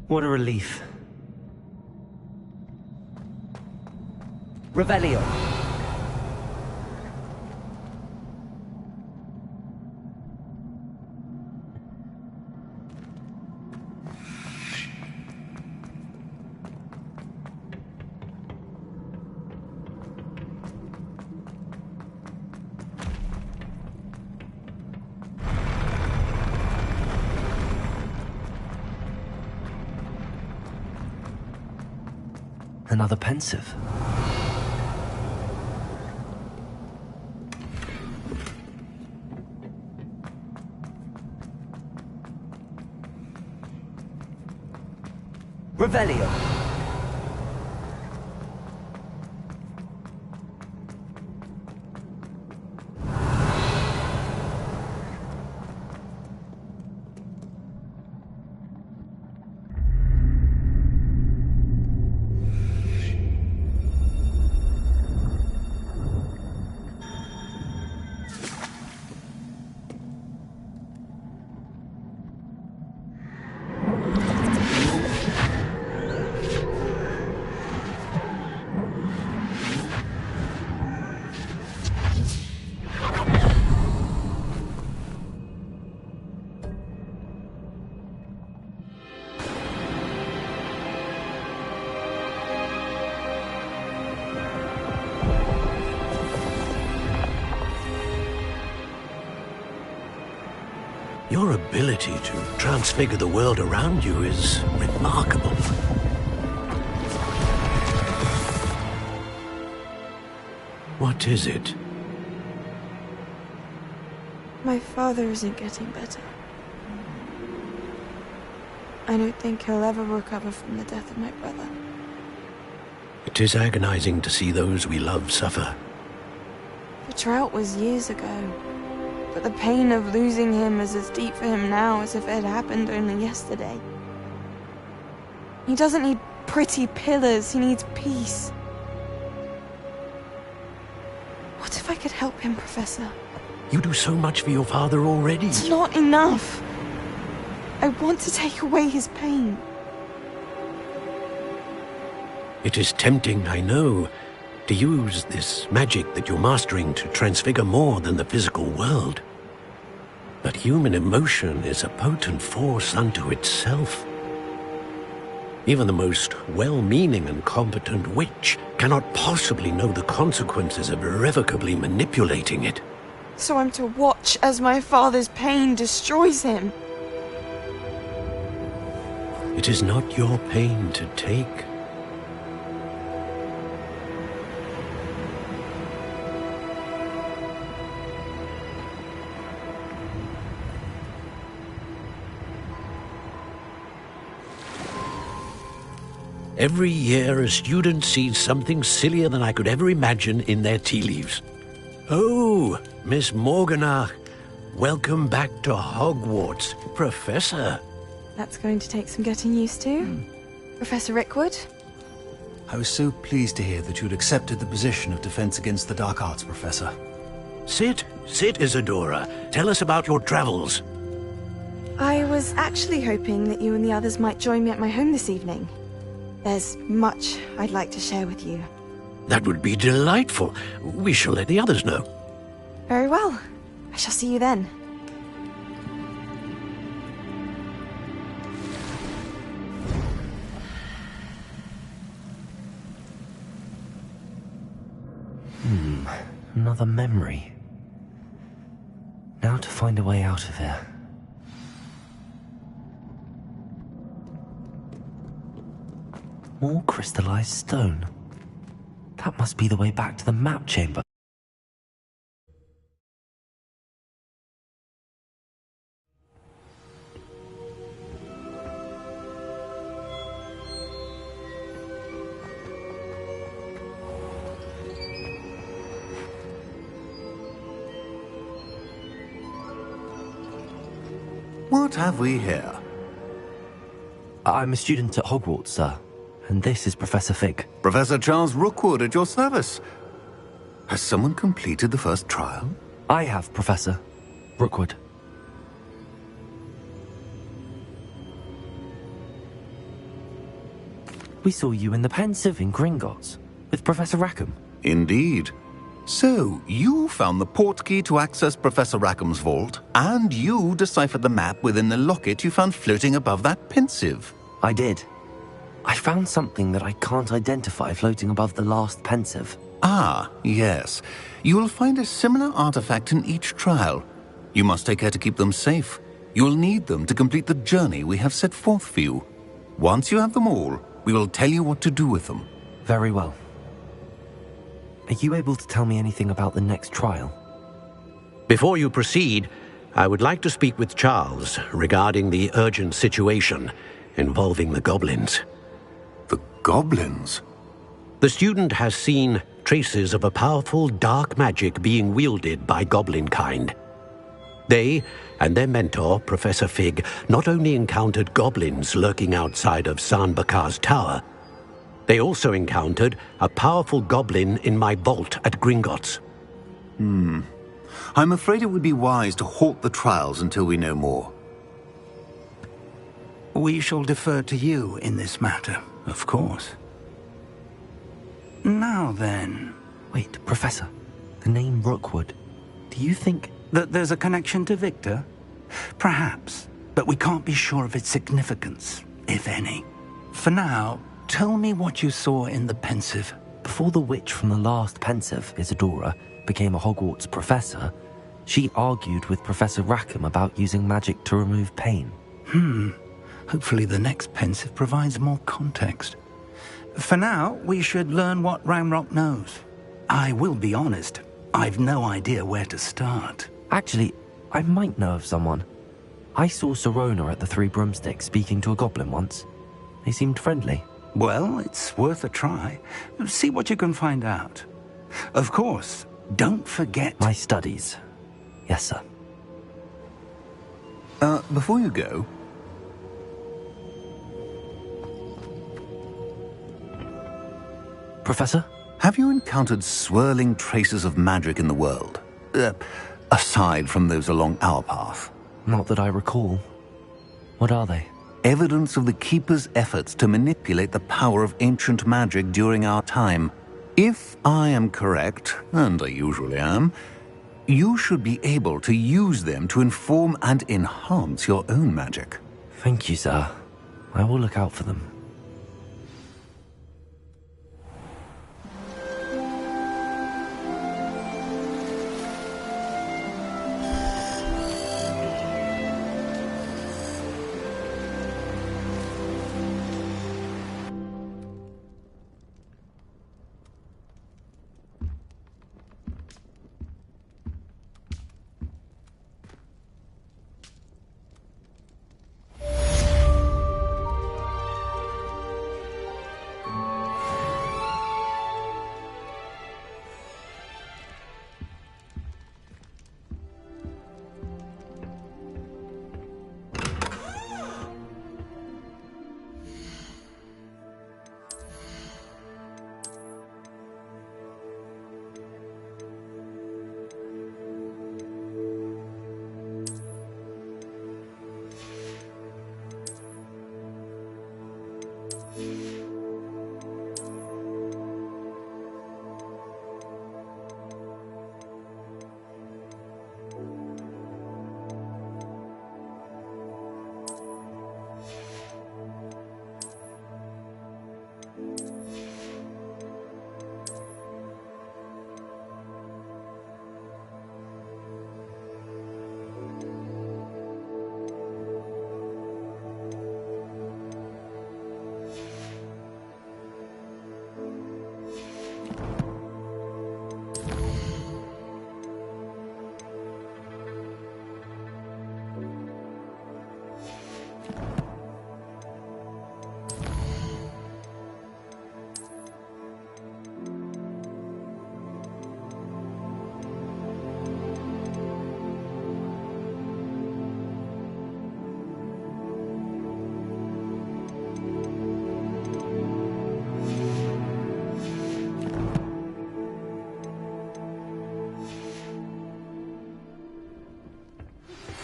What a relief. Revelio. Another pensive. Revelio. Your ability to transfigure the world around you is remarkable. What is it? My father isn't getting better. I don't think he'll ever recover from the death of my brother. It is agonizing to see those we love suffer. The drought was years ago, but the pain of losing him is as deep for him now as if it had happened only yesterday. He doesn't need pretty pillars, he needs peace. What if I could help him, Professor? You do so much for your father already. It's not enough. I want to take away his pain. It is tempting, I know, to use this magic that you're mastering to transfigure more than the physical world. But human emotion is a potent force unto itself. Even the most well-meaning and competent witch cannot possibly know the consequences of irrevocably manipulating it. So I'm to watch as my father's pain destroys him. It is not your pain to take. Every year, a student sees something sillier than I could ever imagine in their tea leaves. Oh, Miss Morganach, welcome back to Hogwarts, Professor. That's going to take some getting used to. Professor Rickwood? I was so pleased to hear that you'd accepted the position of Defense Against the Dark Arts, Professor. Sit, Isadora. Tell us about your travels. I was actually hoping that you and the others might join me at my home this evening. There's much I'd like to share with you. That would be delightful. We shall let the others know. Very well. I shall see you then. Another memory. Now to find a way out of here. More crystallized stone. That must be the way back to the map chamber. What have we here? I'm a student at Hogwarts, sir. And this is Professor Fig. Professor Charles Rookwood at your service. Has someone completed the first trial? I have, Professor Rookwood. We saw you in the Pensieve in Gringotts with Professor Rackham. Indeed. So, you found the portkey to access Professor Rackham's vault, and you deciphered the map within the locket you found floating above that Pensieve. I did. I found something that I can't identify floating above the last Pensieve. Ah, yes. You will find a similar artifact in each trial. You must take care to keep them safe. You will need them to complete the journey we have set forth for you. Once you have them all, we will tell you what to do with them. Very well. Are you able to tell me anything about the next trial? Before you proceed, I would like to speak with Charles regarding the urgent situation involving the goblins. The goblins? The student has seen traces of a powerful dark magic being wielded by goblin kind. They and their mentor, Professor Fig, not only encountered goblins lurking outside of San Bakar's tower, they also encountered a powerful goblin in my vault at Gringotts. I'm afraid it would be wise to halt the trials until we know more. We shall defer to you in this matter, of course. Now then... Wait, Professor. The name Rookwood. Do you think... that there's a connection to Victor? Perhaps, but we can't be sure of its significance, if any. For now, tell me what you saw in the Pensieve. Before the witch from the last Pensieve, Isadora, became a Hogwarts professor, she argued with Professor Rackham about using magic to remove pain. Hopefully the next Pensieve provides more context. For now, we should learn what Ranrock knows. I will be honest, I've no idea where to start. Actually, I might know of someone. I saw Sirona at the Three Broomsticks speaking to a goblin once. They seemed friendly. Well, it's worth a try. See what you can find out. Of course, don't forget... my studies. Yes, sir. Before you go... Professor? Have you encountered swirling traces of magic in the world? Aside from those along our path? Not that I recall. What are they? Evidence of the Keeper's efforts to manipulate the power of ancient magic during our time. If I am correct, and I usually am, you should be able to use them to inform and enhance your own magic. Thank you, sir. I will look out for them.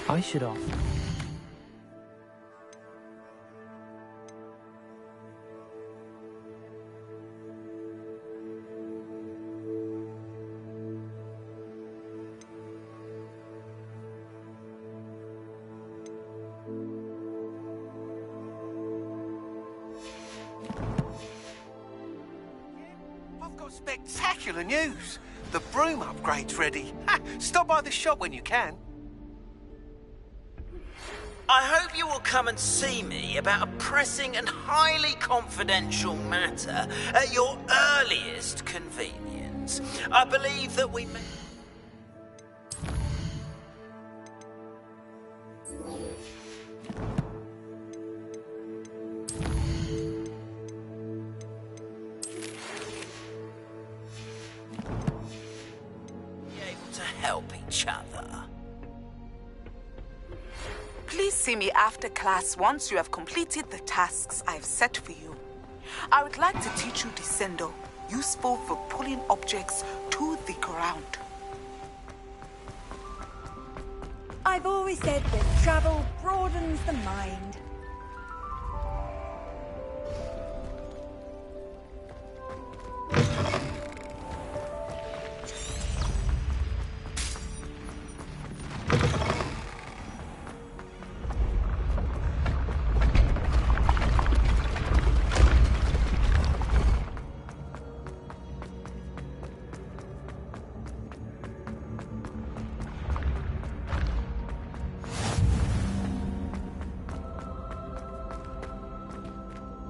I should ask. I've got spectacular news. The broom upgrade's ready. Ha! Stop by the shop when you can. I hope you will come and see me about a pressing and highly confidential matter at your earliest convenience. I believe that we may... be able to help each other. Please see me after class once you have completed the tasks I've set for you. I would like to teach you Descendo, useful for pulling objects to the ground. I've always said that travel broadens the mind.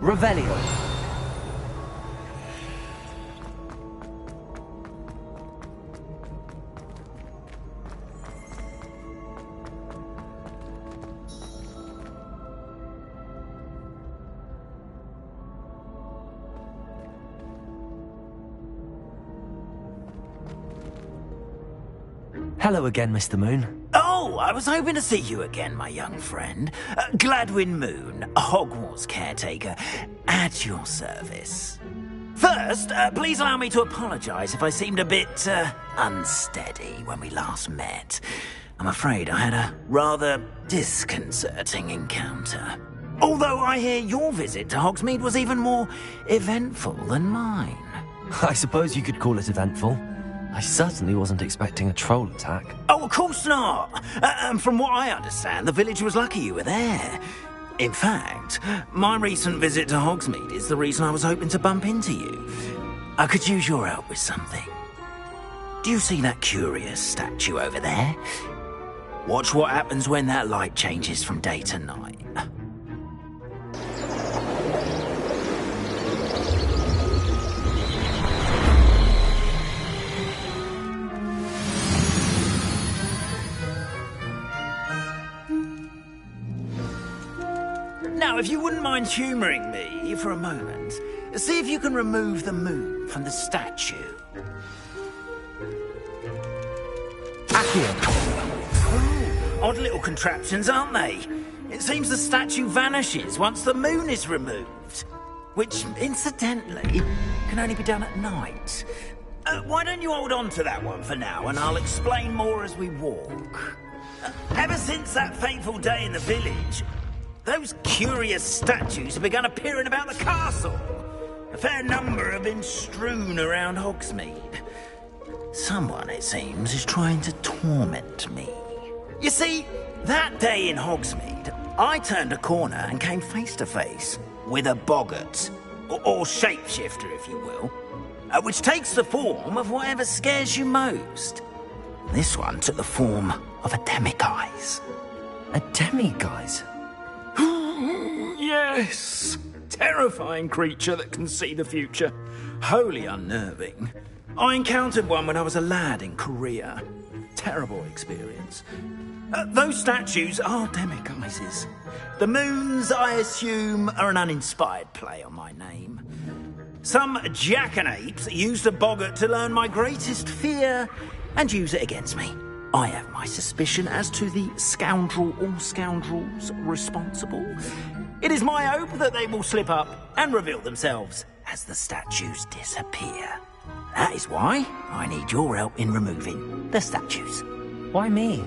Revelio. Hello again, Mr. Moon. Oh, I was hoping to see you again, my young friend. Gladwin Moon, Hogwarts caretaker, at your service. First, please allow me to apologise if I seemed a bit unsteady when we last met. I'm afraid I had a rather disconcerting encounter. Although I hear your visit to Hogsmeade was even more eventful than mine. I suppose you could call it eventful. I certainly wasn't expecting a troll attack. Oh, of course not. From what I understand, the village was lucky you were there. In fact, my recent visit to Hogsmeade is the reason I was hoping to bump into you. I could use your help with something. Do you see that curious statue over there? Watch what happens when that light changes from day to night. Now, if you wouldn't mind humouring me for a moment, see if you can remove the moon from the statue. Oh, odd little contraptions, aren't they? It seems the statue vanishes once the moon is removed. Which, incidentally, can only be done at night. Why don't you hold on to that one for now, and I'll explain more as we walk. Ever since that fateful day in the village, those curious statues have begun appearing about the castle. A fair number have been strewn around Hogsmeade. Someone, it seems, is trying to torment me. You see, that day in Hogsmeade, I turned a corner and came face to face with a boggart, or shapeshifter, if you will, which takes the form of whatever scares you most. This one took the form of a demiguise. A demiguise? Yes! Terrifying creature that can see the future. Wholly unnerving. I encountered one when I was a lad in Korea. Terrible experience. Those statues are demiguises. The moons, I assume, are an uninspired play on my name. Some jackanapes used a boggart to learn my greatest fear and use it against me. I have my suspicion as to the scoundrel or scoundrels responsible. It is my hope that they will slip up and reveal themselves as the statues disappear. That is why I need your help in removing the statues. Why me?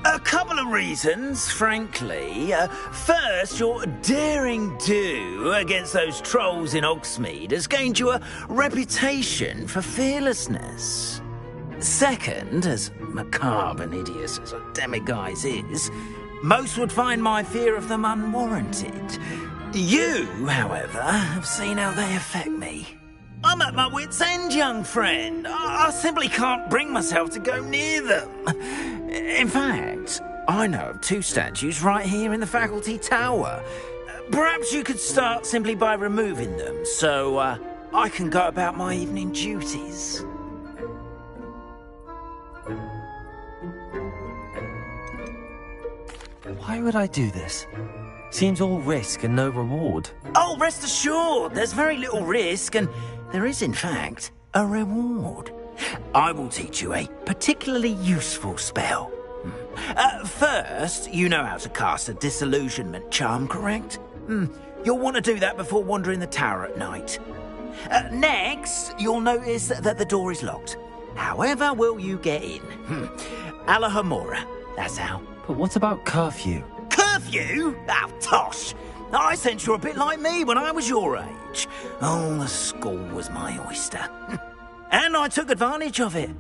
A couple of reasons, frankly. First, your daring do against those trolls in Hogsmeade has gained you a reputation for fearlessness. Second, as macabre and hideous as a demiguise is, most would find my fear of them unwarranted. You, however, have seen how they affect me. I'm at my wit's end, young friend. I simply can't bring myself to go near them. In fact, I know of 2 statues right here in the faculty tower. Perhaps you could start simply by removing them, so I can go about my evening duties. Why would I do this? Seems all risk and no reward. Oh, rest assured, there's very little risk, and there is, in fact, a reward. I will teach you a particularly useful spell. First, you know how to cast a disillusionment charm, correct? You'll want to do that before wandering the tower at night. Next, you'll notice that the door is locked. However will you get in? Alahomora, that's how. But what about curfew? Curfew? Oh, tosh! I sense you're a bit like me when I was your age. Oh, the school was my oyster. And I took advantage of it.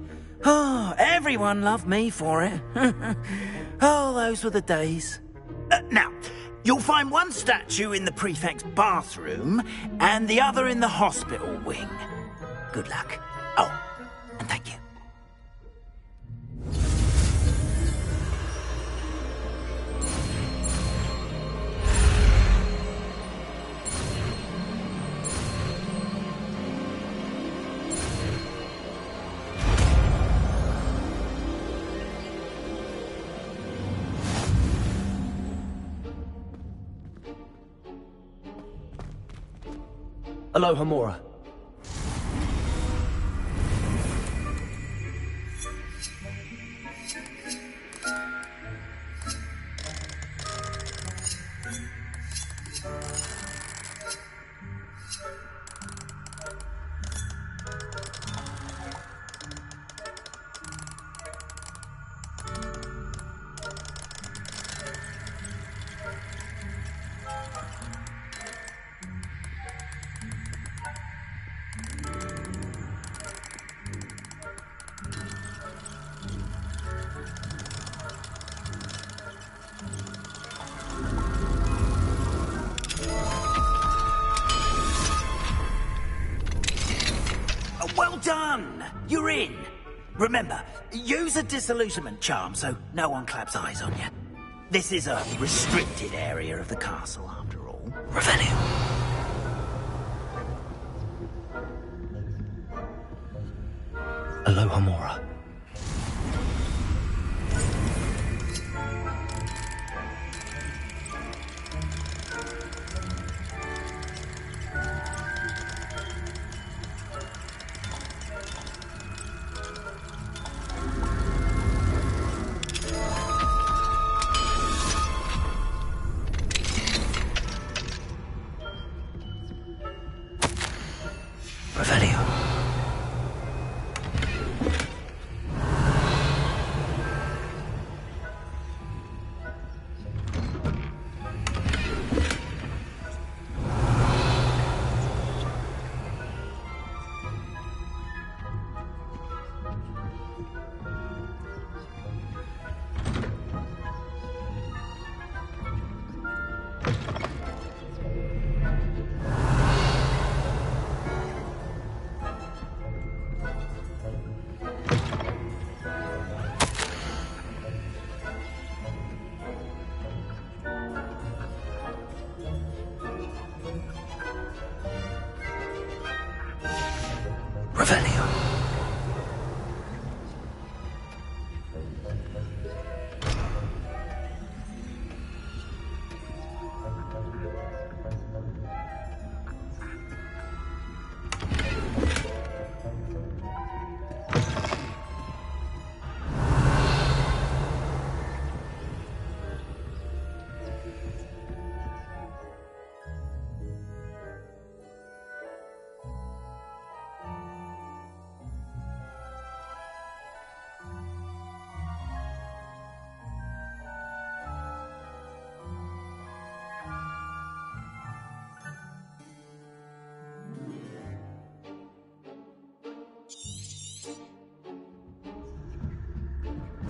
Oh, everyone loved me for it. Oh, those were the days. Now, you'll find one statue in the prefect's bathroom and the other in the hospital wing. Good luck. Oh, and thank you. Alohomora. Well done! You're in. Remember, use a disillusionment charm so no one claps eyes on you. This is a restricted area of the castle, after all. Revelio. Alohomora.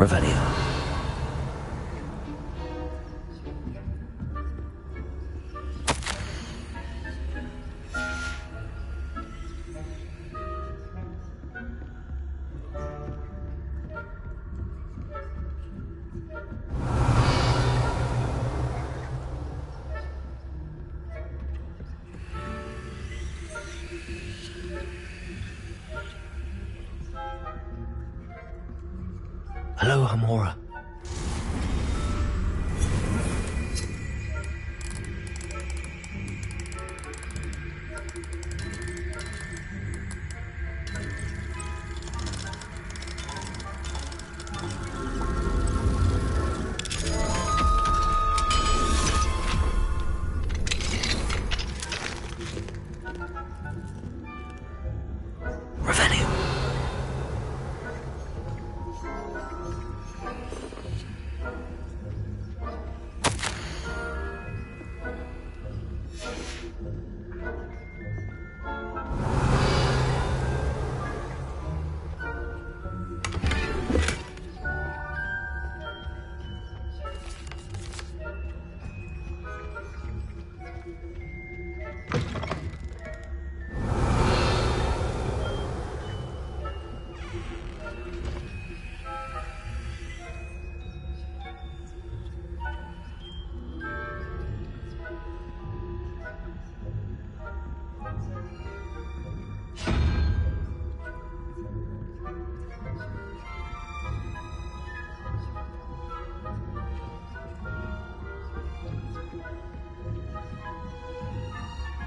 Revelio. Hello, Hamora.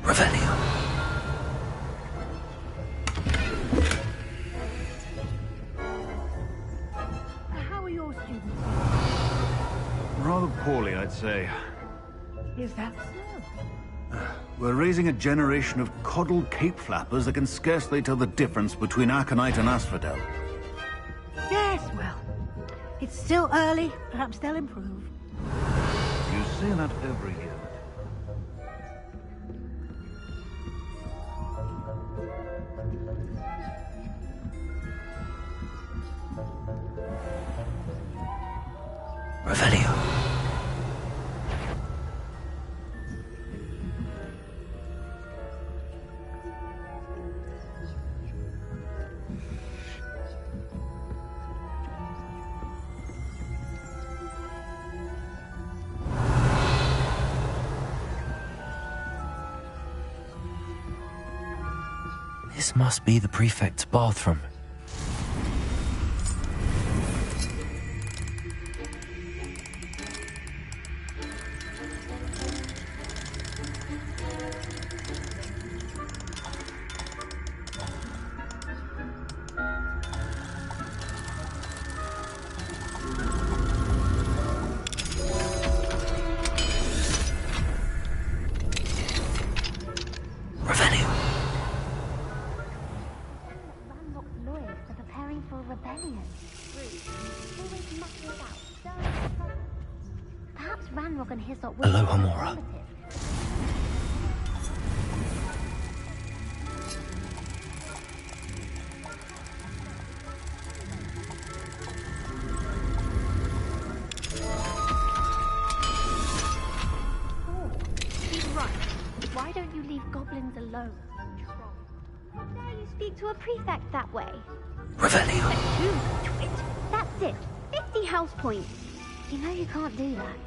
Revelio. How are your students? Rather poorly, I'd say. Is that so? We're raising a generation of coddled cape flappers that can scarcely tell the difference between Aconite and Asphodel. Yes, well, it's still early. Perhaps they'll improve. You say that every year. Revelio. This must be the prefect's bathroom. Hello, Hamora. He's right. Why don't you leave goblins alone? How dare you speak to a prefect that way? Revelio. That's it. 50 house points. You know you can't do that.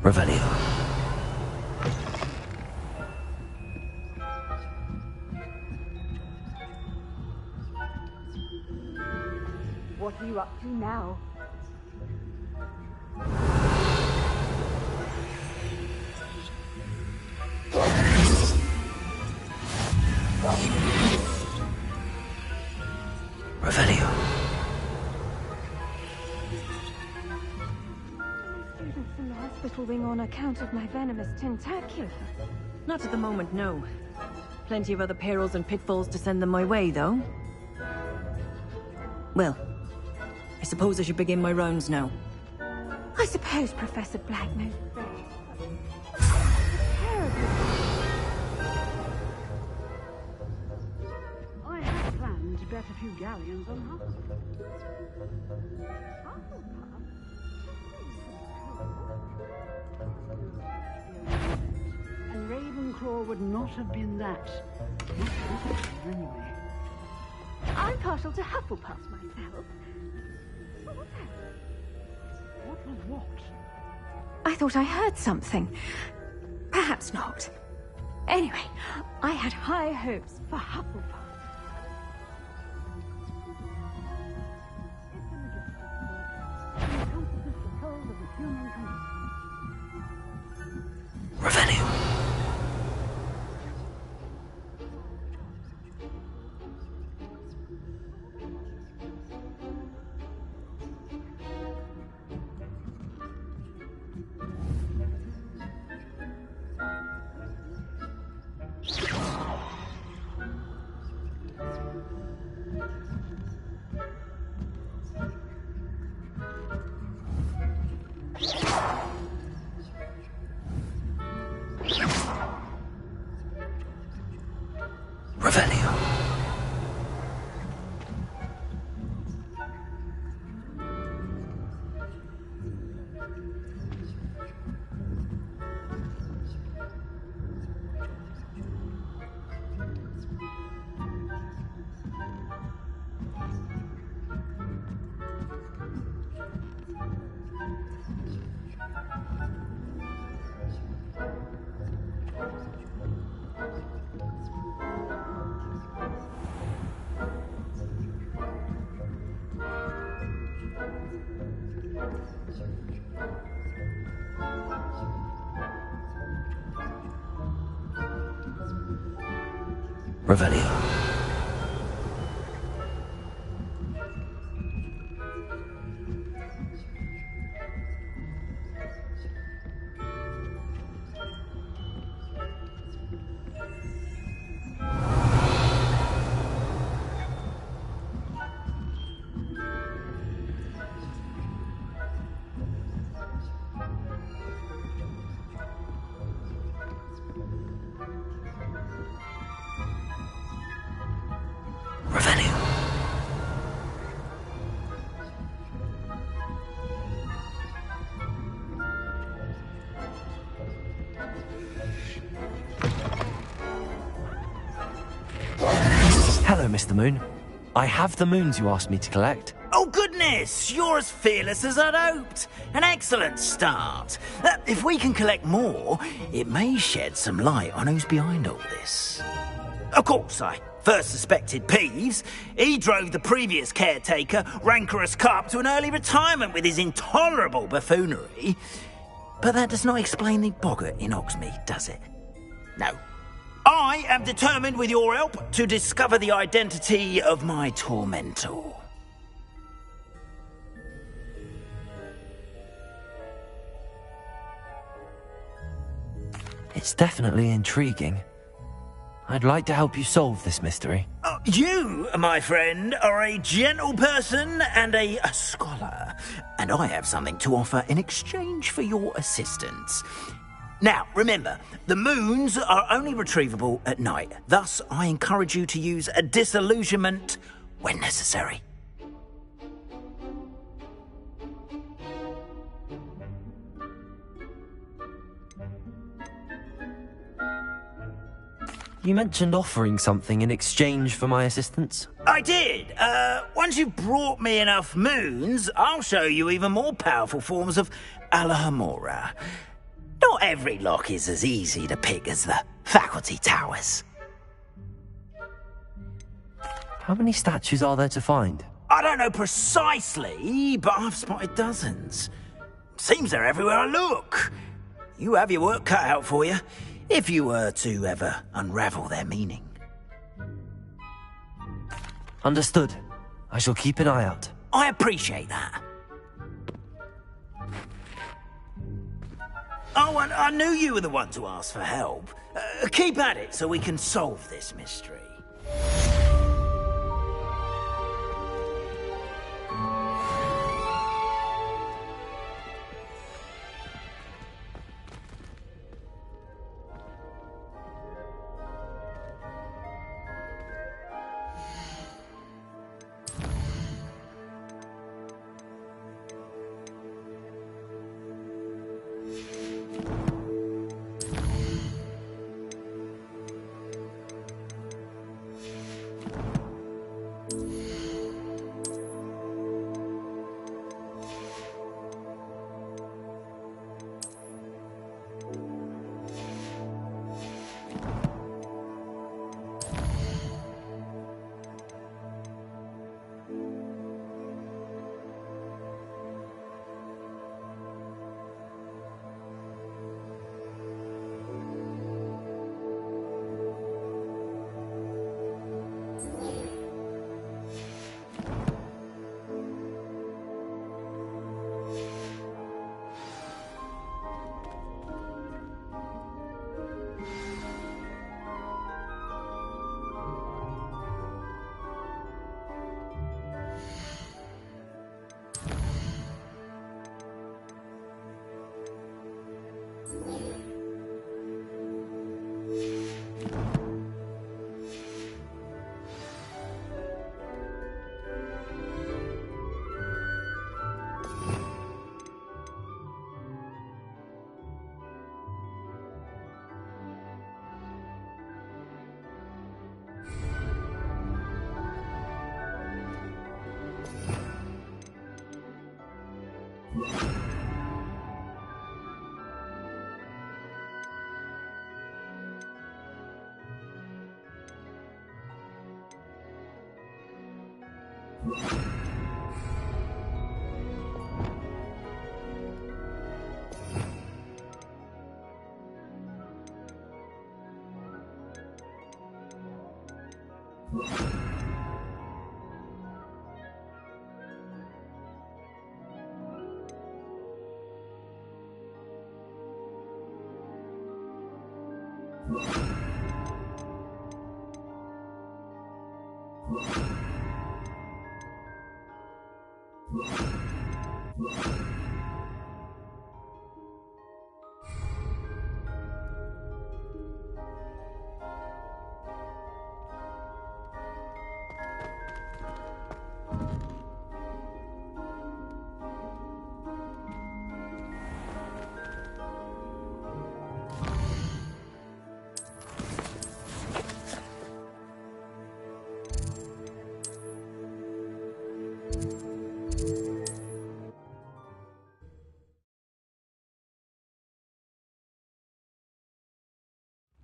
Revelio. What are you up to now? Revelio. in the hospital wing on account of my venomous tentacula. Not at the moment, no. Plenty of other perils and pitfalls to send them my way, though. Well, I suppose I should begin my rounds now. I suppose Professor Black knows best. I had planned to bet a few galleons on Hufflepuff. And Ravenclaw would not have been that. Not Hufflepuff, anyway. I'm partial to Hufflepuff myself. What was that? What was what? I thought I heard something. Perhaps not. Anyway, I had high hopes for Hufflepuff. Revenue. Revelio. Hello, Mr. Moon. I have the moons you asked me to collect. Oh, goodness! You're as fearless as I'd hoped. An excellent start. If we can collect more, it may shed some light on who's behind all this. Of course, I first suspected Peeves. He drove the previous caretaker, Rancorous Carp, to an early retirement with his intolerable buffoonery. But that does not explain the boggart in Hogsmeade, does it? No. I am determined, with your help, to discover the identity of my tormentor. It's definitely intriguing. I'd like to help you solve this mystery. You, my friend, are a gentle person and a scholar, and I have something to offer in exchange for your assistance. Now, remember, the moons are only retrievable at night. Thus, I encourage you to use a disillusionment when necessary. You mentioned offering something in exchange for my assistance? I did. Once you've brought me enough moons, I'll show you even more powerful forms of Alohomora. Not every lock is as easy to pick as the faculty towers. How many statues are there to find? I don't know precisely, but I've spotted dozens. Seems they're everywhere I look. You have your work cut out for you, if you were to ever unravel their meaning. Understood. I shall keep an eye out. I appreciate that. Oh, and I knew you were the one to ask for help. Keep at it so we can solve this mystery.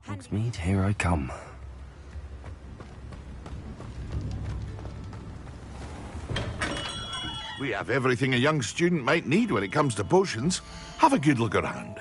Hogsmeade, here I come. We have everything a young student might need when it comes to potions. Have a good look around.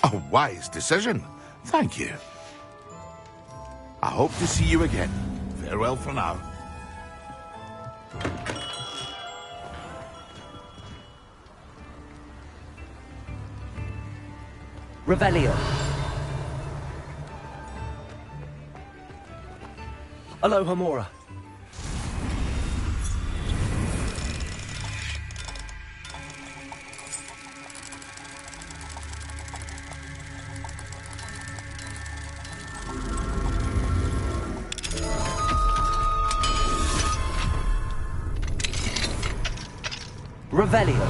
A wise decision. Thank you. I hope to see you again. Farewell for now. Revelio. Alohomora. Revelio.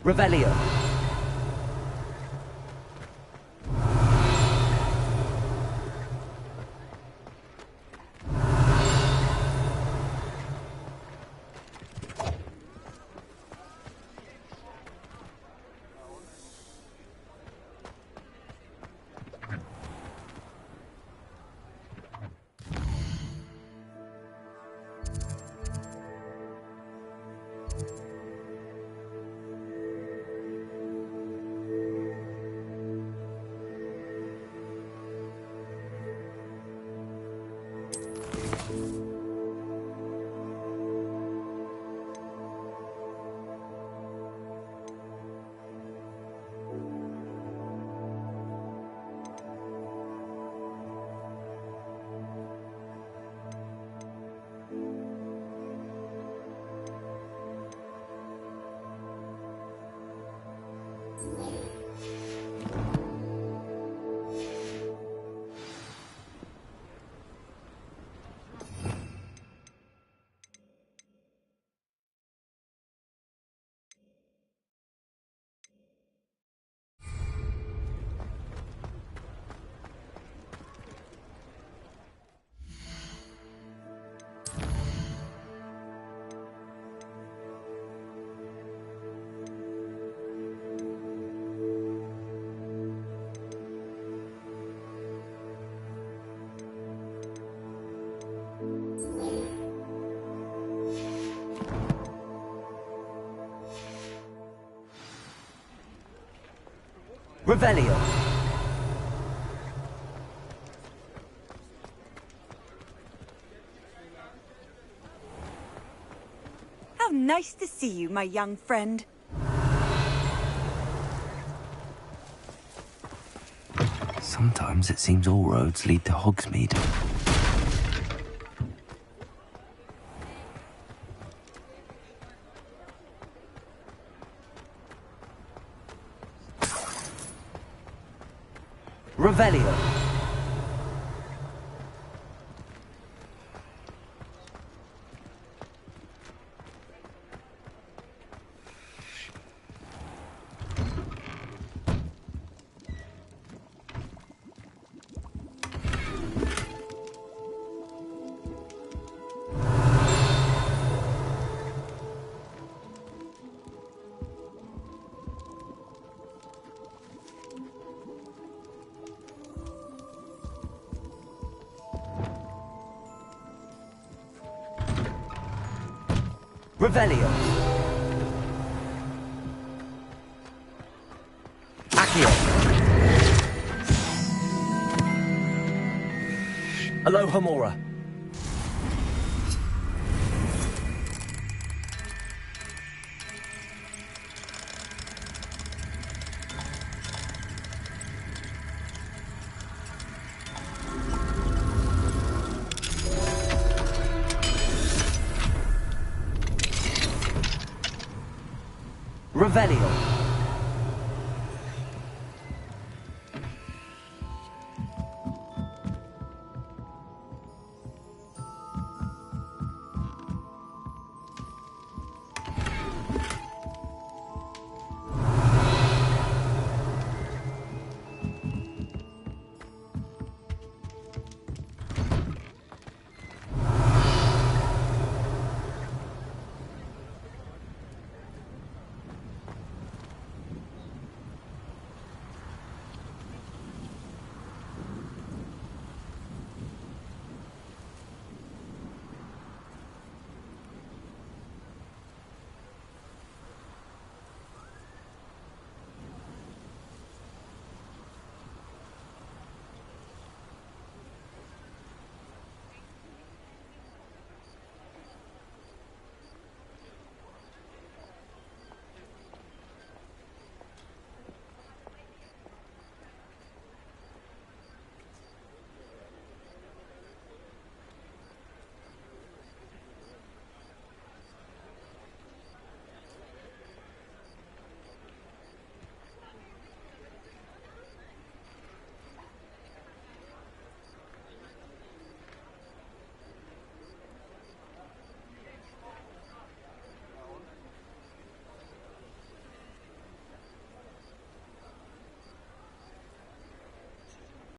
Revelio. Revelio. How nice to see you, my young friend. Sometimes it seems all roads lead to Hogsmeade. Revelio. Revelio. Accio. Alohomora. Revelio.